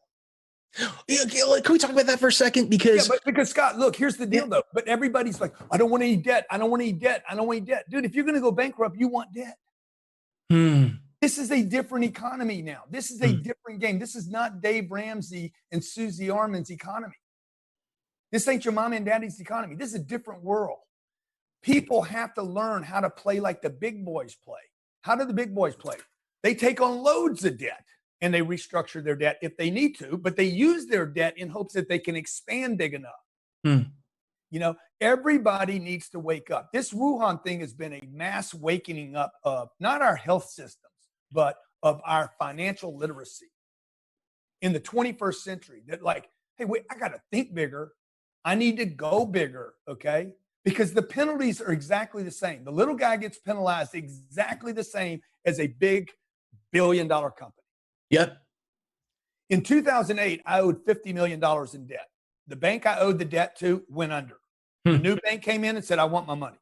Yeah, can we talk about that for a second? Because Scott, look, here's the deal though. But everybody's like, I don't want any debt. I don't want any debt. I don't want any debt. Dude, if you're going to go bankrupt, you want debt. This is a different economy now. This is a different game. This is not Dave Ramsey and Susie Orman's economy. This ain't your mom and daddy's economy. This is a different world. People have to learn how to play like the big boys play. How do the big boys play? They take on loads of debt and they restructure their debt if they need to, but they use their debt in hopes that they can expand big enough. You know, everybody needs to wake up. This Wuhan thing has been a mass wakening up of not our health systems, but of our financial literacy in the 21st century. That like, hey, wait, I got to think bigger. I need to go bigger, okay? Because the penalties are exactly the same. The little guy gets penalized exactly the same as a big billion-dollar company. Yep. In 2008, I owed $50 million in debt. The bank I owed the debt to went under. The new bank came in and said, I want my money.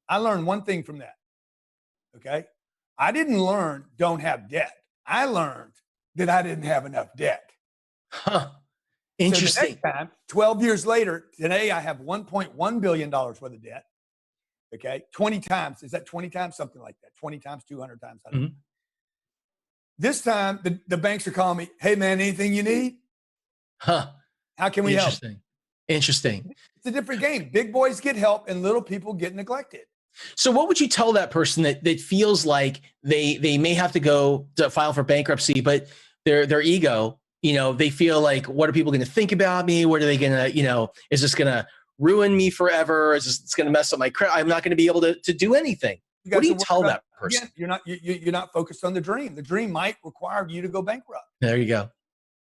I learned one thing from that, okay? I didn't learn don't have debt. I learned that I didn't have enough debt. Interesting. So the next time, 12 years later, today I have $1.1 billion worth of debt. Okay. 20 times. Is that 20 times? Something like that. 20 times, 200 times. I don't know. This time the banks are calling me, hey man, anything you need? How can we help? Interesting. It's a different game. Big boys get help and little people get neglected. So what would you tell that person that feels like they may have to go to file for bankruptcy, but their ego, you know, they feel like, what are people going to think about me? What are they going to, you know, is this going to ruin me forever? Is this going to mess up my credit? I'm not going to be able to do anything. What do you tell that person? Again, you're not focused on the dream. The dream might require you to go bankrupt. There you go.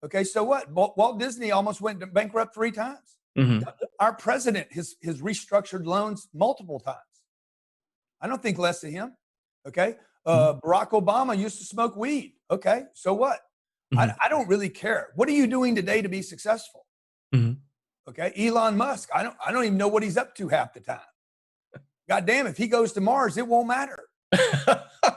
Okay, so what? Walt Disney almost went bankrupt 3 times. Our president has restructured loans multiple times. I don't think less of him. Okay. Barack Obama used to smoke weed. Okay. So what? I don't really care. What are you doing today to be successful? Okay. Elon Musk. I don't even know what he's up to half the time. God damn, if he goes to Mars, it won't matter.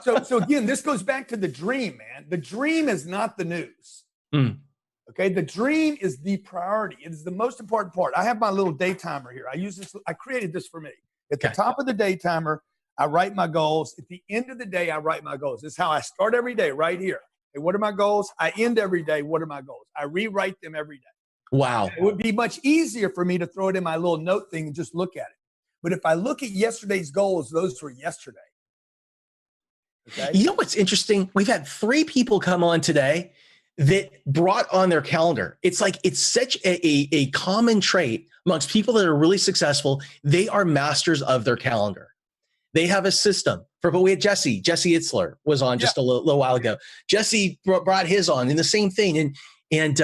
So again, this goes back to the dream, man. The dream is not the news. Okay. The dream is the priority. It is the most important part. I have my little day timer here. I use this. I created this for me. At the top of the day timer, I write my goals. At the end of the day, I write my goals. This is how I start every day, right here. Hey, what are my goals? I end every day. What are my goals? I rewrite them every day. Wow. It would be much easier for me to throw it in my little note thing and just look at it. But if I look at yesterday's goals, those were yesterday. Okay. You know what's interesting? We've had 3 people come on today that brought on their calendar. It's like, it's such a common trait amongst people that are really successful. They are masters of their calendar. They have a system. But we had Jesse Itzler was on just a little while ago. Jesse brought his on in the same thing. And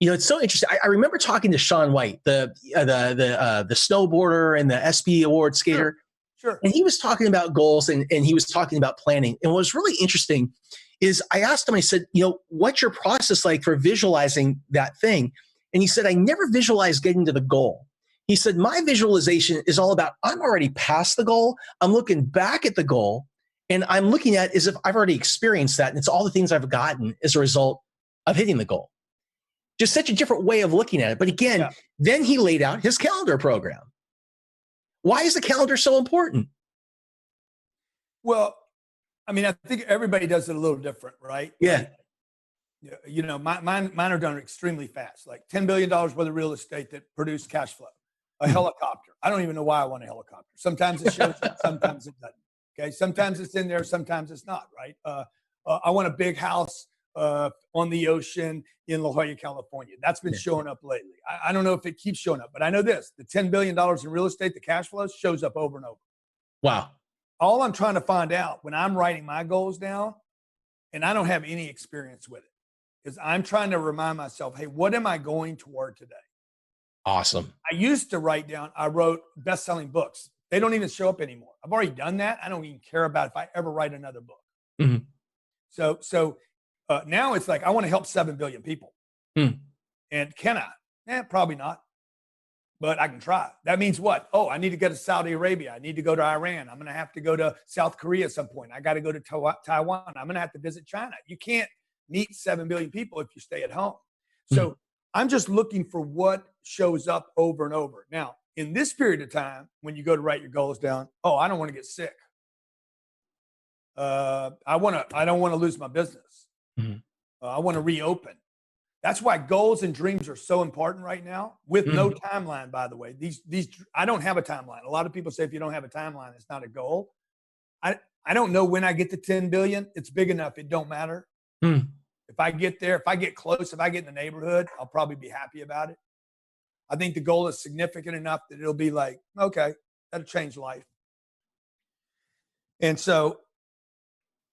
you know, it's so interesting. I remember talking to Shaun White, the snowboarder and the SB award skater. Sure. And he was talking about goals and he was talking about planning. And what was really interesting is I asked him, I said, you know, what's your process like for visualizing that thing? And he said, I never visualize getting to the goal. He said, my visualization is all about, I'm already past the goal. I'm looking back at the goal and I'm looking at as if I've already experienced that. And it's all the things I've gotten as a result of hitting the goal. Just such a different way of looking at it. But again, then he laid out his calendar program. Why is the calendar so important? Well, I mean, I think everybody does it a little different, right? Yeah. You know, mine are done extremely fast, like $10 billion worth of real estate that produced cash flow. A helicopter. I don't even know why I want a helicopter. Sometimes it shows up, sometimes it doesn't. Okay. Sometimes it's in there, sometimes it's not, right? I want a big house on the ocean in La Jolla, California. That's been showing up lately. I don't know if it keeps showing up, but I know this, the $10 billion in real estate, the cash flow shows up over and over. Wow. All I'm trying to find out when I'm writing my goals down, and I don't have any experience with it, is I'm trying to remind myself, hey, what am I going toward today? Awesome. I used to write down, I wrote best-selling books. They don't even show up anymore. I've already done that. I don't even care about if I ever write another book. Mm-hmm. So now it's like, I want to help 7 billion people. And can I? Probably not. But I can try. That means what? Oh, I need to go to Saudi Arabia. I need to go to Iran. I'm going to have to go to South Korea at some point. I got to go to Taiwan. I'm going to have to visit China. You can't meet 7 billion people if you stay at home. So I'm just looking for what shows up over and over. Now, in this period of time, when you go to write your goals down, oh, I don't want to get sick. I don't want to lose my business. I want to reopen. That's why goals and dreams are so important right now, with no timeline, by the way. These I don't have a timeline. A lot of people say if you don't have a timeline, it's not a goal. I don't know when I get to 10 billion. It's big enough. It don't matter. If I get there, if I get close, if I get in the neighborhood, I'll probably be happy about it. I think the goal is significant enough that it'll be like, okay, that'll change life. And so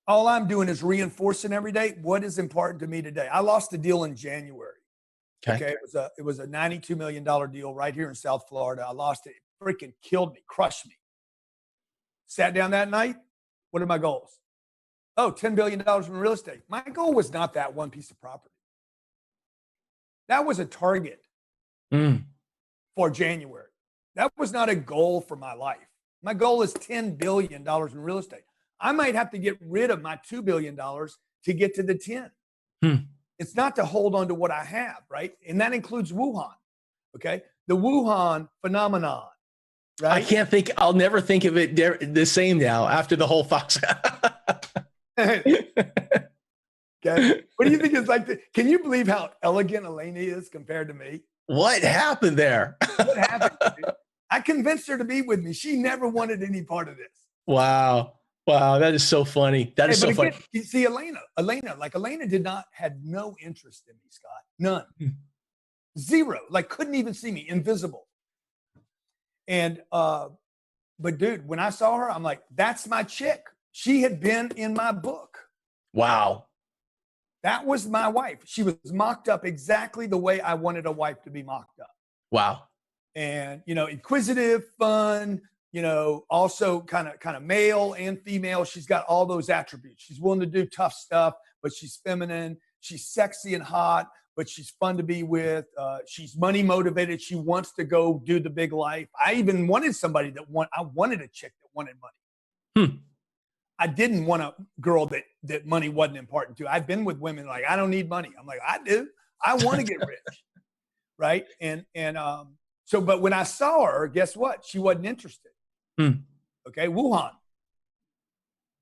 all I'm doing is reinforcing every day what is important to me today. I lost a deal in January. Okay. It was a $92 million deal right here in South Florida. I lost it. It freaking killed me, crushed me. Sat down that night. What are my goals? Oh, $10 billion in real estate. My goal was not that one piece of property. That was a target for January. That was not a goal for my life. My goal is $10 billion in real estate. I might have to get rid of my $2 billion to get to the 10. It's not to hold on to what I have, right? And that includes Wuhan, okay? The Wuhan phenomenon, right? I'll never think of it the same now after the whole Fox. Okay. What do you think is like? Can you believe how elegant Elena is compared to me? What happened there? What happened? Dude? I convinced her to be with me. She never wanted any part of this. Wow. That is so funny. That is so funny. You see, Elena had no interest in me, Scott. None. Zero. Like, couldn't even see me. Invisible. And, but dude, when I saw her, I'm like, that's my chick. She had been in my book. Wow. That was my wife. She was mocked up exactly the way I wanted a wife to be mocked up. Wow. And, inquisitive, fun, also kind of male and female. She's got all those attributes. She's willing to do tough stuff, but she's feminine. She's sexy and hot, but she's fun to be with. She's money motivated. She wants to go do the big life. I even wanted somebody I wanted a chick that wanted money. I didn't want a girl that money wasn't important to. I've been with women like, I don't need money. I'm like, I do. I want to get rich. Right. So, but when I saw her, guess what? She wasn't interested. Okay. Wuhan.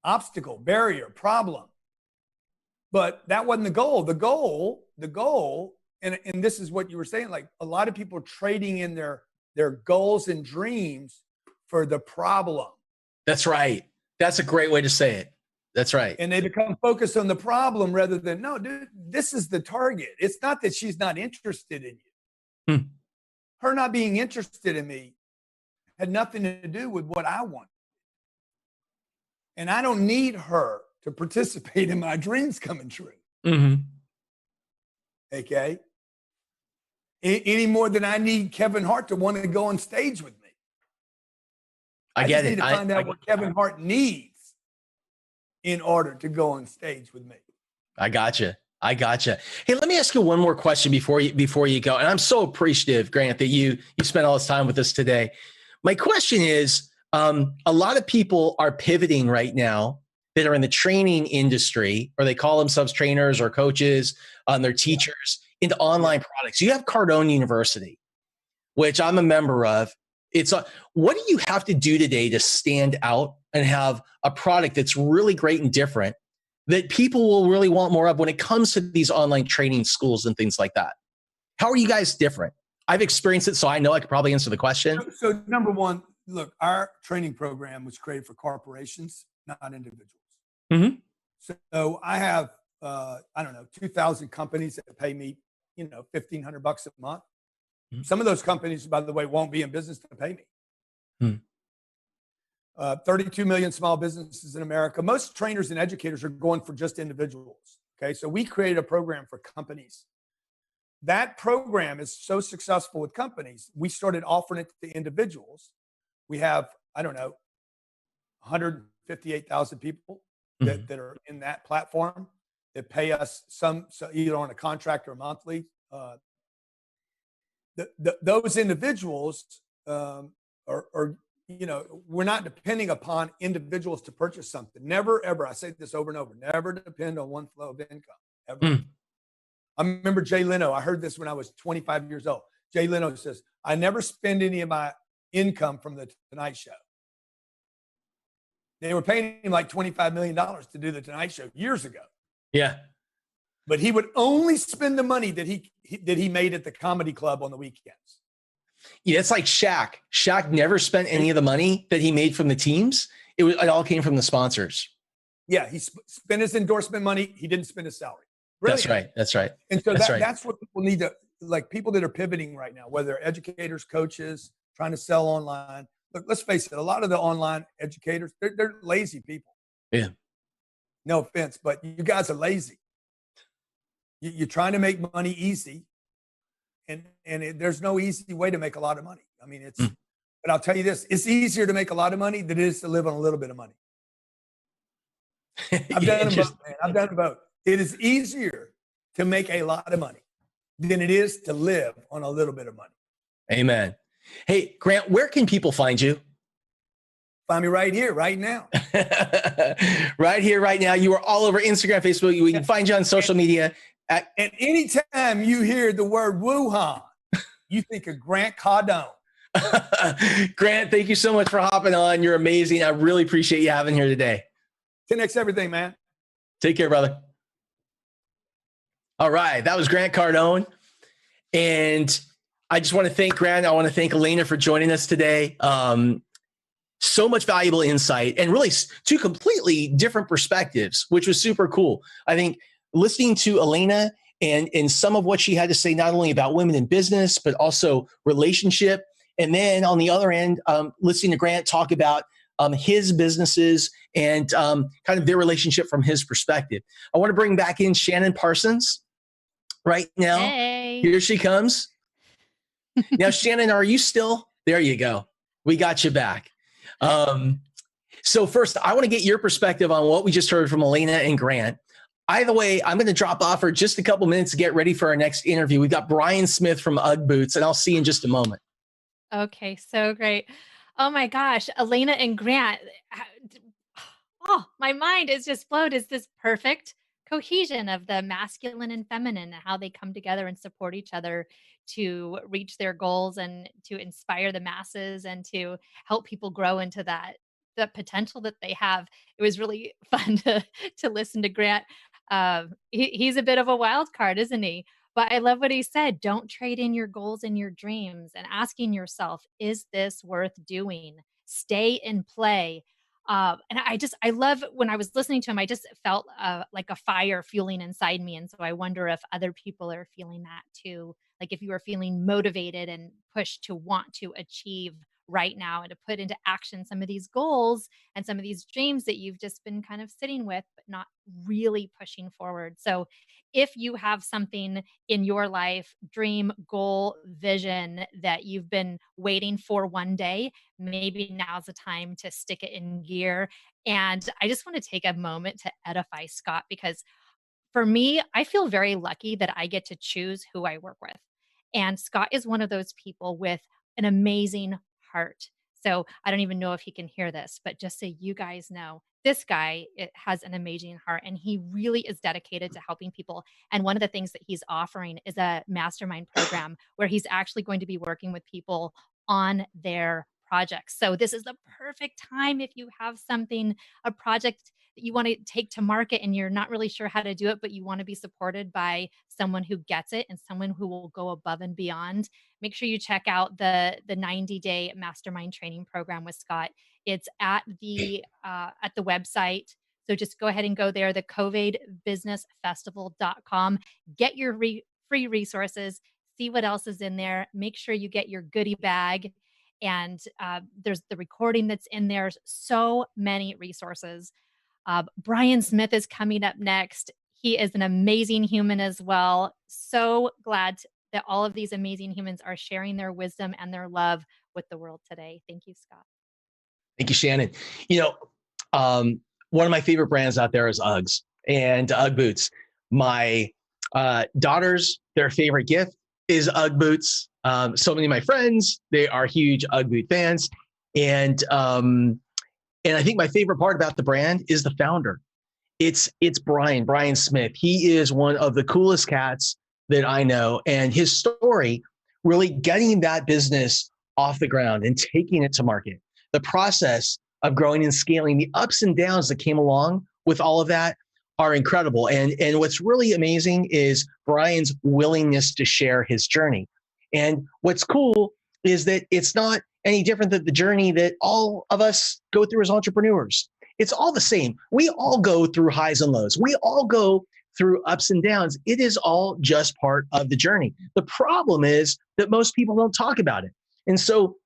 Obstacle, barrier, problem. But that wasn't the goal. The goal, and this is what you were saying, like a lot of people are trading in their goals and dreams for the problem. That's right. That's a great way to say it. That's right. And they become focused on the problem rather than, no, dude, this is the target. It's not that she's not interested in you. Her not being interested in me had nothing to do with what I want. And I don't need her to participate in my dreams coming true. Okay? Any more than I need Kevin Hart to want to go on stage with me. I just need to find out what Kevin Hart needs in order to go on stage with me. I gotcha. Hey, let me ask you one more question before you go. And I'm so appreciative, Grant, that you spent all this time with us today. My question is, a lot of people are pivoting right now that are in the training industry, or they call themselves trainers or coaches, they're teachers, into online products. You have Cardone University, which I'm a member of. What do you have to do today to stand out and have a product that's really great and different that people will really want more of when it comes to these online training schools and things like that? How are you guys different? I've experienced it, so I know I could probably answer the question. So number one, look, our training program was created for corporations, not individuals. Mm-hmm. So I have, 2,000 companies that pay me, $1,500 a month. Mm-hmm. Some of those companies, by the way, won't be in business to pay me. 32 million small businesses in America. Most trainers and educators are going for just individuals. Okay. So we created a program for companies. That program is so successful with companies. We started offering it to individuals. We have, 158,000 people that are in that platform that pay us so either on a contract or monthly. Those individuals are we're not depending upon individuals to purchase something. Never, ever. I say this over and over. Never depend on one flow of income, ever. I remember Jay Leno. I heard this when I was 25 years old. Jay Leno says, I never spend any of my income from the Tonight Show. They were paying him like $25 million to do the Tonight Show years ago. Yeah. But he would only spend the money that he made at the comedy club on the weekends. Yeah, it's like Shaq. Shaq never spent any of the money that he made from the teams. It all came from the sponsors. Yeah, he spent his endorsement money. He didn't spend his salary. Brilliant. That's right. And so that's what people need to, like, people that are pivoting right now, whether they're educators, coaches, trying to sell online. Look, let's face it, a lot of the online educators, they're lazy people. Yeah. No offense, but you guys are lazy. You're trying to make money easy. And there's no easy way to make a lot of money. I mean, but I'll tell you this, it's easier to make a lot of money than it is to live on a little bit of money. I've done them both, man. I've done them both. It is easier to make a lot of money than it is to live on a little bit of money. Amen. Hey, Grant, where can people find you? Find me right here, right now. Right here, right now. You are all over Instagram, Facebook. We can find you on social media. And anytime you hear the word Wuhan, you think of Grant Cardone. Grant, thank you so much for hopping on. You're amazing. I really appreciate you having here today. 10X everything, man. Take care, brother. All right. That was Grant Cardone. And I just want to thank Grant. I want to thank Elena for joining us today. So much valuable insight and really two completely different perspectives, which was super cool. I think listening to Elena and some of what she had to say, not only about women in business, but also relationship. And then on the other end, listening to Grant talk about his businesses and kind of their relationship from his perspective. I want to bring back in Shannon Parsons right now. Hey. Here she comes. Now, Shannon, are you still? There you go. We got you back. So first, I want to get your perspective on what we just heard from Elena and Grant. Either way, I'm going to drop off for just a couple minutes to get ready for our next interview. We've got Brian Smith from UGG Boots, and I'll see you in just a moment. Okay, so great. Oh my gosh, Elena and Grant. Oh, my mind is just flowed. Is this perfect cohesion of the masculine and feminine, and how they come together and support each other to reach their goals and to inspire the masses and to help people grow into the potential that they have. It was really fun to listen to Grant. He's a bit of a wild card, isn't he? But I love what he said. Don't trade in your goals and your dreams, and asking yourself, is this worth doing? Stay in play. And I love when I was listening to him, I just felt like a fire fueling inside me. And so I wonder if other people are feeling that too. Like if you are feeling motivated and pushed to want to achieve right now and to put into action some of these goals and some of these dreams that you've just been kind of sitting with, but not really pushing forward. So if you have something in your life, dream, goal, vision that you've been waiting for one day, maybe now's the time to stick it in gear. And I just want to take a moment to edify Scott, because for me, I feel very lucky that I get to choose who I work with. And Scott is one of those people with an amazing heart. So I don't even know if he can hear this, but just so you guys know, this guy has an amazing heart, and he really is dedicated to helping people. And one of the things that he's offering is a mastermind program where he's actually going to be working with people on their projects. So this is the perfect time if you have a project that you want to take to market and you're not really sure how to do it, but you want to be supported by someone who gets it and someone who will go above and beyond. Make sure you check out the 90-day mastermind training program with Scott. It's at the website. So just go ahead and go there, the CovAIDbusinessfestival.com. Get your free resources, see what else is in there. Make sure you get your goodie bag. And there's the recording that's in there. So many resources. Brian Smith is coming up next. He is an amazing human as well. So glad that all of these amazing humans are sharing their wisdom and their love with the world today. Thank you, Scott. Thank you, Shannon. One of my favorite brands out there is Uggs and Ugg boots. My daughters, their favorite gift is Ugg boots. So many of my friends, they are huge Ugg boot fans. And I think my favorite part about the brand is the founder. It's Brian Smith. He is one of the coolest cats that I know. And his story, really getting that business off the ground and taking it to market, the process of growing and scaling, the ups and downs that came along with all of that are incredible. And what's really amazing is Brian's willingness to share his journey. And what's cool is that it's not any different than the journey that all of us go through as entrepreneurs. It's all the same. We all go through highs and lows. We all go through ups and downs. It is all just part of the journey. The problem is that most people don't talk about it. And so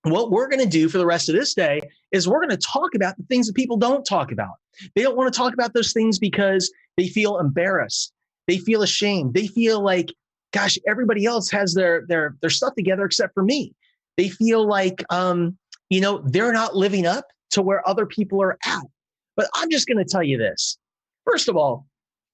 what we're going to do for the rest of this day is we're going to talk about the things that people don't talk about. They don't want to talk about those things because they feel embarrassed. They feel ashamed. They feel like, gosh, everybody else has their stuff together except for me. They feel like, they're not living up to where other people are at. But I'm just going to tell you this. First of all,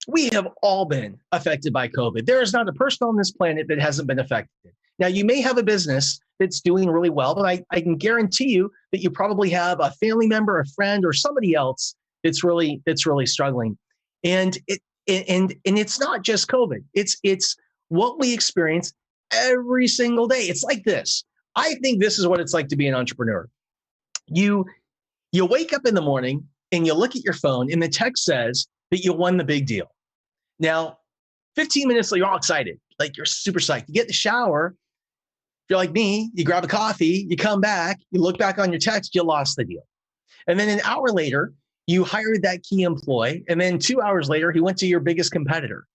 we have all been affected by COVID. There is not a person on this planet that hasn't been affected. Now, you may have a business that's doing really well, but I can guarantee you that you probably have a family member, a friend, or somebody else that's really struggling. And it's not just COVID. It's what we experience every single day. It's like this. I think this is what it's like to be an entrepreneur. You wake up in the morning and you look at your phone and the text says that you won the big deal. Now, 15 minutes later, you're all excited. Like you're super psyched. You get in the shower. If you're like me, you grab a coffee, you come back, you look back on your text, you lost the deal. And then an hour later, you hired that key employee. And then 2 hours later, he went to your biggest competitor.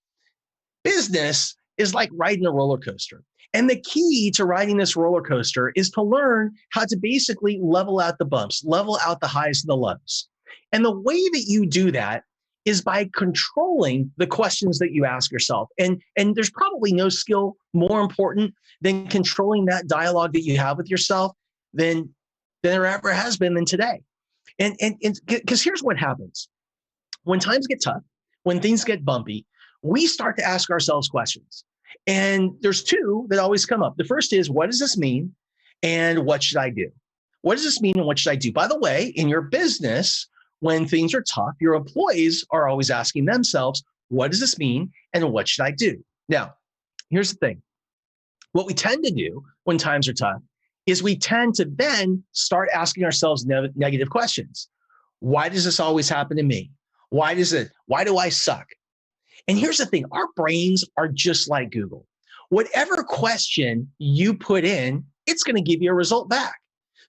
Business is like riding a roller coaster. And the key to riding this roller coaster is to learn how to basically level out the bumps, level out the highs and the lows. And the way that you do that is by controlling the questions that you ask yourself. And there's probably no skill more important than controlling that dialogue that you have with yourself than there ever has been than today. And because here's what happens. When times get tough, when things get bumpy, we start to ask ourselves questions. And there's two that always come up. The first is, what does this mean? And what should I do? What does this mean and what should I do? By the way, in your business, when things are tough, your employees are always asking themselves, what does this mean? And what should I do? Now, here's the thing. What we tend to do when times are tough is we tend to then start asking ourselves negative questions. Why does this always happen to me? Why do I suck? And here's the thing, our brains are just like Google. Whatever question you put in, it's going to give you a result back.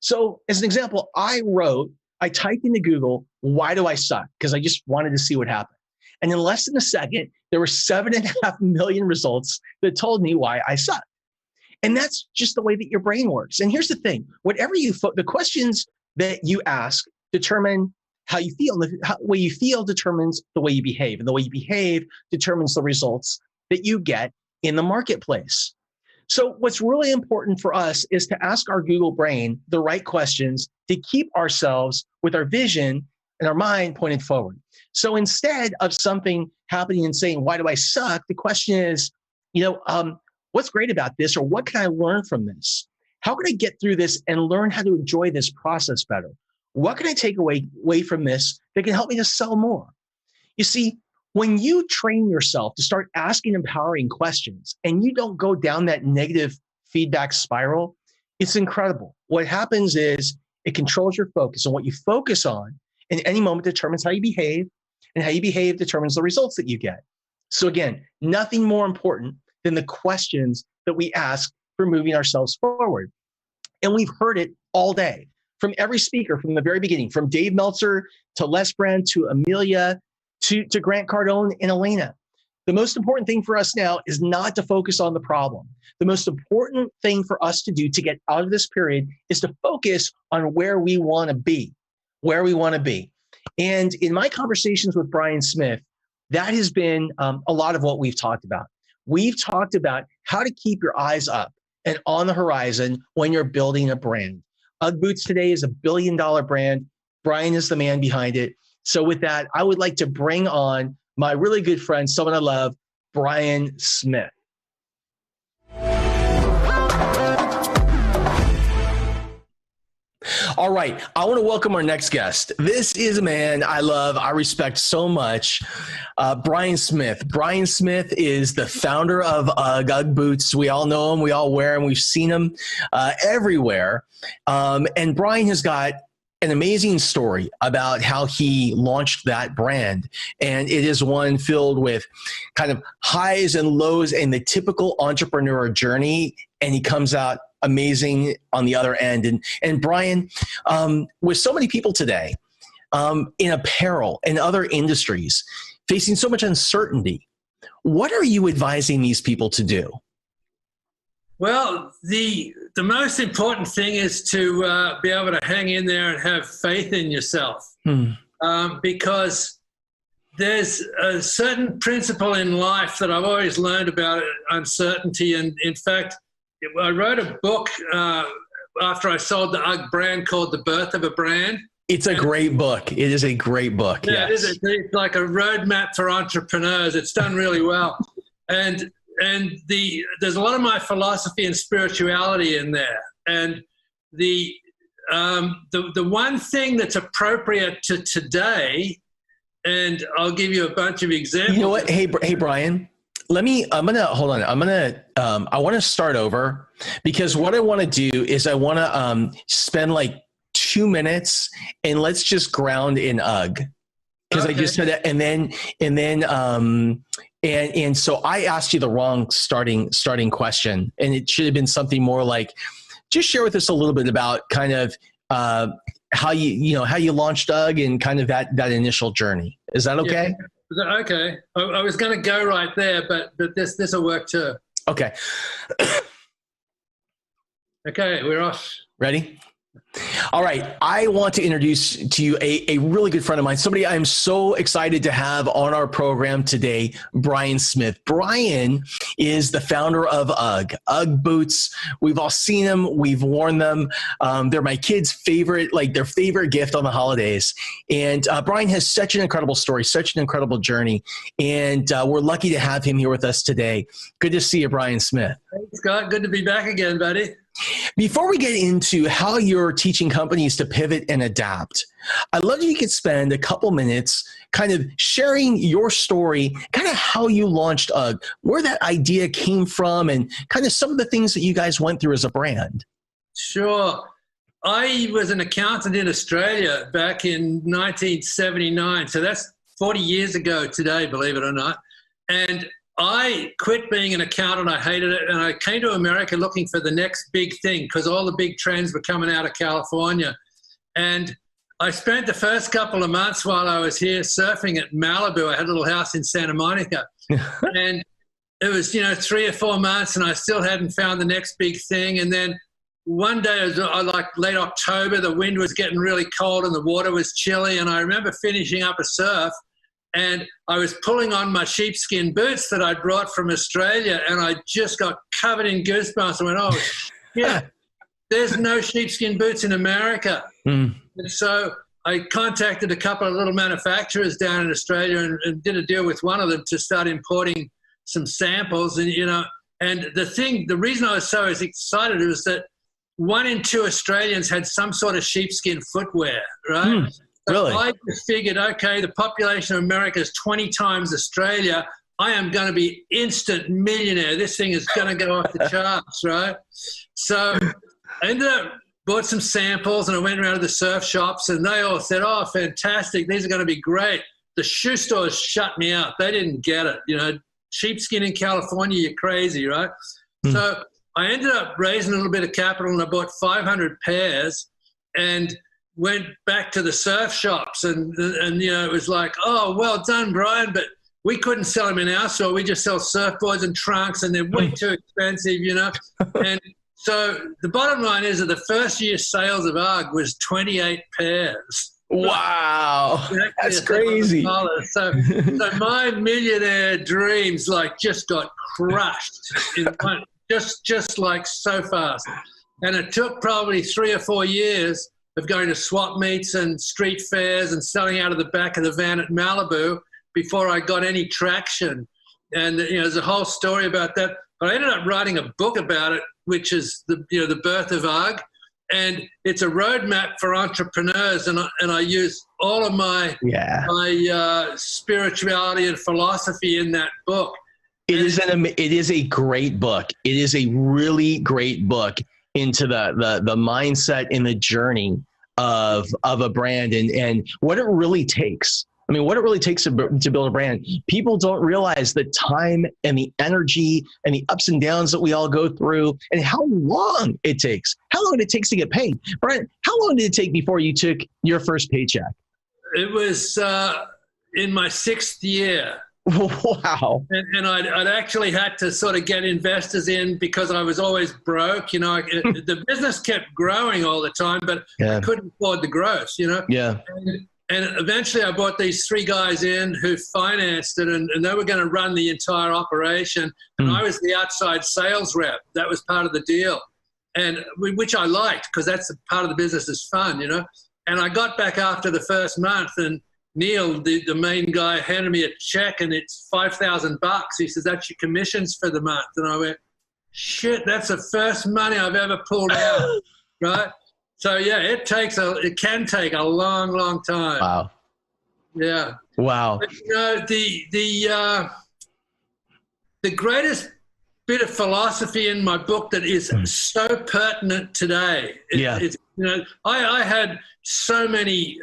So as an example, I typed into Google, why do I suck? Because I just wanted to see what happened. And in less than a second, there were 7.5 million results that told me why I suck. And that's just the way that your brain works. And here's the thing, the questions that you ask determine how you feel. And the way you feel determines the way you behave. And the way you behave determines the results that you get in the marketplace. So what's really important for us is to ask our Google brain the right questions to keep ourselves with our vision and our mind pointed forward. So instead of something happening and saying, why do I suck? The question is, what's great about this, or what can I learn from this? How can I get through this and learn how to enjoy this process better? What can I take away from this that can help me to sell more? You see, when you train yourself to start asking empowering questions and you don't go down that negative feedback spiral, It's incredible. What happens is it controls your focus, and what you focus on in any moment determines how you behave, and how you behave determines the results that you get. So again, nothing more important than the questions that we ask for moving ourselves forward. And we've heard it all day from every speaker from the very beginning, from Dave Meltzer to Les Brand to Amelia to Grant Cardone and Elena. The most important thing for us now is not to focus on the problem. The most important thing for us to do to get out of this period is to focus on where we want to be, And in my conversations with Brian Smith, that has been a lot of what we've talked about. We've talked about how to keep your eyes up and on the horizon when you're building a brand. UGG Boots today is $1 billion brand. Brian is the man behind it. So with that, I would like to bring on my really good friend, someone I love, Brian Smith. All right, I want to welcome our next guest. This is a man I love, I respect so much, Brian Smith. Brian Smith is the founder of UGG Boots. We all know him, we all wear him, we've seen him everywhere. And Brian has got an amazing story about how he launched that brand. And it is one filled with kind of highs and lows in the typical entrepreneur journey. And he comes out amazing on the other end. And Brian, with so many people today in apparel and other industries facing so much uncertainty, what are you advising these people to do? Well, the most important thing is to be able to hang in there and have faith in yourself, because there's a certain principle in life that I've always learned about uncertainty. And in fact, I wrote a book after I sold the UGG brand called The Birth of a Brand. It's a great book. It is a great book. Yeah, yes. It's like a roadmap for entrepreneurs. It's done really well. And there's a lot of my philosophy and spirituality in there. And the one thing that's appropriate to today, and I'll give you a bunch of examples. You know what? Hey, Brian, I want to start over, because what I want to do is I want to spend like 2 minutes and let's just ground in UGG. Because I just said that, and so I asked you the wrong starting question, and it should have been something more like, just share with us a little bit about kind of how you launched UGG and kind of that initial journey. Is that okay? Yeah. Okay. I was going to go right there, but this will work too. Okay. Okay, we're off. Ready? All right. I want to introduce to you a really good friend of mine, somebody I'm so excited to have on our program today, Brian Smith. Brian is the founder of UGG Boots. We've all seen them. We've worn them. They're my kids' favorite, like their favorite gift on the holidays. And Brian has such an incredible story, such an incredible journey. And we're lucky to have him here with us today. Good to see you, Brian Smith. Thanks, Scott. Good to be back again, buddy. Before we get into how you're teaching companies to pivot and adapt, I'd love if you could spend a couple minutes kind of sharing your story, kind of how you launched UGG, where that idea came from, and kind of some of the things that you guys went through as a brand. Sure. I was an accountant in Australia back in 1979. So that's 40 years ago today, believe it or not. And I quit being an accountant. I hated it. And I came to America looking for the next big thing, because all the big trends were coming out of California. And I spent the first couple of months while I was here surfing at Malibu. I had a little house in Santa Monica. And it was, 3 or 4 months, and I still hadn't found the next big thing. And then one day, it was like late October, the wind was getting really cold and the water was chilly. And I remember finishing up a surf, and I was pulling on my sheepskin boots that I brought from Australia, and I just got covered in goosebumps. I went, oh, yeah, there's no sheepskin boots in America. And so I contacted a couple of little manufacturers down in Australia and did a deal with one of them to start importing some samples. And, and the reason I was so excited was that 1 in 2 Australians had some sort of sheepskin footwear, right? So really? I just figured, okay, the population of America is 20 times Australia. I am going to be instant millionaire. This thing is going to go off the charts, right? So I ended up bought some samples, and I went around to the surf shops, and they all said, "Oh, fantastic! These are going to be great." The shoe stores shut me out. They didn't get it. You know, sheepskin in California, you're crazy, right? So I ended up raising a little bit of capital, and I bought 500 pairs and went back to the surf shops. And you know, it was like, "Oh, well done, Brian, but we couldn't sell them in our store. We just sell surfboards and trunks, and they're way too expensive, you know." And so the bottom line is that the first year's sales of UGG was 28 pairs. Wow, that's crazy. So my millionaire dreams like just got crushed in one, just like so fast. And it took probably 3 or 4 years of going to swap meets and street fairs and selling out of the back of the van at Malibu before I got any traction. And you know, there's a whole story about that. But I ended up writing a book about it, which is the birth of UGG. And it's a roadmap for entrepreneurs, and I use all of my spirituality and philosophy in that book. It is a great book. It is a really great book into the mindset and the journey of a brand and what it really takes. I mean, what it really takes to build a brand. People don't realize the time and the energy and the ups and downs that we all go through and how long it takes. How long it takes to get paid. Brian, how long did it take before you took your first paycheck? It was in my 6th year. Wow. And I'd actually had to sort of get investors in because I was always broke. You know, the business kept growing all the time, but I couldn't afford the growth, you know? Yeah. And eventually I brought these 3 guys in who financed it, and they were going to run the entire operation. And I was the outside sales rep. That was part of the deal, and which I liked because that's a part of the business is fun, you know. And I got back after the first month, and Neil, the main guy, handed me a check, and it's $5,000. He says, "That's your commissions for the month." And I went, "Shit, that's the first money I've ever pulled out," right? So yeah, it can take a long, long time. Wow. Yeah. Wow. But, you know, the greatest bit of philosophy in my book that is so pertinent today. It's, you know, I had so many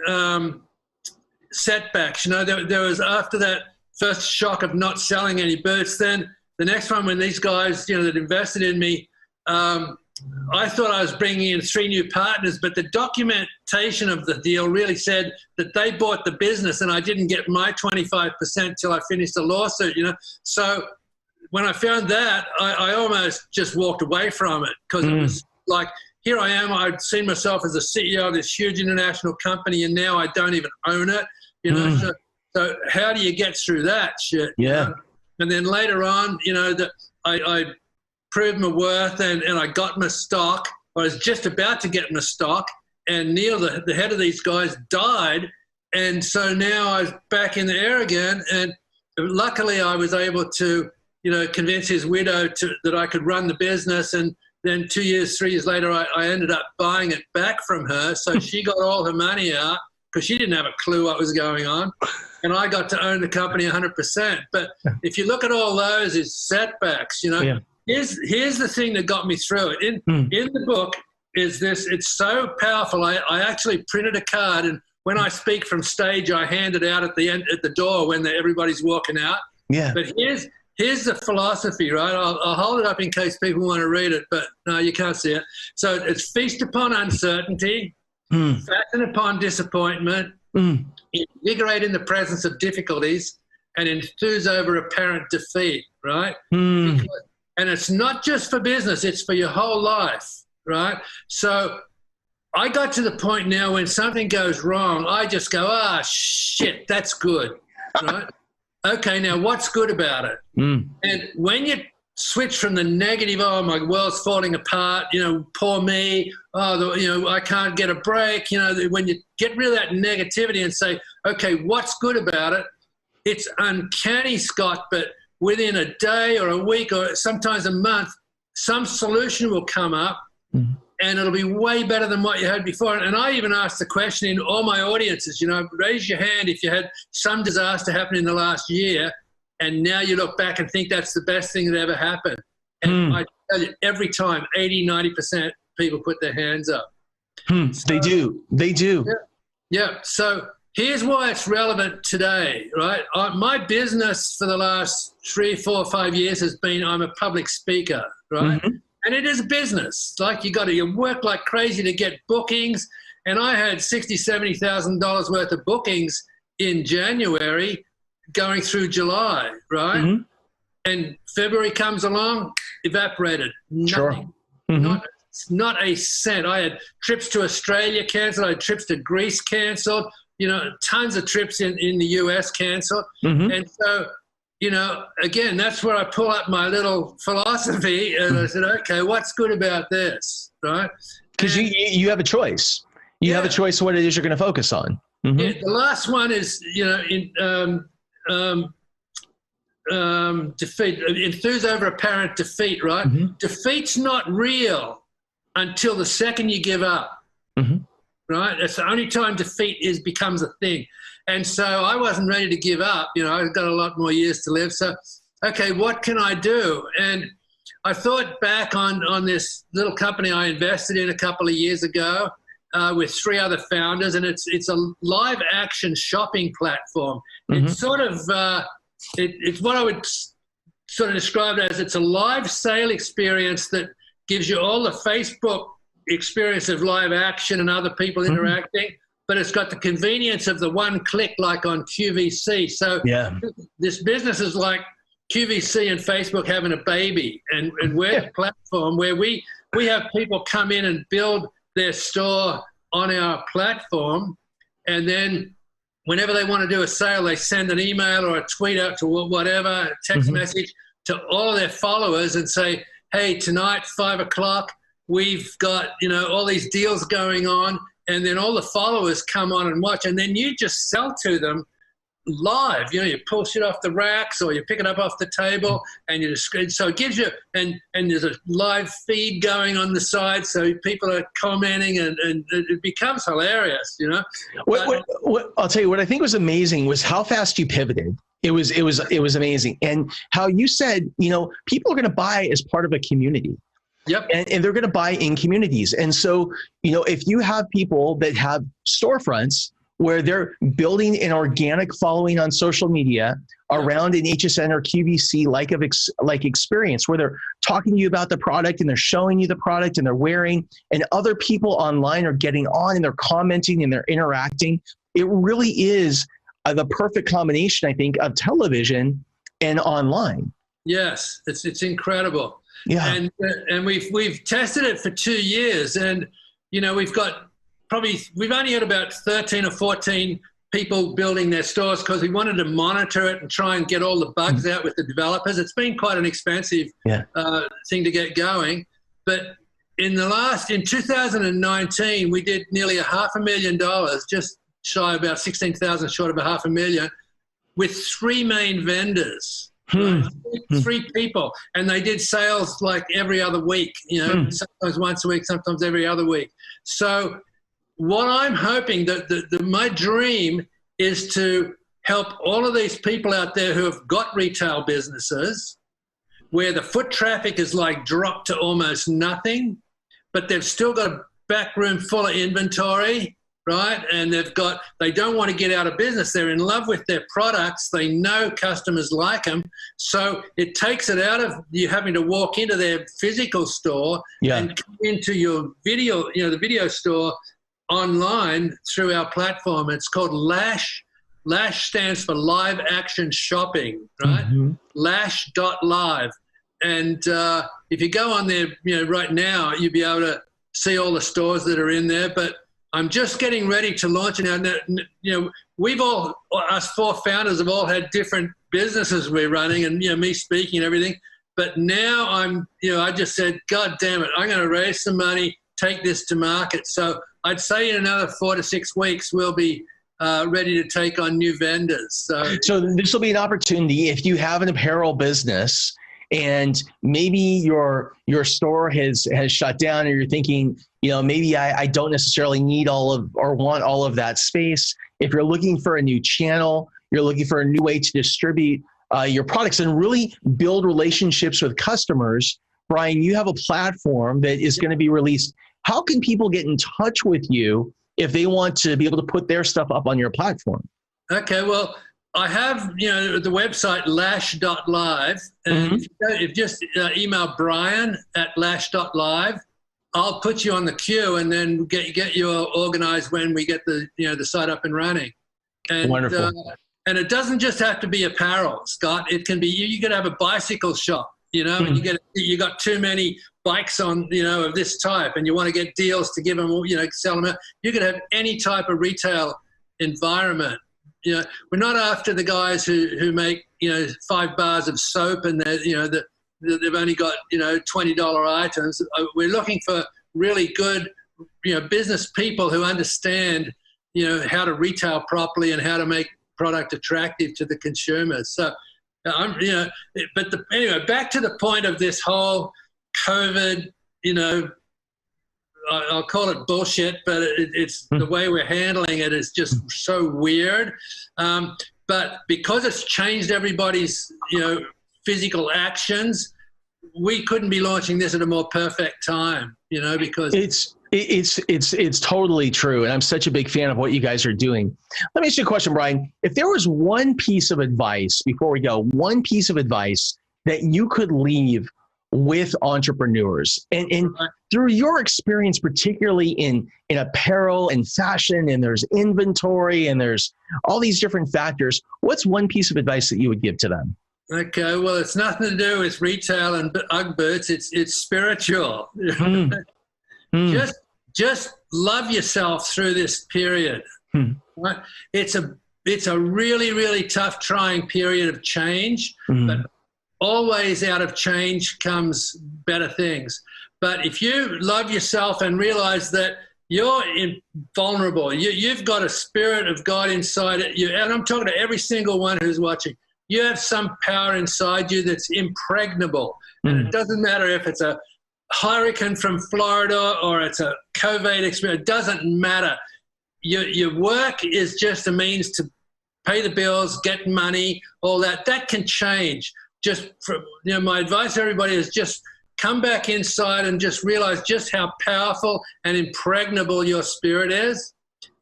setbacks. You know, there was after that first shock of not selling any boots. Then the next one when these guys, you know, that invested in me. I thought I was bringing in 3 new partners, but the documentation of the deal really said that they bought the business and I didn't get my 25% till I finished the lawsuit, you know. So when I found that, I almost just walked away from it because it was like, here I am, I'd seen myself as a CEO of this huge international company and now I don't even own it, you know. So how do you get through that shit? Yeah. You know? And then later on, you know, that I proved my worth and I got my stock. I was just about to get my stock, and Neil, the head of these guys, died. And so now I was back in the air again. And luckily I was able to, you know, convince his widow that I could run the business. And then 2 years, 3 years later, I ended up buying it back from her. So she got all her money out because she didn't have a clue what was going on. And I got to own the company 100%. But if you look at all those as setbacks, you know, Here's the thing that got me through it. In the book is this. It's so powerful. I actually printed a card, and when I speak from stage, I hand it out at the door when everybody's walking out. Yeah. But here's the philosophy, right? I'll hold it up in case people want to read it, but no, you can't see it. So it's feast upon uncertainty, fasten upon disappointment, invigorate in the presence of difficulties, and enthuse over apparent defeat, right? And it's not just for business, it's for your whole life, right? So I got to the point now when something goes wrong, I just go, shit, that's good, right? Okay, now what's good about it? And when you switch from the negative, oh, my world's falling apart, you know, poor me, you know, I can't get a break, you know, when you get rid of that negativity and say, okay, what's good about it? It's uncanny, Scott, but within a day or a week or sometimes a month, some solution will come up and it'll be way better than what you had before. And I even asked the question in all my audiences, you know, raise your hand if you had some disaster happen in the last year and now you look back and think that's the best thing that ever happened. And I tell you, every time, 80, 90% people put their hands up. They do. They do. Yeah. So here's why it's relevant today, right? My business for the last 3, 4, 5 years has been I'm a public speaker, right? And it is a business. Like you work like crazy to get bookings. And I had $60,000, $70,000 worth of bookings in January going through July, right? And February comes along, evaporated. Nothing. Not a cent. I had trips to Australia canceled. I had trips to Greece canceled. Tons of trips in the US canceled. And so, again, that's where I pull up my little philosophy and I said, okay, what's good about this, right? Because you have a choice. You have a choice of what it is you're going to focus on. Yeah, the last one is, defeat. Enthuse over apparent defeat, right? Defeat's not real until the second you give up, right? That's the only time defeat becomes a thing. And so I wasn't ready to give up. I've got a lot more years to live. So, okay, what can I do? And I thought back on this little company I invested in a couple of years ago with 3 other founders, and it's a live action shopping platform. It's sort of it's what I would sort of describe it as. It's a live sale experience that gives you all the Facebook experience of live action and other people interacting, but it's got the convenience of the one click like on QVC. So this business is like QVC and Facebook having a baby, and we're the platform where we have people come in and build their store on our platform, and then whenever they want to do a sale, they send an email or a tweet out to whatever, a text message to all of their followers and say, hey, tonight, 5 o'clock, we've got, all these deals going on. And then all the followers come on and watch. And then you just sell to them live. You pull shit off the racks or you pick it up off the table and you just, so it gives you, and there's a live feed going on the side. So people are commenting and it becomes hilarious, What I'll tell you, what I think was amazing was how fast you pivoted. It was amazing. And how you said, people are going to buy as part of a community. Yep. And they're going to buy in communities. And so, if you have people that have storefronts where they're building an organic following on social media around an HSN or QVC like experience, where they're talking to you about the product and they're showing you the product and they're wearing, and other people online are getting on and they're commenting and they're interacting, it really is the perfect combination, I think, of television and online. Yes, it's incredible. Yeah. And we've tested it for 2 years, and we've only had about 13 or 14 people building their stores because we wanted to monitor it and try and get all the bugs out with the developers. It's been quite an expensive thing to get going. But in 2019, we did nearly $500,000, just shy about 16,000 short of $500,000, with 3 main vendors. Right? 3 people, and they did sales like every other week, sometimes once a week, sometimes every other week. So what I'm hoping that my dream is to help all of these people out there who have got retail businesses where the foot traffic is like dropped to almost nothing, but they've still got a back room full of inventory, right? And they don't want to get out of business. They're in love with their products. They know customers like them. So it takes it out of you having to walk into their physical store and come into your video, the video store online through our platform. It's called Lash. Lash stands for Live Action Shopping, right? Lash.live. And if you go on there, right now, you'll be able to see all the stores that are in there. But I'm just getting ready to launch it now. We've us 4 founders have all had different businesses we're running, and me speaking and everything. But now I just said, God damn it, I'm going to raise some money, take this to market. So I'd say in another 4 to 6 weeks we'll be ready to take on new vendors. So this will be an opportunity if you have an apparel business and maybe your store has shut down, and you're thinking, maybe I don't necessarily need want all of that space. If you're looking for a new channel, you're looking for a new way to distribute your products and really build relationships with customers, Brian, you have a platform that is going to be released How can people get in touch with you if they want to be able to put their stuff up on your platform? Okay, well, I have, the website lash.live, and if you just email brian@lash.live, I'll put you on the queue and then get you organized when we get the site up and running. And, wonderful. And it doesn't just have to be apparel, Scott. It can be, you could have a bicycle shop, and you got too many bikes on, of this type, and you want to get deals to give them, sell them out. You could have any type of retail environment. We're not after the guys who make 5 bars of soap and they've only got $20 items. We're looking for really good business people who understand how to retail properly and how to make product attractive to the consumers. So anyway, back to the point of this whole COVID, I'll call it bullshit, but it's the way we're handling it is just so weird. But because it's changed everybody's, physical actions, we couldn't be launching this at a more perfect time, because it's totally true. And I'm such a big fan of what you guys are doing. Let me ask you a question, Brian. If there was one piece of advice before we go, one piece of advice that you could leave with entrepreneurs and through your experience, particularly in apparel and fashion, and there's inventory and there's all these different factors, what's one piece of advice that you would give to them? Okay, well, it's nothing to do with retail and Ugg boots. It's spiritual. Just love yourself through this period. Right? It's a really, really tough, trying period of change, but always out of change comes better things. But if you love yourself and realize that you're invulnerable, you've got a spirit of God inside it, and I'm talking to every single one who's watching, you have some power inside you that's impregnable. And it doesn't matter if it's a hurricane from Florida or it's a CovAID experience, it doesn't matter. Your work is just a means to pay the bills, get money, all that. That can change. My advice to everybody is just come back inside and just realize just how powerful and impregnable your spirit is,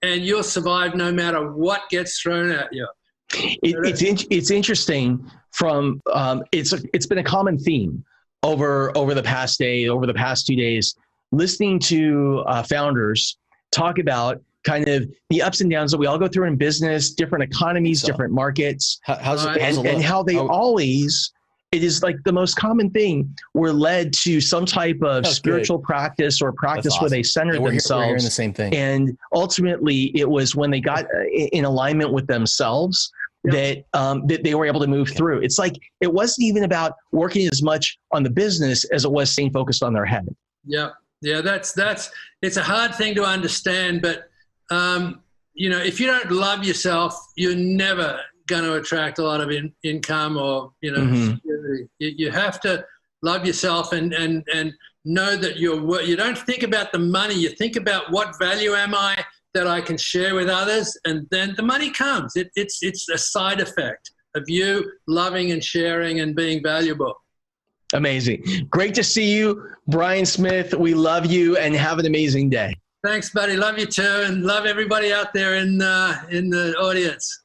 and you'll survive no matter what gets thrown at you. It's interesting from it's been a common theme over the past 2 days, listening to founders talk about kind of the ups and downs that we all go through in business, different economies, different markets, and how they always, it is like the most common thing, were led to some type of spiritual practice or practice where they centered themselves. We're hearing the same thing. And ultimately it was when they got in alignment with themselves that they were able to move through. It's like, it wasn't even about working as much on the business as it was staying focused on their head. Yeah. It's a hard thing to understand, but if you don't love yourself, you're never going to attract a lot of income or, security. You have to love yourself and know that you don't think about the money. You think about what value am I that I can share with others, and then the money comes. It's a side effect of you loving and sharing and being valuable. Amazing. Great to see you, Brian Smith. We love you, and have an amazing day. Thanks, buddy. Love you too, and love everybody out there in the audience.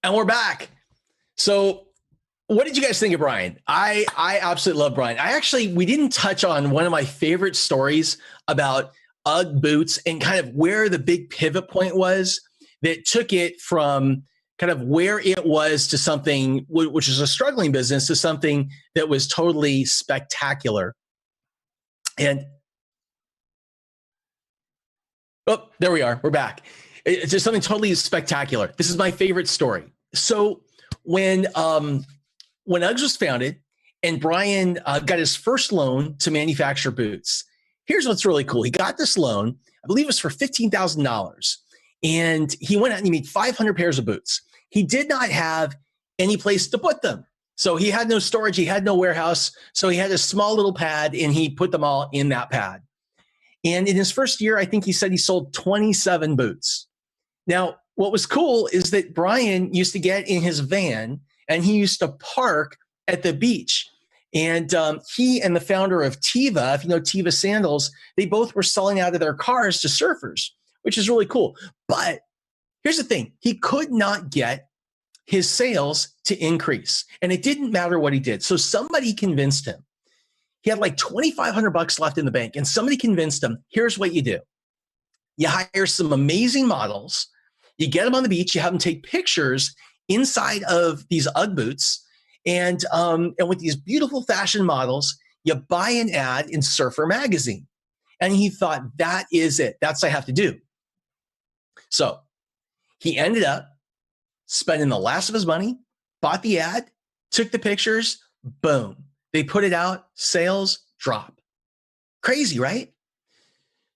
And we're back. So what did you guys think of Brian? I absolutely love Brian. We didn't touch on one of my favorite stories about Ugg boots and kind of where the big pivot point was that took it from kind of where it was to something which is a struggling business to something that was totally spectacular. And there we are. We're back. It's just something totally spectacular. This is my favorite story. So when Uggs was founded and Brian got his first loan to manufacture boots, here's what's really cool. He got this loan, I believe it was for $15,000. And he went out and he made 500 pairs of boots. He did not have any place to put them. So he had no storage. He had no warehouse. So he had a small little pad and he put them all in that pad. And in his first year, I think he said he sold 27 boots. Now, what was cool is that Brian used to get in his van and he used to park at the beach. And he and the founder of Tiva, if you know Tiva sandals, they both were selling out of their cars to surfers, which is really cool. But here's the thing. He could not get his sales to increase. And it didn't matter what he did. So somebody convinced him. He had like $2,500 left in the bank. And somebody convinced him, here's what you do. You hire some amazing models. You get them on the beach. You have them take pictures inside of these Ugg boots. And with these beautiful fashion models, you buy an ad in Surfer magazine. And he thought, that is it. That's what I have to do. So he ended up spending the last of his money, bought the ad, took the pictures, boom. They put it out, sales drop. Crazy, right?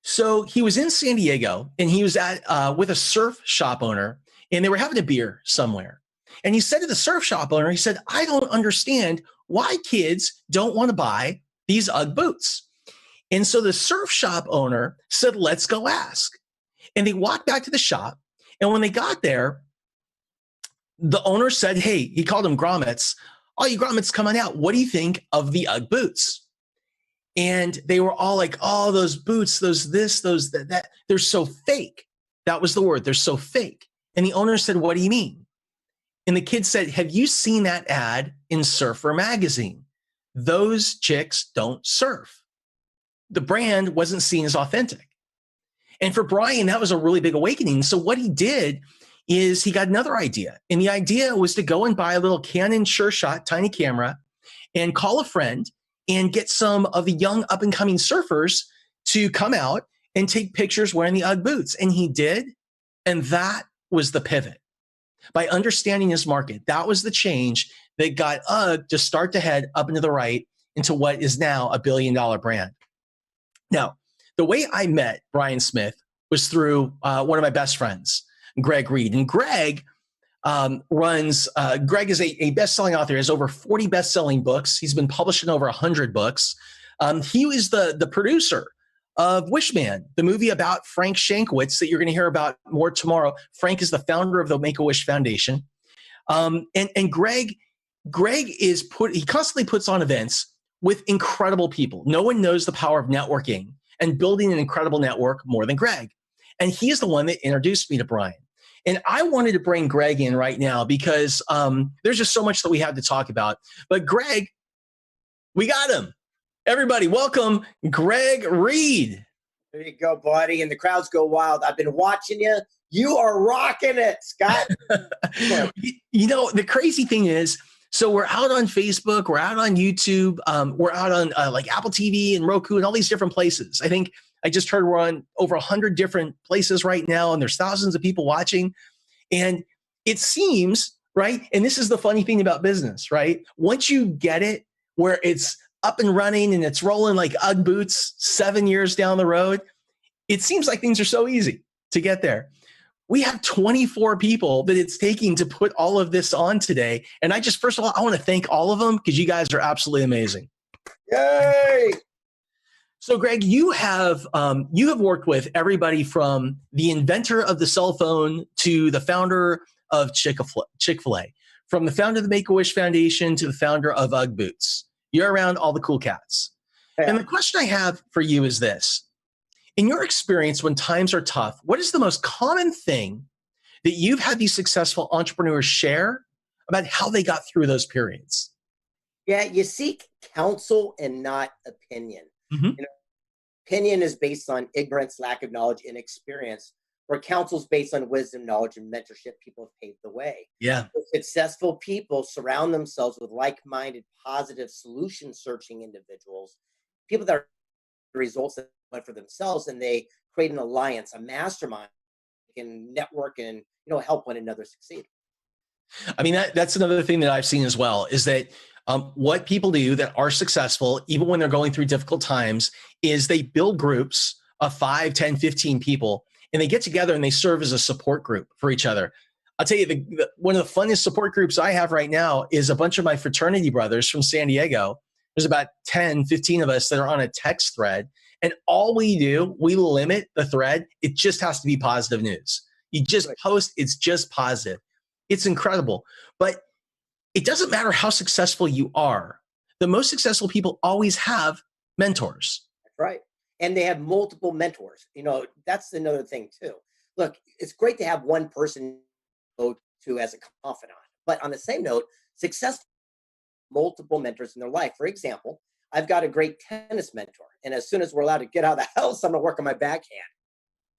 So he was in San Diego, and he was at with a surf shop owner, and they were having a beer somewhere. And he said to the surf shop owner, he said, I don't understand why kids don't want to buy these Ugg boots. And so the surf shop owner said, let's go ask. And they walked back to the shop. And when they got there, the owner said, hey, he called them grommets. Oh, you grommets, come on out. What do you think of the Ugg boots? And they were all like, oh, those boots, those this, those that, they're so fake. That was the word. They're so fake. And the owner said, what do you mean? And the kid said, have you seen that ad in Surfer magazine? Those chicks don't surf. The brand wasn't seen as authentic. And for Brian, that was a really big awakening. So what he did is he got another idea. And the idea was to go and buy a little Canon SureShot tiny camera and call a friend and get some of the young up and coming surfers to come out and take pictures wearing the Ugg boots. And he did. And that was the pivot. By understanding his market, that was the change that got UGG to start to head up and to the right into what is now a $1 billion brand. Now, the way I met Brian Smith was through one of my best friends, Greg Reed. And Greg Greg is a best-selling author. He has over 40 best-selling books. He's been published in over 100 books. He was the producer of Wishman, the movie about Frank Shankwitz that you're going to hear about more tomorrow. Frank is the founder of the Make-A-Wish Foundation. And Greg he constantly puts on events with incredible people. No one knows the power of networking and building an incredible network more than Greg. And he is the one that introduced me to Brian. And I wanted to bring Greg in right now because there's just so much that we have to talk about. But Greg, we got him. Everybody, welcome Greg Reed. There you go, buddy. And the crowds go wild. I've been watching you. You are rocking it, Scott. You know, the crazy thing is, so we're out on Facebook, we're out on YouTube, we're out on like Apple TV and Roku and all these different places. I think I just heard we're on over 100 different places right now, and there's thousands of people watching. And it seems, right, and this is the funny thing about business, right? Once you get it where it's up and running and it's rolling like Ugg boots 7 years down the road, it seems like things are so easy to get there. We have 24 people that it's taking to put all of this on today. And first of all, I want to thank all of them because you guys are absolutely amazing. Yay! So Greg, you have worked with everybody from the inventor of the cell phone to the founder of Chick-fil-A, from the founder of the Make-A-Wish Foundation to the founder of Ugg boots. You're around all the cool cats. Yeah. And the question I have for you is this. In your experience, when times are tough, what is the most common thing that you've had these successful entrepreneurs share about how they got through those periods? Yeah, you seek counsel and not opinion. Mm-hmm. You know, opinion is based on ignorance, lack of knowledge, and experience, where counsel is based on wisdom, knowledge, and mentorship. People have paved the way. Yeah. Successful people surround themselves with like-minded, positive, solution-searching individuals, people that are results that went for themselves, and they create an alliance, a mastermind, and network and help one another succeed. I mean, that's another thing that I've seen as well, is that what people do that are successful, even when they're going through difficult times, is they build groups of 5, 10, 15 people, and they get together and they serve as a support group for each other. I'll tell you, one of the funnest support groups I have right now is a bunch of my fraternity brothers from San Diego. There's about 10, 15 of us that are on a text thread. And all we do, we limit the thread. It just has to be positive news. You just post, it's just positive. It's incredible. But it doesn't matter how successful you are. The most successful people always have mentors. That's right. And they have multiple mentors. You know, that's another thing too. Look, it's great to have one person to go to as a confidant, but on the same note, success multiple mentors in their life. For example, I've got a great tennis mentor, and as soon as we're allowed to get out of the house, I'm going to work on my backhand.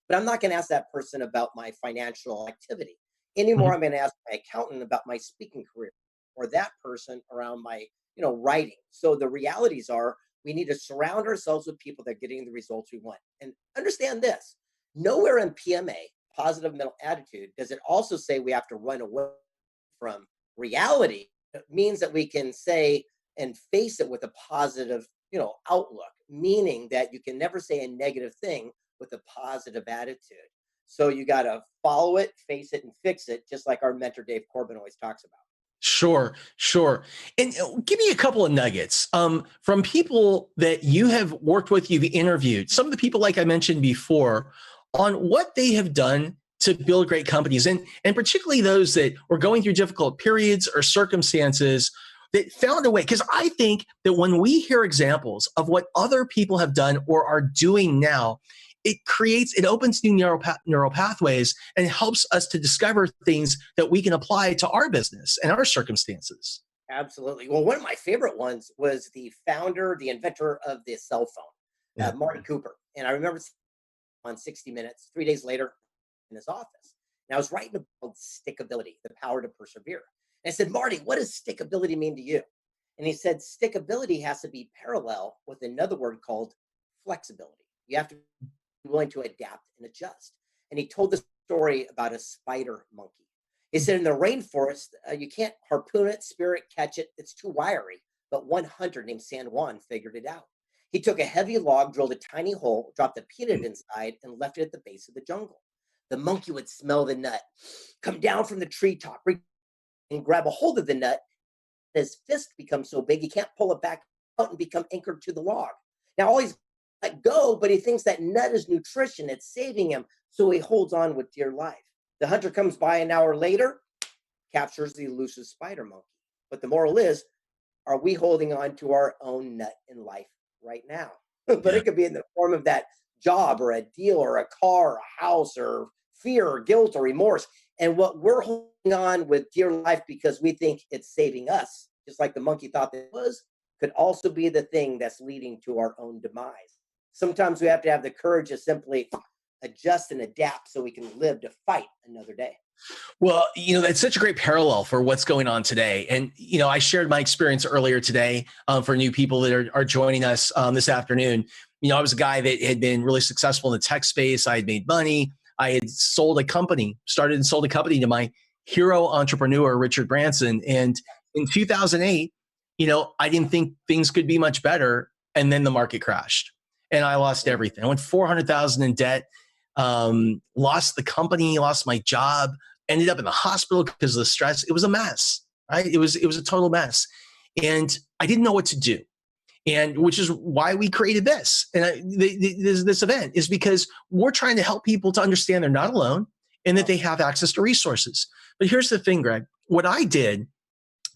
But I'm not going to ask that person about my financial activity anymore. I'm going to ask my accountant about my speaking career, or that person around my, writing. So the realities are, we need to surround ourselves with people that are getting the results we want. And understand this: nowhere in PMA, positive mental attitude, does it also say we have to run away from reality. It means that we can say and face it with a positive, outlook, meaning that you can never say a negative thing with a positive attitude. So you got to follow it, face it, and fix it, just like our mentor Dave Corbin always talks about. Sure, sure. And give me a couple of nuggets from people that you have worked with, you've interviewed, some of the people, like I mentioned before, on what they have done to build great companies, and particularly those that were going through difficult periods or circumstances that found a way. Because I think that when we hear examples of what other people have done or are doing now, it opens new neural pathways and helps us to discover things that we can apply to our business and our circumstances. Absolutely. Well, one of my favorite ones was the inventor of the cell phone, Marty Cooper. And I remember on 60 Minutes, 3 days later in his office. And I was writing about stickability, the power to persevere. And I said, Marty, what does stickability mean to you? And he said, stickability has to be parallel with another word called flexibility. You have to be willing to adapt and adjust. And he told the story about a spider monkey. He said, in the rainforest, you can't harpoon it, spear it, catch it. It's too wiry. But one hunter named San Juan figured it out. He took a heavy log, drilled a tiny hole, dropped a peanut inside, and left it at the base of the jungle. The monkey would smell the nut, come down from the treetop, and grab a hold of the nut. His fist becomes so big he can't pull it back out and become anchored to the log. Now all he's let go, but he thinks that nut is nutrition. It's saving him, so he holds on with dear life. The hunter comes by an hour later, captures the elusive spider monkey. But the moral is, are we holding on to our own nut in life right now? But it could be in the form of that job or a deal or a car or a house or fear or guilt or remorse. And what we're holding on with dear life because we think it's saving us, just like the monkey thought that it was, could also be the thing that's leading to our own demise. Sometimes we have to have the courage to simply adjust and adapt so we can live to fight another day. Well, that's such a great parallel for what's going on today. And, I shared my experience earlier today for new people that are joining us this afternoon. I was a guy that had been really successful in the tech space. I had made money. I had started and sold a company to my hero entrepreneur, Richard Branson. And in 2008, I didn't think things could be much better. And then the market crashed and I lost everything. I went $400,000 in debt, lost the company, lost my job, ended up in the hospital because of the stress. It was a mess, right? It was a total mess. And I didn't know what to do. And which is why we created this. And this event is because we're trying to help people to understand they're not alone and that they have access to resources. But here's the thing, Greg, what I did,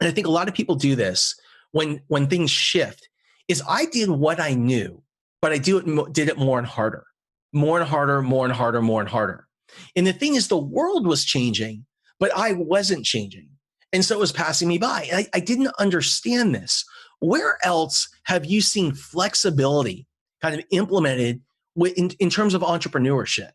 and I think a lot of people do this when things shift, is I did what I knew, but I did it more and harder, more and harder, more and harder, more and harder. And the thing is, the world was changing, but I wasn't changing. And so it was passing me by. And I didn't understand this. Where else have you seen flexibility kind of implemented in terms of entrepreneurship?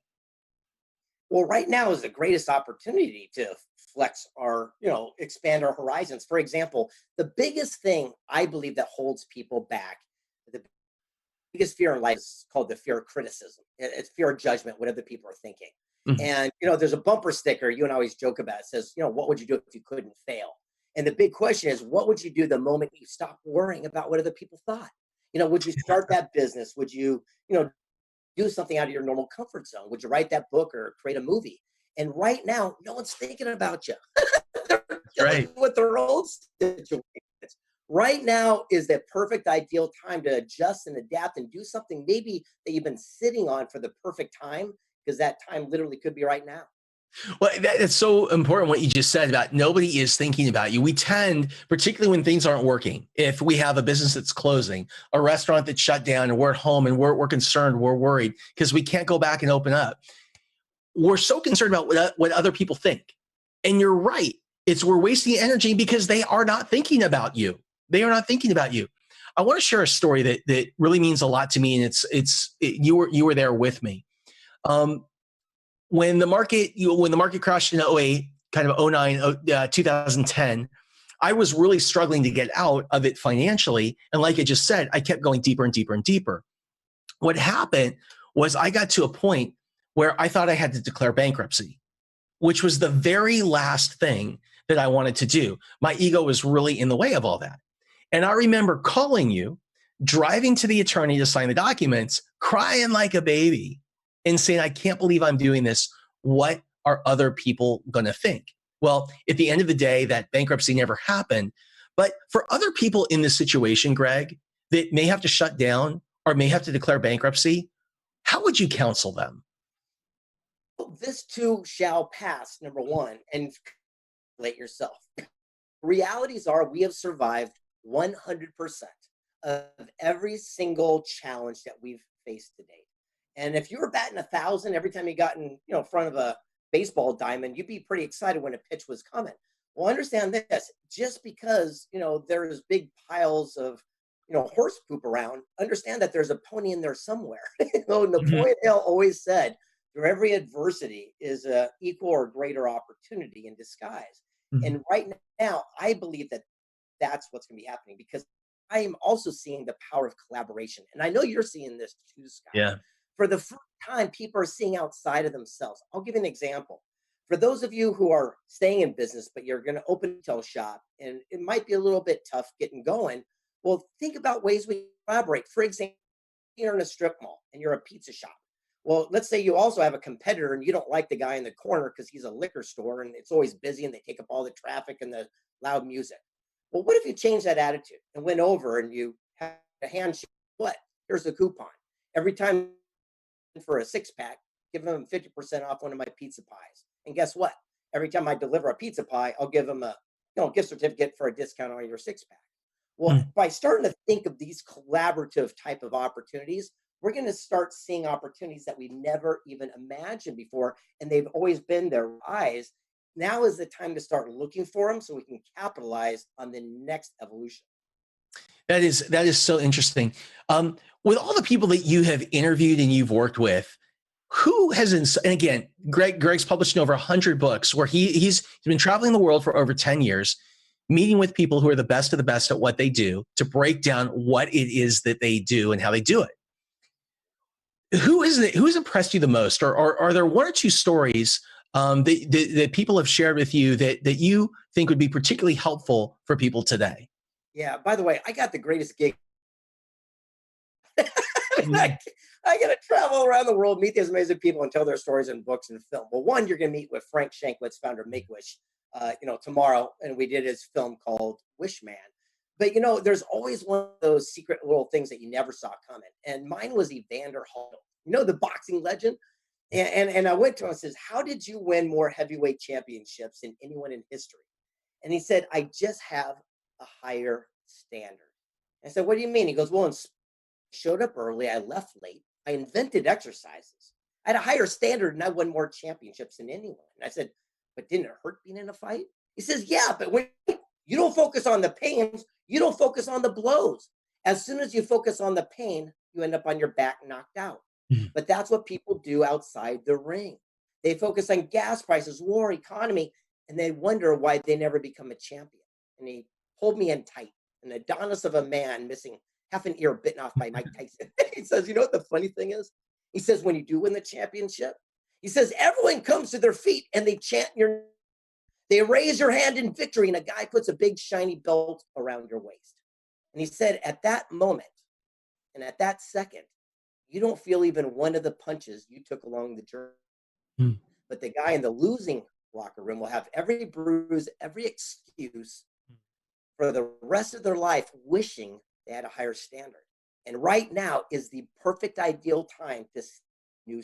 Well, right now is the greatest opportunity to flex our, expand our horizons. For example, the biggest thing I believe that holds people back, the biggest fear in life is called the fear of criticism. It's fear of judgment, what other people are thinking. Mm-hmm. And, there's a bumper sticker you and I always joke about. It says, what would you do if you couldn't fail? And the big question is, what would you do the moment you stop worrying about what other people thought? Would you start that business? Would you, do something out of your normal comfort zone? Would you write that book or create a movie? And right now, no one's thinking about you. They're dealing with their own situations. Right now is the perfect, ideal time to adjust and adapt and do something maybe that you've been sitting on for the perfect time, because that time literally could be right now. Well, it's so important what you just said about nobody is thinking about you. We tend, particularly when things aren't working, if we have a business that's closing, a restaurant that's shut down, and we're at home and we're concerned, we're worried because we can't go back and open up. We're so concerned about what other people think. And you're right. We're wasting energy because they are not thinking about you. They are not thinking about you. I want to share a story that really means a lot to me. And you were there with me. When the market crashed in 08, kind of 09, 2010, I was really struggling to get out of it financially. And like I just said, I kept going deeper and deeper and deeper. What happened was I got to a point where I thought I had to declare bankruptcy, which was the very last thing that I wanted to do. My ego was really in the way of all that. And I remember calling you, driving to the attorney to sign the documents, crying like a baby, and saying, I can't believe I'm doing this. What are other people going to think? Well, at the end of the day, that bankruptcy never happened. But for other people in this situation, Greg, that may have to shut down or may have to declare bankruptcy, how would you counsel them? This too shall pass, number one, and let yourself. Realities are we have survived 100% of every single challenge that we've faced to date. And if you were batting 1,000 every time you got in front of a baseball diamond, you'd be pretty excited when a pitch was coming. Well, understand this: just because there's big piles of horse poop around, understand that there's a pony in there somewhere. Napoleon Hill always said, "For every adversity is a equal or greater opportunity in disguise." And right now, I believe that that's what's going to be happening, because I am also seeing the power of collaboration, and I know you're seeing this too, Scott. Yeah. For the first time, people are seeing outside of themselves. I'll give you an example. For those of you who are staying in business, but you're going to open a retail shop, and it might be a little bit tough getting going, well, think about ways we collaborate. For example, you're in a strip mall and you're a pizza shop. Well, let's say you also have a competitor and you don't like the guy in the corner because he's a liquor store and it's always busy and they take up all the traffic and the loud music. Well, what if you change that attitude and went over and you had a handshake? What? Here's the coupon. Every time for a 6-pack, give them 50% off one of my pizza pies. And guess what? Every time I deliver a pizza pie, I'll give them a gift certificate for a discount on your 6-pack. Well, by starting to think of these collaborative type of opportunities, we're going to start seeing opportunities that we never even imagined before, and they've always been their eyes. Now is the time to start looking for them so we can capitalize on the next evolution. That is so interesting. With all the people that you have interviewed and you've worked with, who has, and again, Greg's published in over 100 books, where he's been traveling the world for over 10 years, meeting with people who are the best of the best at what they do to break down what it is that they do and how they do it. Who's impressed you the most, or are there one or two stories that people have shared with you that you think would be particularly helpful for people today? Yeah, by the way, I got the greatest gig. I got to travel around the world, meet these amazing people, and tell their stories in books and film. Well, one, you're going to meet with Frank Shankwitz, founder of Make-A-Wish, tomorrow, and we did his film called Wish Man. But, there's always one of those secret little things that you never saw coming. And mine was Evander Holyfield, the boxing legend. And I went to him and says, how did you win more heavyweight championships than anyone in history? And he said, I just have a higher standard. I said, what do you mean? He goes, well, I showed up early. I left late. I invented exercises. I had a higher standard and I won more championships than anyone. And I said, but didn't it hurt being in a fight? He says, yeah, but when you don't focus on the pains, you don't focus on the blows. As soon as you focus on the pain, you end up on your back knocked out. But that's what people do outside the ring. They focus on gas prices, war, economy, and they wonder why they never become a champion. And he pulled me in tight, an Adonis of a man missing half an ear bitten off by Mike Tyson. He says, you know what the funny thing is? He says, when you do win the championship, he says, everyone comes to their feet and they chant they raise your hand in victory, and a guy puts a big shiny belt around your waist. And he said, at that moment and at that second, you don't feel even one of the punches you took along the journey. But the guy in the losing locker room will have every bruise, every excuse for the rest of their life, wishing they had a higher standard. And right now is the perfect ideal time to set a new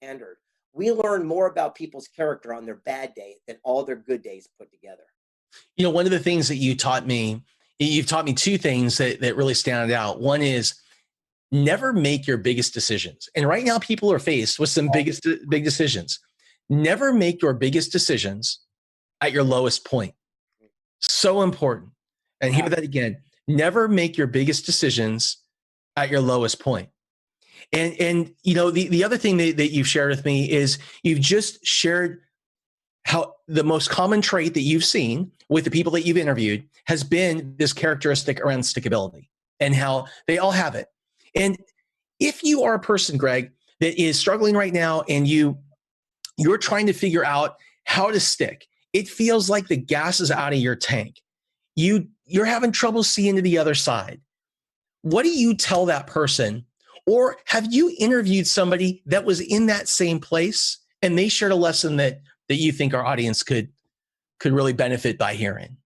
standard. We learn more about people's character on their bad day than all their good days put together. You know, one of the things that you've taught me two things that really stand out. One is never make your biggest decisions. And right now people are faced with some big decisions. Never make your biggest decisions at your lowest point. So important. And hear that again. Never make your biggest decisions at your lowest point. And you know, the other thing that you've shared with me is you've just shared how the most common trait that you've seen with the people that you've interviewed has been this characteristic around stickability and how they all have it. And if you are a person, Greg, that is struggling right now and you're trying to figure out how to stick, it feels like the gas is out of your tank. You're having trouble seeing to the other side. What do you tell that person? Or have you interviewed somebody that was in that same place and they shared a lesson that you think our audience could really benefit by hearing?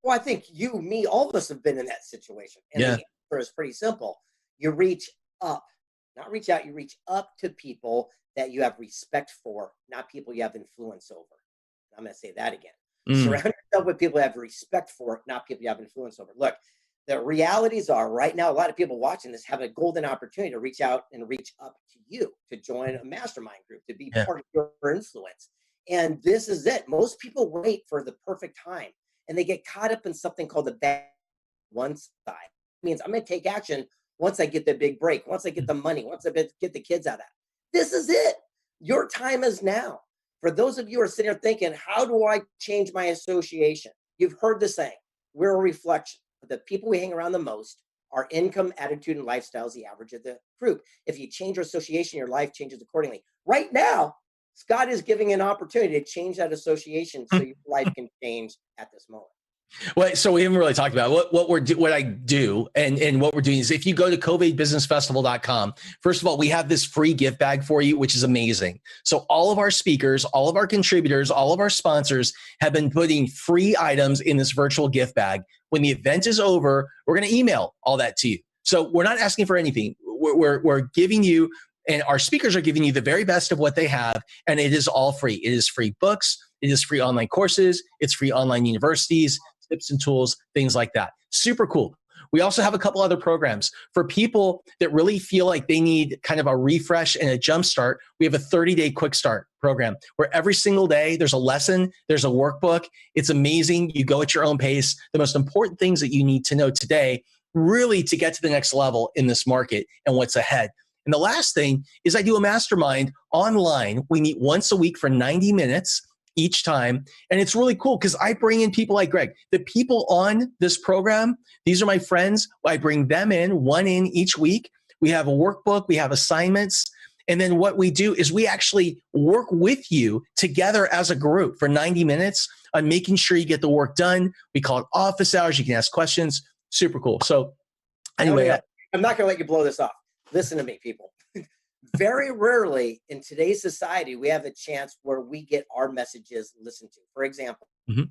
Well, I think you, me, all of us have been in that situation. And the answer is pretty simple. You reach up, not reach out. You reach up to people that you have respect for, not people you have influence over. I'm going to say that again. Surround yourself with people you have respect for, not people you have influence over. Look, the realities are right now, a lot of people watching this have a golden opportunity to reach out and reach up to you, to join a mastermind group, to be part of your influence. And this is it. Most people wait for the perfect time and they get caught up in something called the bad one side. It means I'm going to take action once I get the big break, once I get the money, once I get the kids out of that. This is it. Your time is now. For those of you who are sitting there thinking, how do I change my association? You've heard the saying, we're a reflection. The people we hang around the most, our income, attitude, and lifestyle is the average of the group. If you change your association, your life changes accordingly. Right now, Scott is giving an opportunity to change that association so your life can change at this moment. Well, so we haven't really talked about what I do and what we're doing is if you go to CovAIDbusinessfestival.com, first of all, we have this free gift bag for you, which is amazing. So all of our speakers, all of our contributors, all of our sponsors have been putting free items in this virtual gift bag. When the event is over, we're going to email all that to you. So we're not asking for anything. We're giving you, and our speakers are giving you the very best of what they have, and it is all free. It is free books. It is free online courses. It's free online universities, tips and tools, things like that. Super cool. We also have a couple other programs for people that really feel like they need kind of a refresh and a jump start. We have a 30-day quick start program where every single day there's a lesson, there's a workbook. It's amazing. You go at your own pace. The most important things that you need to know today really to get to the next level in this market and what's ahead. And the last thing is I do a mastermind online. We meet once a week for 90 minutes each time. And it's really cool because I bring in people like Greg. The people on this program, these are my friends. I bring them in, one in each week. We have a workbook, we have assignments. And then what we do is we actually work with you together as a group for 90 minutes on making sure you get the work done. We call it office hours. You can ask questions. Super cool. So anyway, I'm not going to let you blow this off. Listen to me, people. Very rarely in today's society, we have a chance where we get our messages listened to. For example, you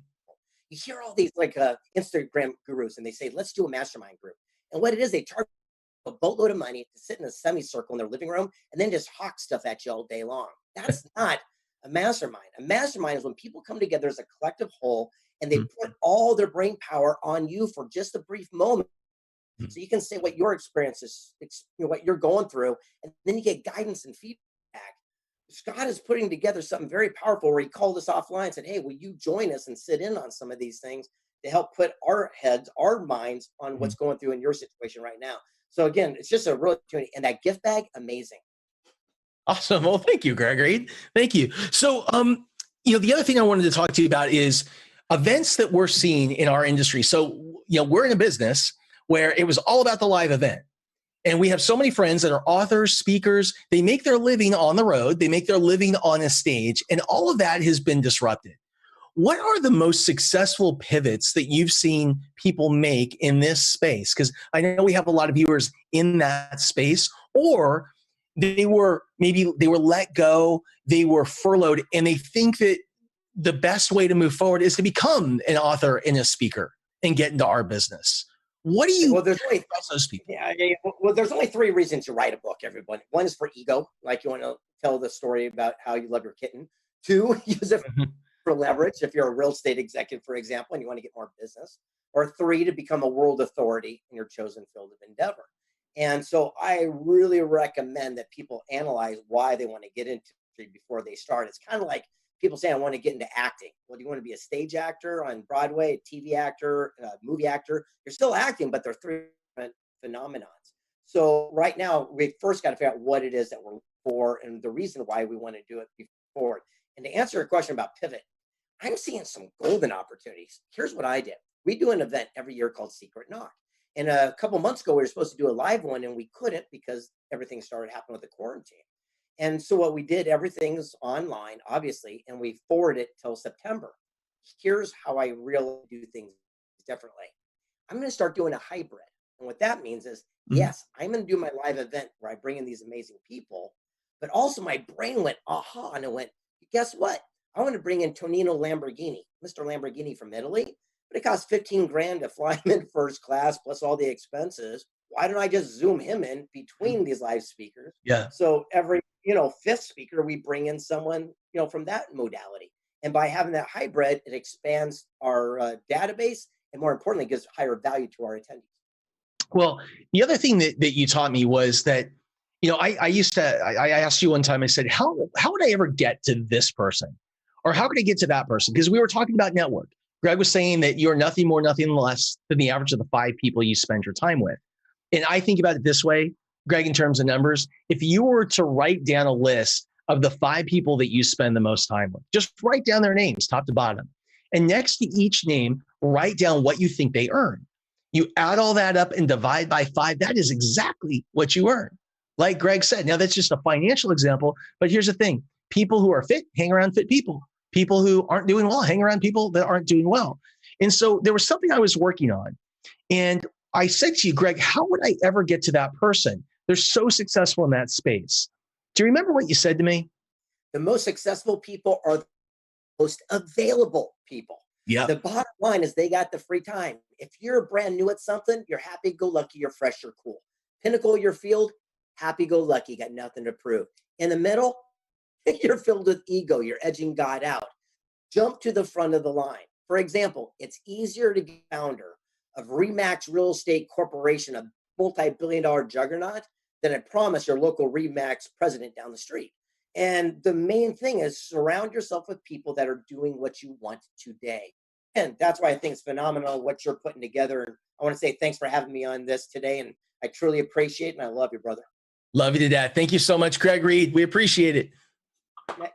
hear all these like Instagram gurus and they say, let's do a mastermind group. And what it is, they charge a boatload of money to sit in a semicircle in their living room and then just hawk stuff at you all day long. That's not a mastermind. A mastermind is when people come together as a collective whole and they put all their brain power on you for just a brief moment. So you can say what your experience is, what you're going through, and then you get guidance and feedback. Scott is putting together something very powerful where he called us offline and said, hey, will you join us and sit in on some of these things to help put our heads, our minds on what's going through in your situation right now. So again, it's just a real opportunity. And that gift bag, amazing. Awesome. Well, thank you, Gregory. Thank you. So, the other thing I wanted to talk to you about is events that we're seeing in our industry. So, we're in a business where it was all about the live event. And we have so many friends that are authors, speakers. They make their living on the road. They make their living on a stage. And all of that has been disrupted. What are the most successful pivots that you've seen people make in this space? Because I know we have a lot of viewers in that space, or they were let go, they were furloughed, and they think that the best way to move forward is to become an author and a speaker and get into our business. What do you Well, there's only those people? well, there's only 3 reasons to write a book, everyone. One is for ego, like you want to tell the story about how you love your kitten. 2, use it for leverage if you're a real estate executive, for example, and you want to get more business. Or 3, to become a world authority in your chosen field of endeavor. And so I really recommend that people analyze why they want to get into it before they start. It's kind of like people say, I want to get into acting. Well, do you want to be a stage actor on Broadway, a TV actor, a movie actor? You're still acting, but they're 3 different phenomenons. So right now, we first got to figure out what it is that we're for and the reason why we want to do it before. And to answer your question about pivot, I'm seeing some golden opportunities. Here's what I did. We do an event every year called Secret Knock. And a couple months ago, we were supposed to do a live one, and we couldn't because everything started happening with the quarantine. And so what we did, everything's online, obviously, and we forward it till September. Here's how I really do things differently. I'm going to start doing a hybrid. And what that means is, yes, I'm going to do my live event where I bring in these amazing people, but also my brain went, aha, and it went, guess what? I want to bring in Tonino Lamborghini, Mr. Lamborghini from Italy. But it costs 15 grand to fly him in first class plus all the expenses. Why don't I just zoom him in between these live speakers? Yeah. So every, 5th speaker, we bring in someone, from that modality. And by having that hybrid, it expands our database and more importantly, gives higher value to our attendees. Well, the other thing that you taught me was that, I asked you one time, I said, how would I ever get to this person? Or how could I get to that person? Because we were talking about network. Greg was saying that you're nothing more, nothing less than the average of the 5 people you spend your time with. And I think about it this way, Greg, in terms of numbers, if you were to write down a list of the 5 people that you spend the most time with, just write down their names, top to bottom. And next to each name, write down what you think they earn. You add all that up and divide by 5. That is exactly what you earn. Like Greg said, now that's just a financial example, but here's the thing. People who are fit hang around fit people. People who aren't doing well hang around people that aren't doing well. And so there was something I was working on. And I said to you, Greg, how would I ever get to that person? They're so successful in that space. Do you remember what you said to me? The most successful people are the most available people. Yeah. The bottom line is they got the free time. If you're brand new at something, you're happy-go-lucky, you're fresh, you're cool. Pinnacle of your field, happy-go-lucky, got nothing to prove. In the middle, you're filled with ego. You're edging God out. Jump to the front of the line. For example, it's easier to be founder of Remax Real Estate Corporation, a multi-billion-dollar juggernaut, than I promise your local Remax president down the street. And the main thing is surround yourself with people that are doing what you want today. And that's why I think it's phenomenal what you're putting together. And I want to say thanks for having me on this today. And I truly appreciate it. And I love you, brother. Love you to death. Thank you so much, Greg Reed. We appreciate it.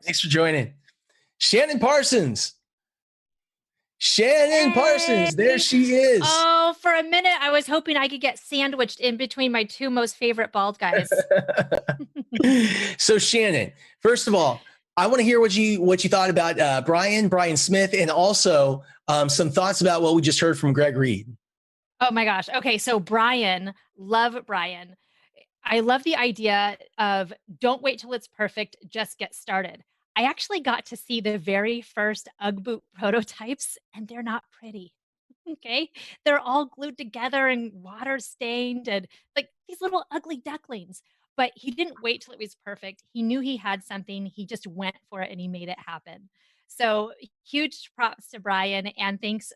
Thanks for joining. Shannon Parsons. Shannon Parsons. There she is. Oh, for a minute, I was hoping I could get sandwiched in between my 2 most favorite bald guys. So Shannon, first of all, I want to hear what you thought about Brian Smith, and also some thoughts about what we just heard from Greg Reed. Oh my gosh. Okay. So Brian, love Brian. I love the idea of don't wait till it's perfect, just get started. I actually got to see the very first Ugg boot prototypes, and they're not pretty. Okay. They're all glued together and water stained and like these little ugly ducklings. But he didn't wait till it was perfect. He knew he had something. He just went for it and he made it happen. So huge props to Brian, and thanks,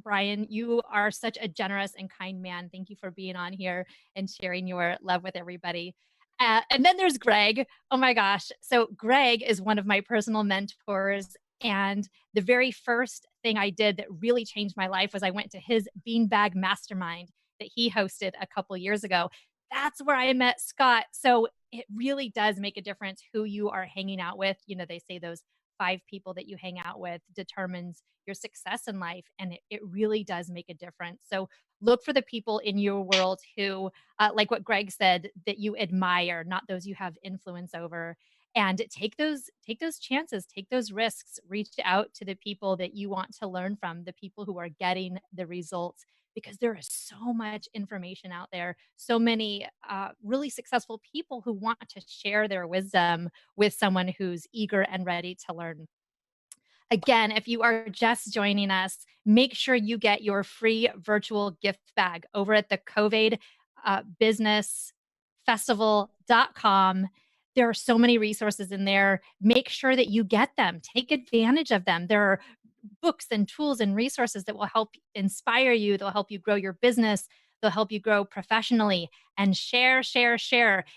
Brian. You are such a generous and kind man. Thank you for being on here and sharing your love with everybody. And then there's Greg. Oh my gosh. So Greg is one of my personal mentors. And the very first thing I did that really changed my life was I went to his Beanbag Mastermind that he hosted a couple years ago. That's where I met Scott. So it really does make a difference who you are hanging out with. You know, they say those 5 people that you hang out with determines your success in life. And it really does make a difference. So look for the people in your world who, like what Greg said, that you admire, not those you have influence over. And take those chances, take those risks, reach out to the people that you want to learn from, the people who are getting the results, because there is so much information out there, so many really successful people who want to share their wisdom with someone who's eager and ready to learn. Again, if you are just joining us, make sure you get your free virtual gift bag over at the CovAID businessfestival.com. There are so many resources in there. Make sure that you get them. Take advantage of them. There are books and tools and resources that will help inspire you. They'll help you grow your business. They'll help you grow professionally. And share.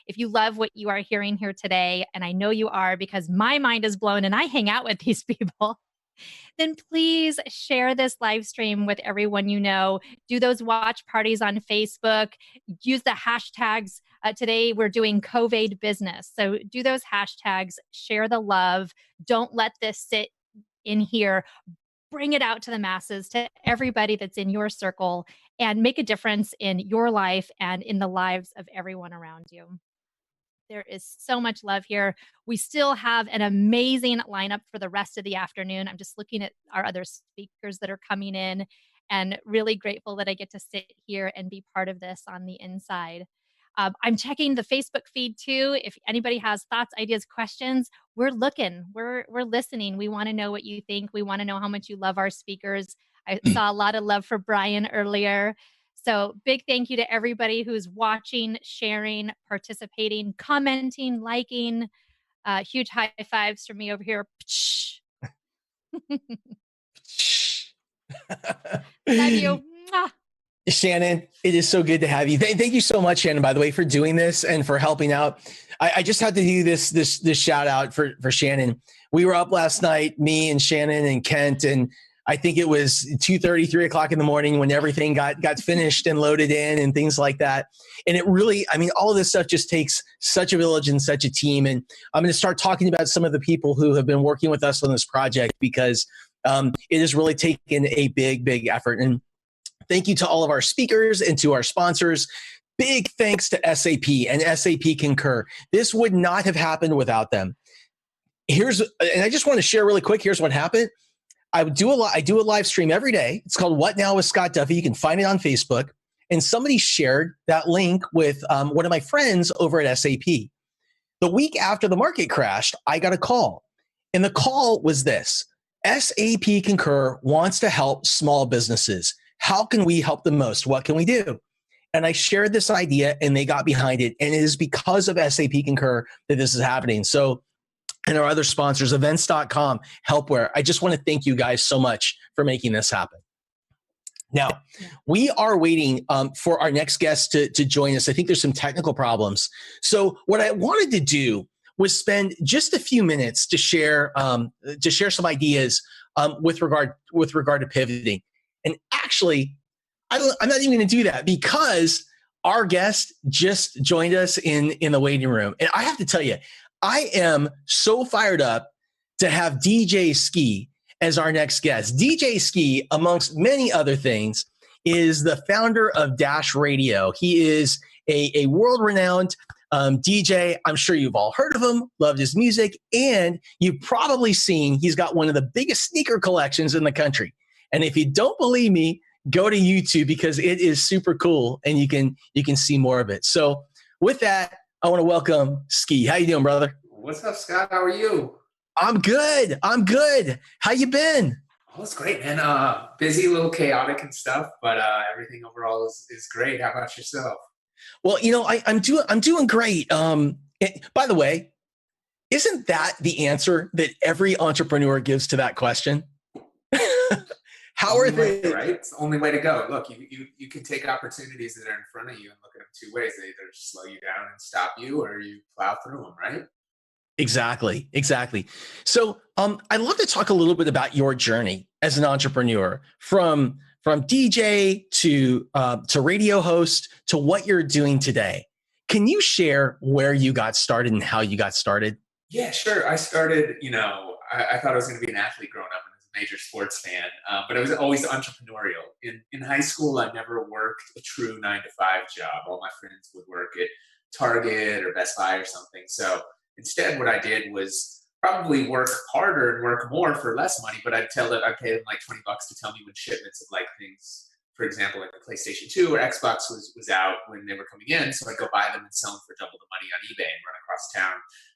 If you love what you are hearing here today, and I know you are because my mind is blown and I hang out with these people, then please share this live stream with everyone you know. Do those watch parties on Facebook. Use the hashtags. Today we're doing CovAID business. So do those hashtags, share the love. Don't let this sit in here. Bring it out to the masses, to everybody that's in your circle, and make a difference in your life and in the lives of everyone around you. There is so much love here. We still have an amazing lineup for the rest of the afternoon. I'm just looking at our other speakers that are coming in and really grateful that I get to sit here and be part of this on the inside. I'm checking the Facebook feed too. If anybody has thoughts, ideas, questions, we're looking, we're listening. We want to know what you think. We want to know how much you love our speakers. I saw a lot of love for Brian earlier. So big thank you to everybody who's watching, sharing, participating, commenting, liking. Huge high fives from me over here. Love you. Mwah. Shannon, it is so good to have you. Thank you so much, Shannon, by the way, for doing this and for helping out. I just had to do this shout out for Shannon. We were up last night, me and Shannon and Kent, and I think it was 2:30, 3 o'clock in the morning when everything got finished and loaded in and things like that. And it really, I mean, all of this stuff just takes such a village and such a team. And I'm going to start talking about some of the people who have been working with us on this project because it has really taken a big effort. And thank you to all of our speakers and to our sponsors. Big thanks to SAP and SAP Concur. This would not have happened without them. And I just want to share really quick. Here's what happened. I do a live stream every day. It's called What Now with Scott Duffy. You can find it on Facebook. And somebody shared that link with one of my friends over at SAP. The week after the market crashed, I got a call. And the call was this: SAP Concur wants to help small businesses. How can we help them most? What can we do? And I shared this idea and they got behind it. And it is because of SAP Concur that this is happening. So, and our other sponsors, events.com, Helpware. I just want to thank you guys so much for making this happen. Now, we are waiting for our next guest to join us. I think there's some technical problems. So what I wanted to do was spend just a few minutes to share some ideas with regard to pivoting. And actually, I'm not even going to do that because our guest just joined us in the waiting room. And I have to tell you, I am so fired up to have DJ Ski as our next guest. DJ Ski, amongst many other things, is the founder of Dash Radio. He is a world-renowned DJ. I'm sure you've all heard of him, loved his music, and you've probably seen he's got one of the biggest sneaker collections in the country. And if you don't believe me, go to YouTube because it is super cool and you can see more of it. So with that, I want to welcome Ski. How you doing, brother? What's up, Scott? How are you? I'm good. How you been? Oh, it's great, man. Busy, a little chaotic and stuff, but everything overall is great. How about yourself? Well, I'm doing great. By the way, isn't that the answer that every entrepreneur gives to that question? How are they? Right? It's the only way to go. Look, you can take opportunities that are in front of you and look at them two ways. They either slow you down and stop you, or you plow through them, right? Exactly. So I'd love to talk a little bit about your journey as an entrepreneur, from DJ to radio host to what you're doing today. Can you share where you got started and how you got started? Yeah, sure. I started, I thought I was going to be an athlete growing up. Major sports fan, but I was always entrepreneurial. In high school, I never worked a true 9-to-5 job. All my friends would work at Target or Best Buy or something. So instead, what I did was probably work harder and work more for less money, but I'd pay them like $20 to tell me when shipments of like things, for example, like the PlayStation 2 or Xbox was out when they were coming in. So I'd go buy them and sell them for double the money on eBay and run across town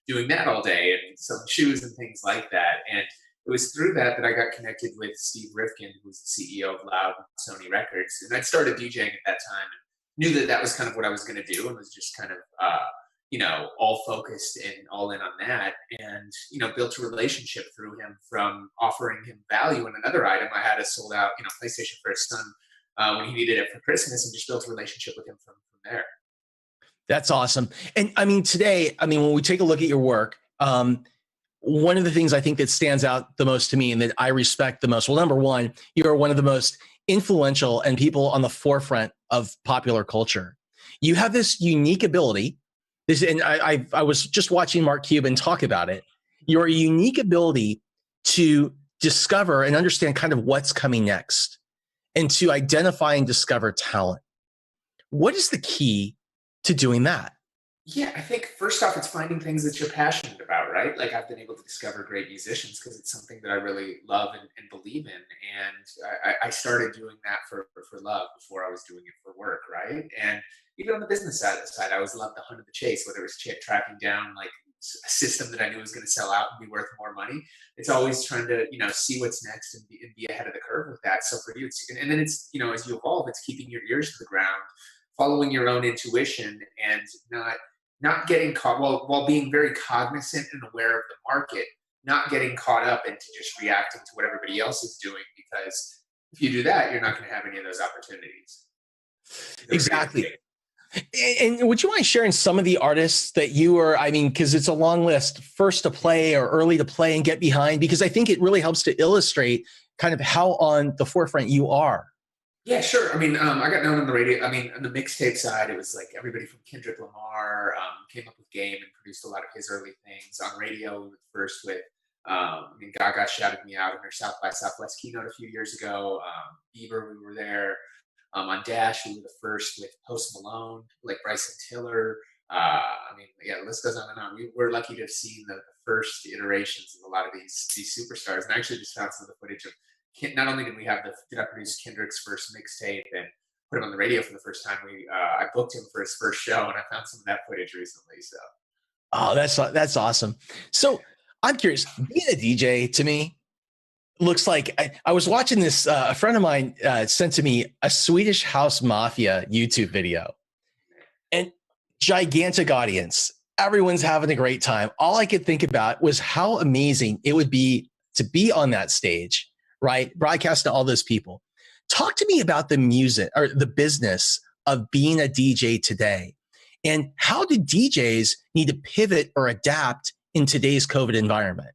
doing that all day and selling shoes and things like that. And it was through that I got connected with Steve Rifkin, who was the CEO of Loud and Sony Records. And I'd started DJing at that time and knew that that was kind of what I was going to do, and was just kind of, you know, all focused and all in on that. And, you know, built a relationship through him, from offering him value in another item. I had a sold out, you know, PlayStation for his son when he needed it for Christmas, and just built a relationship with him from there. That's awesome. And I mean, today, I mean, when we take a look at your work, one of the things I think that stands out the most to me and that I respect the most, well, number one, you're one of the most influential and people on the forefront of popular culture. You have this unique ability. And I was just watching Mark Cuban talk about it. Your unique ability to discover and understand kind of what's coming next, and to identify and discover talent. What is the key to doing that? Yeah, I think first off, it's finding things that you're passionate about, right? Like, I've been able to discover great musicians because it's something that I really love and believe in. And I started doing that for love before I was doing it for work, right? And even on the business side of the side, I always loved the hunt of the chase, whether it was tracking down like a system that I knew was going to sell out and be worth more money. It's always trying to, you know, see what's next and be ahead of the curve with that. So for you, it's, and then it's, you know, as you evolve, it's keeping your ears to the ground, following your own intuition, and not getting caught, while being very cognizant and aware of the market, not getting caught up into just reacting to what everybody else is doing, because if you do that, you're not going to have any of those opportunities. Exactly. And would you mind sharing some of the artists that you are, I mean, because it's a long list, first to play or early to play and get behind, because I think it really helps to illustrate kind of how on the forefront you are. Yeah, sure. I mean, I got known on the radio. I mean, on the mixtape side, it was like everybody from Kendrick Lamar came up with Game and produced a lot of his early things. On radio, we were first with, I mean, Gaga shouted me out in her South by Southwest keynote a few years ago. Bieber, we were there. On Dash, we were the first with Post Malone, like Bryson Tiller. I mean, yeah, the list goes on and on. We're lucky to have seen the first iterations of a lot of these superstars. And I actually just found some of the footage of, not only did I produce Kendrick's first mixtape and put him on the radio for the first time, I booked him for his first show, and I found some of that footage recently. So, oh, that's awesome. So I'm curious, being a DJ to me looks like I was watching this. A friend of mine sent to me a Swedish House Mafia YouTube video, and gigantic audience. Everyone's having a great time. All I could think about was how amazing it would be to be on that stage, right? Broadcast to all those people. Talk to me about the music or the business of being a DJ today, and how do DJs need to pivot or adapt in today's COVID environment?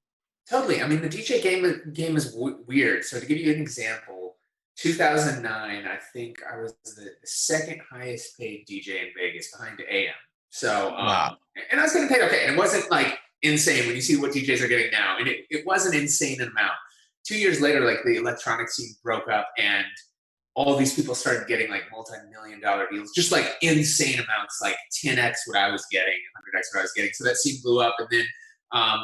Totally. I mean, the DJ game is weird. So to give you an example, 2009, I think I was the second highest paid DJ in Vegas, behind AM. So, wow. And I was getting paid okay. And it wasn't like insane when you see what DJs are getting now. And it wasn't insane amount. 2 years later, like, the electronic scene broke up, and all these people started getting like multi-million-dollar deals, just like insane amounts, like 10x what I was getting, 100x what I was getting. So that scene blew up, and then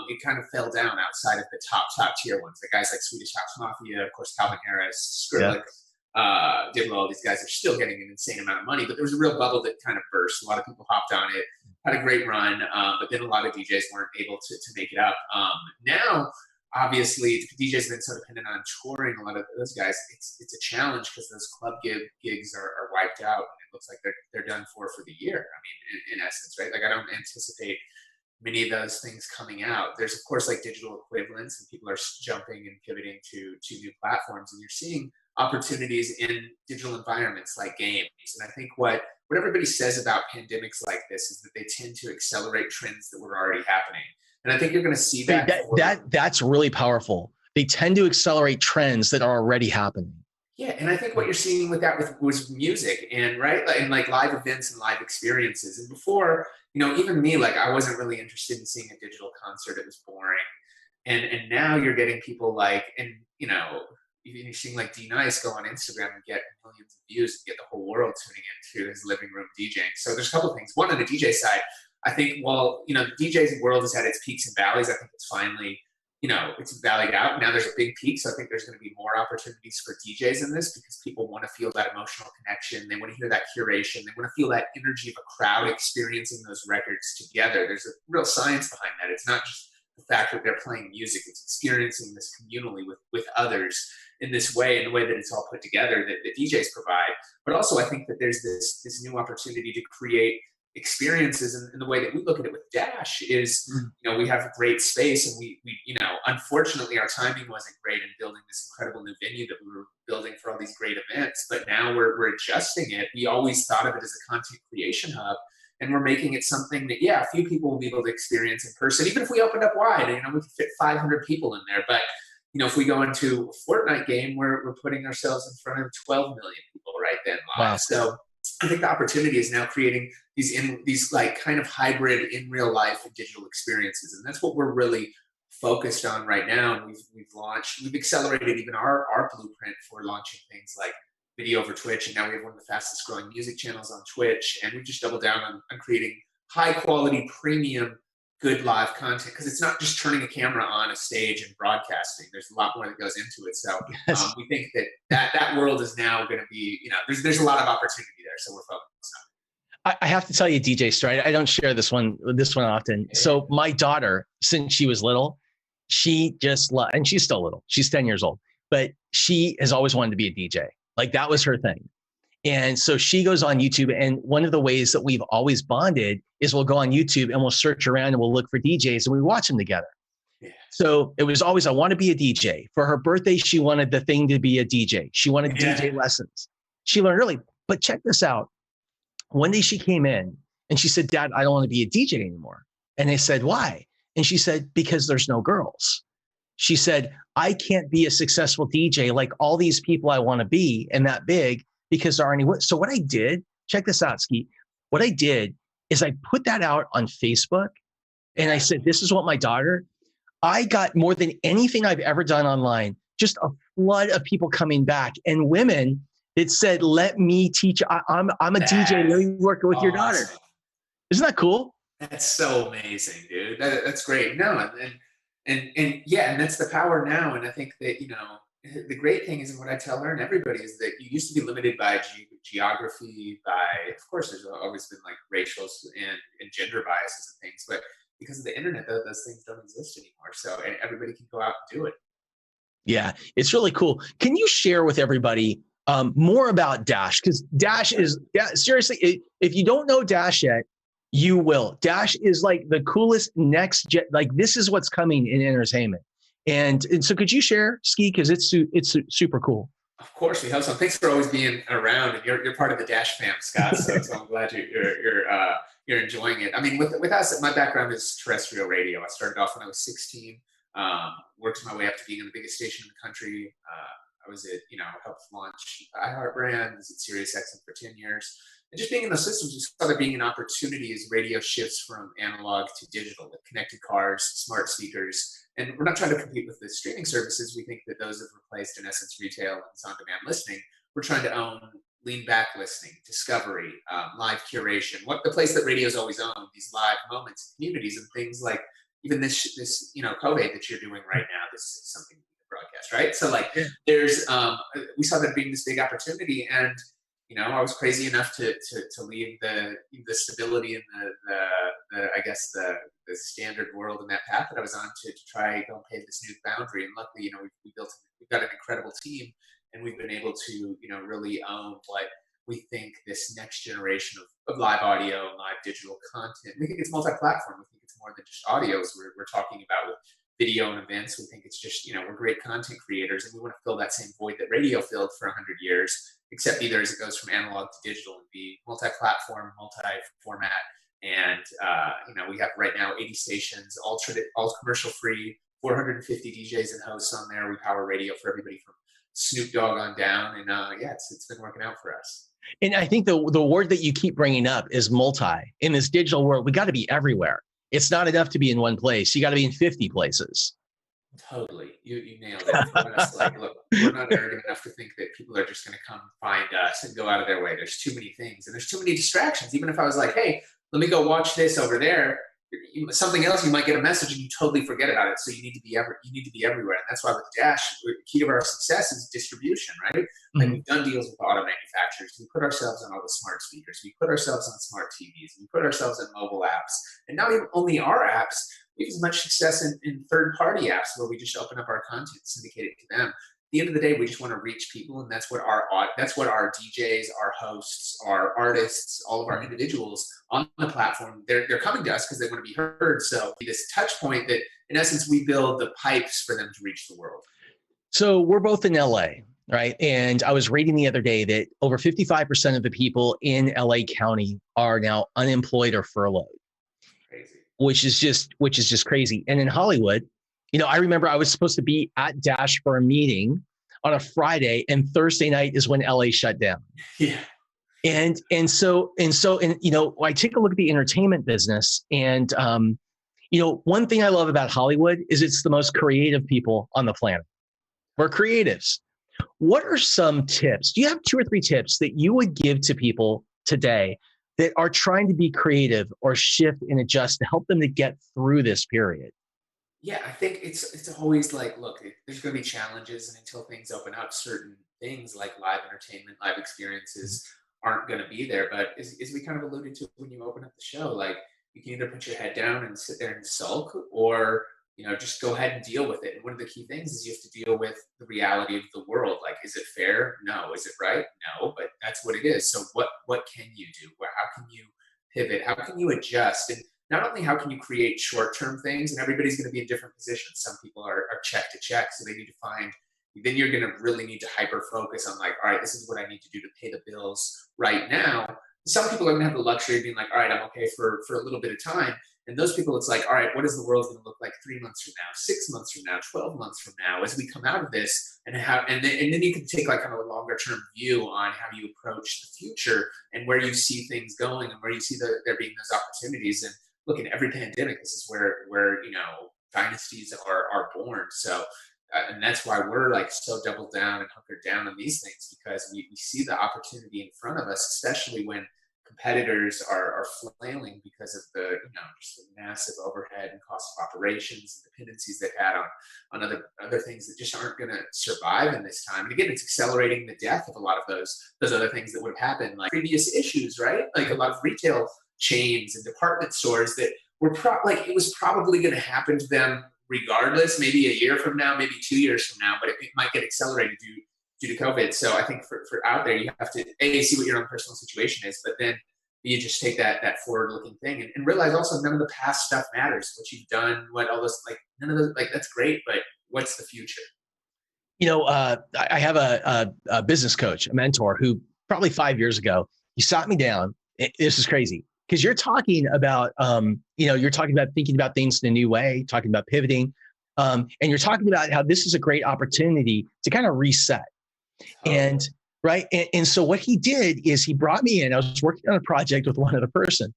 it kind of fell down outside of the top tier ones. The guys like Swedish House Mafia, of course, Calvin Harris, Skrillex, Diblo, all these guys are still getting an insane amount of money. But there was a real bubble that kind of burst. A lot of people hopped on it, had a great run, but then a lot of DJs weren't able to make it up. Now, obviously, DJs have been so dependent on touring. A lot of those guys, it's a challenge, because those club gigs are wiped out, and it looks like they're done for the year. I mean, in essence, right? Like, I don't anticipate many of those things coming out. There's, of course, like digital equivalents, and people are jumping and pivoting to new platforms, and you're seeing opportunities in digital environments like games. And I think what everybody says about pandemics like this is that they tend to accelerate trends that were already happening. And I think you're going to see that's really powerful. They tend to accelerate trends that are already happening. Yeah, and I think what you're seeing with that was music, and right, and like live events and live experiences. And before, you know, even me, like, I wasn't really interested in seeing a digital concert. It was boring. And now you're getting people like, and you know, you're seeing like D-Nice go on Instagram and get millions of views and get the whole world tuning into his living room DJing. So there's a couple of things. One, on the DJ side, I think while, you know, the DJ's world has had its peaks and valleys, I think it's finally, you know, it's valleyed out. Now there's a big peak. So I think there's going to be more opportunities for DJs in this, because people want to feel that emotional connection. They want to hear that curation. They want to feel that energy of a crowd experiencing those records together. There's a real science behind that. It's not just the fact that they're playing music, it's experiencing this communally with others in this way, in the way that it's all put together that the DJs provide. But also I think that there's this new opportunity to create experiences, and the way that we look at it with Dash is, we have a great space, and we unfortunately our timing wasn't great in building this incredible new venue that we were building for all these great events, but now we're adjusting it. We always thought of it as a content creation hub, and we're making it something that, a few people will be able to experience in person. Even if we opened up wide, we can fit 500 people in there. But, if we go into a Fortnite game, we're putting ourselves in front of 12 million people right then live. Wow. So I think the opportunity is now creating these like kind of hybrid in real life and digital experiences. And that's what we're really focused on right now. And we've accelerated even our blueprint for launching things like video over Twitch. And now we have one of the fastest growing music channels on Twitch. And we've just doubled down on creating high quality, premium, good live content, because it's not just turning a camera on a stage and broadcasting. There's a lot more that goes into it. So we think that world is now going to be, there's a lot of opportunity there. So we're focused on it. I have to tell you a DJ story. I don't share this one often. So my daughter, since she was little, she just and she's still little. She's 10 years old, but she has always wanted to be a DJ. Like that was her thing. And so she goes on YouTube, and one of the ways that we've always bonded is we'll go on YouTube and we'll search around and we'll look for DJs and we watch them together. Yeah. So it was always, I want to be a DJ. For her birthday, she wanted the thing to be a DJ. She wanted DJ lessons. She learned early, but check this out. One day she came in and she said, Dad, I don't want to be a DJ anymore. And I said, why? And she said, because there's no girls. She said, I can't be a successful DJ like all these people I want to be and that big, because there aren't any. So what I did, check this out, Ski. What I did is I put that out on Facebook, and I said, this is what my daughter, I got more than anything I've ever done online, just a flood of people coming back, and women that said, let me teach. I'm a DJ, let me work with your daughter. Isn't that cool? That's so amazing, dude. That's great. No, and that's the power now. And I think that, the great thing is, and what I tell her and everybody is that you used to be limited by geography, of course, there's always been like racial and gender biases and things, but because of the internet, those things don't exist anymore. So everybody can go out and do it. Yeah, it's really cool. Can you share with everybody more about Dash? Because Dash is, seriously, if you don't know Dash yet, you will. Dash is like the coolest like this is what's coming in entertainment. And so could you share, Ski, because it's super cool. Of course, we hope so. Thanks for always being around, and you're part of the Dash fam, Scott. So I'm glad you're enjoying it. I mean, with us, my background is terrestrial radio. I started off when I was 16, worked my way up to being in the biggest station in the country. I was at, helped launch iHeart Brand, was at Sirius XM for 10 years. And just being in those systems, we saw there being an opportunity as radio shifts from analog to digital, with connected cars, smart speakers. And we're not trying to compete with the streaming services. We think that those have replaced, in essence, retail and on-demand listening. We're trying to own lean back listening, discovery, live curation, the place that radio's always owned, these live moments, communities, and things like even this CovAID that you're doing right now. This is something we can broadcast, right? So there's, we saw that being this big opportunity, and I was crazy enough to leave the stability and the standard world and that path that I was on to try go and pave this new boundary. And luckily, we've got an incredible team, and we've been able to, really own what we think this next generation of live audio and live digital content. We think it's multi-platform. We think it's more than just audio, as we're talking about with video and events. We think it's just, we're great content creators, and we want to fill that same void that radio filled for 100 years, except either as it goes from analog to digital and be multi-platform, multi-format. And, we have right now 80 stations, all commercial free, 450 DJs and hosts on there. We power radio for everybody from Snoop Dogg on down. And it's been working out for us. And I think the word that you keep bringing up is multi. In this digital world, we got to be everywhere. It's not enough to be in one place. You got to be in 50 places. Totally. You nailed it. For us, look, we're not arrogant enough to think that people are just going to come find us and go out of their way. There's too many things, and there's too many distractions. Even if I was like, hey, let me go watch this over there, something else, you might get a message and you totally forget about it. So you need to be everywhere. And that's why with Dash, the key to our success is distribution, right? Like we've done deals with auto manufacturers. We put ourselves on all the smart speakers. We put ourselves on smart TVs. We put ourselves in mobile apps. And not even only our apps, we have as much success in third-party apps where we just open up our content, syndicate it to them. At the end of the day, we just want to reach people, and that's what our DJs, our hosts, our artists, all of our individuals on the platform, they're coming to us because they want to be heard. So this touch point that, in essence, we build the pipes for them to reach the world. So we're both in LA, right? And I was reading the other day that over 55% of the people in LA County are now unemployed or furloughed. Crazy. Which is just crazy. And in Hollywood, I remember I was supposed to be at Dash for a meeting on a Friday, and Thursday night is when LA shut down. Yeah. And so I take a look at the entertainment business, and one thing I love about Hollywood is it's the most creative people on the planet. We're creatives. What are some tips? Do you have 2 or 3 tips that you would give to people today that are trying to be creative or shift and adjust to help them to get through this period? Yeah, I think it's always like, look, there's going to be challenges, and until things open up, certain things like live entertainment, live experiences aren't going to be there. But as we kind of alluded to when you open up the show, like you can either put your head down and sit there and sulk, or just go ahead and deal with it. And one of the key things is you have to deal with the reality of the world. Like, is it fair? No. Is it right? No. But that's what it is. So what can you do? How can you pivot? How can you adjust? And not only how can you create short-term things, and everybody's going to be in different positions. Some people are check to check, so they need to find, then you're going to really need to hyper-focus on like, all right, this is what I need to do to pay the bills right now. Some people are going to have the luxury of being like, all right, I'm okay for a little bit of time. And those people, it's like, all right, what is the world going to look like 3 months from now, 6 months from now, 12 months from now, as we come out of this, and then you can take like kind of a longer term view on how you approach the future and where you see things going and where you see there being those opportunities. And look, in every pandemic, this is where dynasties are born. So, and that's why we're like so doubled down and hunkered down on these things, because we see the opportunity in front of us, especially when competitors are flailing because of the just the massive overhead and cost of operations and dependencies they've had on other things that just aren't going to survive in this time. And again, it's accelerating the death of a lot of those other things that would have happened, like previous issues, right? Like a lot of retail chains and department stores that were it was probably going to happen to them regardless, maybe a year from now, maybe 2 years from now, but it might get accelerated due to COVID. So I think for out there, you have to see what your own personal situation is, but then you just take that forward-looking thing and realize also none of the past stuff matters. What you've done, what all this, like none of those, like that's great, but what's the future? I have a business coach, a mentor, who probably 5 years ago, he sat me down. This is crazy because you're talking about, you're talking about thinking about things in a new way, talking about pivoting, and you're talking about how this is a great opportunity to kind of reset. And right. And so what he did is he brought me in. I was working on a project with one other person.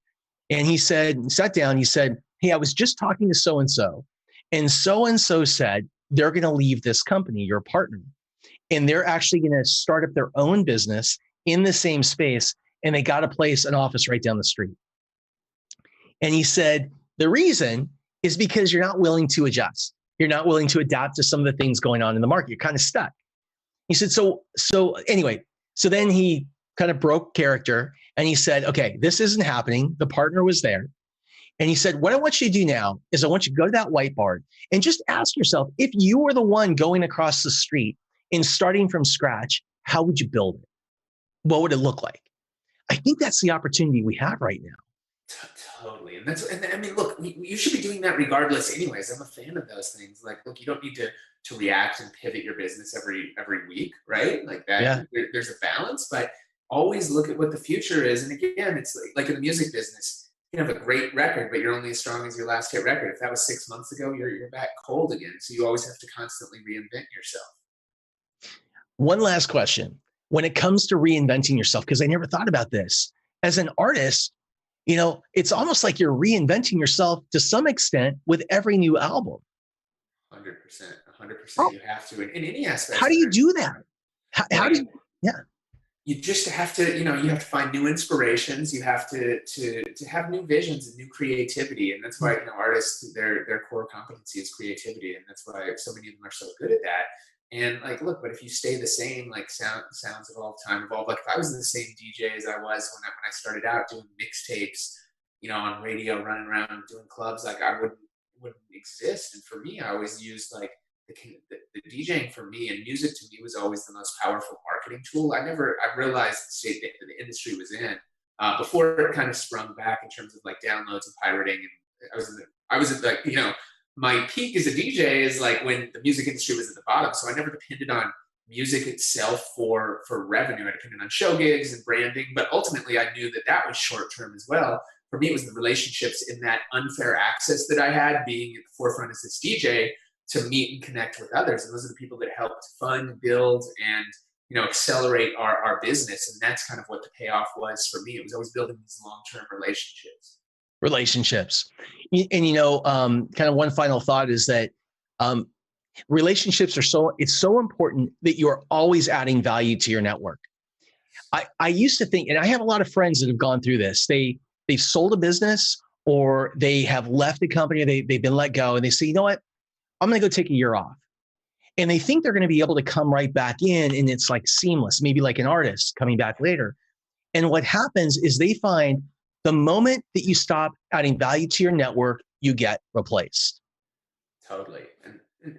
And he sat down, he said, hey, I was just talking to so-and-so. And so-and-so said, they're going to leave this company, your partner. And they're actually going to start up their own business in the same space. And they got a place, an office right down the street. And he said, the reason is because you're not willing to adjust. You're not willing to adapt to some of the things going on in the market. You're kind of stuck. He said, so then he kind of broke character and he said, okay, this isn't happening. The partner was there. And he said, what I want you to do now is I want you to go to that whiteboard and just ask yourself, if you were the one going across the street and starting from scratch, how would you build it? What would it look like? I think that's the opportunity we have right now. Totally. And I mean, look, you should be doing that regardless anyways. I'm a fan of those things. Like, look, you don't need to react and pivot your business every week, right? Like that, yeah. There's a balance, but always look at what the future is. And again, it's like in the music business, you can have a great record, but you're only as strong as your last hit record. If that was 6 months ago, you're back cold again. So you always have to constantly reinvent yourself. One last question. When it comes to reinventing yourself, because I never thought about this, as an artist, it's almost like you're reinventing yourself to some extent with every new album. 100%. You have to in any aspect. How do you do that? How do you? Yeah. you just have to, you have to find new inspirations. You have to have new visions and new creativity. And that's why, artists, their core competency is creativity. And that's why so many of them are so good at that. And like, look, but if you stay the same, like sounds evolve, time evolve. Like if I was the same DJ as I was when I started out doing mixtapes, on radio, running around doing clubs, like I wouldn't exist. And for me, I always used like the DJing for me, and music to me was always the most powerful marketing tool. I realized the state that the industry was in before it kind of sprung back in terms of like downloads and pirating. And I was at like, my peak as a DJ is like when the music industry was at the bottom. So I never depended on music itself for revenue. I depended on show gigs and branding, but ultimately I knew that was short term as well. For me, it was the relationships in that unfair access that I had being at the forefront as this DJ to meet and connect with others. And those are the people that helped fund, build, and accelerate our business. And that's kind of what the payoff was for me. It was always building these long-term relationships. And kind of one final thought is that relationships it's so important that you're always adding value to your network. I used to think, and I have a lot of friends that have gone through this. They've sold a business, or they have left the company, they've been let go, and they say, you know what? I'm going to go take a year off. And they think they're going to be able to come right back in, and it's like seamless, maybe like an artist coming back later. And what happens is they find the moment that you stop adding value to your network, you get replaced. Totally.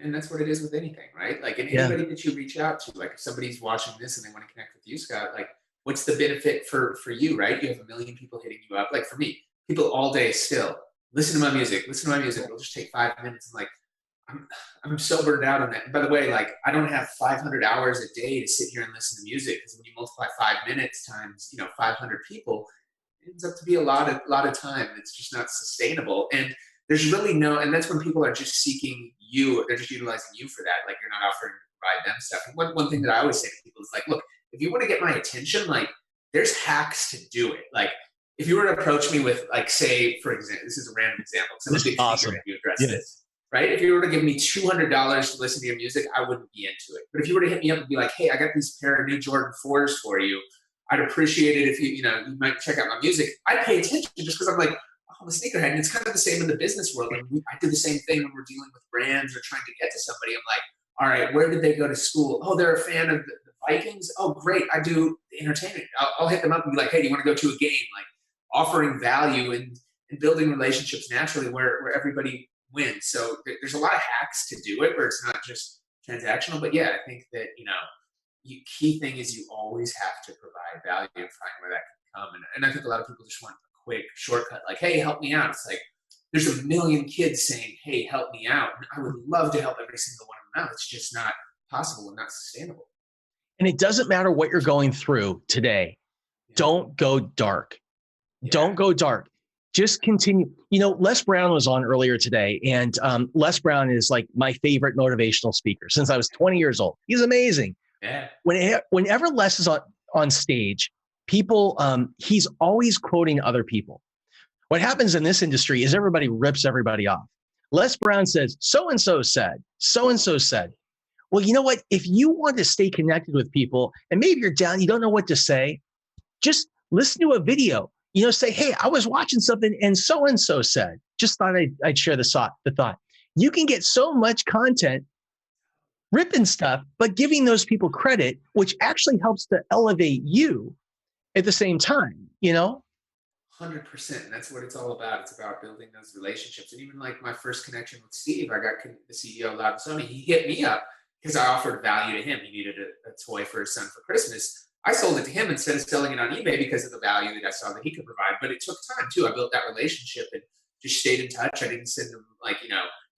And that's what it is with anything, right? Like anybody that you reach out to, like if somebody's watching this and they want to connect with you, Scott, like what's the benefit for you, right? You have 1 million people hitting you up. Like for me, people all day still, listen to my music. It'll just take 5 minutes. And like, I'm so burned out on that. And by the way, like I don't have 500 hours a day to sit here and listen to music, because when you multiply 5 minutes times 500 people, it ends up to be a lot of time. It's just not sustainable. And there's really and that's when people are just seeking you. They're just utilizing you for that. Like you're not offering to provide them stuff. And one thing that I always say to people is like, look, if you want to get my attention, like there's hacks to do it. Like if you were to approach me with like, say, for example, this is a random example. This is awesome. If you address this. Right? If you were to give me $200 to listen to your music, I wouldn't be into it. But if you were to hit me up and be like, hey, I got these pair of new Jordan 4s for you, I'd appreciate it if you might check out my music. I'd pay attention just because I'm like, oh, I'm a sneakerhead. And it's kind of the same in the business world. Like I do the same thing when we're dealing with brands or trying to get to somebody. I'm like, all right, where did they go to school? Oh, they're a fan of the Vikings. Oh, great. I do the entertainment. I'll hit them up and be like, hey, do you want to go to a game? Like offering value and building relationships naturally where everybody wins. So there's a lot of hacks to do it where it's not just transactional. But yeah, I think that, key thing is you always have to provide value and find where that can come. And I think a lot of people just want a quick shortcut, like, hey, help me out. It's like, there's 1 million kids saying, hey, help me out. And I would love to help every single one of them out. It's just not possible and not sustainable. And it doesn't matter what you're going through today. Don't go dark. Don't go dark. Just continue. Les Brown was on earlier today, and Les Brown is like my favorite motivational speaker since I was 20 years old. He's amazing. Yeah. Whenever Les is on stage, people, he's always quoting other people. What happens in this industry is everybody rips everybody off. Les Brown says, so-and-so said, so-and-so said. Well, you know what? If you want to stay connected with people, and maybe you're down, you don't know what to say, just listen to a video. Say, hey, I was watching something and so said. Just thought I'd share the thought. You can get so much content, ripping stuff, but giving those people credit, which actually helps to elevate you at the same time, 100%. And that's what it's all about. It's about building those relationships. And even like my first connection with Steve, I got the CEO of Loud and Sony. He hit me up because I offered value to him. He needed a toy for his son for Christmas. I sold it to him instead of selling it on eBay because of the value that I saw that he could provide. But it took time too. I built that relationship and just stayed in touch. I didn't send him like,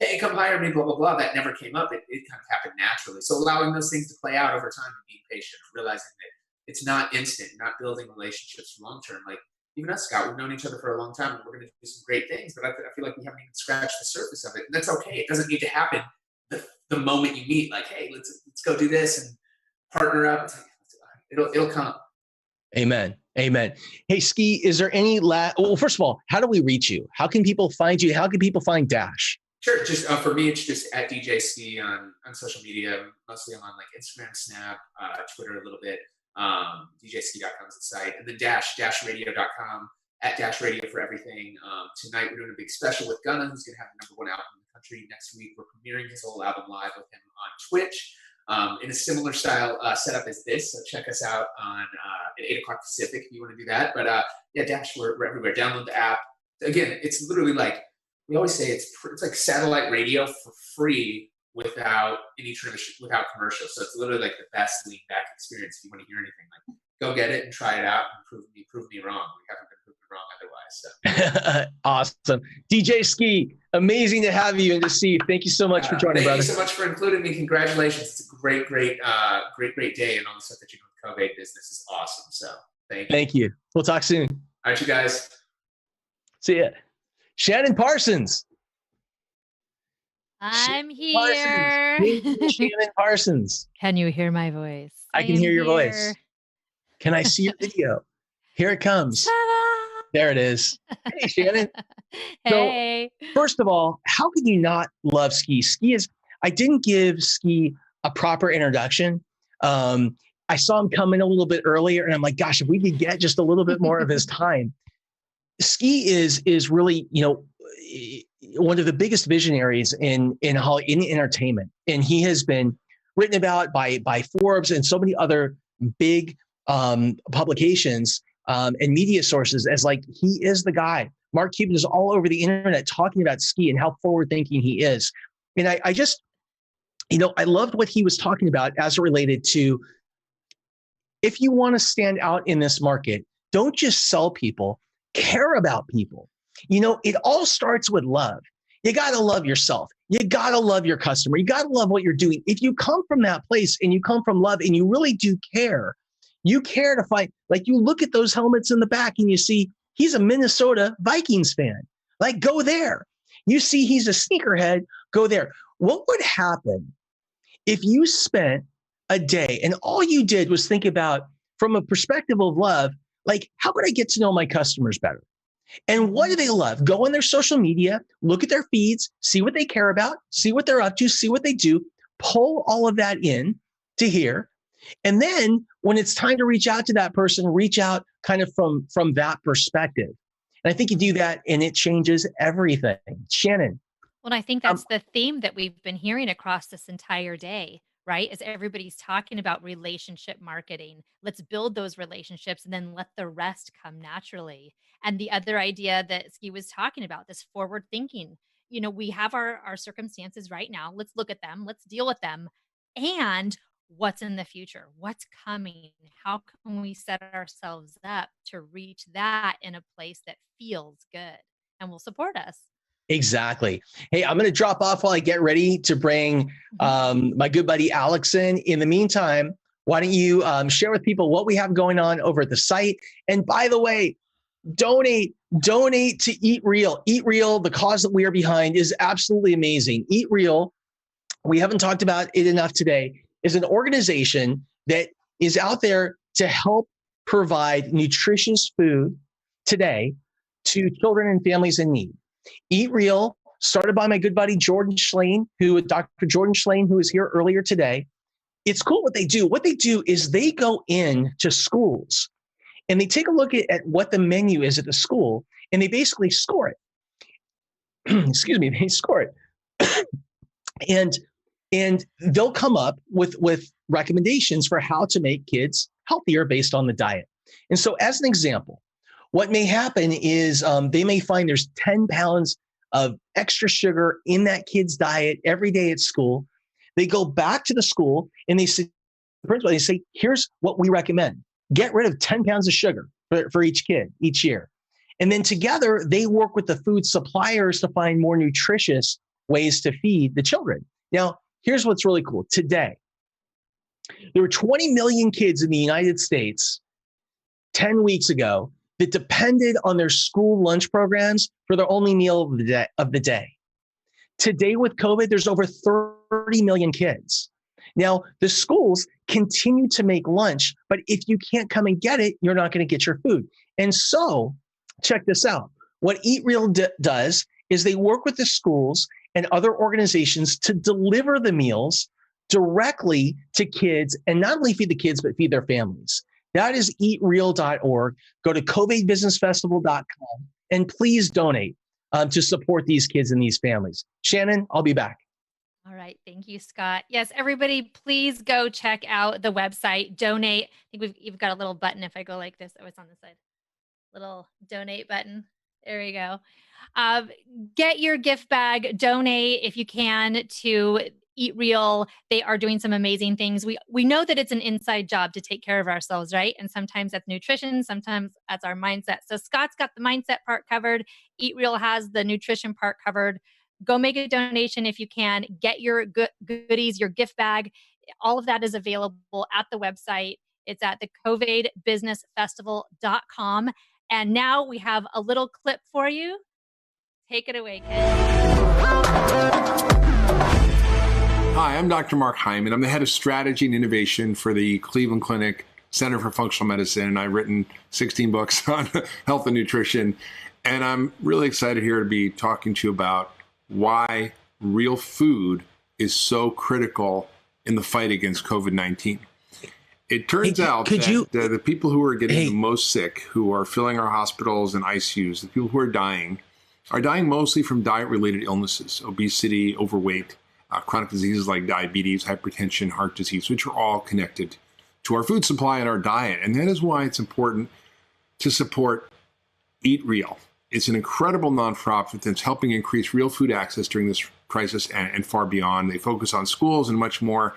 hey, come hire me, blah, blah, blah. That never came up. It kind of happened naturally. So allowing those things to play out over time and being patient, realizing that it's not instant, not building relationships for long term. Like even us, Scott, we've known each other for a long time and we're going to do some great things, but I feel like we haven't even scratched the surface of it. And that's okay. It doesn't need to happen the moment you meet. Like, hey, let's go do this and partner up. It's like, it'll come. Amen. Hey, Ski, is there any well, first of all, how do we reach you? How can people find you? How can people find Dash? Sure. Just for me, it's just at DJ Ski on social media. Mostly I'm on like Instagram, Snap, Twitter a little bit. DJski.com is the site. And then dashradio.com, @radio for everything. Tonight we're doing a big special with Gunna, who's going to have the #1 album in the country. Next week we're premiering his whole album live with him on Twitch in a similar style setup as this. So check us out on at 8 o'clock Pacific if you want to do that. But yeah, Dash, we're everywhere. Download the app. Again, it's literally like, we always say it's like satellite radio for free without any without commercials. So it's literally like the best lean back experience if you want to hear anything. Like, go get it and try it out and prove me wrong. We haven't been proven wrong otherwise. So Awesome. DJ Ski, amazing to have you and to see you. Thank you so much for joining, brother. Thank you so much for including me. Congratulations. It's a great day. And all the stuff that you do with CovAID business is awesome. So thank you. Thank you. We'll talk soon. All right, you guys. See ya. Shannon Parsons. I'm here. Shannon Parsons. Can you hear my voice? I can hear your voice. Can I see your video? Here it comes. Ta-da! There it is. Hey, Shannon. Hey. So, first of all, how can you not love Ski? I didn't give Ski a proper introduction. I saw him come in a little bit earlier, and I'm like, gosh, if we could get just a little bit more of his time. Ski is really, one of the biggest visionaries in entertainment, and he has been written about by Forbes and so many other big publications and media sources as like, he is the guy. Mark Cuban is all over the internet talking about Ski and how forward thinking he is. And I just, I loved what he was talking about as it related to, if you want to stand out in this market, don't just sell people, care about people. It all starts with love. You got to love yourself. You got to love your customer. You got to love what you're doing. If you come from that place and you come from love and you really do care, you care to fight. Like, you look at those helmets in the back and you see he's a Minnesota Vikings fan. Like, go there. You see he's a sneakerhead, go there. What would happen if you spent a day and all you did was think about, from a perspective of love, like, how could I get to know my customers better? And what do they love? Go on their social media, look at their feeds, see what they care about, see what they're up to, see what they do, pull all of that in to here. And then when it's time to reach out to that person, reach out kind of from that perspective. And I think you do that and it changes everything. Shannon. Well, I think that's the theme that we've been hearing across this entire day, right? Is everybody's talking about relationship marketing. Let's build those relationships and then let the rest come naturally. And the other idea that Ski was talking about, this forward thinking, we have our circumstances right now. Let's look at them. Let's deal with them. And what's in the future? What's coming? How can we set ourselves up to reach that in a place that feels good and will support us? Exactly. Hey, I'm going to drop off while I get ready to bring my good buddy Alex in. In the meantime, why don't you share with people what we have going on over at the site? And by the way, donate to Eat Real. Eat Real, the cause that we are behind, is absolutely amazing. Eat Real, we haven't talked about it enough today, is an organization that is out there to help provide nutritious food today to children and families in need. Eat Real, started by my good buddy Dr. Jordan Schlane, who was here earlier today. It's cool what they do. What they do is they go in to schools and they take a look at what the menu is at the school, and they basically score it. Excuse me, they score it. And they'll come up with recommendations for how to make kids healthier based on the diet. And so as an example, what may happen is they may find there's 10 pounds of extra sugar in that kid's diet every day at school. They go back to the school and they say, here's what we recommend. Get rid of 10 pounds of sugar for each kid each year. And then together they work with the food suppliers to find more nutritious ways to feed the children. Now, here's what's really cool. Today, there were 20 million kids in the United States 10 weeks ago that depended on their school lunch programs for their only meal of the day. Today with COVID, there's over 30 million kids. Now, the schools continue to make lunch, but if you can't come and get it, you're not going to get your food. And so, check this out. What Eat Real does is they work with the schools and other organizations to deliver the meals directly to kids, and not only feed the kids, but feed their families. That is eatreal.org. Go to CovAIDBusinessFestival.com and please donate to support these kids and these families. Shannon, I'll be back. All right. Thank you, Scott. Yes, everybody, please go check out the website, donate. I think you've got a little button. If I go like this, oh, it's on the side. Little donate button. There we go. Get your gift bag, donate if you can to Eat Real. They are doing some amazing things. We know that it's an inside job to take care of ourselves, right? And sometimes that's nutrition, sometimes that's our mindset. So Scott's got the mindset part covered. Eat Real has the nutrition part covered. Go make a donation if you can. Get your goodies, your gift bag. All of that is available at the website. It's at the CovAIDBusinessFestival.com. And now we have a little clip for you. Take it away, Ken. Hi, I'm Dr. Mark Hyman. I'm the head of strategy and innovation for the Cleveland Clinic Center for Functional Medicine, and I've written 16 books on health and nutrition. And I'm really excited here to be talking to you about why real food is so critical in the fight against COVID-19. It turns out that the people who are getting the most sick, who are filling our hospitals and ICUs, the people who are dying mostly from diet-related illnesses, obesity, overweight, chronic diseases like diabetes, hypertension, heart disease, which are all connected to our food supply and our diet. And that is why it's important to support Eat Real. It's an incredible nonprofit that's helping increase real food access during this crisis and far beyond. They focus on schools and much more.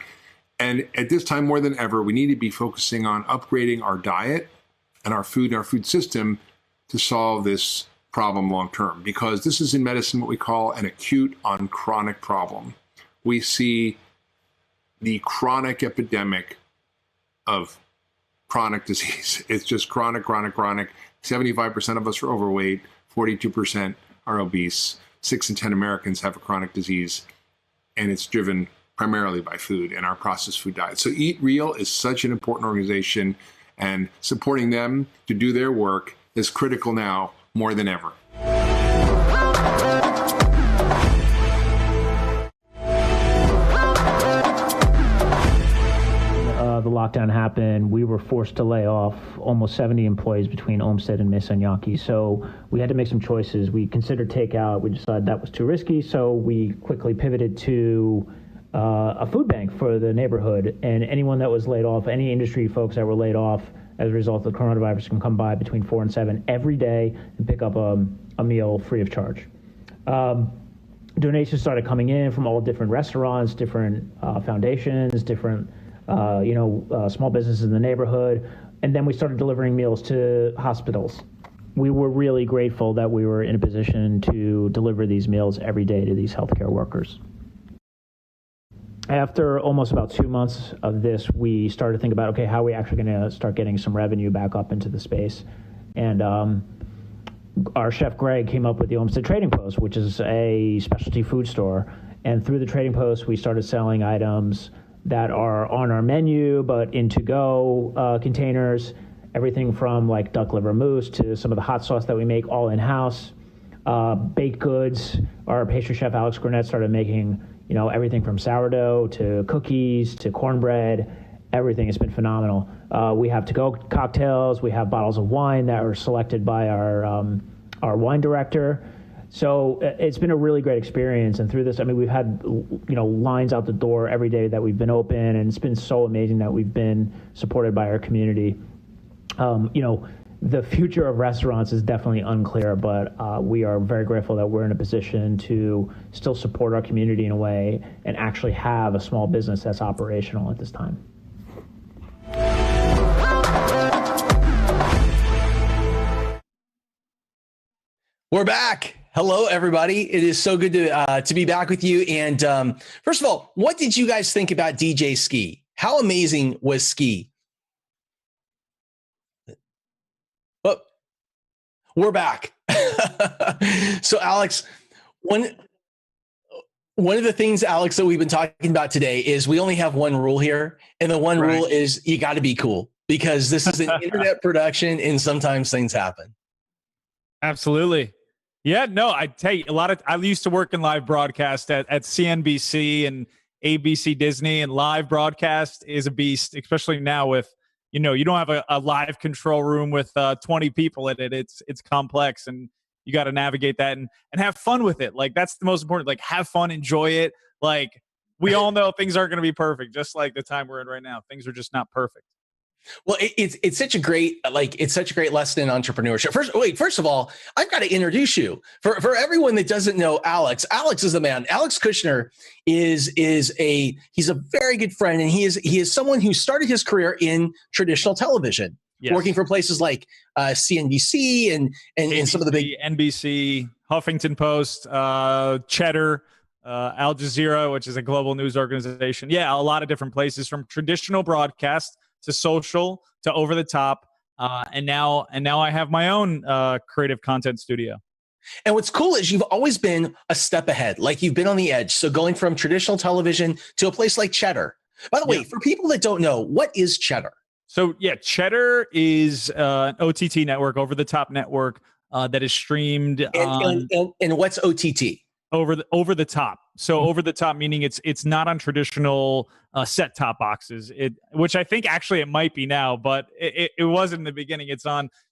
And at this time, more than ever, we need to be focusing on upgrading our diet and our food system to solve this problem long term, because this is in medicine what we call an acute on chronic problem. We see the chronic epidemic of chronic disease. It's just chronic. 75% of us are overweight. 42% are obese. 6 in 10 Americans have a chronic disease, and it's driven primarily by food and our processed food diet. So Eat Real is such an important organization, and supporting them to do their work is critical now more than ever. The lockdown happened, we were forced to lay off almost 70 employees between Olmsted and Missanyaki. So we had to make some choices. We considered takeout. We decided that was too risky. So we quickly pivoted to a food bank for the neighborhood. And anyone that was laid off, any industry folks that were laid off as a result of the coronavirus, can come by between 4 and 7 every day and pick up a meal free of charge. Donations started coming in from all different restaurants, different foundations, different small businesses in the neighborhood. And then we started delivering meals to hospitals. We were really grateful that we were in a position to deliver these meals every day to these healthcare workers. After almost about 2 months of this, we started to think about, okay, how are we actually going to start getting some revenue back up into the space? And our chef Greg came up with the Olmsted Trading Post, which is a specialty food store. And through the Trading Post, we started selling items that are on our menu, but in to-go containers, everything from like duck liver mousse to some of the hot sauce that we make all in-house. Baked goods, our pastry chef Alex Gurnett started making, everything from sourdough to cookies to cornbread. Everything has been phenomenal. We have to-go cocktails. We have bottles of wine that are selected by our wine director. So it's been a really great experience. And through this, we've had, lines out the door every day that we've been open, and it's been so amazing that we've been supported by our community. The future of restaurants is definitely unclear, but we are very grateful that we're in a position to still support our community in a way and actually have a small business that's operational at this time. We're back. Hello, everybody. It is so good to be back with you. And first of all, what did you guys think about DJ Ski? How amazing was Ski? Oh, we're back. So, Alex, one of the things, Alex, that we've been talking about today is we only have one rule here, and the one rule is you got to be cool, because this is an internet production, and sometimes things happen. Absolutely. Yeah, no, I tell you, I used to work in live broadcast at CNBC and ABC Disney, and live broadcast is a beast, especially now with you know, you don't have a live control room with 20 people in it. It's complex, and you got to navigate that and have fun with it. Like, that's the most important. Like, have fun, enjoy it. Like, we all know things aren't going to be perfect, just like the time we're in right now. Things are just not perfect. Well, it's such a great, it's such a great lesson in entrepreneurship. First of all, I've got to introduce you for everyone that doesn't know Alex. Alex is the man. Alex Kushner he's a very good friend, and he is someone who started his career in traditional television, working for places like CNBC and some of the big NBC, Huffington Post, Cheddar, Al Jazeera, which is a global news organization. Yeah, a lot of different places, from traditional broadcast to social to over the top, and now I have my own creative content studio. And what's cool is you've always been a step ahead. Like, you've been on the edge. So going from traditional television to a place like Cheddar. By the way, for people that don't know, what is Cheddar? So yeah, Cheddar is an OTT network, over the top network that is streamed on. And what's OTT? Over the top. So over the top, meaning it's not on traditional set top boxes. Which I think actually it might be now, but it wasn't in the beginning. It's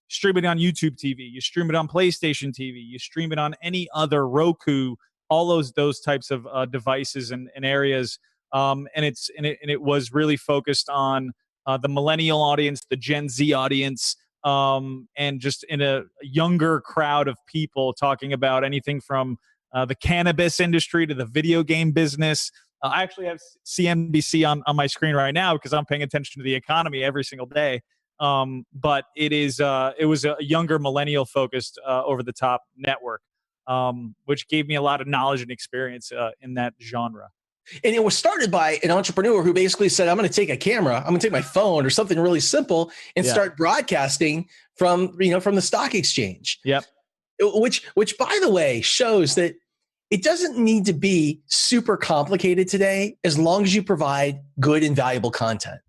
streaming on YouTube TV. You stream it on PlayStation TV. You stream it on any other Roku. All those types of devices and areas. And it was really focused on the millennial audience, the Gen Z audience, and just in a younger crowd of people, talking about anything from the cannabis industry to the video game business. I actually have CNBC on my screen right now because I'm paying attention to the economy every single day. But it was a younger millennial focused over the top network, which gave me a lot of knowledge and experience in that genre. And it was started by an entrepreneur who basically said, I'm going to take a camera, I'm going to take my phone or something really simple and start broadcasting from the stock exchange. Yep. Which, by the way, shows that it doesn't need to be super complicated today, as long as you provide good and valuable content.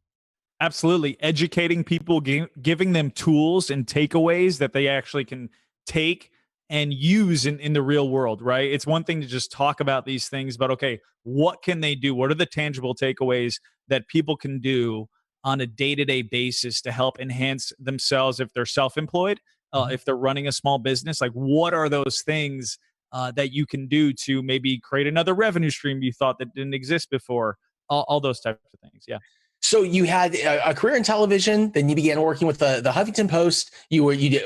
Absolutely. Educating people, giving them tools and takeaways that they actually can take and use in the real world, right? It's one thing to just talk about these things, but okay, what can they do? What are the tangible takeaways that people can do on a day-to-day basis to help enhance themselves if they're self-employed? If they're running a small business, like, what are those things that you can do to maybe create another revenue stream you thought that didn't exist before? All those types of things. Yeah. So you had a career in television, then you began working with the Huffington Post. You did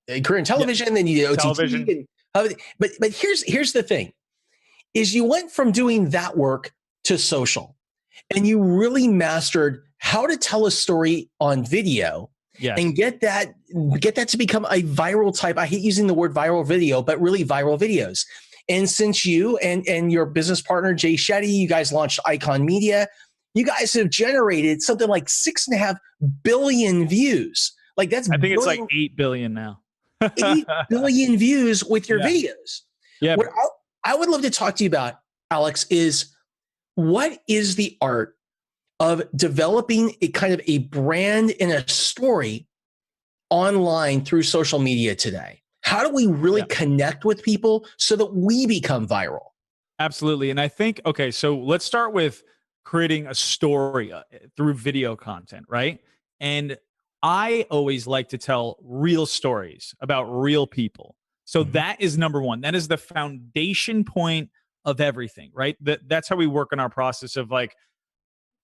a career in television, then you did OTT. Television. But here's the thing, is you went from doing that work to social, and you really mastered how to tell a story on video. Yes. And get that to become a viral type. I hate using the word viral video, but really viral videos. And since you and your business partner, Jay Shetty, you guys launched Icon Media, you guys have generated something like 6.5 billion views. Like, that's, I think it's like 8 billion now. 8 billion views with your videos. Yeah. What I would love to talk to you about, Alex, is what is the art of developing a kind of a brand and a story online through social media today? How do we really connect with people so that we become viral? Absolutely. And I think, okay, so let's start with creating a story through video content, right? And I always like to tell real stories about real people. So that is number one. That is the foundation point of everything, right? That's how we work on our process of, like,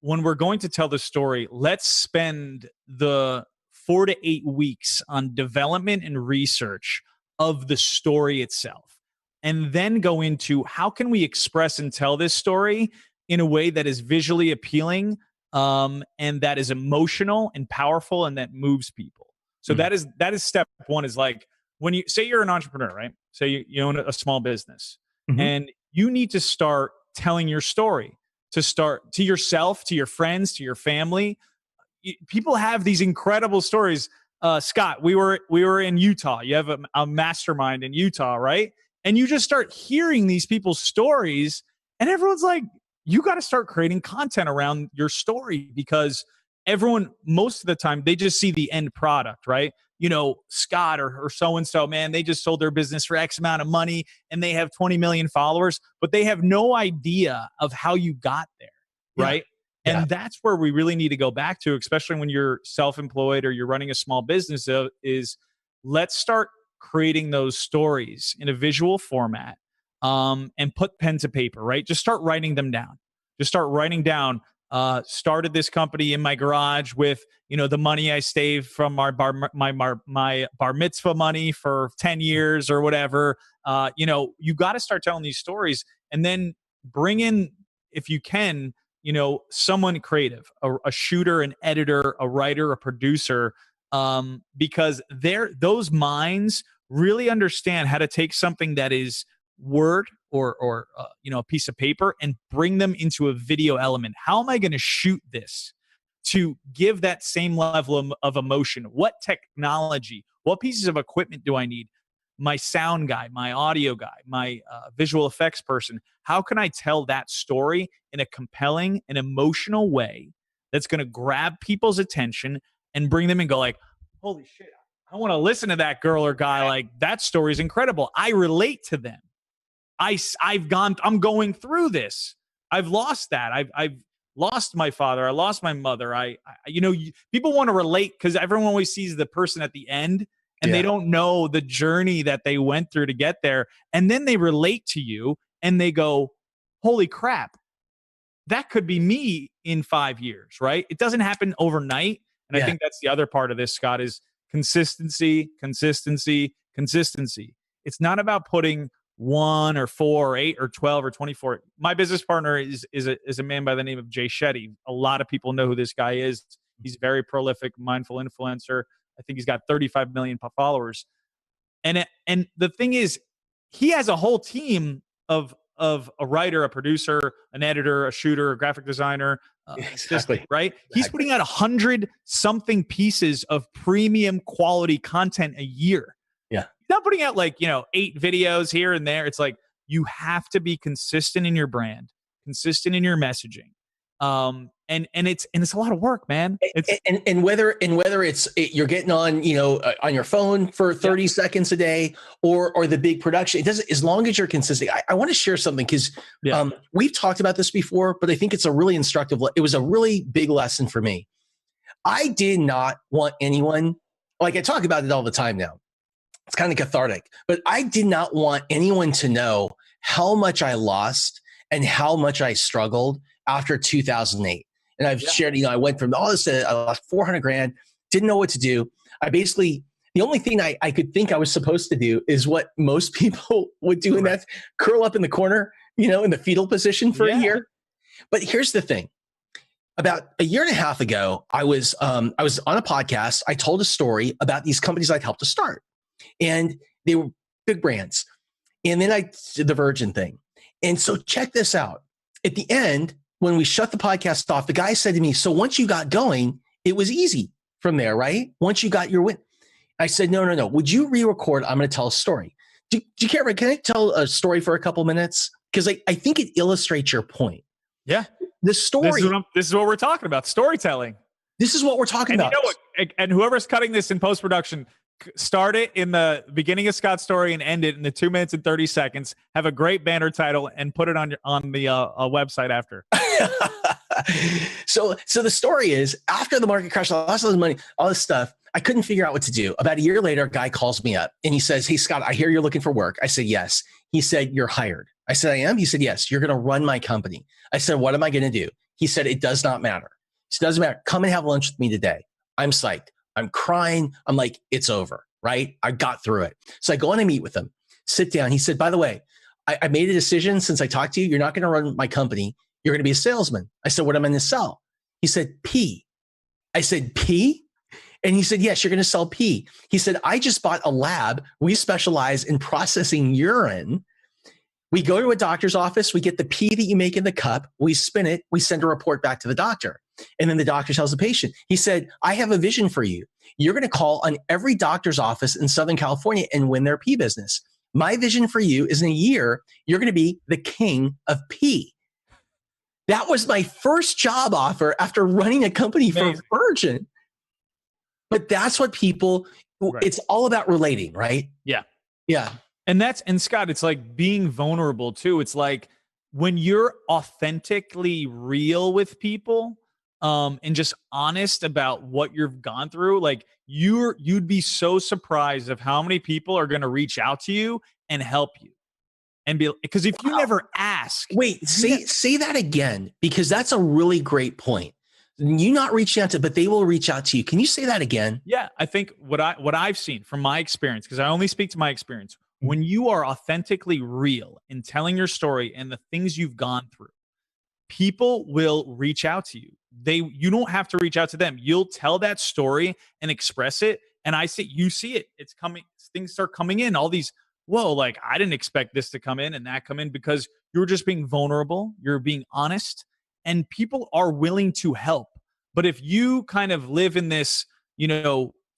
when we're going to tell the story, let's spend the 4 to 8 weeks on development and research of the story itself, and then go into how can we express and tell this story in a way that is visually appealing, and that is emotional and powerful and that moves people. So that is step one, is like, when you say you're an entrepreneur, right? Say you own a small business, and you need to start telling your story. To start to yourself, to your friends, to your family. People have these incredible stories. Scott, we were in Utah. You have a mastermind in Utah, right? And you just start hearing these people's stories, and everyone's like, you got to start creating content around your story, because everyone, most of the time, they just see the end product, right? You know, Scott or so-and-so, man, they just sold their business for X amount of money and they have 20 million followers, but they have no idea of how you got there, right? And that's where we really need to go back to, especially when you're self-employed or you're running a small business, is let's start creating those stories in a visual format, and put pen to paper, right? Just start writing them down. Just start writing down, started this company in my garage with, the money I saved from my bar mitzvah money for 10 years or whatever. You got to start telling these stories, and then bring in, if you can, someone creative, a shooter, an editor, a writer, a producer, because those minds really understand how to take something that is word or a piece of paper and bring them into a video element. How am I going to shoot this to give that same level of emotion? What technology, what pieces of equipment do I need? My sound guy, my audio guy, my visual effects person. How can I tell that story in a compelling and emotional way that's going to grab people's attention and bring them and go like, holy shit, I want to listen to that girl or guy. Like, that story is incredible. I relate to them. I'm going through this. I've lost that. I've lost my father. I lost my mother. People want to relate because everyone always sees the person at the end, and they don't know the journey that they went through to get there. And then they relate to you and they go, holy crap, that could be me in 5 years, right? It doesn't happen overnight. And I think that's the other part of this, Scott, is consistency. It's not about putting 1 or 4 or 8 or 12 or 24. My business partner is a man by the name of Jay Shetty. A lot of people know who this guy is. He's very prolific, mindful influencer. I think he's got 35 million followers. And the thing is, he has a whole team of a writer, a producer, an editor, a shooter, a graphic designer, assistant, right? He's putting out 100-something pieces of premium quality content a year. Yeah. He's not putting out 8 videos here and there. It's like, you have to be consistent in your brand, consistent in your messaging. And it's a lot of work, man. And whether it's you're getting on your phone for 30 seconds a day or the big production, it doesn't, as long as you're consistent. I want to share something because we've talked about this before, but I think it's a really instructive. It was a really big lesson for me. I did not want anyone, like I talk about it all the time now. It's kind of cathartic, but I did not want anyone to know how much I lost and how much I struggled after 2008. And I've shared, I went from all this to I lost 400 grand, didn't know what to do. The only thing I could think I was supposed to do is what most people would do, and that's curl up in the corner, in the fetal position for a year. But here's the thing. About a year and a half ago, I was on a podcast. I told a story about these companies I'd helped to start, and they were big brands. And then I did the Virgin thing. And so check this out. At the end, when we shut the podcast off, the guy said to me, so once you got going, it was easy from there, right? Once you got your win. I said, no. Would you re-record? I'm going to tell a story. Do you care? Can I tell a story for a couple minutes? Because I think it illustrates your point. Yeah. The story. This is what we're talking about. Storytelling. This is what we're talking about. You know what? And whoever's cutting this in post-production, start it in the beginning of Scott's story and end it in the 2 minutes and 30 seconds. Have a great banner title and put it on the website after. So the story is, after the market crash, I lost all this money, all this stuff. I couldn't figure out what to do. About a year later, a guy calls me up and he says, hey, Scott, I hear you're looking for work. I said, yes. He said, you're hired. I said, I am. He said, yes, you're going to run my company. I said, what am I going to do? He said, it does not matter. He said, it doesn't matter. Come and have lunch with me today. I'm psyched. I'm crying. I'm like, it's over, right? I got through it. So I go on and meet with him, sit down. He said, by the way, I made a decision since I talked to you. You're not going to run my company. You're going to be a salesman. I said, what am I going to sell? He said, pee. I said, pee? And he said, yes, you're going to sell pee. He said, I just bought a lab. We specialize in processing urine. We go to a doctor's office. We get the pee that you make in the cup. We spin it. We send a report back to the doctor. And then the doctor tells the patient, he said, I have a vision for you. You're going to call on every doctor's office in Southern California and win their pee business. My vision for you is in a year, you're going to be the king of pee. That was my first job offer after running a company for Virgin. But that's what people, it's all about relating, right? Yeah. Yeah. And Scott, it's like being vulnerable too. It's like, when you're authentically real with people, and just honest about what you've gone through, like you'd be so surprised of how many people are going to reach out to you and help you. And because if you never ask, wait, say that again, because that's a really great point. You not reaching out to, but they will reach out to you. Can you say that again? Yeah, I think what I've seen from my experience, because I only speak to my experience, when you are authentically real in telling your story and the things you've gone through, people will reach out to you. You don't have to reach out to them. You'll tell that story and express it. And you see it. It's coming. Things start coming in. All these, whoa, like I didn't expect this to come in and that come in, because you're just being vulnerable. You're being honest, and people are willing to help. But if you kind of live in this,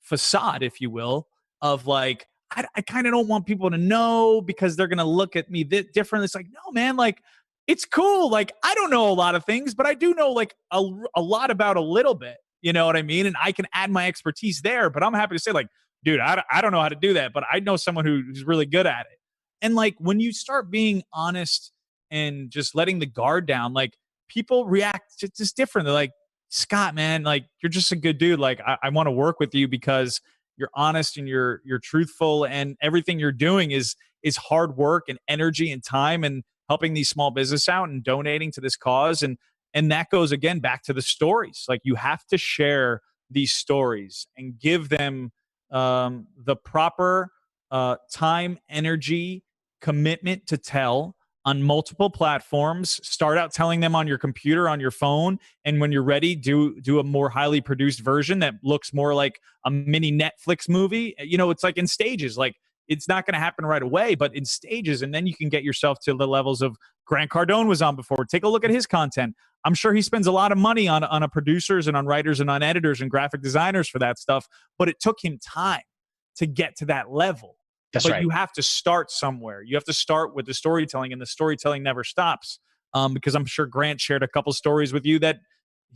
facade, if you will, of like, I kind of don't want people to know because they're going to look at me different. It's like, no, man, like, it's cool. Like, I don't know a lot of things, but I do know like a lot about a little bit, you know what I mean? And I can add my expertise there, but I'm happy to say like, dude, I don't know how to do that, but I know someone who's really good at it. And like, when you start being honest and just letting the guard down, like people react just different. They're like, Scott, man, like you're just a good dude. Like I want to work with you because you're honest and you're truthful, and everything you're doing is hard work and energy and time and helping these small business out and donating to this cause. And that goes again back to the stories. Like you have to share these stories and give them the proper time, energy, commitment to tell on multiple platforms. Start out telling them on your computer, on your phone, and when you're ready, do a more highly produced version that looks more like a mini Netflix movie. It's like in stages. Like it's not going to happen right away, but in stages, and then you can get yourself to the levels of Grant Cardone was on before. Take a look at his content. I'm sure he spends a lot of money on producers and on writers and on editors and graphic designers for that stuff, but it took him time to get to that level. That's but right. You have to start somewhere. You have to start with the storytelling, and the storytelling never stops. Because I'm sure Grant shared a couple stories with you that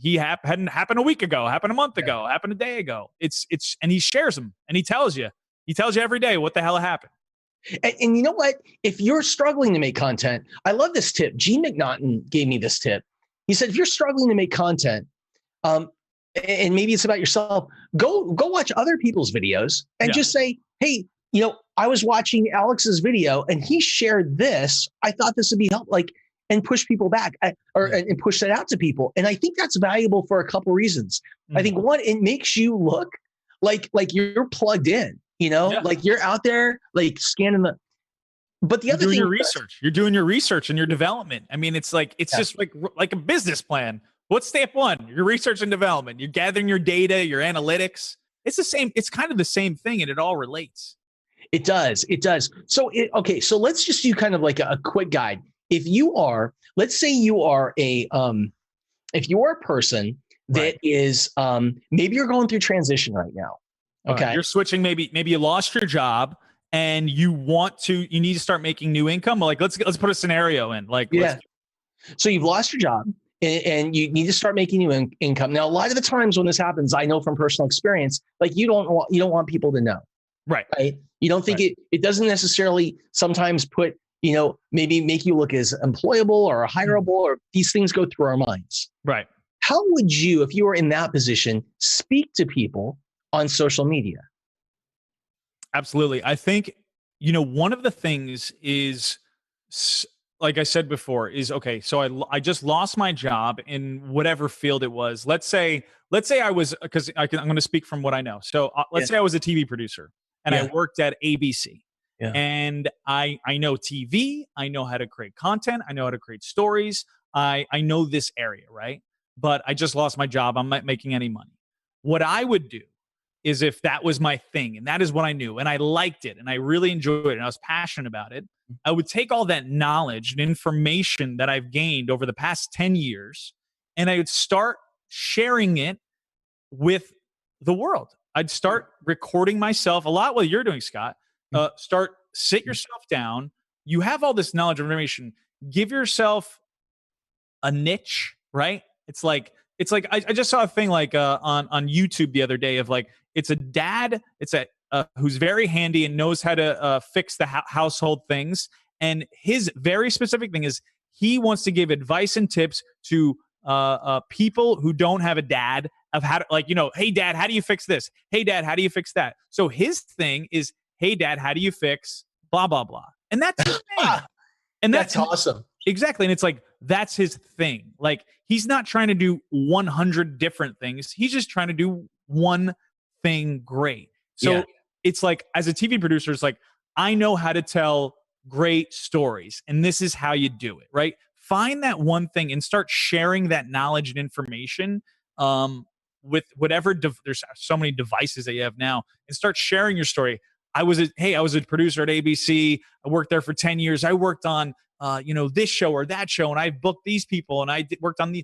hadn't happened a week ago, happened a month ago, happened a day ago. And he shares them, and he tells you every day what the hell happened. And you know what? If you're struggling to make content, I love this tip. Gene McNaughton gave me this tip. He said, if you're struggling to make content, and maybe it's about yourself, go watch other people's videos and just say, hey, I was watching Alex's video and he shared this. I thought this would be helpful, and push people back and push that out to people. And I think that's valuable for a couple reasons. I think one, it makes you look like you're plugged in, like you're out there, like scanning but the other thing, you're doing your research and your development. I mean, it's just like a business plan. What's step one? Your research and development. You're gathering your data, your analytics. It's the same. It's kind of the same thing, and it all relates. It does. So, so let's just do kind of like a quick guide. If you are, let's say you are if you're a person that is, maybe you're going through transition right now. Okay. Right. You're switching. Maybe you lost your job and you need to start making new income. Like let's put a scenario in. So you've lost your job and you need to start making new income. Now, a lot of the times when this happens, I know from personal experience, like you don't want people to know. Right. You don't think it doesn't necessarily sometimes put, maybe make you look as employable or hireable, or these things go through our minds. Right. How would you, if you were in that position, speak to people on social media? Absolutely. I think, one of the things is, like I said before, is okay. So I just lost my job in whatever field it was. Let's say I was, because I'm going to speak from what I know. So let's say I was a TV producer and I worked at ABC. Yeah. And I know TV, I know how to create content, I know how to create stories, I know this area, right? But I just lost my job, I'm not making any money. What I would do is, if that was my thing and that is what I knew and I liked it and I really enjoyed it and I was passionate about it, I would take all that knowledge and information that I've gained over the past 10 years and I would start sharing it with the world. I'd start recording myself a lot what you're doing, Scott. Sit yourself down. You have all this knowledge and information. Give yourself a niche, right? It's like I just saw a thing on YouTube the other day of it's a dad. It's who's very handy and knows how to fix the household things. And his very specific thing is he wants to give advice and tips to people who don't have a dad of how to, like, hey dad, how do you fix this? Hey dad, how do you fix that? So his thing is, hey dad, how do you fix blah, blah, blah. And that's his thing. And that's awesome. Exactly. And it's like, that's his thing. Like, he's not trying to do 100 different things. He's just trying to do one thing great. So it's like, as a TV producer, it's like, I know how to tell great stories, and this is how you do it, right? Find that one thing and start sharing that knowledge and information with whatever, there's so many devices that you have now, and start sharing your story. I was a producer at ABC. I worked there for 10 years. I worked on, this show or that show, and I booked these people, and worked on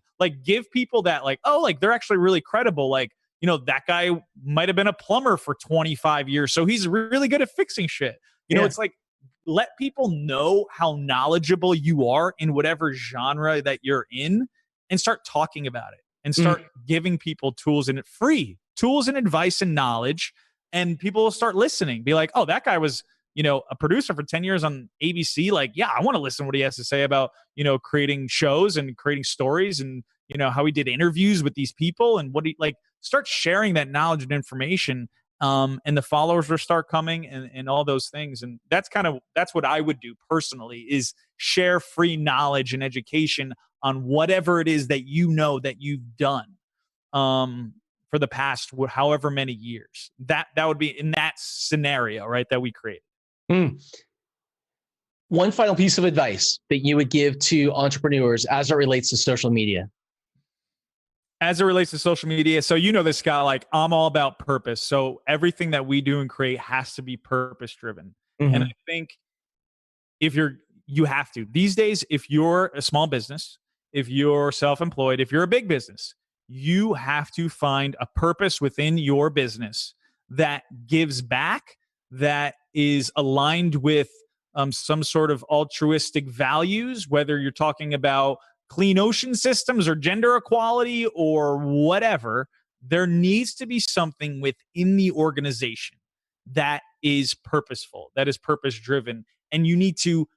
give people that, like, oh, like, they're actually really credible. Like, that guy might have been a plumber for 25 years, so he's really good at fixing shit. It's like, let people know how knowledgeable you are in whatever genre that you're in, and start talking about it, and start giving people tools, and free tools and advice and knowledge. And people will start listening, be like, oh, that guy was, a producer for 10 years on ABC. Like, yeah, I want to listen to what he has to say about, creating shows and creating stories, and, how he did interviews with these people, and what he, like, start sharing that knowledge and information. And the followers will start coming, and all those things. And that's what I would do personally, is share free knowledge and education on whatever it is that that you've done. For the past however many years. That would be in that scenario, right, that we created. One final piece of advice that you would give to entrepreneurs as it relates to social media. As it relates to social media, so this, Scott, like, I'm all about purpose. So everything that we do and create has to be purpose driven. And I think you have to. These days, if you're a small business, if you're self-employed, if you're a big business, you have to find a purpose within your business that gives back, that is aligned with some sort of altruistic values, whether you're talking about clean ocean systems or gender equality or whatever. There needs to be something within the organization that is purposeful, that is purpose driven. And you need to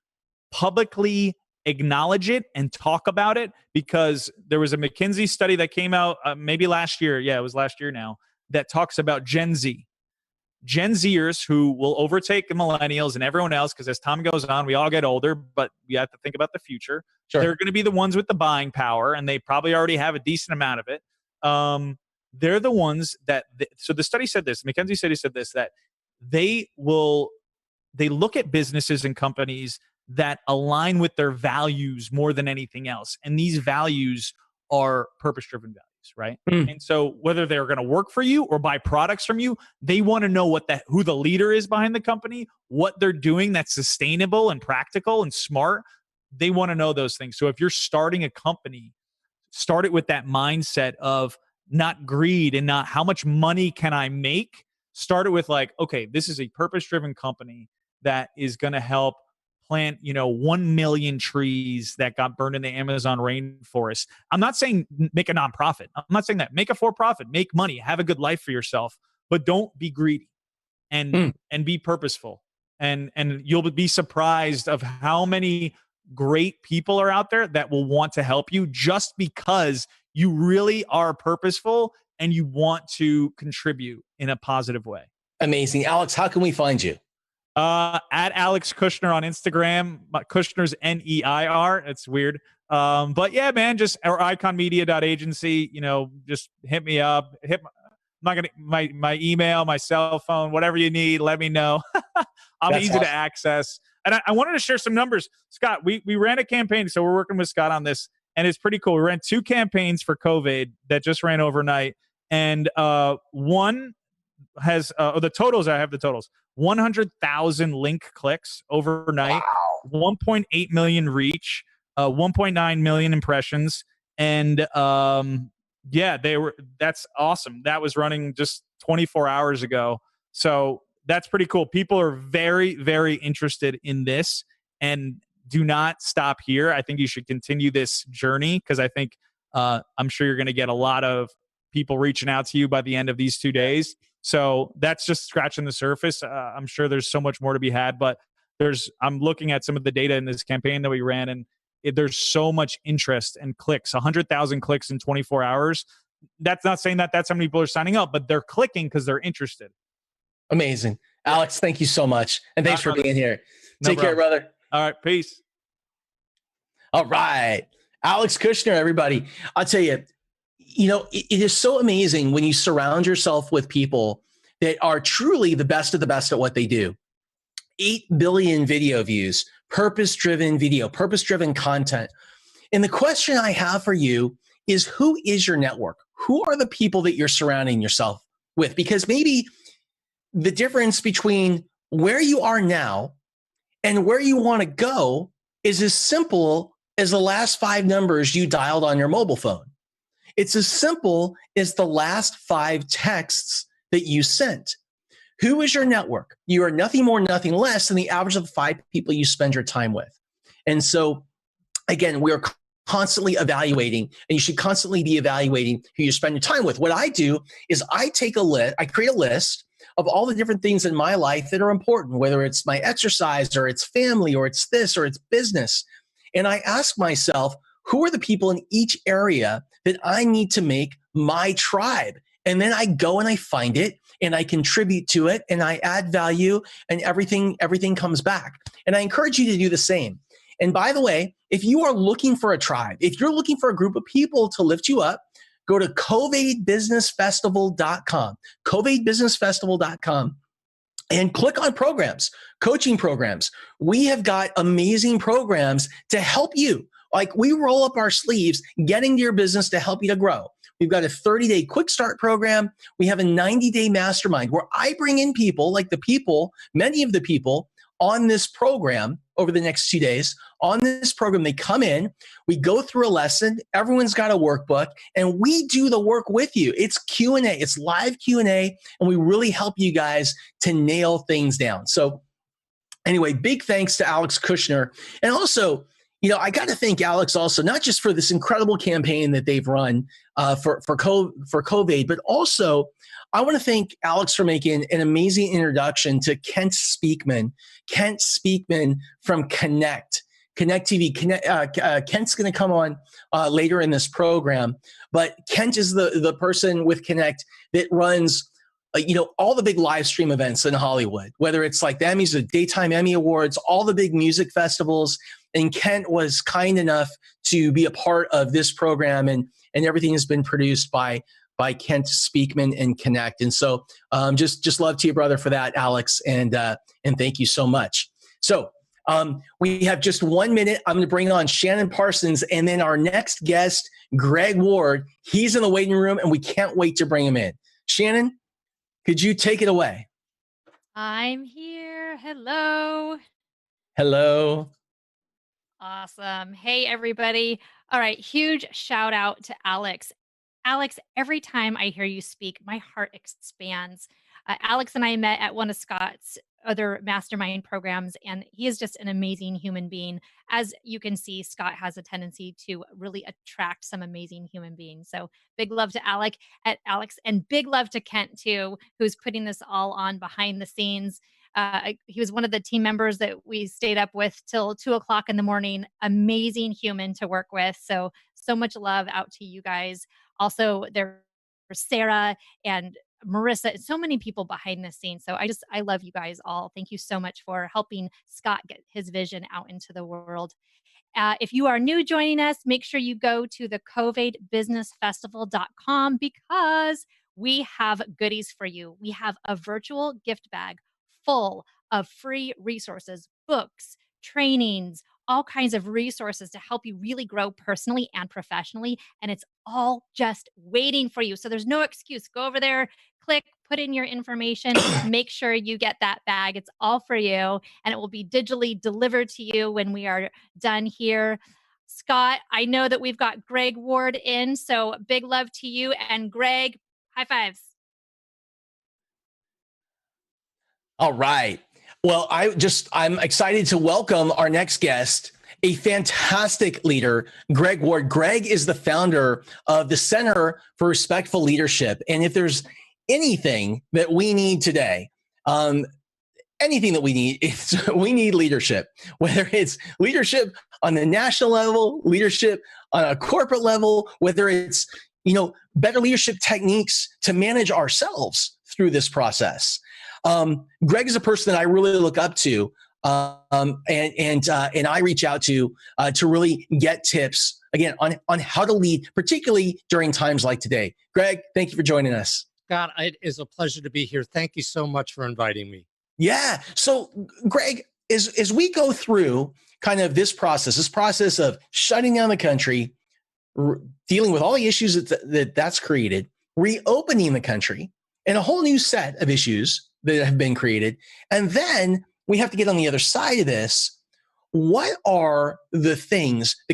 publicly acknowledge it and talk about it, because there was a McKinsey study that came out maybe last year. Yeah, it was last year now, that talks about Gen Zers who will overtake the millennials and everyone else, because as time goes on, we all get older, but we have to think about the future. Sure. They're going to be the ones with the buying power, and they probably already have a decent amount of it. They're the ones that, so the study said this, McKinsey study said this, that they look at businesses and companies that align with their values more than anything else. And these values are purpose-driven values, right? And so whether they're going to work for you or buy products from you, they want to know who the leader is behind the company, what they're doing that's sustainable and practical and smart. They want to know those things. So if you're starting a company, start it with that mindset of not greed and not how much money can I make. Start it with, like, okay, this is a purpose-driven company that is going to help plant 1 million trees that got burned in the Amazon rainforest. I'm not saying make a nonprofit. I'm not saying that. Make a for-profit, make money, have a good life for yourself, but don't be greedy, and be purposeful. And you'll be surprised of how many great people are out there that will want to help you, just because you really are purposeful and you want to contribute in a positive way. Amazing. Alex, how can we find you? At Alex Kushner on Instagram. Kushner's Neir. It's weird. But yeah, man, just or iconmedia.agency, just hit me up. My email, my cell phone, whatever you need, let me know. I'm That's easy awesome. to access. And I wanted to share some numbers. Scott, we ran a campaign, so we're working with Scott on this, and it's pretty cool. We ran 2 campaigns for CovAID that just ran overnight. And one has the totals. I have the totals. 100,000 link clicks overnight. Wow. 1.8 million reach. 1.9 million impressions. And that's awesome. That was running just 24 hours ago. So that's pretty cool. People are very, very interested in this, and do not stop here. I think you should continue this journey, because I think I'm sure you're going to get a lot of people reaching out to you by the end of these 2 days. So that's just scratching the surface. I'm sure there's so much more to be had, but I'm looking at some of the data in this campaign that we ran, and there's so much interest and clicks. 100,000 clicks in 24 hours. That's not saying that that's how many people are signing up, but they're clicking because they're interested. Amazing. Alex, thank you so much. And thanks for being here. No Take care, problem. brother. All right. Peace. All right. Alex Kushner, everybody. I'll tell you, it is so amazing when you surround yourself with people that are truly the best of the best at what they do. 8 billion video views, purpose-driven video, purpose-driven content. And the question I have for you is, who is your network? Who are the people that you're surrounding yourself with? Because maybe the difference between where you are now and where you want to go is as simple as the last 5 numbers you dialed on your mobile phone. It's as simple as the last 5 texts that you sent. Who is your network? You are nothing more, nothing less than the average of the 5 people you spend your time with. And so, again, we're constantly evaluating, and you should constantly be evaluating who you spend your time with. What I do is I create a list of all the different things in my life that are important, whether it's my exercise or it's family or it's this or it's business. And I ask myself, who are the people in each area that I need to make my tribe? And then I go and I find it and I contribute to it and I add value, and everything comes back. And I encourage you to do the same. And by the way, if you are looking for a tribe, if you're looking for a group of people to lift you up, go to CovAIDBusinessFestival.com, CovAIDBusinessFestival.com, and click on programs, coaching programs. We have got amazing programs to help you. Like, we roll up our sleeves, getting to your business to help you to grow. We've got a 30-day quick start program. We have a 90-day mastermind where I bring in people, like many of the people on this program over the next 2 days. On this program, they come in, we go through a lesson, everyone's got a workbook, and we do the work with you. It's Q&A, it's live Q&A, and we really help you guys to nail things down. So anyway, big thanks to Alex Kushner. And also, I got to thank Alex also, not just for this incredible campaign that they've run for CovAID, but also I want to thank Alex for making an amazing introduction to Kent Speakman. Kent Speakman from Connect TV. Kent's going to come on later in this program, but Kent is the person with Connect that runs all the big live stream events in Hollywood, whether it's like the Emmys, the Daytime Emmy Awards, all the big music festivals. And Kent was kind enough to be a part of this program, and everything has been produced by Kent Speakman and Connect. And so just love to you, brother, for that, Alex. And thank you so much. So we have just 1 minute. I'm going to bring on Shannon Parsons, and then our next guest, Greg Ward. He's in the waiting room, and we can't wait to bring him in. Shannon, could you take it away? I'm here. Hello. Hello. Awesome. Hey, everybody. All right. Huge shout out to Alex. Alex, every time I hear you speak, my heart expands. Alex and I met at one of Scott's other mastermind programs, and he is just an amazing human being. As you can see, Scott has a tendency to really attract some amazing human beings. So big love to Alex, and big love to Kent too, who's putting this all on behind the scenes. He was one of the team members that we stayed up with till 2:00 in the morning. Amazing human to work with. So much love out to you guys. Also, there's Sarah and Marissa, so many people behind the scenes. So I love you guys all. Thank you so much for helping Scott get his vision out into the world. If you are new joining us, make sure you go to the CovAIDBusinessFestival.com, because we have goodies for you. We have a virtual gift bag full of free resources, books, trainings, all kinds of resources to help you really grow personally and professionally. And it's all just waiting for you. So there's no excuse. Go over there, click, put in your information, make sure you get that bag. It's all for you, and it will be digitally delivered to you when we are done here. Scott, I know that we've got Greg Ward in, so big love to you. And Greg, high fives. All right. Well, I'm excited to welcome our next guest, a fantastic leader, Greg Ward. Greg is the founder of the Center for Respectful Leadership. And if there's anything that we need today, anything that we need, we need leadership, whether it's leadership on the national level, leadership on a corporate level, whether it's, better leadership techniques to manage ourselves through this process. Greg is a person that I really look up to, and I reach out to really get tips again on how to lead, particularly during times like today. Greg, thank you for joining us. Scott, it is a pleasure to be here. Thank you so much for inviting me. Yeah. So, Greg, as we go through kind of this process of shutting down the country, dealing with all the issues that's created, reopening the country, and a whole new set of issues that have been created, and then we have to get on the other side of this. What are the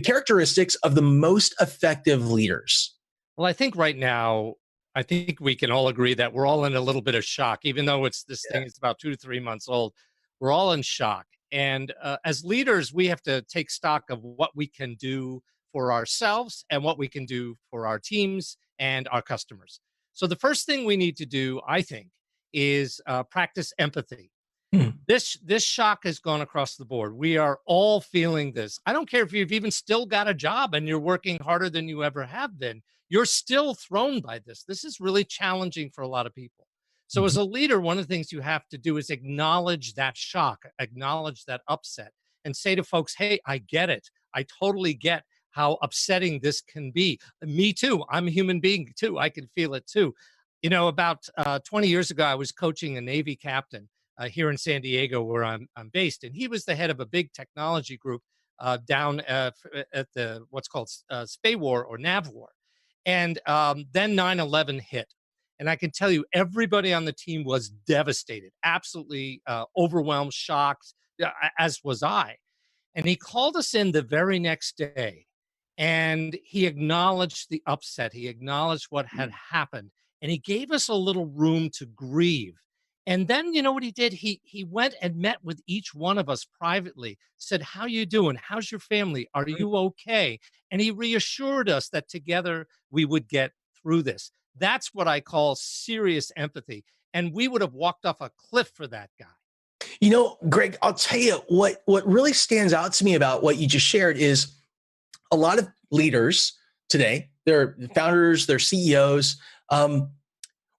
characteristics of the most effective leaders? Well, I think right now, I think we can all agree that we're all in a little bit of shock, even though thing is about 2 to 3 months old. We're all in shock. And as leaders, we have to take stock of what we can do for ourselves and what we can do for our teams and our customers. So the first thing we need to do, I think, is practice empathy. This shock has gone across the board. We are all feeling this. I don't care if you've even still got a job and you're working harder than you ever have been. You're still thrown by this. This is really challenging for a lot of people. So as a leader, one of the things you have to do is acknowledge that shock, acknowledge that upset, and say to folks, hey, I get it. I totally get how upsetting this can be. Me too. I'm a human being too. I can feel it too. About 20 years ago, I was coaching a Navy captain here in San Diego, where I'm based, and he was the head of a big technology group down at the what's called SPAWAR or NAVWAR. And then 9/11 hit. And I can tell you, everybody on the team was devastated, absolutely overwhelmed, shocked, as was I. And he called us in the very next day, and he acknowledged the upset. He acknowledged what had happened, and he gave us a little room to grieve. And then, you know what he did? He went and met with each one of us privately, said, how you doing? How's your family? Are you okay? And he reassured us that together we would get through this. That's what I call serious empathy. And we would have walked off a cliff for that guy. Greg, I'll tell you what really stands out to me about what you just shared is a lot of leaders today, they're founders, they're CEOs,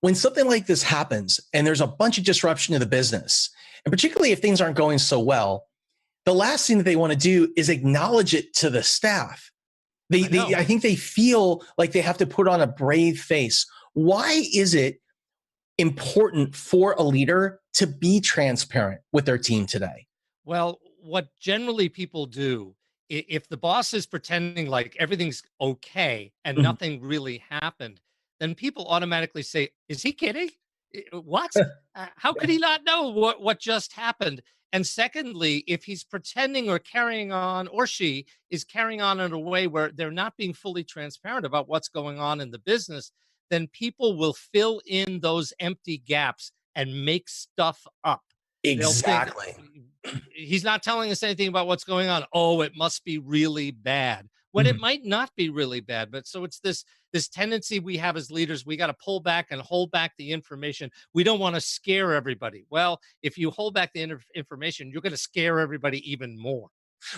when something like this happens and there's a bunch of disruption to the business, and particularly if things aren't going so well, the last thing that they want to do is acknowledge it to the staff. I think they feel like they have to put on a brave face. Why is it important for a leader to be transparent with their team today? Well, what generally people do, if the boss is pretending like everything's okay and nothing really happened, then people automatically say, is he kidding? What? How could he not know what just happened? And secondly, if he's pretending or carrying on, or she is carrying on in a way where they're not being fully transparent about what's going on in the business, then people will fill in those empty gaps and make stuff up. Exactly. He's not telling us anything about what's going on. Oh, it must be really bad. When it might not be really bad. But so it's this tendency we have as leaders, we got to pull back and hold back the information. We don't want to scare everybody. Well, if you hold back the information, you're going to scare everybody even more.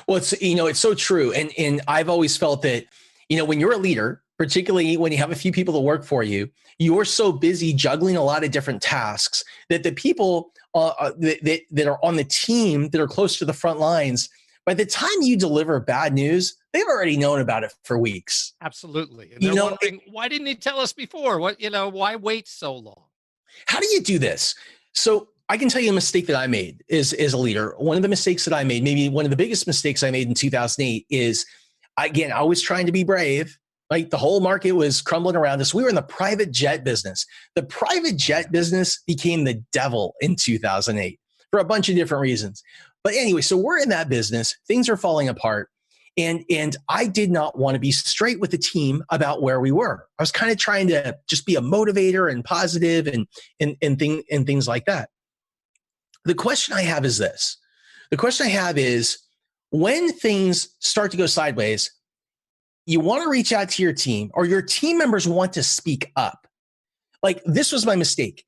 Well, it's so true. And I've always felt that, when you're a leader, particularly when you have a few people that work for you, you're so busy juggling a lot of different tasks that the people that are on the team that are close to the front lines, by the time you deliver bad news, they've already known about it for weeks. Absolutely. And they're wondering, why didn't he tell us before? Why wait so long? How do you do this? So I can tell you a mistake that I made as a leader. One of the mistakes that I made, maybe one of the biggest mistakes I made in 2008 is, again, I was trying to be brave. Like the whole market was crumbling around us. We were in the private jet business. The private jet business became the devil in 2008 for a bunch of different reasons. But anyway, so we're in that business. Things are falling apart. And I did not want to be straight with the team about where we were. I was kind of trying to just be a motivator and positive and things like that. The question I have is this. The question I have is, when things start to go sideways, you want to reach out to your team, or your team members want to speak up. Like, this was my mistake.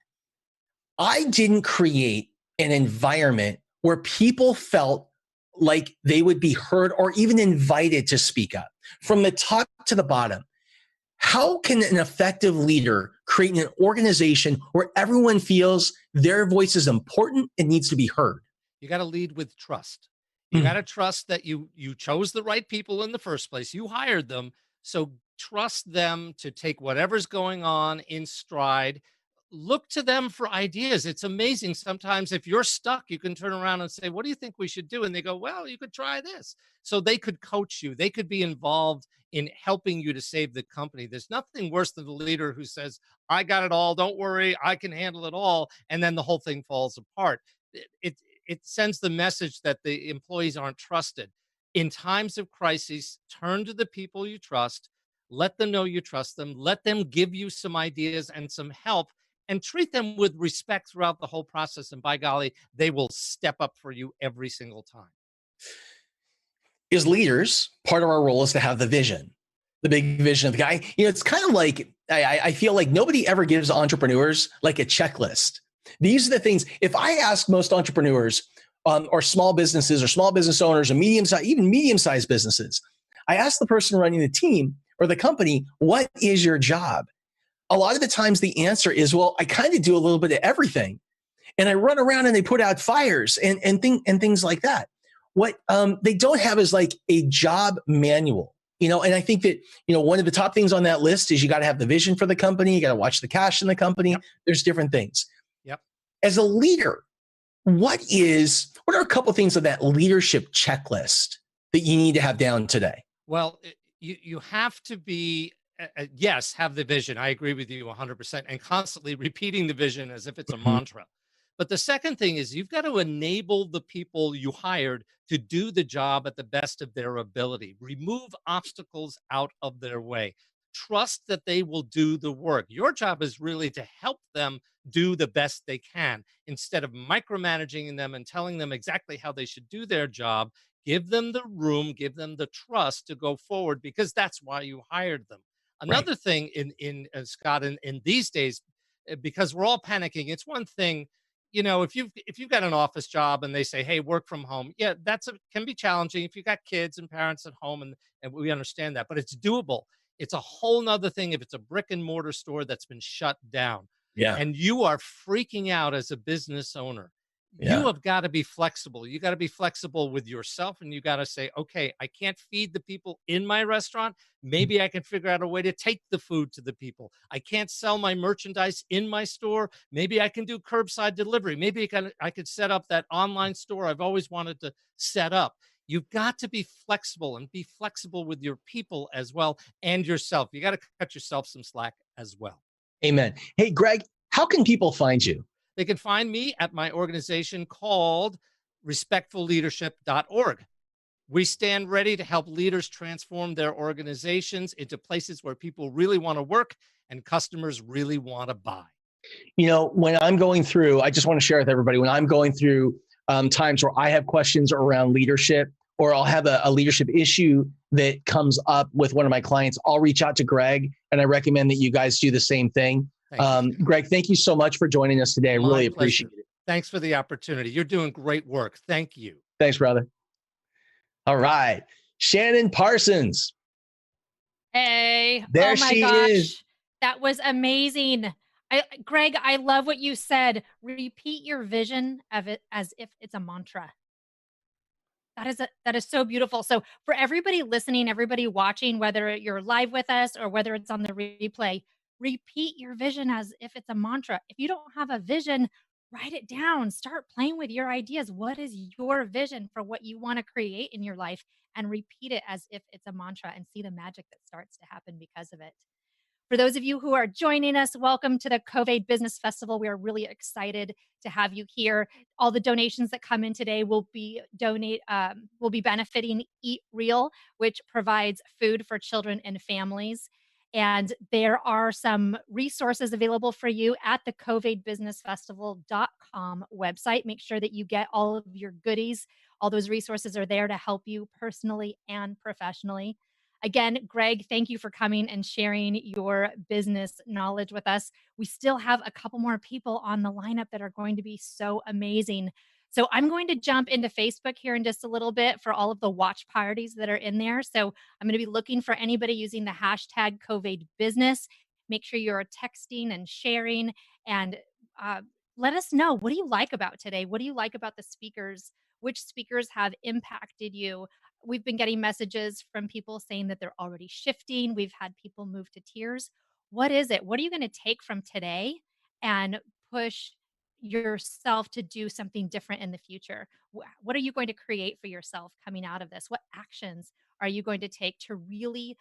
I didn't create an environment where people felt like they would be heard or even invited to speak up from the top to the bottom. How can an effective leader create an organization where everyone feels their voice is important and needs to be heard? You got to lead with trust. You got to trust that you chose the right people in the first place. You hired them. So trust them to take whatever's going on in stride. Look to them for ideas. It's amazing. Sometimes if you're stuck, you can turn around and say, what do you think we should do? And they go, well, you could try this. So they could coach you. They could be involved in helping you to save the company. There's nothing worse than the leader who says, I got it all. Don't worry. I can handle it all. And then the whole thing falls apart. It sends the message that the employees aren't trusted. In times of crisis, turn to the people you trust, let them know you trust them, let them give you some ideas and some help, and treat them with respect throughout the whole process. And by golly, they will step up for you every single time. As leaders, part of our role is to have the vision, the big vision of the guy. It's kind of like, I feel like nobody ever gives entrepreneurs like a checklist. These are the things, if I ask most entrepreneurs or small businesses or small business owners or even medium-sized businesses, I ask the person running the team or the company, what is your job? A lot of the times the answer is, well, I kind of do a little bit of everything. And I run around and they put out fires and things like that. What they don't have is like a job manual. And I think that, one of the top things on that list is you got to have the vision for the company. You got to watch the cash in the company. Yep. There's different things. Yep. As a leader, what are a couple of things of that leadership checklist that you need to have down today? Well, you have to be, yes, have the vision. I agree with you 100%, and constantly repeating the vision as if it's a mantra. But the second thing is you've got to enable the people you hired to do the job at the best of their ability. Remove obstacles out of their way. Trust that they will do the work. Your job is really to help them do the best they can. Instead of micromanaging them and telling them exactly how they should do their job, give them the room, give them the trust to go forward, because that's why you hired them. Another thing in Scott, in these days, because we're all panicking, it's one thing, if you've got an office job and they say, hey, work from home, yeah, can be challenging if you've got kids and parents at home, and we understand that, but it's doable. It's a whole nother thing if it's a brick and mortar store that's been shut down. Yeah. And you are freaking out as a business owner. Yeah. You have got to be flexible. You got to be flexible with yourself, and you got to say, okay, I can't feed the people in my restaurant. Maybe I can figure out a way to take the food to the people. I can't sell my merchandise in my store. Maybe I can do curbside delivery. Maybe I could set up that online store I've always wanted to set up. You've got to be flexible, and be flexible with your people as well, and yourself. You got to cut yourself some slack as well. Amen. Hey, Greg, how can people find you? They can find me at my organization called respectfulleadership.org. We stand ready to help leaders transform their organizations into places where people really want to work and customers really want to buy. When I'm going through, I just want to share with everybody, when I'm going through times where I have questions around leadership, or I'll have a leadership issue that comes up with one of my clients, I'll reach out to Greg, and I recommend that you guys do the same thing. Greg, thank you so much for joining us today. I really appreciate it. Thanks for the opportunity. You're doing great work. Thank you. Thanks, brother. All right. Shannon Parsons. Hey. There oh my she gosh. is. That was amazing. Greg, I love what you said. Repeat your vision of it as if it's a mantra. That is so beautiful. So for everybody listening, everybody watching, whether you're live with us or whether it's on the replay, repeat your vision as if it's a mantra. If you don't have a vision, write it down. Start playing with your ideas. What is your vision for what you want to create in your life? And repeat it as if it's a mantra, and see the magic that starts to happen because of it. For those of you who are joining us, welcome to the CovAID Business Festival. We are really excited to have you here. All the donations that come in today will be benefiting Eat Real, which provides food for children and families. And there are some resources available for you at the CovAIDBusinessFestival.com website. Make sure that you get all of your goodies. All those resources are there to help you personally and professionally. Again, Greg, thank you for coming and sharing your business knowledge with us. We still have a couple more people on the lineup that are going to be so amazing. So I'm going to jump into Facebook here in just a little bit for all of the watch parties that are in there. So I'm going to be looking for anybody using the hashtag CovAID business. Make sure you're texting and sharing, and let us know, what do you like about today? What do you like about the speakers? Which speakers have impacted you? We've been getting messages from people saying that they're already shifting. We've had people move to tears. What is it? What are you going to take from today and push yourself to do something different in the future? What are you going to create for yourself coming out of this? What actions are you going to take to really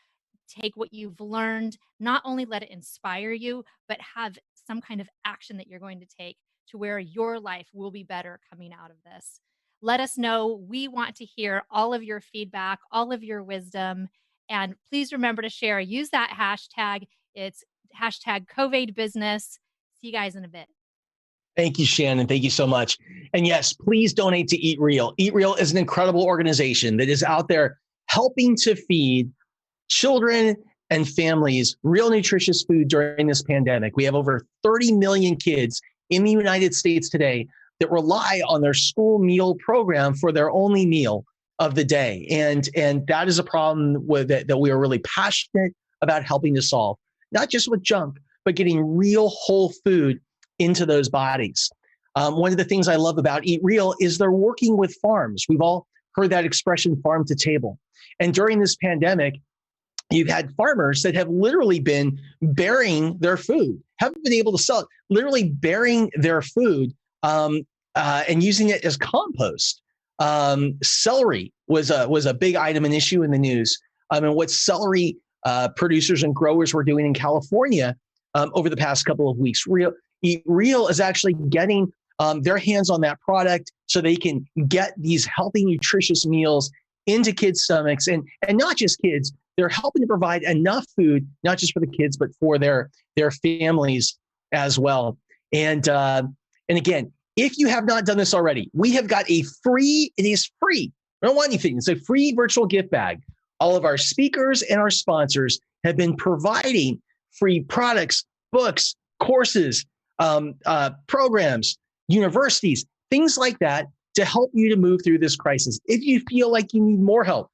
take what you've learned, not only let it inspire you, but have some kind of action that you're going to take to where your life will be better coming out of this? Let us know. We want to hear all of your feedback, all of your wisdom. And please remember to share. Use that hashtag. It's hashtag CovAID business. See you guys in a bit. Thank you, Shannon. Thank you so much. And yes, please donate to Eat Real. Eat Real is an incredible organization that is out there helping to feed children and families real nutritious food during this pandemic. We have over 30 million kids in the United States today that rely on their school meal program for their only meal of the day. And that is a problem that we are really passionate about helping to solve, not just with junk, but getting real whole food into those bodies. One of the things I love about Eat Real is they're working with farms. We've all heard that expression, farm to table. And during this pandemic, you've had farmers that have literally been burying their food, haven't been able to sell it, literally burying their food and using it as compost. Celery was a big item and issue in the news. And what celery producers and growers were doing in California over the past couple of weeks. Eat Real is actually getting their hands on that product so they can get these healthy, nutritious meals into kids' stomachs, and not just kids. They're helping to provide enough food, not just for the kids, but for their families as well. And again, if you have not done this already, we have got it is free. I don't want anything. It's a free virtual gift bag. All of our speakers and our sponsors have been providing free products, books, courses, programs, universities, things like that to help you to move through this crisis. If you feel like you need more help,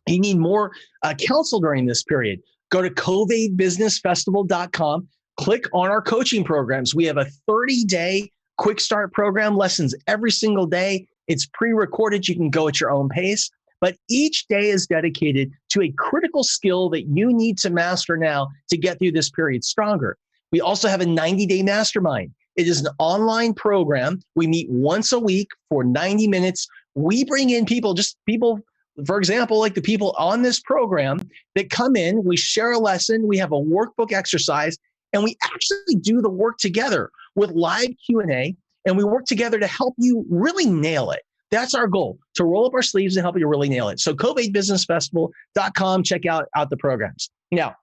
you need more counsel during this period, go to CovAIDbusinessfestival.com, click on our coaching programs. We have a 30-day quick start program, lessons every single day. It's pre-recorded. You can go at your own pace, but each day is dedicated to a critical skill that you need to master now to get through this period stronger. We also have a 90-day mastermind. It is an online program. We meet once a week for 90 minutes. We bring in people, for example, like the people on this program that come in, we share a lesson, we have a workbook exercise, and we actually do the work together with live Q&A, and we work together to help you really nail it. That's our goal, to roll up our sleeves and help you really nail it. So CovAIDbusinessfestival.com, check out the programs. Now,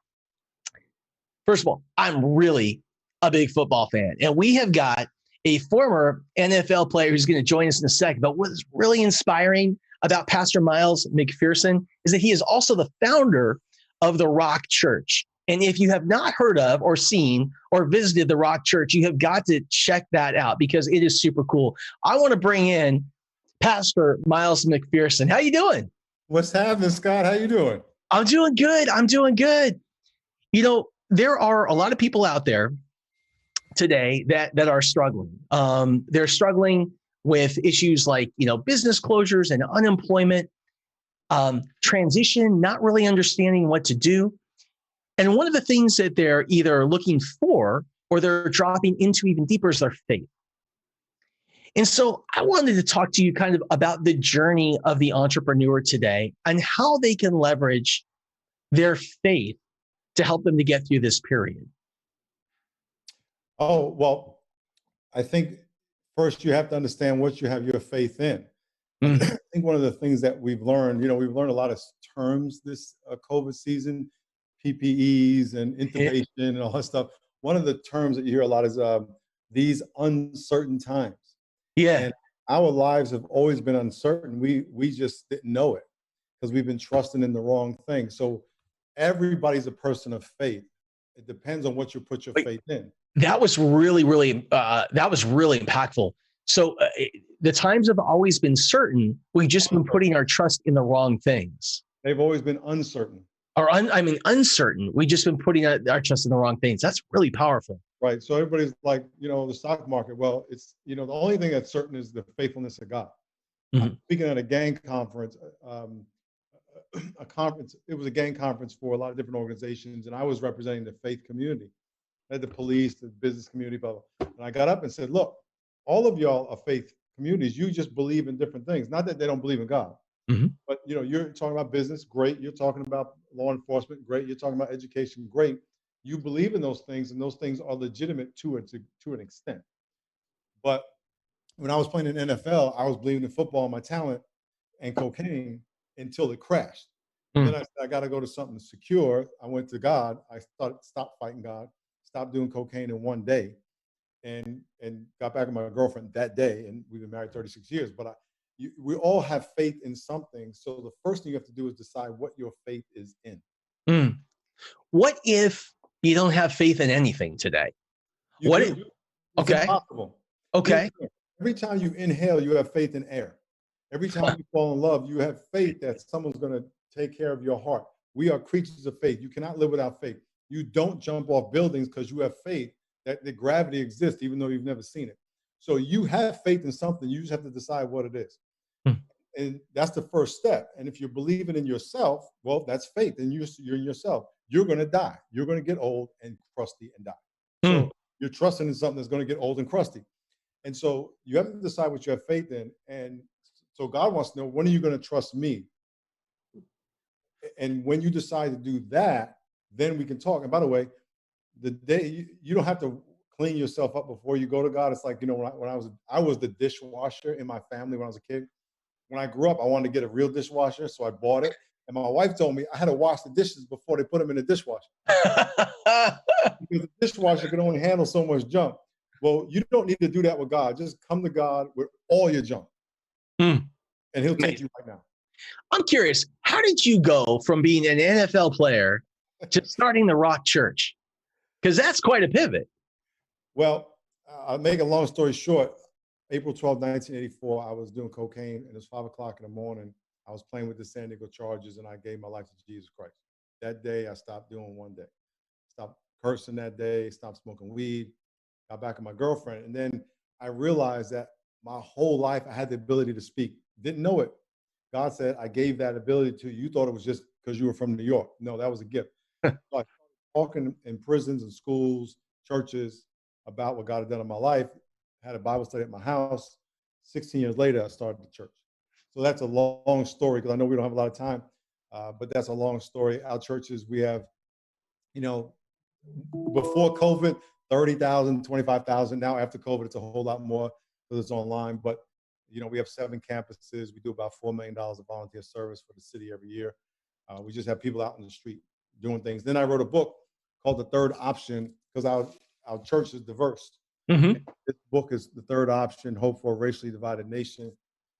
first of all, I'm really a big football fan, and we have got a former NFL player who's going to join us in a second. But what's really inspiring about Pastor Miles McPherson is that he is also the founder of the Rock Church. And if you have not heard of or seen or visited the Rock Church, you have got to check that out because it is super cool. I want to bring in Pastor Miles McPherson. How you doing? What's happening, Scott? How you doing? I'm doing good. You know, there are a lot of people out there today that are struggling. They're struggling with issues like, business closures and unemployment, transition, not really understanding what to do. And one of the things that they're either looking for or they're dropping into even deeper is their faith. And so I wanted to talk to you kind of about the journey of the entrepreneur today and how they can leverage their faith to help them to get through this period. Oh, well, I think first you have to understand what you have your faith in. I think one of the things that we've learned, we've learned a lot of terms this COVID season, PPEs and intubation and all that stuff. One of the terms that you hear a lot is these uncertain times. Yeah. And our lives have always been uncertain. We just didn't know it because we've been trusting in the wrong thing. So everybody's a person of faith. It depends on what you put your faith in. That was really impactful. So the times have always been certain. We've just been putting our trust in the wrong things. They've always been uncertain. Uncertain. We've just been putting our trust in the wrong things. That's really powerful. Right. So everybody's like, the stock market. Well, it's, the only thing that's certain is the faithfulness of God. I'm speaking at a gang conference, it was a gang conference for a lot of different organizations, and I was representing the faith community. I had the police, the business community, blah, blah. And I got up and said, look, all of y'all are faith communities. You just believe in different things. Not that they don't believe in God, but you're talking about business, great. You're talking about law enforcement, great. You're talking about education, great. You believe in those things, and those things are legitimate to an extent. But when I was playing in NFL, I was believing in football, my talent, and cocaine until it crashed. Then I said, I got to go to something secure. I went to God. I stopped fighting God, stopped doing cocaine in one day, and got back with my girlfriend that day. And we've been married 36 years. But we all have faith in something. So the first thing you have to do is decide what your faith is in. What if you don't have faith in anything today? It's impossible. Okay. Every time you inhale, you have faith in air. Every time you fall in love, you have faith that someone's going to take care of your heart. We are creatures of faith. You cannot live without faith. You don't jump off buildings because you have faith that the gravity exists, even though you've never seen it. So you have faith in something. You just have to decide what it is. And that's the first step. And if you're believing in yourself, well, that's faith. And you're in yourself. You're going to die. You're going to get old and crusty and die. So you're trusting in something that's going to get old and crusty. And so you have to decide what you have faith in. And so God wants to know, when are you going to trust me? And when you decide to do that, then we can talk. And by the way, the day you don't have to clean yourself up before you go to God. It's like, when I was the dishwasher in my family when I was a kid. When I grew up, I wanted to get a real dishwasher, so I bought it. And my wife told me I had to wash the dishes before they put them in the dishwasher. Because the dishwasher can only handle so much junk. Well, you don't need to do that with God. Just come to God with all your junk. And he'll take you right now. I'm curious, how did you go from being an NFL player to starting the Rock Church? Because that's quite a pivot. Well, I'll make a long story short. April 12, 1984, I was doing cocaine, and it was 5 o'clock in the morning. I was playing with the San Diego Chargers, and I gave my life to Jesus Christ. That day, I stopped doing one day. Stopped cursing that day, stopped smoking weed, got back with my girlfriend. And then I realized that my whole life, I had the ability to speak. Didn't know it. God said, I gave that ability to you. You thought it was just because you were from New York. No, that was a gift. So I started talking in prisons and schools, churches, about what God had done in my life. Had a Bible study at my house. 16 years later, I started the church. So that's a long story, because I know we don't have a lot of time, but that's a long story. Our churches, we have, before COVID, 30,000, 25,000. Now after COVID, it's a whole lot more because it's online. But, we have 7 campuses. We do about $4 million of volunteer service for the city every year. We just have people out in the street doing things. Then I wrote a book called The Third Option, because our church is diverse. This book is The Third Option, Hope for a Racially Divided Nation,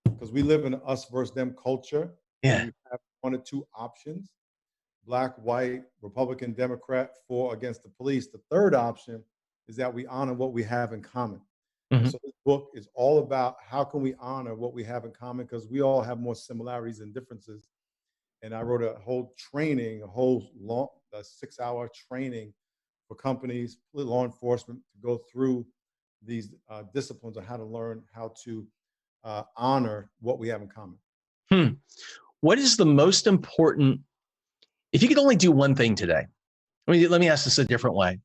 because we live in an us versus them culture. Yeah. We have 1 or 2 options: Black, white, Republican, Democrat, for, against the police. The third option is that we honor what we have in common. So this book is all about how can we honor what we have in common, because we all have more similarities than differences. And I wrote a whole training, a 6-hour training for companies, law enforcement, to go through these disciplines on how to learn how to honor what we have in common. What is the most important, if you could only do one thing today? Let me ask this a different way.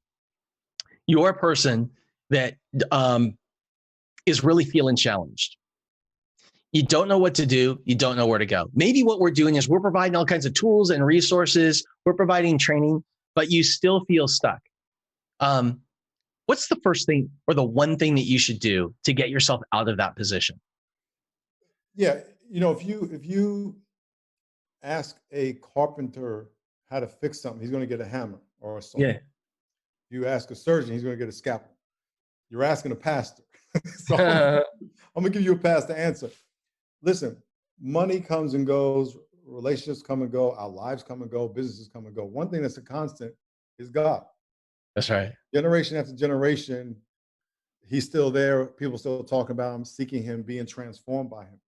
You're a person that is really feeling challenged. You don't know what to do. You don't know where to go. Maybe what we're doing is we're providing all kinds of tools and resources. We're providing training, but you still feel stuck. What's the first thing or the one thing that you should do to get yourself out of that position? Yeah, if you ask a carpenter how to fix something, he's going to get a hammer or a saw. Yeah. You ask a surgeon, he's going to get a scalpel. You're asking a pastor. So I'm going to give you a pastor answer. Listen, money comes and goes, relationships come and go, our lives come and go, businesses come and go. One thing that's a constant is God. That's right. Generation after generation, he's still there. People still talking about him, seeking him, being transformed by him.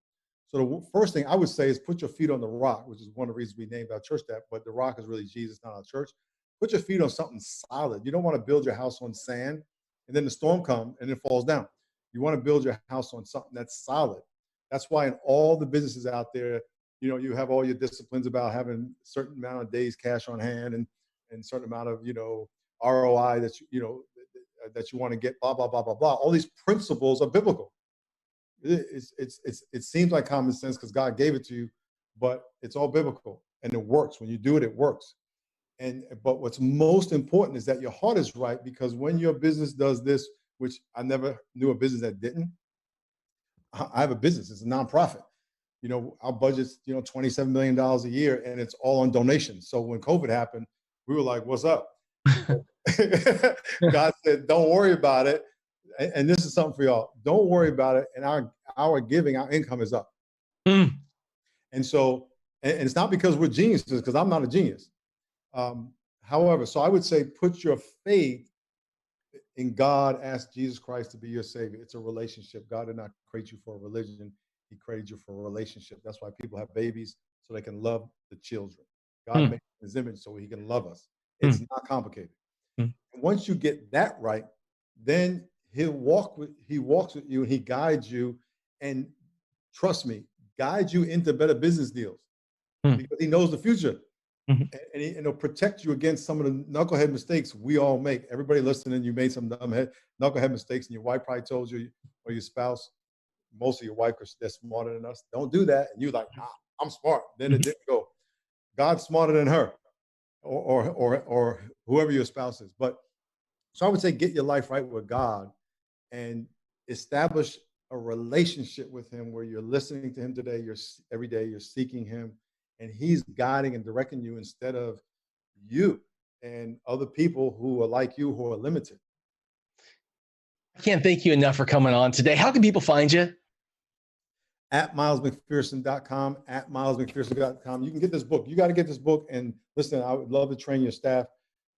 So the first thing I would say is put your feet on the rock, which is one of the reasons we named our church that, but the rock is really Jesus, not our church. Put your feet on something solid. You don't want to build your house on sand and then the storm comes and it falls down. You want to build your house on something that's solid. That's why in all the businesses out there, you know, you have all your disciplines about having a certain amount of days cash on hand and certain amount of, you know, ROI that that you want to get, blah, blah, blah, blah, blah. All these principles are biblical. It seems like common sense because God gave it to you, but it's all biblical and it works. When you do it, it works. But what's most important is that your heart is right, because when your business does this, which I never knew a business that didn't. I have a business, it's a nonprofit. You know, our budget's, you know, $27 million a year and it's all on donations. So when COVID happened, we were like, what's up? God said, don't worry about it. And this is something for y'all. Don't worry about it. And our giving, our income is up. And so, and it's not because we're geniuses, because I'm not a genius. However, so I would say put your faith in God. Ask Jesus Christ to be your savior. It's a relationship. God did not create you for a religion. He created you for a relationship. That's why people have babies, so they can love the children. God made his image so he can love us. It's not complicated. And once you get that right, then he walks with you and he guides you, and trust me, guides you into better business deals because he knows the future. And he'll protect you against some of the knucklehead mistakes we all make. Everybody listening, you made some knucklehead mistakes, and your wife probably told you, or your spouse, most of your wife, because they're smarter than us, don't do that. And you're like, nah, I'm smart. Then it didn't go. God's smarter than her, or whoever your spouse is. But so I would say get your life right with God and establish a relationship with him where you're listening to him today, every day you're seeking him, and he's guiding and directing you instead of you and other people who are like you, who are limited. I can't thank you enough for coming on today. How can people find you? At milesmcpherson.com, at milesmcpherson.com. You can get this book. You got to get this book. And listen, I would love to train your staff.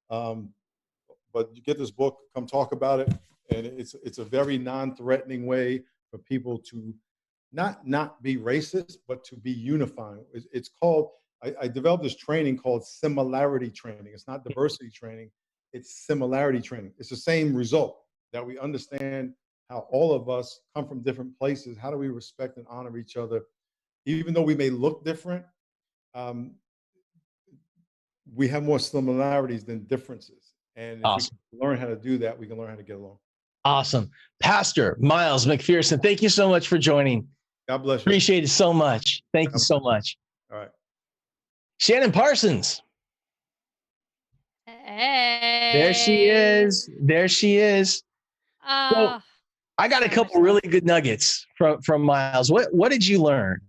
But you get this book, come talk about it. And it's a very non-threatening way for people to not be racist, but to be unifying. It's called, I developed this training called similarity training. It's not diversity training, it's similarity training. It's the same result, that we understand how all of us come from different places. How do we respect and honor each other? Even though we may look different, we have more similarities than differences. And if we learn how to do that, we can learn how to get along. Awesome. Pastor Miles McPherson, thank you so much for joining. God bless you. Appreciate it so much. Thank you so much. All right. Shannon Parsons. Hey. There she is. There she is. So I got a couple really good nuggets from Miles. What did you learn?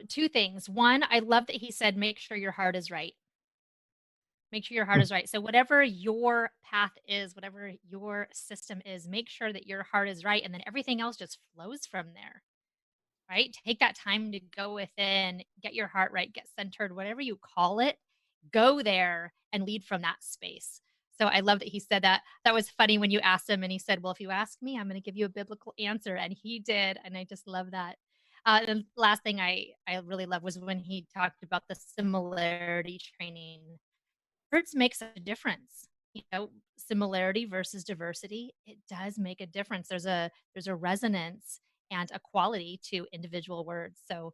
Two things. One, I love that he said, make sure your heart is right. Make sure your heart is right. So whatever your path is, whatever your system is, make sure that your heart is right. And then everything else just flows from there, right? Take that time to go within, get your heart right, get centered, whatever you call it, go there and lead from that space. So I love that he said that. That was funny when you asked him and he said, well, if you ask me, I'm going to give you a biblical answer. And he did. And I just love that. The last thing I really love was when he talked about the similarity training. Words makes a difference. You know, similarity versus diversity, it does make a difference. There's a resonance and a quality to individual words. So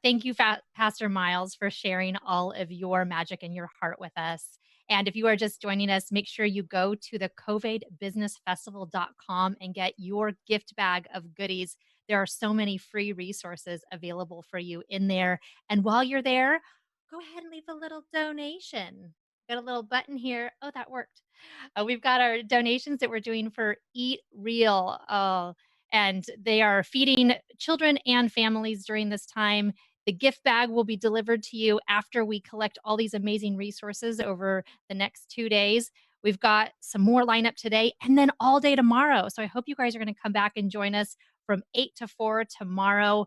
thank you, Pastor Miles, for sharing all of your magic and your heart with us. And if you are just joining us, make sure you go to the CovAIDbusinessfestival.com and get your gift bag of goodies. There are so many free resources available for you in there. And while you're there, go ahead and leave a little donation. Got a little button here. Oh, that worked. We've got our donations that we're doing for Eat Real. And they are feeding children and families during this time. The gift bag will be delivered to you after we collect all these amazing resources over the next 2 days. We've got some more lineup today and then all day tomorrow. So I hope you guys are going to come back and join us from 8 to 4 tomorrow.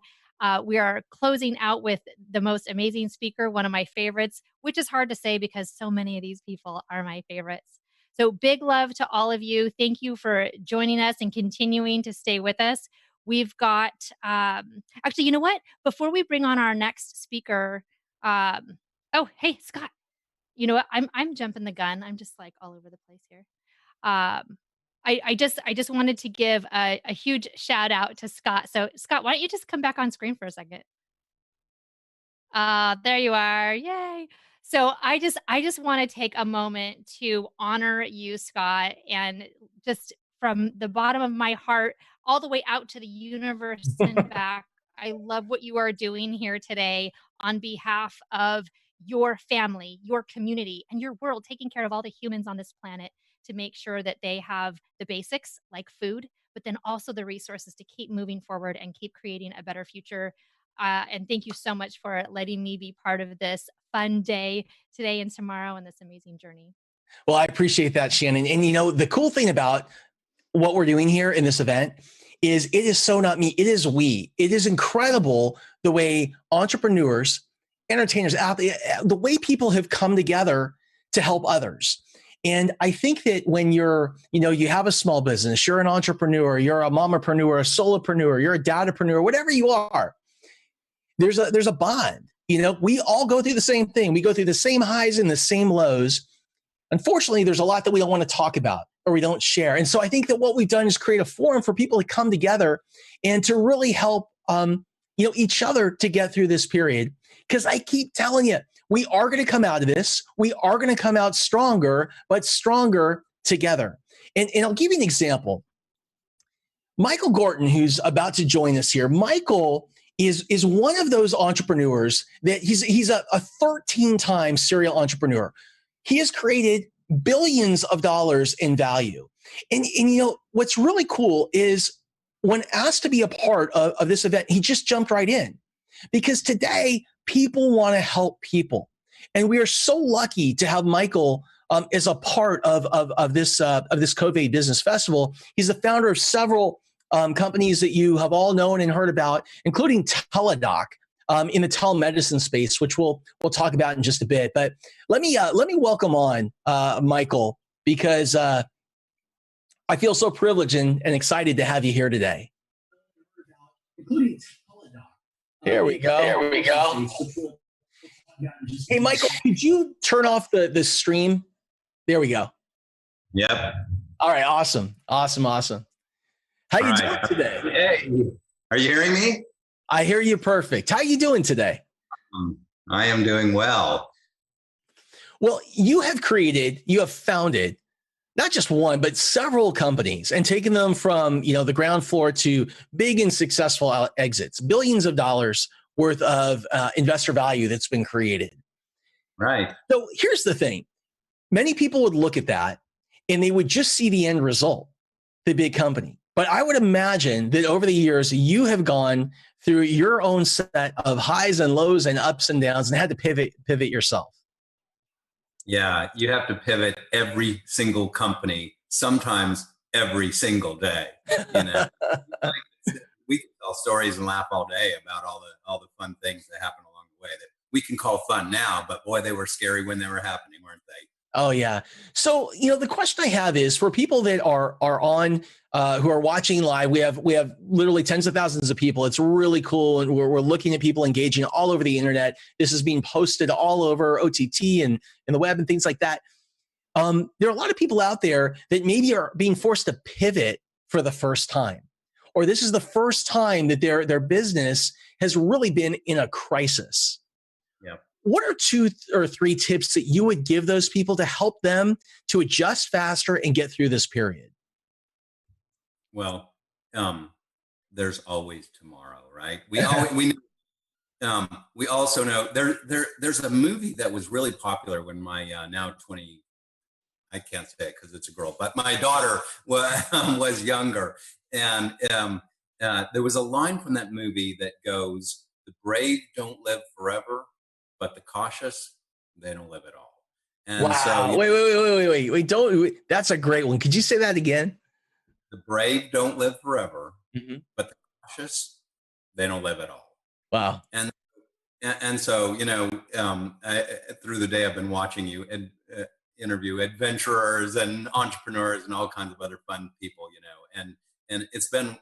We are closing out with the most amazing speaker, one of my favorites, which is hard to say because so many of these people are my favorites. So big love to all of you. Thank you for joining us and continuing to stay with us. We've got, actually, you know what? Before we bring on our next speaker, oh, hey, Scott, you know what? I'm jumping the gun. I'm just like all over the place here. I just wanted to give a huge shout out to Scott. So Scott, why don't you just come back on screen for a second? There you are. Yay. So I just want to take a moment to honor you, Scott, and just from the bottom of my heart, all the way out to the universe and back. I love what you are doing here today on behalf of your family, your community, and your world, taking care of all the humans on this planet to make sure that they have the basics like food, but then also the resources to keep moving forward and keep creating a better future. And thank you so much for letting me be part of this fun day today and tomorrow and this amazing journey. Well, I appreciate that, Shannon. And you know, the cool thing about what we're doing here in this event is it is so not me, it is we. It is incredible the way entrepreneurs, entertainers, the way people have come together to help others. And I think that when you're, you have a small business, you're an entrepreneur, you're a momapreneur, a solopreneur, you're a datapreneur, whatever you are, there's a bond. We all go through the same thing. We go through the same highs and the same lows. Unfortunately, there's a lot that we don't want to talk about or we don't share. And so I think that what we've done is create a forum for people to come together and to really help, each other to get through this period. Because I keep telling you, we are going to come out of this. We are going to come out stronger, but stronger together. And I'll give you an example. Michael Gorton, who's about to join us here, Michael is one of those entrepreneurs that he's a 13-time serial entrepreneur. He has created billions of dollars in value. And what's really cool is when asked to be a part of this event, he just jumped right in. Because today, people want to help people. And we are so lucky to have Michael as a part of this CovAID Business Festival. He's the founder of several companies that you have all known and heard about, including Teladoc in the telemedicine space, which we'll talk about in just a bit. But let me welcome on Michael, because I feel so privileged and excited to have you here today. Here we go. There we go. Hey, Michael, could you turn off the stream? There we go. Yep. All right. Awesome. How you doing today? Hey, are you hearing me? I hear you perfect. How you doing today? I am doing well. Well, you have founded not just one, but several companies and taken them from, the ground floor to big and successful exits, billions of dollars worth of investor value that's been created. Right. So here's the thing. Many people would look at that and they would just see the end result, the big company. But I would imagine that over the years, you have gone through your own set of highs and lows and ups and downs and had to pivot yourself. Yeah, you have to pivot every single company, sometimes every single day. We can tell stories and laugh all day about all the fun things that happen along the way that we can call fun now, but boy, they were scary when they were happening, weren't they? Oh yeah. So, the question I have is for people that are on, who are watching live, we have literally tens of thousands of people. It's really cool. And we're looking at people engaging all over the internet. This is being posted all over OTT and the web and things like that. There are a lot of people out there that maybe are being forced to pivot for the first time, or this is the first time that their business has really been in a crisis. Yeah. What are 2 or 3 tips that you would give those people to help them to adjust faster and get through this period? Well, there's always tomorrow, right? We also know there's a movie that was really popular when my now 20, I can't say it because it's a girl, but my daughter was younger, and there was a line from that movie that goes, "The brave don't live forever, but the cautious, they don't live at all." And wow. So, wait. Don't. That's a great one. Could you say that again? The brave don't live forever, mm-hmm. but the cautious, they don't live at all. Wow. And so, through the day, I've been watching you interview adventurers and entrepreneurs and all kinds of other fun people, and it's been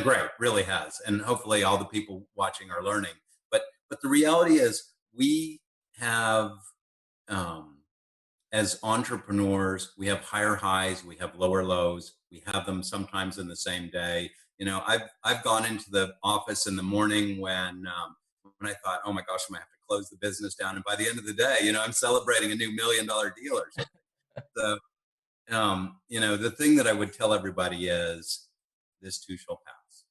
great, really has. And hopefully all the people watching are learning. But the reality is we have, as entrepreneurs, we have higher highs, we have lower lows, we have them sometimes in the same day. I've gone into the office in the morning when I thought, oh my gosh, I'm gonna have to close the business down. And by the end of the day, I'm celebrating a new $1 million deal or something. So, the thing that I would tell everybody is this too shall pass.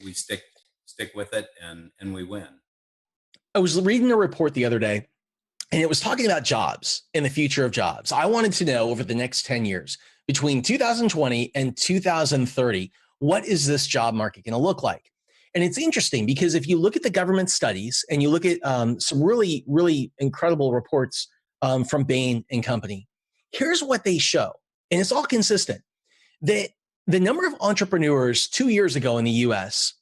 We stick with it and we win. I was reading a report the other day, and it was talking about jobs and the future of jobs. I wanted to know over the next 10 years, between 2020 and 2030, what is this job market going to look like? And it's interesting because if you look at the government studies and you look at some really, really incredible reports from Bain and Company, here's what they show. And it's all consistent. That the number of entrepreneurs 2 years ago in the US,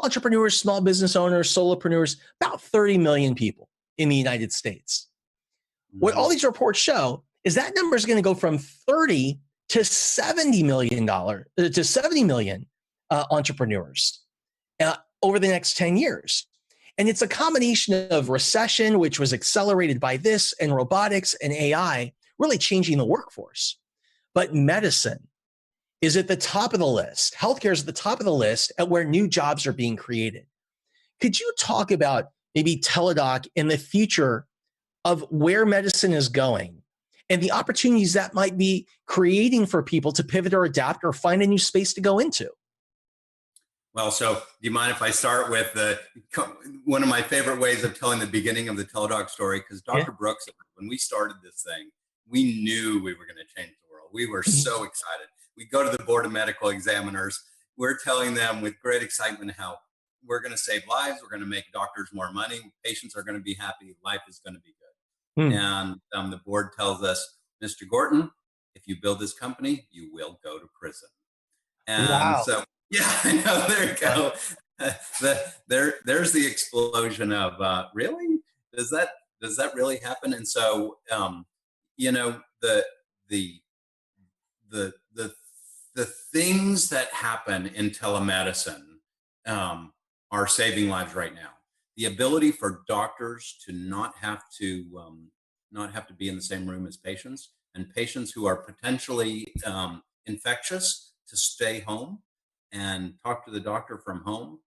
entrepreneurs, small business owners, solopreneurs, about 30 million people in the United States. What all these reports show is that number is going to go from 30 to 70 million entrepreneurs over the next 10 years. And it's a combination of recession, which was accelerated by this, and robotics and AI really changing the workforce. But medicine is at the top of the list. Healthcare is at the top of the list at where new jobs are being created. Could you talk about maybe Teladoc in the future of where medicine is going and the opportunities that might be creating for people to pivot or adapt or find a new space to go into? Well, so do you mind if I start with one of my favorite ways of telling the beginning of the Teladoc story? Because Dr. Brooks, when we started this thing, we knew we were going to change the world. We were so excited. We go to the board of medical examiners. We're telling them with great excitement how we're going to save lives. We're going to make doctors more money. Patients are going to be happy. Life is going to be good. And the board tells us, Mr. Gorton, if you build this company, you will go to prison. And so, yeah, I know, there you go. There's the explosion of, really? Does that really happen? And so, the things that happen in telemedicine are saving lives right now. The ability for doctors to not have to be in the same room as patients, and patients who are potentially infectious to stay home and talk to the doctor from home.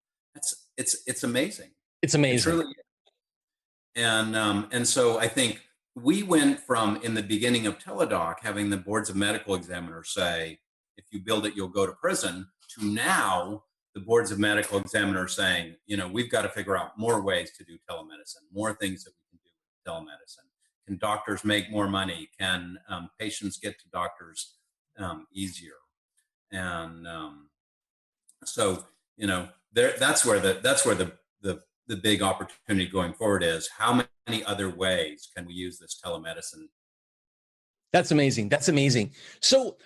It's amazing. It's amazing. It really is. And so I think we went from, in the beginning of Teladoc, having the boards of medical examiners say, if you build it, you'll go to prison, to now the boards of medical examiners saying, we've got to figure out more ways to do telemedicine, more things that we can do with telemedicine. Can doctors make more money? Can patients get to doctors easier? And so, that's where the big opportunity going forward is. How many other ways can we use this telemedicine? That's amazing. That's amazing. So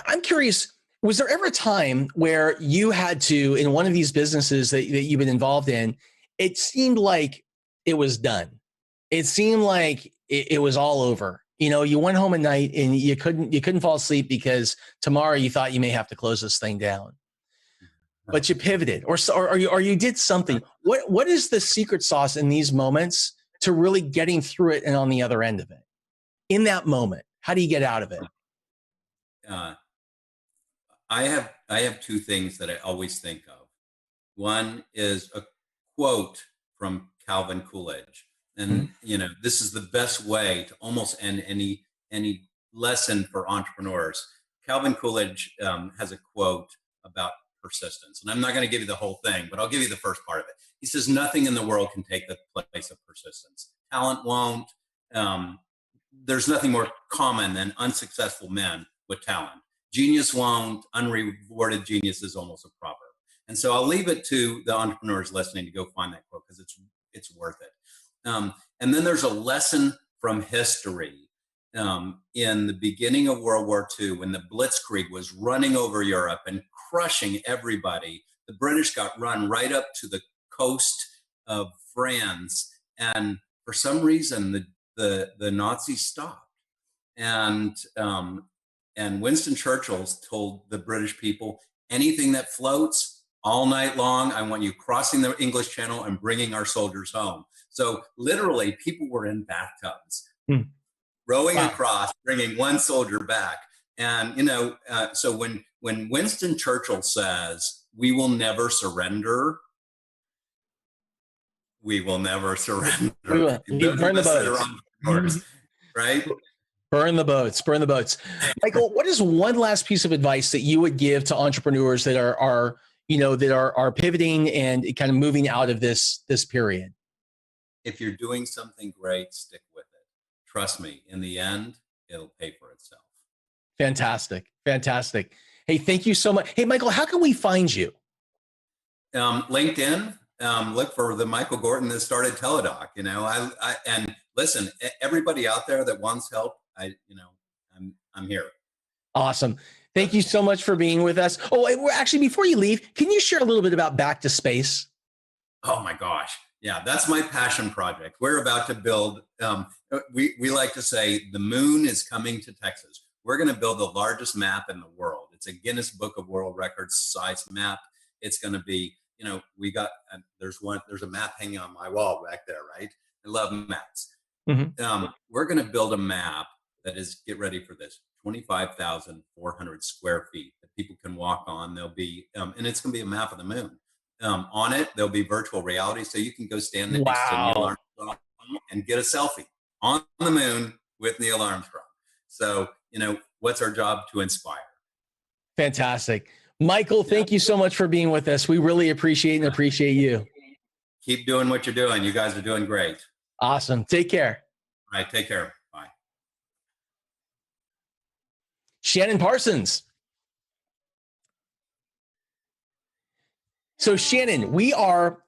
I'm curious, was there ever a time where you had to, in one of these businesses that you've been involved in, it seemed like it was done? It seemed like it was all over. You went home at night and you couldn't fall asleep because tomorrow you thought you may have to close this thing down. But you pivoted, or you did something. What is the secret sauce in these moments to really getting through it and on the other end of it? In that moment, how do you get out of it? I have two things that I always think of. One is a quote from Calvin Coolidge, and this is the best way to almost end any lesson for entrepreneurs. Calvin Coolidge has a quote about persistence. And I'm not going to give you the whole thing, but I'll give you the first part of it. He says, nothing in the world can take the place of persistence. Talent won't. There's nothing more common than unsuccessful men with talent. Genius won't. Unrewarded genius is almost a proverb. And so I'll leave it to the entrepreneurs listening to go find that quote because it's worth it. And then there's a lesson from history. In the beginning of World War II, when the Blitzkrieg was running over Europe and crushing everybody, The British got run right up to the coast of France, and for some reason the Nazis stopped. And Winston Churchill told the British people, anything that floats all night long, I want you crossing the English Channel and bringing our soldiers home. So literally, people were in bathtubs, rowing across, bringing one soldier back. And, so when Winston Churchill says, we will never surrender, we will never surrender. Burn the boats. Right? Burn the boats. Burn the boats. Michael, what is one last piece of advice that you would give to entrepreneurs that are pivoting and kind of moving out of this period? If you're doing something great, stick with it. Trust me, in the end, it'll pay for itself. Fantastic. Fantastic. Hey, thank you so much. Hey, Michael, how can we find you? LinkedIn. Look for the Michael Gorton that started Teladoc. And listen, everybody out there that wants help, I'm here. Awesome. Thank you so much for being with us. Oh, we're actually, before you leave, can you share a little bit about Back to Space? Oh my gosh. Yeah, that's my passion project. We're about to build, we like to say the moon is coming to Texas. We're going to build the largest map in the world. It's a Guinness Book of World Records size map. It's going to be, there's a map hanging on my wall back there, right? I love maps. Mm-hmm. We're going to build a map that is, get ready for this, 25,400 square feet that people can walk on. There'll be, and it's going to be a map of the moon. On it, there'll be virtual reality, so you can go stand next to Neil Armstrong and get a selfie on the moon with Neil Armstrong. So, what's our job? To inspire. Fantastic. Michael, thank you so much for being with us. We really appreciate you. Keep doing what you're doing. You guys are doing great. Awesome. Take care. All right. Take care. Bye. Shannon Parsons. So Shannon,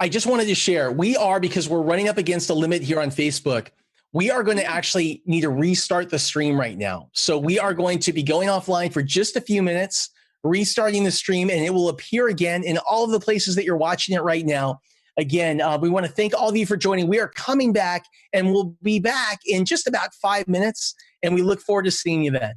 I just wanted to share, because we're running up against a limit here on Facebook, we are going to actually need to restart the stream right now. So we are going to be going offline for just a few minutes, restarting the stream, and it will appear again in all of the places that you're watching it right now. Again, we want to thank all of you for joining. We are coming back, and we'll be back in just about 5 minutes, and we look forward to seeing you then.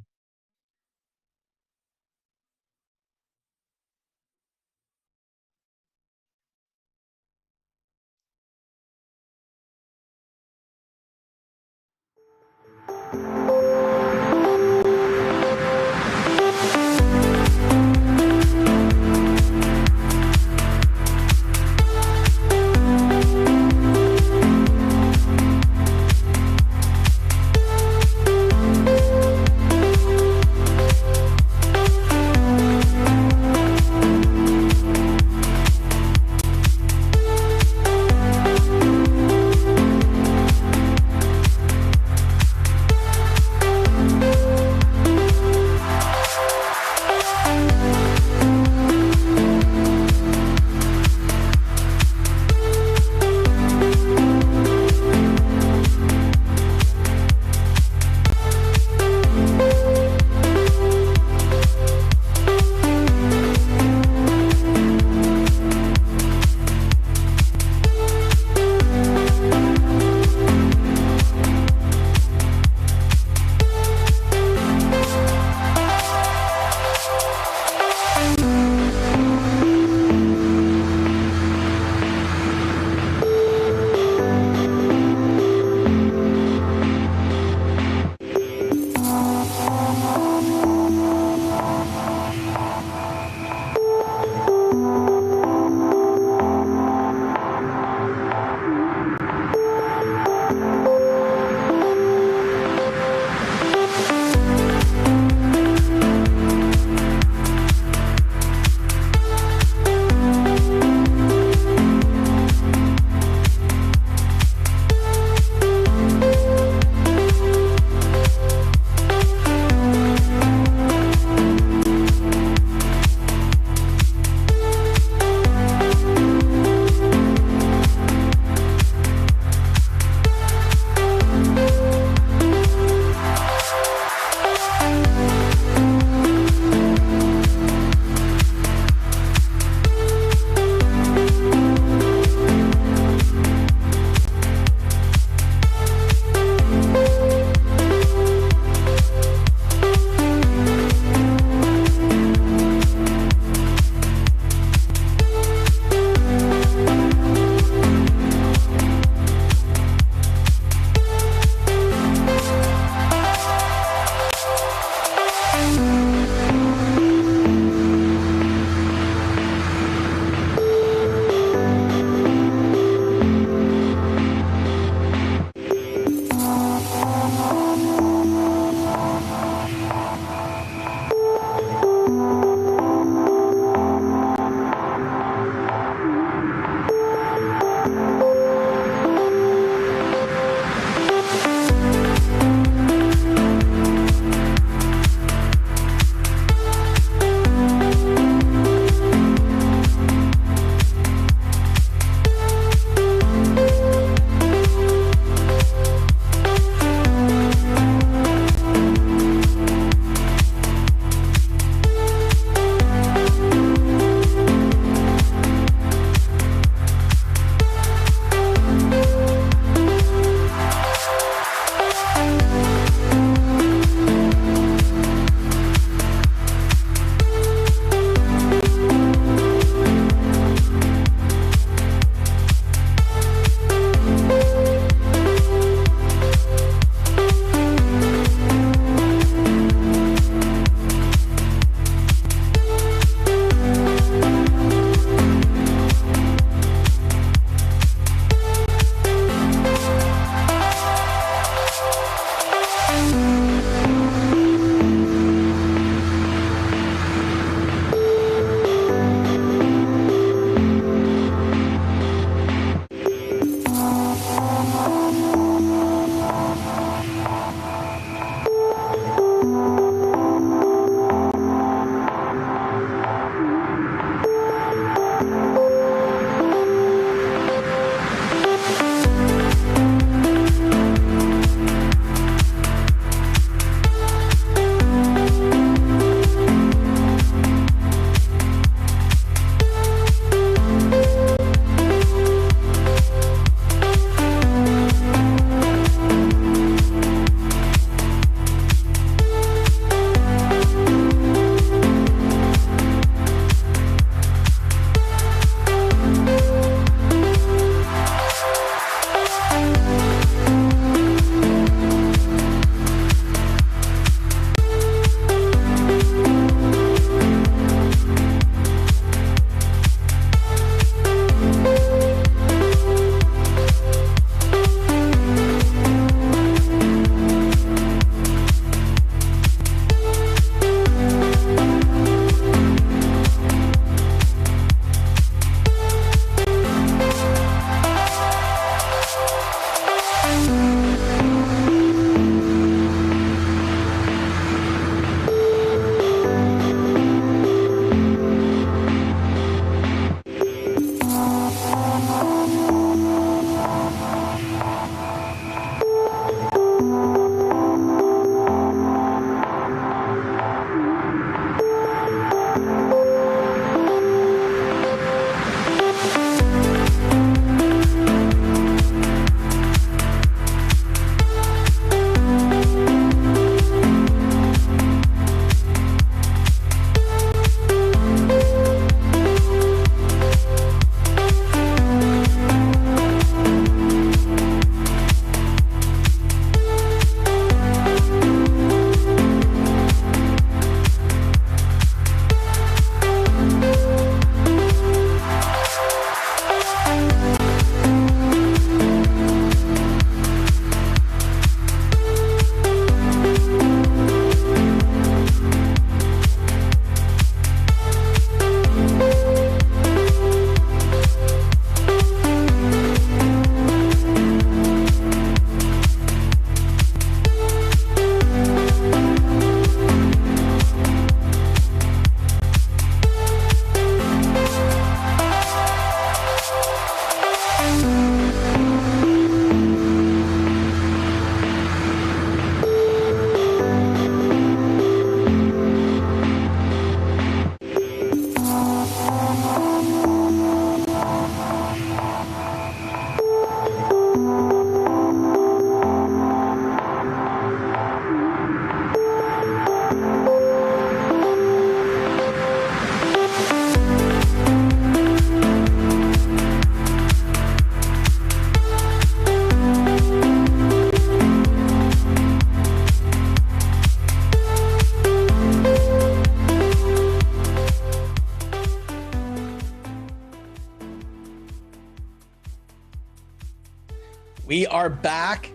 We are back.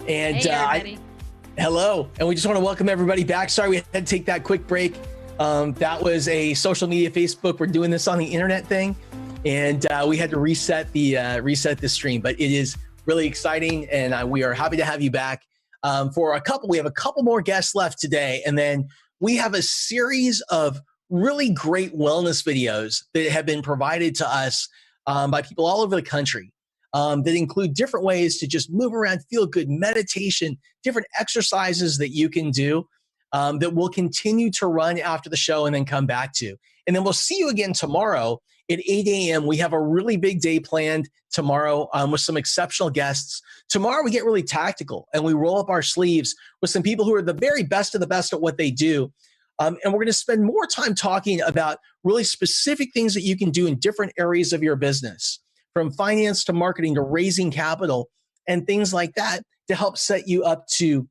And Hey, everybody. hello. And we just want to welcome everybody back. Sorry we had to take that quick break. That was a social media Facebook. We're doing this on the internet thing. And we had to reset the stream. But it is really exciting. And we are happy to have you back. We have a couple more guests left today. And then we have a series of really great wellness videos that have been provided to us by people all over the country. That include different ways to just move around, feel good, meditation, different exercises that you can do that we'll continue to run after the show and then come back to. And then we'll see you again tomorrow at 8 a.m. We have a really big day planned tomorrow with some exceptional guests. Tomorrow we get really tactical and we roll up our sleeves with some people who are the very best of the best at what they do. And we're going to spend more time talking about really specific things that you can do in different areas of your business, from finance to marketing to raising capital and things like that to help set you up to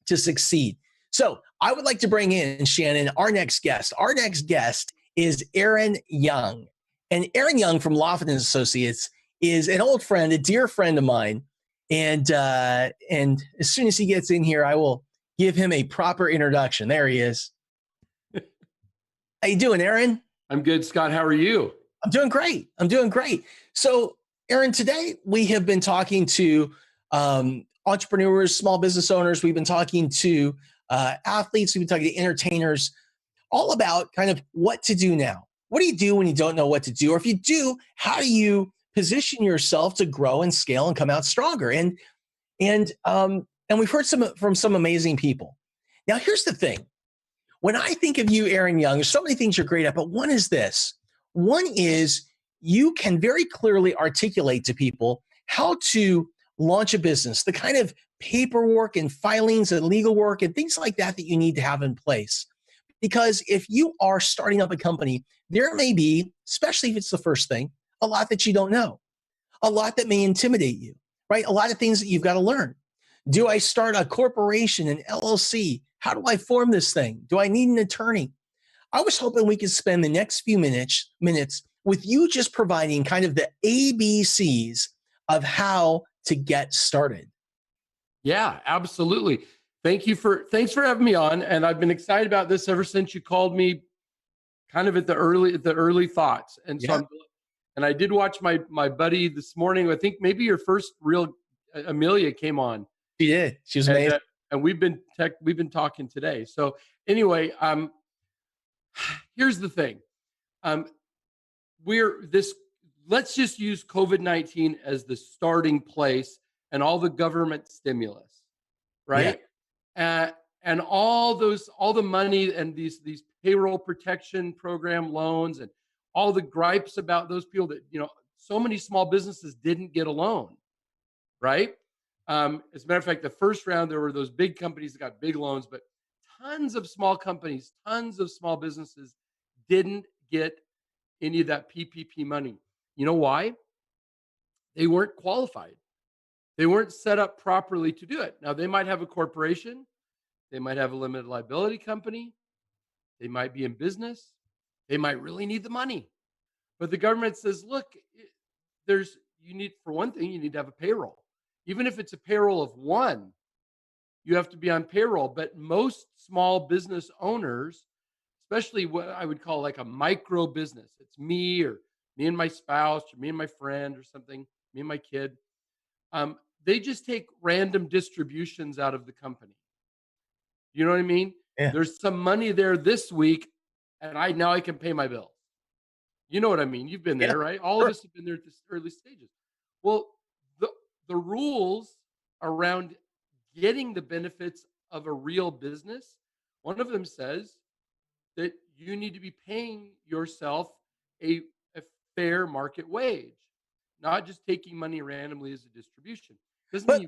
succeed. So I would like to bring in, Shannon, our next guest. Our next guest is Aaron Young. And Aaron Young from Lofton & Associates is an old friend, a dear friend of mine. And as soon as he gets in here, I will give him a proper introduction. There he is. How you doing, Aaron? I'm good, Scott. How are you? I'm doing great. So, Aaron, today we have been talking to entrepreneurs, small business owners. We've been talking to athletes. We've been talking to entertainers, all about kind of what to do now. What do you do when you don't know what to do? Or if you do, how do you position yourself to grow and scale and come out stronger? And we've heard from some amazing people. Now, here's the thing. When I think of you, Aaron Young, there's so many things you're great at, but one is this. One is you can very clearly articulate to people how to launch a business, the kind of paperwork and filings and legal work and things like that that you need to have in place. Because if you are starting up a company, there may be, especially if it's the first thing, a lot that you don't know, a lot that may intimidate you, right? A lot of things that you've got to learn. Do I start a corporation, an LLC? How do I form this thing? Do I need an attorney? I was hoping we could spend the next few minutes with you just providing kind of the ABCs of how to get started. Yeah, absolutely. Thanks for having me on. And I've been excited about this ever since you called me kind of at the early thoughts. And so and I did watch my buddy this morning. I think maybe your first real Amelia came on. She did. She was amazing. And we've been talking today. So anyway, here's the thing. Let's just use COVID-19 as the starting place and all the government stimulus, right? Yeah. And all the money and these payroll protection program loans and all the gripes about those people that, so many small businesses didn't get a loan, right? As a matter of fact, the first round, there were those big companies that got big loans, but tons of small companies, tons of small businesses didn't get any of that PPP money. You know why? They weren't qualified. They weren't set up properly to do it. Now, they might have a corporation. They might have a limited liability company. They might be in business. They might really need the money. But the government says, look, for one thing, you need to have a payroll. Even if it's a payroll of one, you have to be on payroll. But most small business owners, especially what I would call like a micro business, it's me or me and my spouse or me and my friend or something, me and my kid, they just take random distributions out of the company. You know what I mean? Yeah. There's some money there this week, and now I can pay my bills. You know what I mean? You've been there, right? All of us have been there at this early stages. Well, the rules around getting the benefits of a real business, one of them says that you need to be paying yourself a fair market wage, not just taking money randomly as a distribution. But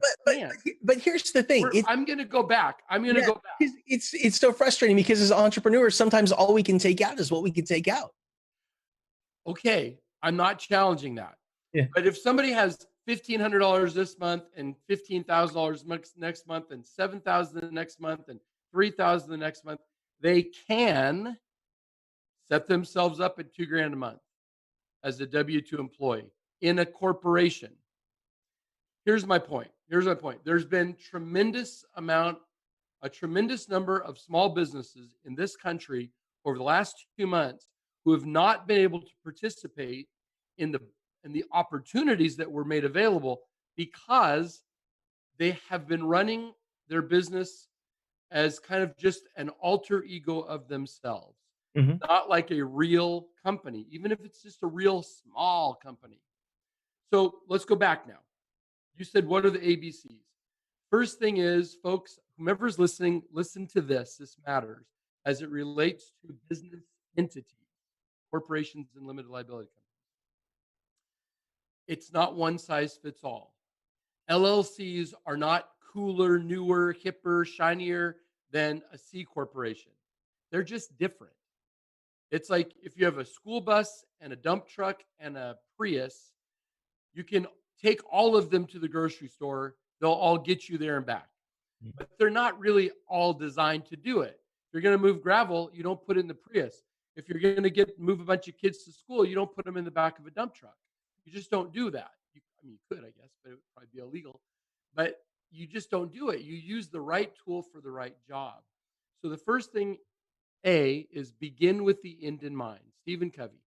here's the thing. I'm going to go back. It's so frustrating because as entrepreneurs, sometimes all we can take out is what we can take out. Okay, I'm not challenging that. Yeah. But if somebody has $1,500 this month and $15,000 next month and $7,000 the next month and $3,000 the next month, they can set themselves up at $2,000 a month as a W-2 employee in a corporation. Here's my point. There's been a tremendous number of small businesses in this country over the last 2 months who have not been able to participate in the opportunities that were made available because they have been running their business as kind of just an alter ego of themselves, not like a real company, even if it's just a real small company. So let's go back now. You said, what are the ABCs? First thing is, folks, whomever's listening, listen to this. This matters as it relates to business entities, corporations and limited liability companies. It's not one size fits all. LLCs are not cooler, newer, hipper, shinier than a C corporation. They're just different. It's like if you have a school bus and a dump truck and a Prius, you can take all of them to the grocery store. They'll all get you there and back. But they're not really all designed to do it. If you're going to move gravel, you don't put it in the Prius. If you're going to move a bunch of kids to school, you don't put them in the back of a dump truck. You just don't do that. You could, I guess, but it would probably be illegal. But you just don't do it. You use the right tool for the right job. So the first thing, A, is begin with the end in mind. Stephen Covey,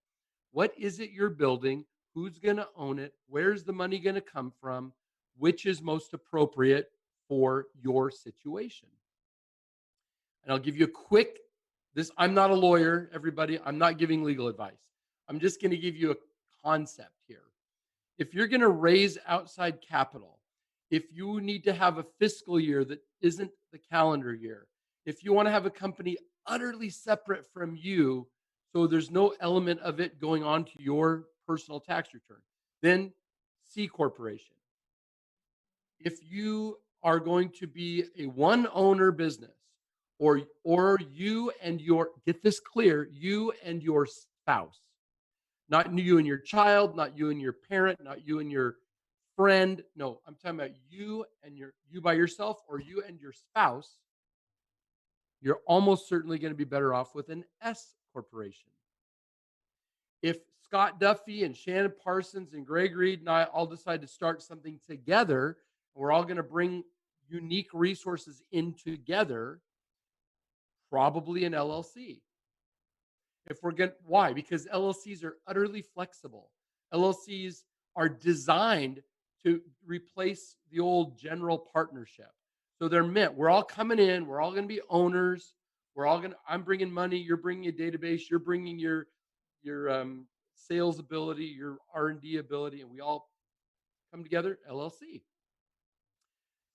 what is it you're building? Who's going to own it? Where's the money going to come from? Which is most appropriate for your situation? And I'll give you a quick, I'm not a lawyer, everybody. I'm not giving legal advice. I'm just going to give you a concept here. If you're going to raise outside capital, if you need to have a fiscal year that isn't the calendar year, if you want to have a company utterly separate from you, so there's no element of it going on to your personal tax return, then C corporation. If you are going to be a one owner business, or you and your, get this clear, you and your spouse, not you and your child, not you and your parent, not you and your friend. No, I'm talking about you by yourself, or you and your spouse. You're almost certainly going to be better off with an S corporation. If Scott Duffy and Shannon Parsons and Greg Reed and I all decide to start something together, we're all going to bring unique resources in together, probably an LLC. Why? Because LLCs are utterly flexible. LLCs are designed to replace the old general partnership. So they're meant, we're all coming in, we're all going to be owners. I'm bringing money, you're bringing a database, you're bringing your sales ability, your R&D ability, and we all come together, LLC.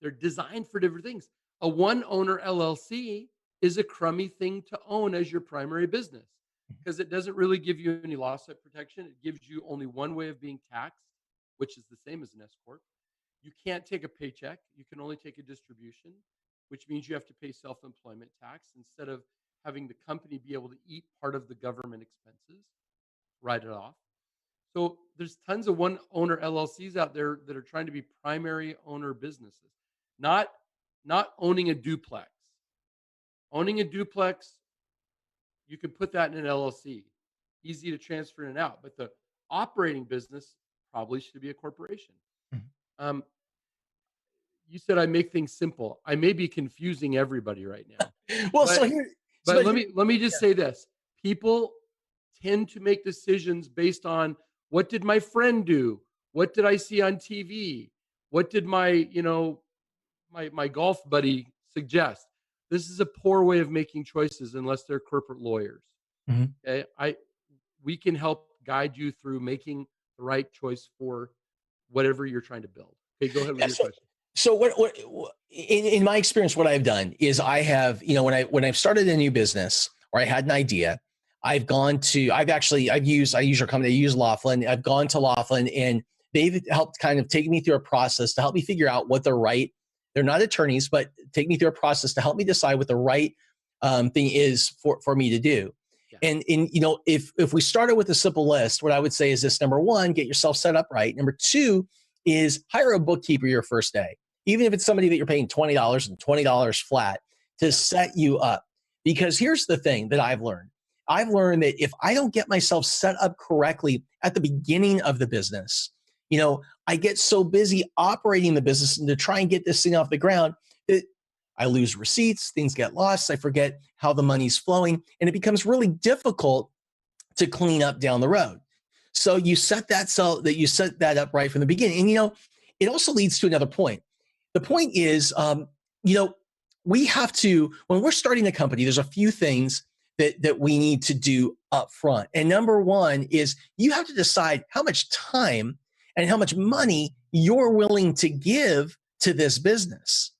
They're designed for different things. A one owner LLC is a crummy thing to own as your primary business because it doesn't really give you any lawsuit protection. It gives you only one way of being taxed, which is the same as an S corp. You can't take a paycheck. You can only take a distribution, which means you have to pay self-employment tax instead of having the company be able to eat part of the government expenses, write it off. So there's tons of one owner LLCs out there that are trying to be primary owner businesses, not owning a duplex. Owning a duplex, you can put that in an LLC, easy to transfer in and out. But the operating business probably should be a corporation. You said I make things simple. I may be confusing everybody right now. But let me just say this: people tend to make decisions based on what did my friend do, what did I see on TV, what did my my golf buddy suggest. This is a poor way of making choices unless they're corporate lawyers. Okay, we can help guide you through making the right choice for whatever you're trying to build. Okay, go ahead with your question. So what in my experience, what I've done is I have, when I've started a new business or I had an idea, I use your company, I use Laughlin. I've gone to Laughlin and they've helped kind of take me through a process to help me figure out what they're not attorneys, but take me through a process to help me decide what the right thing is for me to do. Yeah. And if we started with a simple list, what I would say is this: number one, get yourself set up right. Number two is hire a bookkeeper your first day, even if it's somebody that you're paying $20 and $20 flat to set you up. Because here's the thing that I've learned. I've learned that if I don't get myself set up correctly at the beginning of the business, I get so busy operating the business and to try and get this thing off the ground that I lose receipts, things get lost, I forget how the money's flowing, and it becomes really difficult to clean up down the road. So you set that up right from the beginning. And, it also leads to another point. The point is, we have to, when we're starting a company, there's a few things that we need to do up front. And number one is you have to decide how much time and how much money you're willing to give to this business.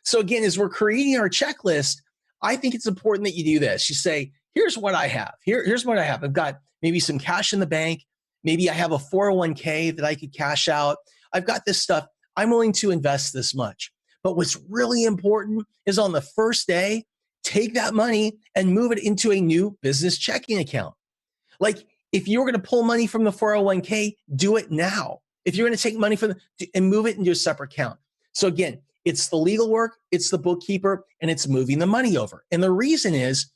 So again, as we're creating our checklist, I think it's important that you do this. You say, here's what I have. Here's what I have. I've got maybe some cash in the bank. Maybe I have a 401k that I could cash out. I've got this stuff. I'm willing to invest this much. But what's really important is on the first day, take that money and move it into a new business checking account. Like if you're going to pull money from the 401k, do it now. If you're going to take money and move it into a separate account. So again, it's the legal work, it's the bookkeeper, and it's moving the money over. And the reason is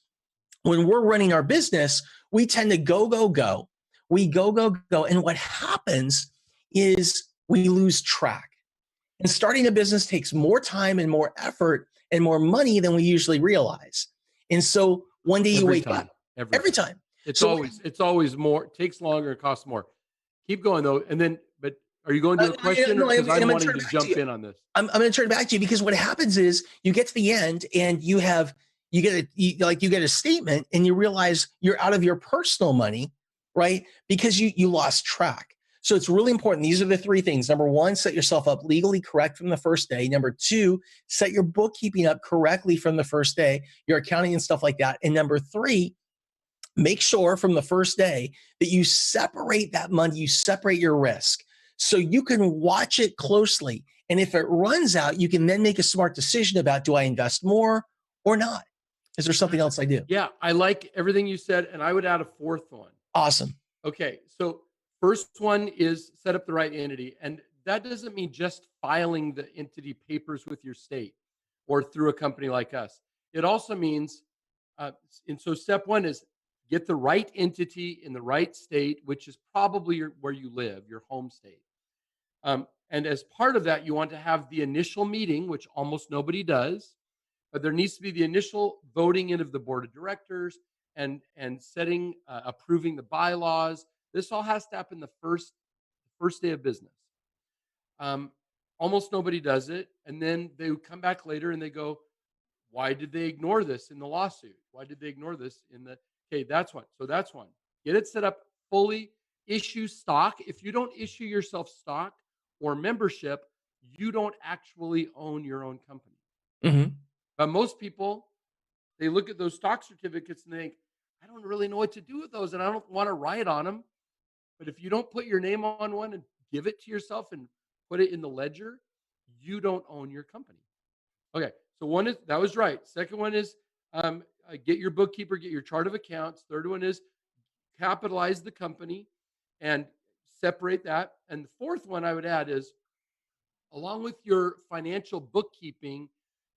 when we're running our business, we tend to go. We go. And what happens is we lose track. And starting a business takes more time and more effort and more money than we usually realize. And so one day you wake up. Every time. It's always more. It takes longer. It costs more. Keep going though. And then, but are you going to a question? Because I'm wanting to jump in on this. I'm going to turn it back to you because what happens is you get to the end and you get a statement and you realize you're out of your personal money, right? Because you lost track. So it's really important. These are the three things. Number one, set yourself up legally correct from the first day. Number two, set your bookkeeping up correctly from the first day, your accounting and stuff like that. And number three, make sure from the first day that you separate that money, you separate your risk so you can watch it closely. And if it runs out, you can then make a smart decision about, do I invest more or not? Is there something else I do? Yeah, I like everything you said. And I would add a fourth one. Awesome. Okay. So first one is set up the right entity. And that doesn't mean just filing the entity papers with your state or through a company like us. It also means, and so step one is get the right entity in the right state, which is probably where you live, your home state. And as part of that, you want to have the initial meeting, which almost nobody does, but there needs to be the initial voting in of the board of directors and setting, approving the bylaws. This all has to happen the first day of business. Almost nobody does it. And then they come back later and they go, why did they ignore this in the lawsuit? Why did they ignore this in the, okay, that's one. So that's one. Get it set up fully, issue stock. If you don't issue yourself stock or membership, you don't actually own your own company. Mm-hmm. But most people, they look at those stock certificates and they think, I don't really know what to do with those and I don't want to write on them. But if you don't put your name on one and give it to yourself and put it in the ledger, you don't own your company. Okay, so one is, that was right. Second one is get your bookkeeper, get your chart of accounts. Third one is capitalize the company and separate that. And the fourth one I would add is, along with your financial bookkeeping,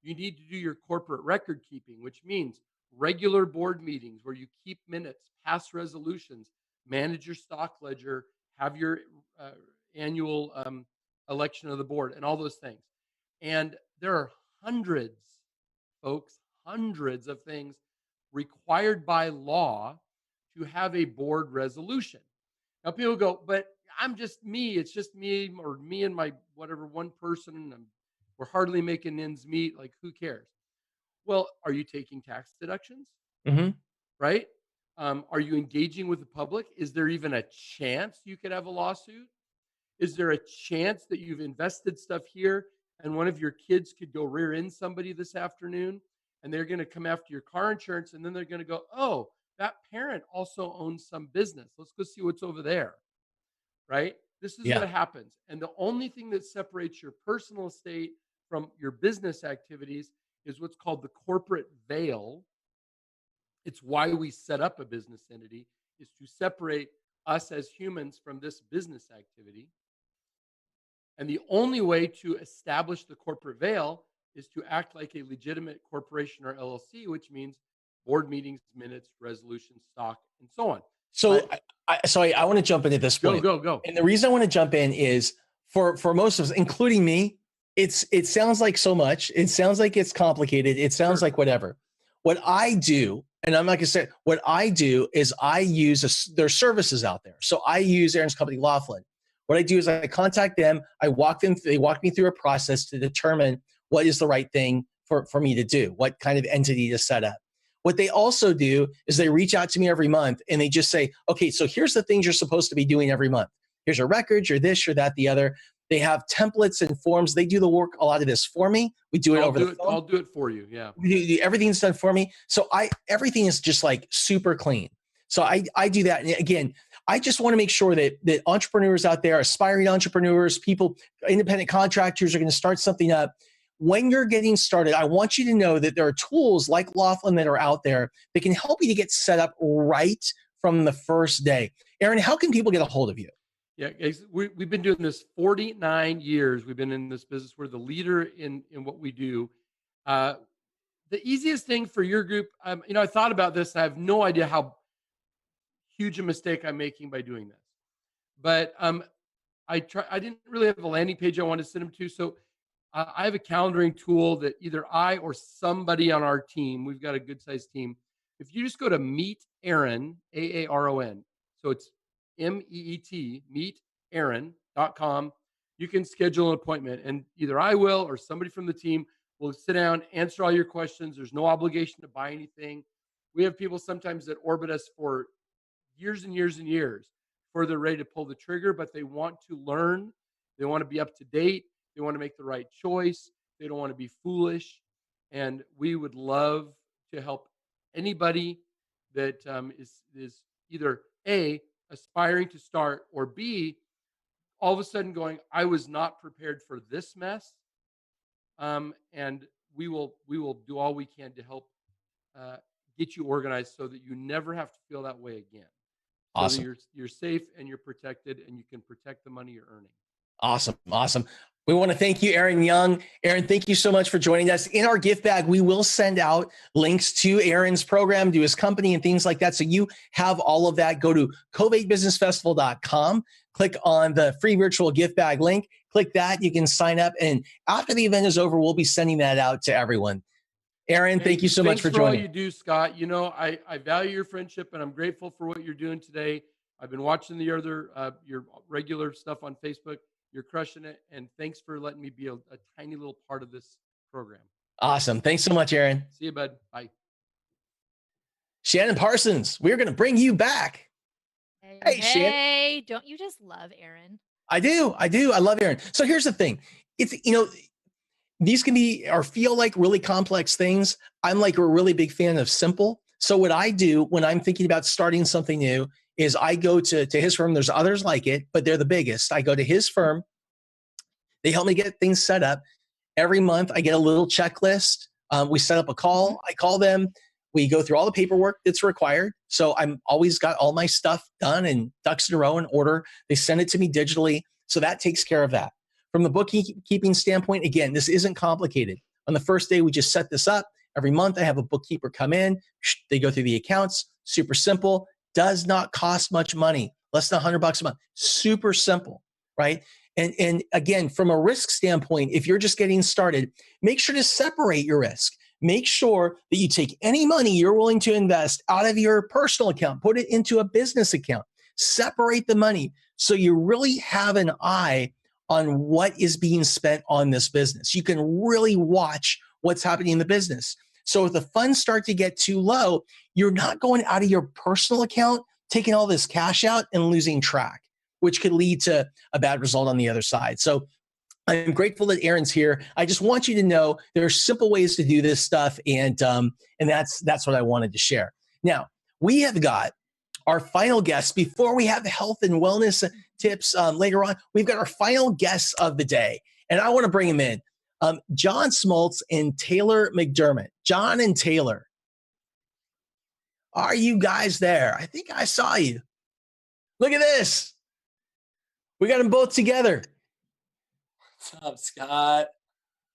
you need to do your corporate record keeping, which means regular board meetings where you keep minutes, pass resolutions, manage your stock ledger, have your annual election of the board, and all those things. And there are hundreds, folks, hundreds of things required by law to have a board resolution. Now people go, but I'm just me. It's just me or me and my whatever one person. And we're hardly making ends meet. Like, who cares? Well, are you taking tax deductions? Mm-hmm. Right? Are you engaging with the public? Is there even a chance you could have a lawsuit? Is there a chance that you've invested stuff here and one of your kids could go rear end somebody this afternoon and they're going to come after your car insurance and then they're going to go, oh, that parent also owns some business. Let's go see what's over there. Right? This is what happens. And the only thing that separates your personal estate from your business activities is what's called the corporate veil. It's why we set up a business entity, is to separate us as humans from this business activity. And the only way to establish the corporate veil is to act like a legitimate corporation or LLC, which means board meetings, minutes, resolutions, stock, and so on. So I want to jump in at this point. Go. And the reason I want to jump in is for most of us, including me, it sounds like so much. It sounds like it's complicated. It sounds like whatever. What I do, and I'm like I said, what I do is I use their services out there. So I use Aaron's company, Laughlin. What I do is I contact them. They walk me through a process to determine what is the right thing for me to do, what kind of entity to set up. What they also do is they reach out to me every month and they just say, okay, so here's the things you're supposed to be doing every month. Here's your records, your this, your that, the other. They have templates and forms. They do the work, a lot of this for me. We do it over the phone. I'll do it for you. Yeah. Everything's done for me. So everything is just like super clean. So I do that. And again, I just want to make sure that entrepreneurs out there, aspiring entrepreneurs, people, independent contractors are going to start something up. When you're getting started, I want you to know that there are tools like Laughlin that are out there that can help you to get set up right from the first day. Aaron, how can people get a hold of you? Yeah, we've been doing this 49 years. We've been in this business. We're the leader in what we do. The easiest thing for your group, I thought about this. And I have no idea how huge a mistake I'm making by doing this. But I didn't really have a landing page I wanted to send them to. So I have a calendaring tool that either I or somebody on our team, we've got a good sized team. If you just go to Meet Aaron, AARON, so it's MEET, meetaaron.com, you can schedule an appointment and either I will or somebody from the team will sit down, answer all your questions. There's no obligation to buy anything. We have people sometimes that orbit us for years and years and years before they're ready to pull the trigger, but they want to learn. They want to be up to date. They want to make the right choice. They don't want to be foolish. And we would love to help anybody that is either A, aspiring to start, or B, all of a sudden going, I was not prepared for this mess. And we will do all we can to help get you organized so that you never have to feel that way again. Awesome. So that you're safe and you're protected and you can protect the money you're earning. Awesome. We want to thank you, Aaron Young. Aaron, thank you so much for joining us. In our gift bag, we will send out links to Aaron's program, to his company and things like that. So you have all of that. Go to CovAIDBusinessFestival.com, click on the free virtual gift bag link, click that. You can sign up. And after the event is over, we'll be sending that out to everyone. Aaron, thank you so much for joining. Thanks for all you do, Scott. I value your friendship and I'm grateful for what you're doing today. I've been watching your regular stuff on Facebook. You're crushing it. And thanks for letting me be a tiny little part of this program. Awesome. Thanks so much, Aaron. See you, bud. Bye. Shannon Parsons, we're going to bring you back. Hey, Shannon. Don't you just love Aaron? I do. I love Aaron. So here's the thing. It's, these can be or feel like really complex things. I'm like a really big fan of simple. So what I do when I'm thinking about starting something new is I go to his firm. There's others like it, but they're the biggest. I go to his firm. They help me get things set up. Every month I get a little checklist. We set up a call. I call them. We go through all the paperwork that's required. So I'm always got all my stuff done and ducks in a row in order. They send it to me digitally. So that takes care of that. From the bookkeeping standpoint, again, this isn't complicated. On the first day, we just set this up. Every month I have a bookkeeper come in. They go through the accounts. Super simple. Does not cost much money. Less than $100 a month. Super simple, right? And again, from a risk standpoint, if you're just getting started, make sure to separate your risk. Make sure that you take any money you're willing to invest out of your personal account, put it into a business account. Separate the money so you really have an eye on what is being spent on this business. You can really watch what's happening in the business. So if the funds start to get too low, you're not going out of your personal account, taking all this cash out and losing track, which could lead to a bad result on the other side. So I'm grateful that Aaron's here. I just want you to know there are simple ways to do this stuff, and that's what I wanted to share. Now, we have got our final guest. Before we have the health and wellness tips later on, we've got our final guests of the day, and I want to bring them in. John Smoltz and Taylor McDermott. John and Taylor, are you guys there? I think I saw you. Look at this. We got them both together. What's up, Scott?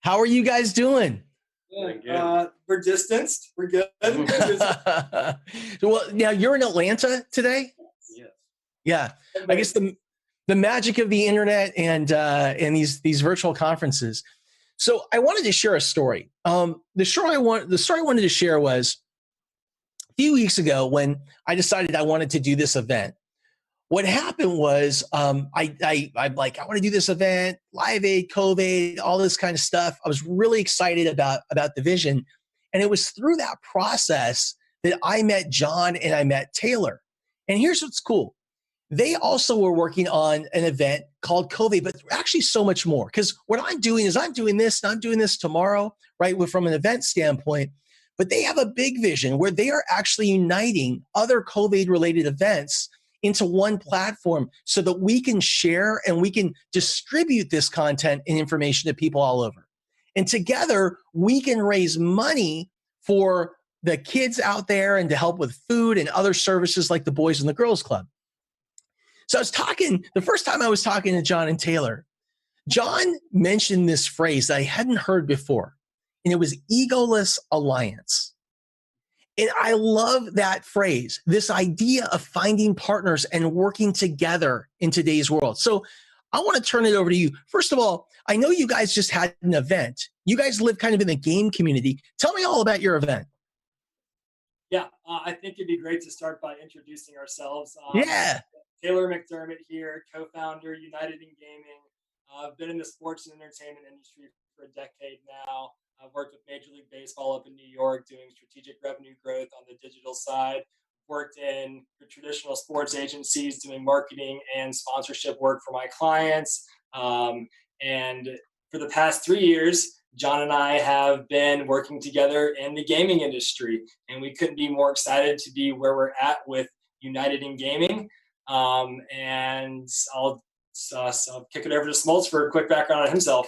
How are you guys doing? We're distanced. We're good. Well, now you're in Atlanta today? Yes. Yeah. I guess the magic of the internet and these virtual conferences. So I wanted to share a story. The story I wanted to share was a few weeks ago when I decided I wanted to do this event. What happened was I'm like, I want to do this event, Live Aid, CovAID, all this kind of stuff. I was really excited about the vision. And it was through that process that I met John and I met Taylor. And here's what's cool. They also were working on an event called CovAID, but actually so much more. Because what I'm doing is I'm doing this and I'm doing this tomorrow, right? From an event standpoint. But they have a big vision where they are actually uniting other CovAID related events into one platform so that we can share and we can distribute this content and information to people all over. And together we can raise money for the kids out there and to help with food and other services like the Boys and the Girls Club. So the first time I was talking to John and Taylor, John mentioned this phrase that I hadn't heard before, and it was egoless alliance. And I love that phrase, this idea of finding partners and working together in today's world. So I want to turn it over to you. First of all, I know you guys just had an event. You guys live kind of in the game community. Tell me all about your event. Yeah, I think it'd be great to start by introducing ourselves. Yeah. Taylor McDermott here, co-founder, United in Gaming. I've been in the sports and entertainment industry for a decade now. I've worked with Major League Baseball up in New York doing strategic revenue growth on the digital side. Worked in the traditional sports agencies doing marketing and sponsorship work for my clients. And for the past 3 years, John and I have been working together in the gaming industry. And we couldn't be more excited to be where we're at with United in Gaming. And I'll kick it over to Smoltz for a quick background on himself.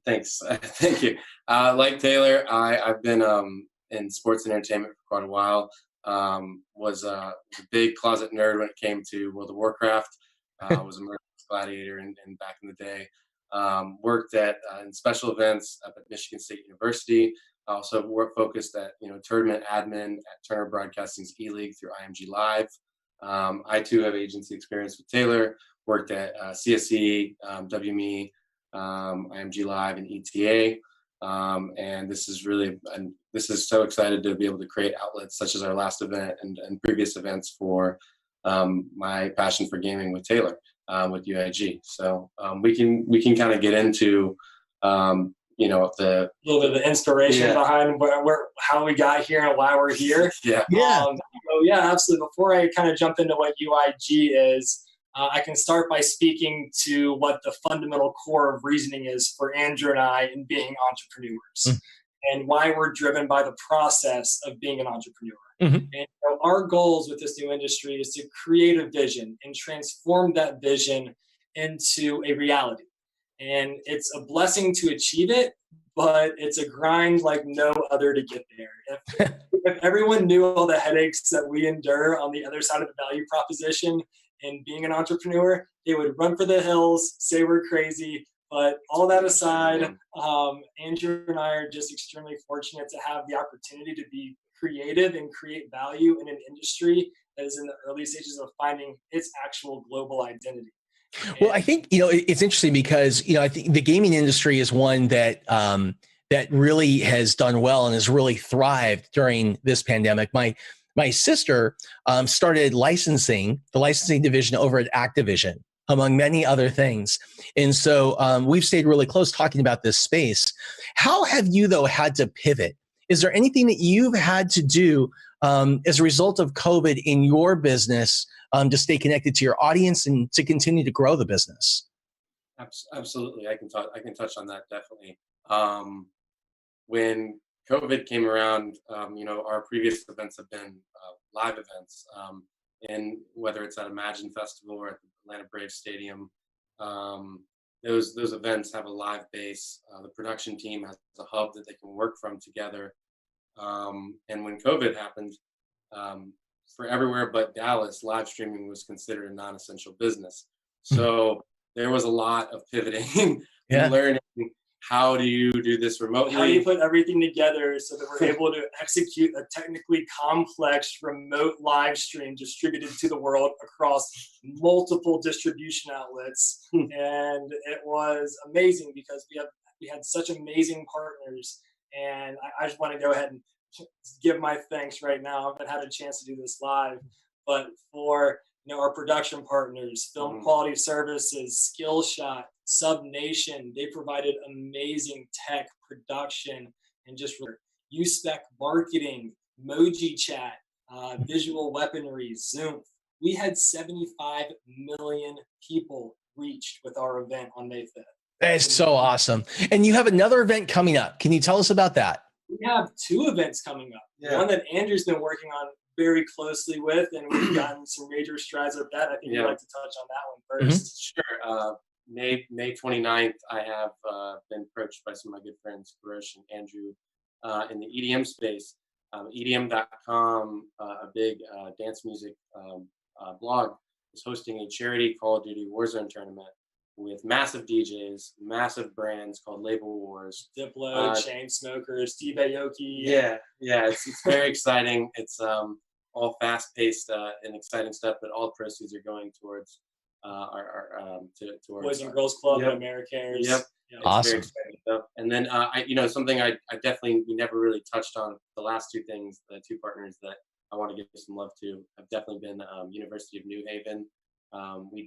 Thanks. Thank you. Like Taylor, I've been in sports and entertainment for quite a while. Was a big closet nerd when it came to World of Warcraft. Was a mercenary gladiator in back in the day. Worked in special events up at Michigan State University. Also focused at tournament admin at Turner Broadcasting's E-League through IMG Live. I too have agency experience with Taylor. Worked at CSE, WME, IMG Live, and ETA. And this is so excited to be able to create outlets such as our last event and previous events for my passion for gaming with Taylor with UIG. So we can kind of get into the little bit of the inspiration behind how we got here and why we're here. Yeah. Absolutely. Before I kind of jump into what UIG is, I can start by speaking to what the fundamental core of reasoning is for Andrew and I in being entrepreneurs and why we're driven by the process of being an entrepreneur. And our goals with this new industry is to create a vision and transform that vision into a reality. And it's a blessing to achieve it, but it's a grind like no other to get there. If everyone knew all the headaches that we endure on the other side of the value proposition and being an entrepreneur, they would run for the hills, say we're crazy. But all that aside, Andrew and I are just extremely fortunate to have the opportunity to be creative and create value in an industry that is in the early stages of finding its actual global identity. Well, I think, it's interesting because, I think the gaming industry is one that that really has done well and has really thrived during this pandemic. My sister started the licensing division over at Activision, among many other things. And so we've stayed really close talking about this space. How have you, though, had to pivot? Is there anything that you've had to do as a result of COVID in your business to stay connected to your audience and to continue to grow the business? Absolutely. I can touch on that definitely. When COVID came around, our previous events have been live events, and whether it's at Imagine Festival or at the Atlanta Braves Stadium, those events have a live base. The production team has a hub that they can work from together. And when COVID happened, for everywhere but Dallas, live streaming was considered a non-essential business. So there was a lot of pivoting and learning how do you do this remotely? How do you put everything together so that we're able to execute a technically complex remote live stream distributed to the world across multiple distribution outlets? And it was amazing because we had such amazing partners. And I just want to go ahead and give my thanks right now. I haven't had a chance to do this live, but for our production partners, Film Quality Services, Skillshot, Sub Nation, they provided amazing tech production and just USpec marketing, Moji Chat, Visual Weaponry, Zoom. We had 75 million people reached with our event on May 5th. That is so awesome. And you have another event coming up. Can you tell us about that? We have 2 events coming up. Yeah. One that Andrew's been working on very closely with, and we've gotten some major strides with that. I think you'd like to touch on that one first. Sure. May 29th, I have been approached by some of my good friends, Kurosh and Andrew, in the EDM space. EDM.com, a big dance music blog, is hosting a charity Call of Duty Warzone tournament with massive DJs, massive brands called Label Wars. Diplo, Chainsmokers, Steve Aoki. Yeah, it's very exciting. It's all fast-paced and exciting stuff, but all proceeds are going towards towards Boys and Girls Club and AmeriCares. Yep. It's Awesome. very exciting stuff. And then something I definitely, we never really touched on, the last 2 things, the 2 partners that I want to give some love to have definitely been University of New Haven. We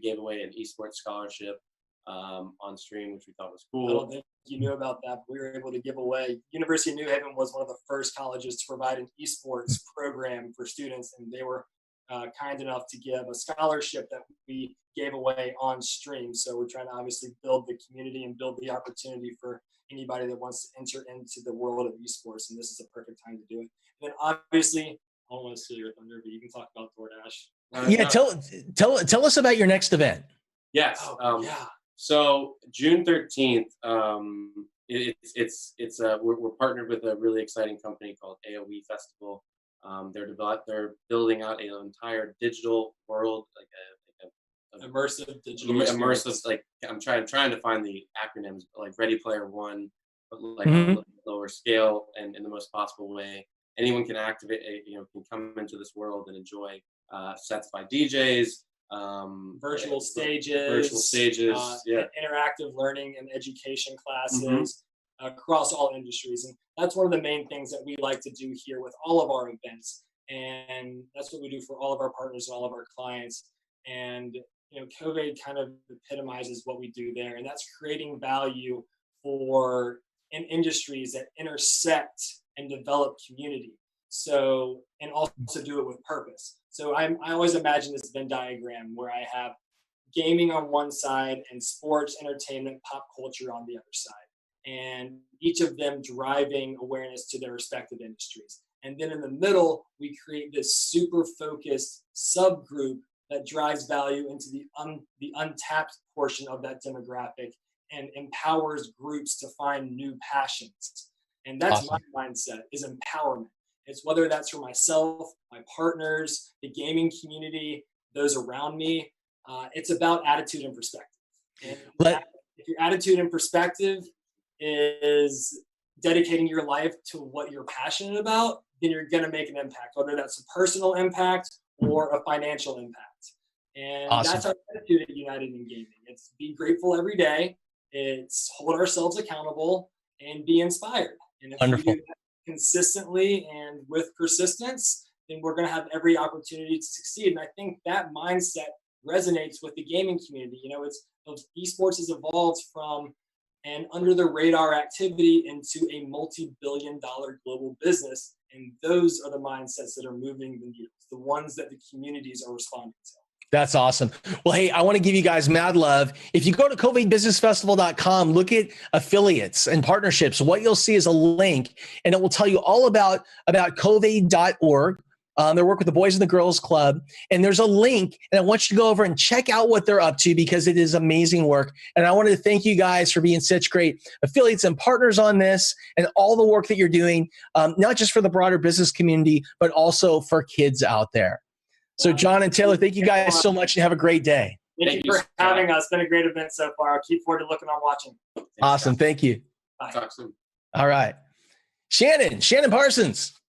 gave away an esports scholarship on stream, which we thought was cool. I don't think you knew about that, but we were able to give away. University of New Haven was one of the first colleges to provide an esports program for students, and they were kind enough to give a scholarship that we gave away on stream. So we're trying to obviously build the community and build the opportunity for anybody that wants to enter into the world of esports, and this is a perfect time to do it. And then obviously, I don't want to steal your thunder, but you can talk about DoorDash. Yeah, tell us about your next event. Yes. So June 13th, we're partnered with a really exciting company called AOE Festival. They're building out an entire digital world, like a immersive digital immersive. Like I'm trying to find the acronyms, like Ready Player One, but like on a lower scale and in the most possible way. Anyone can activate, can come into this world and enjoy sets by DJs, virtual stages, interactive learning and education classes across all industries. And that's one of the main things that we like to do here with all of our events. And that's what we do for all of our partners and all of our clients. And, CovAID kind of epitomizes what we do there. And that's creating value for industries that intersect and develop community. So, and also do it with purpose. So I always imagine this Venn diagram where I have gaming on one side and sports, entertainment, pop culture on the other side, and each of them driving awareness to their respective industries. And then in the middle, we create this super focused subgroup that drives value into the untapped portion of that demographic and empowers groups to find new passions. And that's my mindset, is empowerment. It's whether that's for myself, my partners, the gaming community, those around me. It's about attitude and perspective. And if your attitude and perspective is dedicating your life to what you're passionate about, then you're going to make an impact, whether that's a personal impact or a financial impact. And that's our attitude at United in Gaming. It's be grateful every day. It's hold ourselves accountable and be inspired. And if we do that consistently and with persistence, then we're going to have every opportunity to succeed. And I think that mindset resonates with the gaming community. Esports has evolved from an under the radar activity into a multi-billion-dollar global business. And those are the mindsets that are moving the needles, the ones that the communities are responding to. That's awesome. Well, hey, I want to give you guys mad love. If you go to CovAIDBusinessFestival.com, look at affiliates and partnerships. What you'll see is a link, and it will tell you all about CovAID.org. They work with the Boys and the Girls Club, and there's a link, and I want you to go over and check out what they're up to because it is amazing work. And I wanted to thank you guys for being such great affiliates and partners on this and all the work that you're doing, not just for the broader business community, but also for kids out there. So John and Taylor, thank you guys so much and have a great day. Thank you for having us. It's been a great event so far. I'll keep forward to looking on watching. Awesome. Thank you. Bye. Talk soon. All right. Shannon Parsons.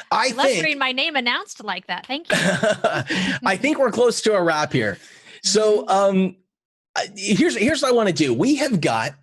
I love think hearing my name announced like that. Thank you. I think we're close to a wrap here. So here's what I want to do. We have got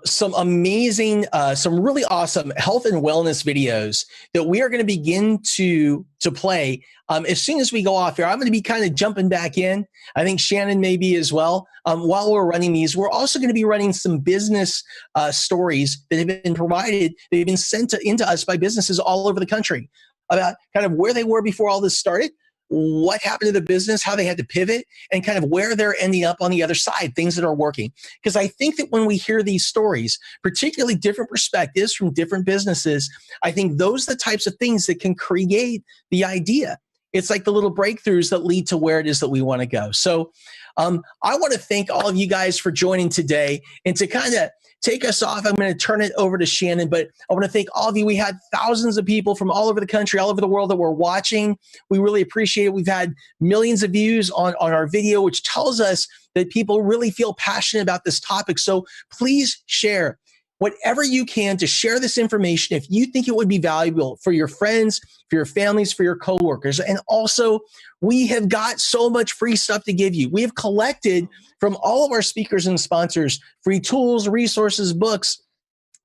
some amazing, some really awesome health and wellness videos that we are going to begin to play as soon as we go off here. I'm going to be kind of jumping back in. I think Shannon may be as well. While we're running these, we're also going to be running some business stories that have been provided, they've been sent into us by businesses all over the country about kind of where they were before all this started, what happened to the business, how they had to pivot, and kind of where they're ending up on the other side, things that are working. Because I think that when we hear these stories, particularly different perspectives from different businesses, I think those are the types of things that can create the idea. It's like the little breakthroughs that lead to where it is that we want to go. So I want to thank all of you guys for joining today. And to kind of take us off, I'm going to turn it over to Shannon, but I want to thank all of you. We had thousands of people from all over the country, all over the world that were watching. We really appreciate it. We've had millions of views on our video, which tells us that people really feel passionate about this topic. So please share whatever you can to share this information if you think it would be valuable for your friends, for your families, for your coworkers. And also, we have got so much free stuff to give you. We have collected from all of our speakers and sponsors free tools, resources, books,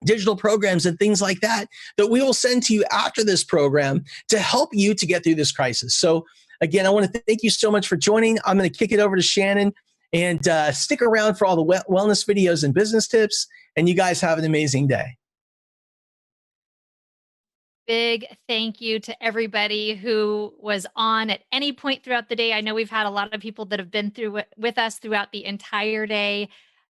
digital programs, and things like that we will send to you after this program to help you to get through this crisis. So again, I want to thank you so much for joining. I'm going to kick it over to Shannon, and stick around for all the wellness videos and business tips. And you guys have an amazing day. Big thank you to everybody who was on at any point throughout the day. I know we've had a lot of people that have been through with us throughout the entire day.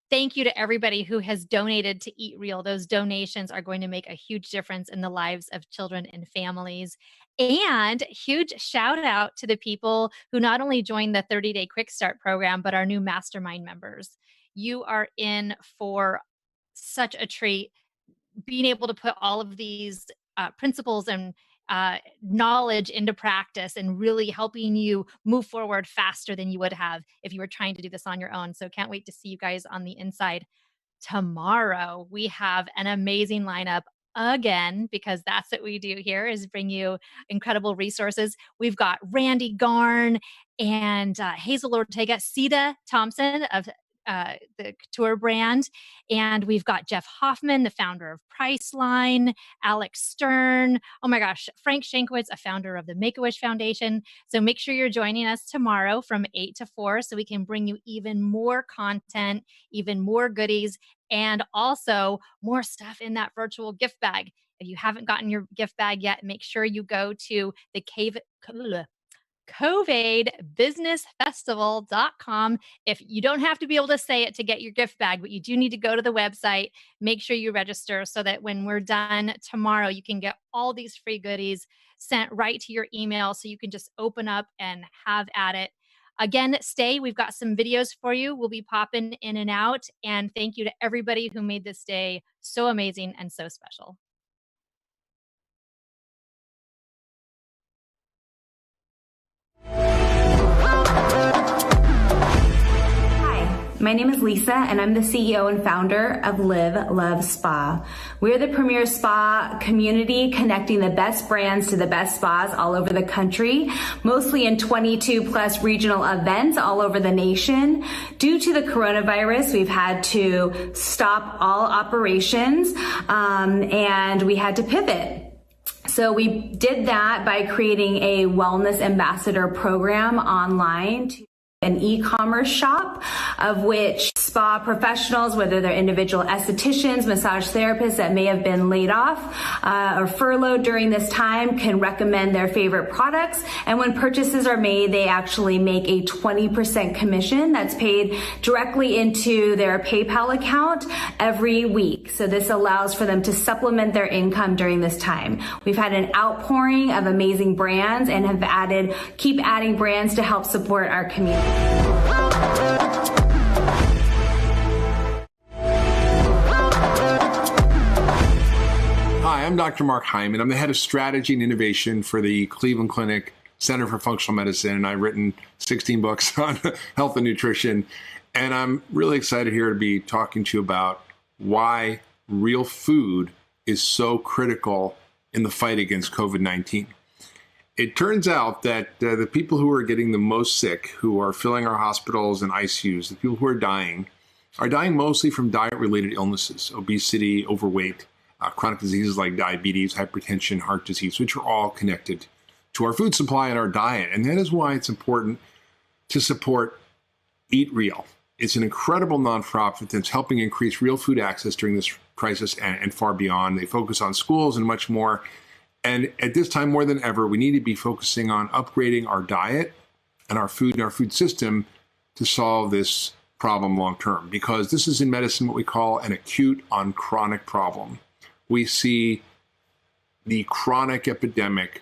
Thank you to everybody who has donated to Eat Real. Those donations are going to make a huge difference in the lives of children and families. And huge shout out to the people who not only joined the 30-day Quick Start program, but our new mastermind members. You are in for such a treat, being able to put all of these principles and knowledge into practice and really helping you move forward faster than you would have if you were trying to do this on your own. So can't wait to see you guys on the inside. Tomorrow, we have an amazing lineup again, because that's what we do here, is bring you incredible resources. We've got Randy Garn and Hazel Ortega, Sita Thompson of the Couture brand. And we've got Jeff Hoffman, the founder of Priceline, Alex Stern. Oh my gosh, Frank Shankowitz, a founder of the Make-A-Wish Foundation. So make sure you're joining us tomorrow from 8 to 4 so we can bring you even more content, even more goodies, and also more stuff in that virtual gift bag. If you haven't gotten your gift bag yet, make sure you go to the CovAIDbusinessfestival.com. If you don't have to be able to say it to get your gift bag, but you do need to go to the website, make sure you register so that when we're done tomorrow, you can get all these free goodies sent right to your email so you can just open up and have at it. Again, stay. We've got some videos for you. We'll be popping in and out. And thank you to everybody who made this day so amazing and so special. My name is Lisa, and I'm the CEO and founder of Live Love Spa. We're the premier spa community connecting the best brands to the best spas all over the country, mostly in 22 plus regional events all over the nation. Due to the coronavirus, we've had to stop all operations, and we had to pivot. So we did that by creating a wellness ambassador program online to an e-commerce shop of which spa professionals, whether they're individual estheticians, massage therapists that may have been laid off or furloughed during this time, can recommend their favorite products. And when purchases are made, they actually make a 20% commission that's paid directly into their PayPal account every week. So this allows for them to supplement their income during this time. We've had an outpouring of amazing brands and have keep adding brands to help support our community. Hi, I'm Dr. Mark Hyman. I'm the head of strategy and innovation for the Cleveland Clinic Center for Functional Medicine, and I've written 16 books on health and nutrition. And I'm really excited here to be talking to you about why real food is so critical in the fight against COVID-19. It turns out that the people who are getting the most sick, who are filling our hospitals and ICUs, the people who are dying mostly from diet-related illnesses, obesity, overweight, chronic diseases like diabetes, hypertension, heart disease, which are all connected to our food supply and our diet. And that is why it's important to support Eat Real. It's an incredible nonprofit that's helping increase real food access during this crisis and far beyond. They focus on schools and much more. And at this time, more than ever, we need to be focusing on upgrading our diet and our food system to solve this problem long term, because this is in medicine what we call an acute on chronic problem. We see the chronic epidemic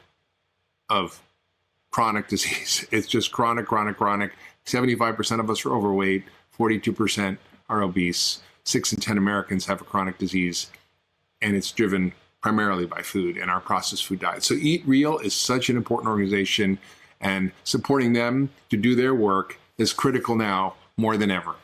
of chronic disease. It's just chronic. 75% of us are overweight, 42% are obese, 6 in 10 Americans have a chronic disease, and it's driven primarily by food and our processed food diet. So Eat Real is such an important organization, and supporting them to do their work is critical now more than ever.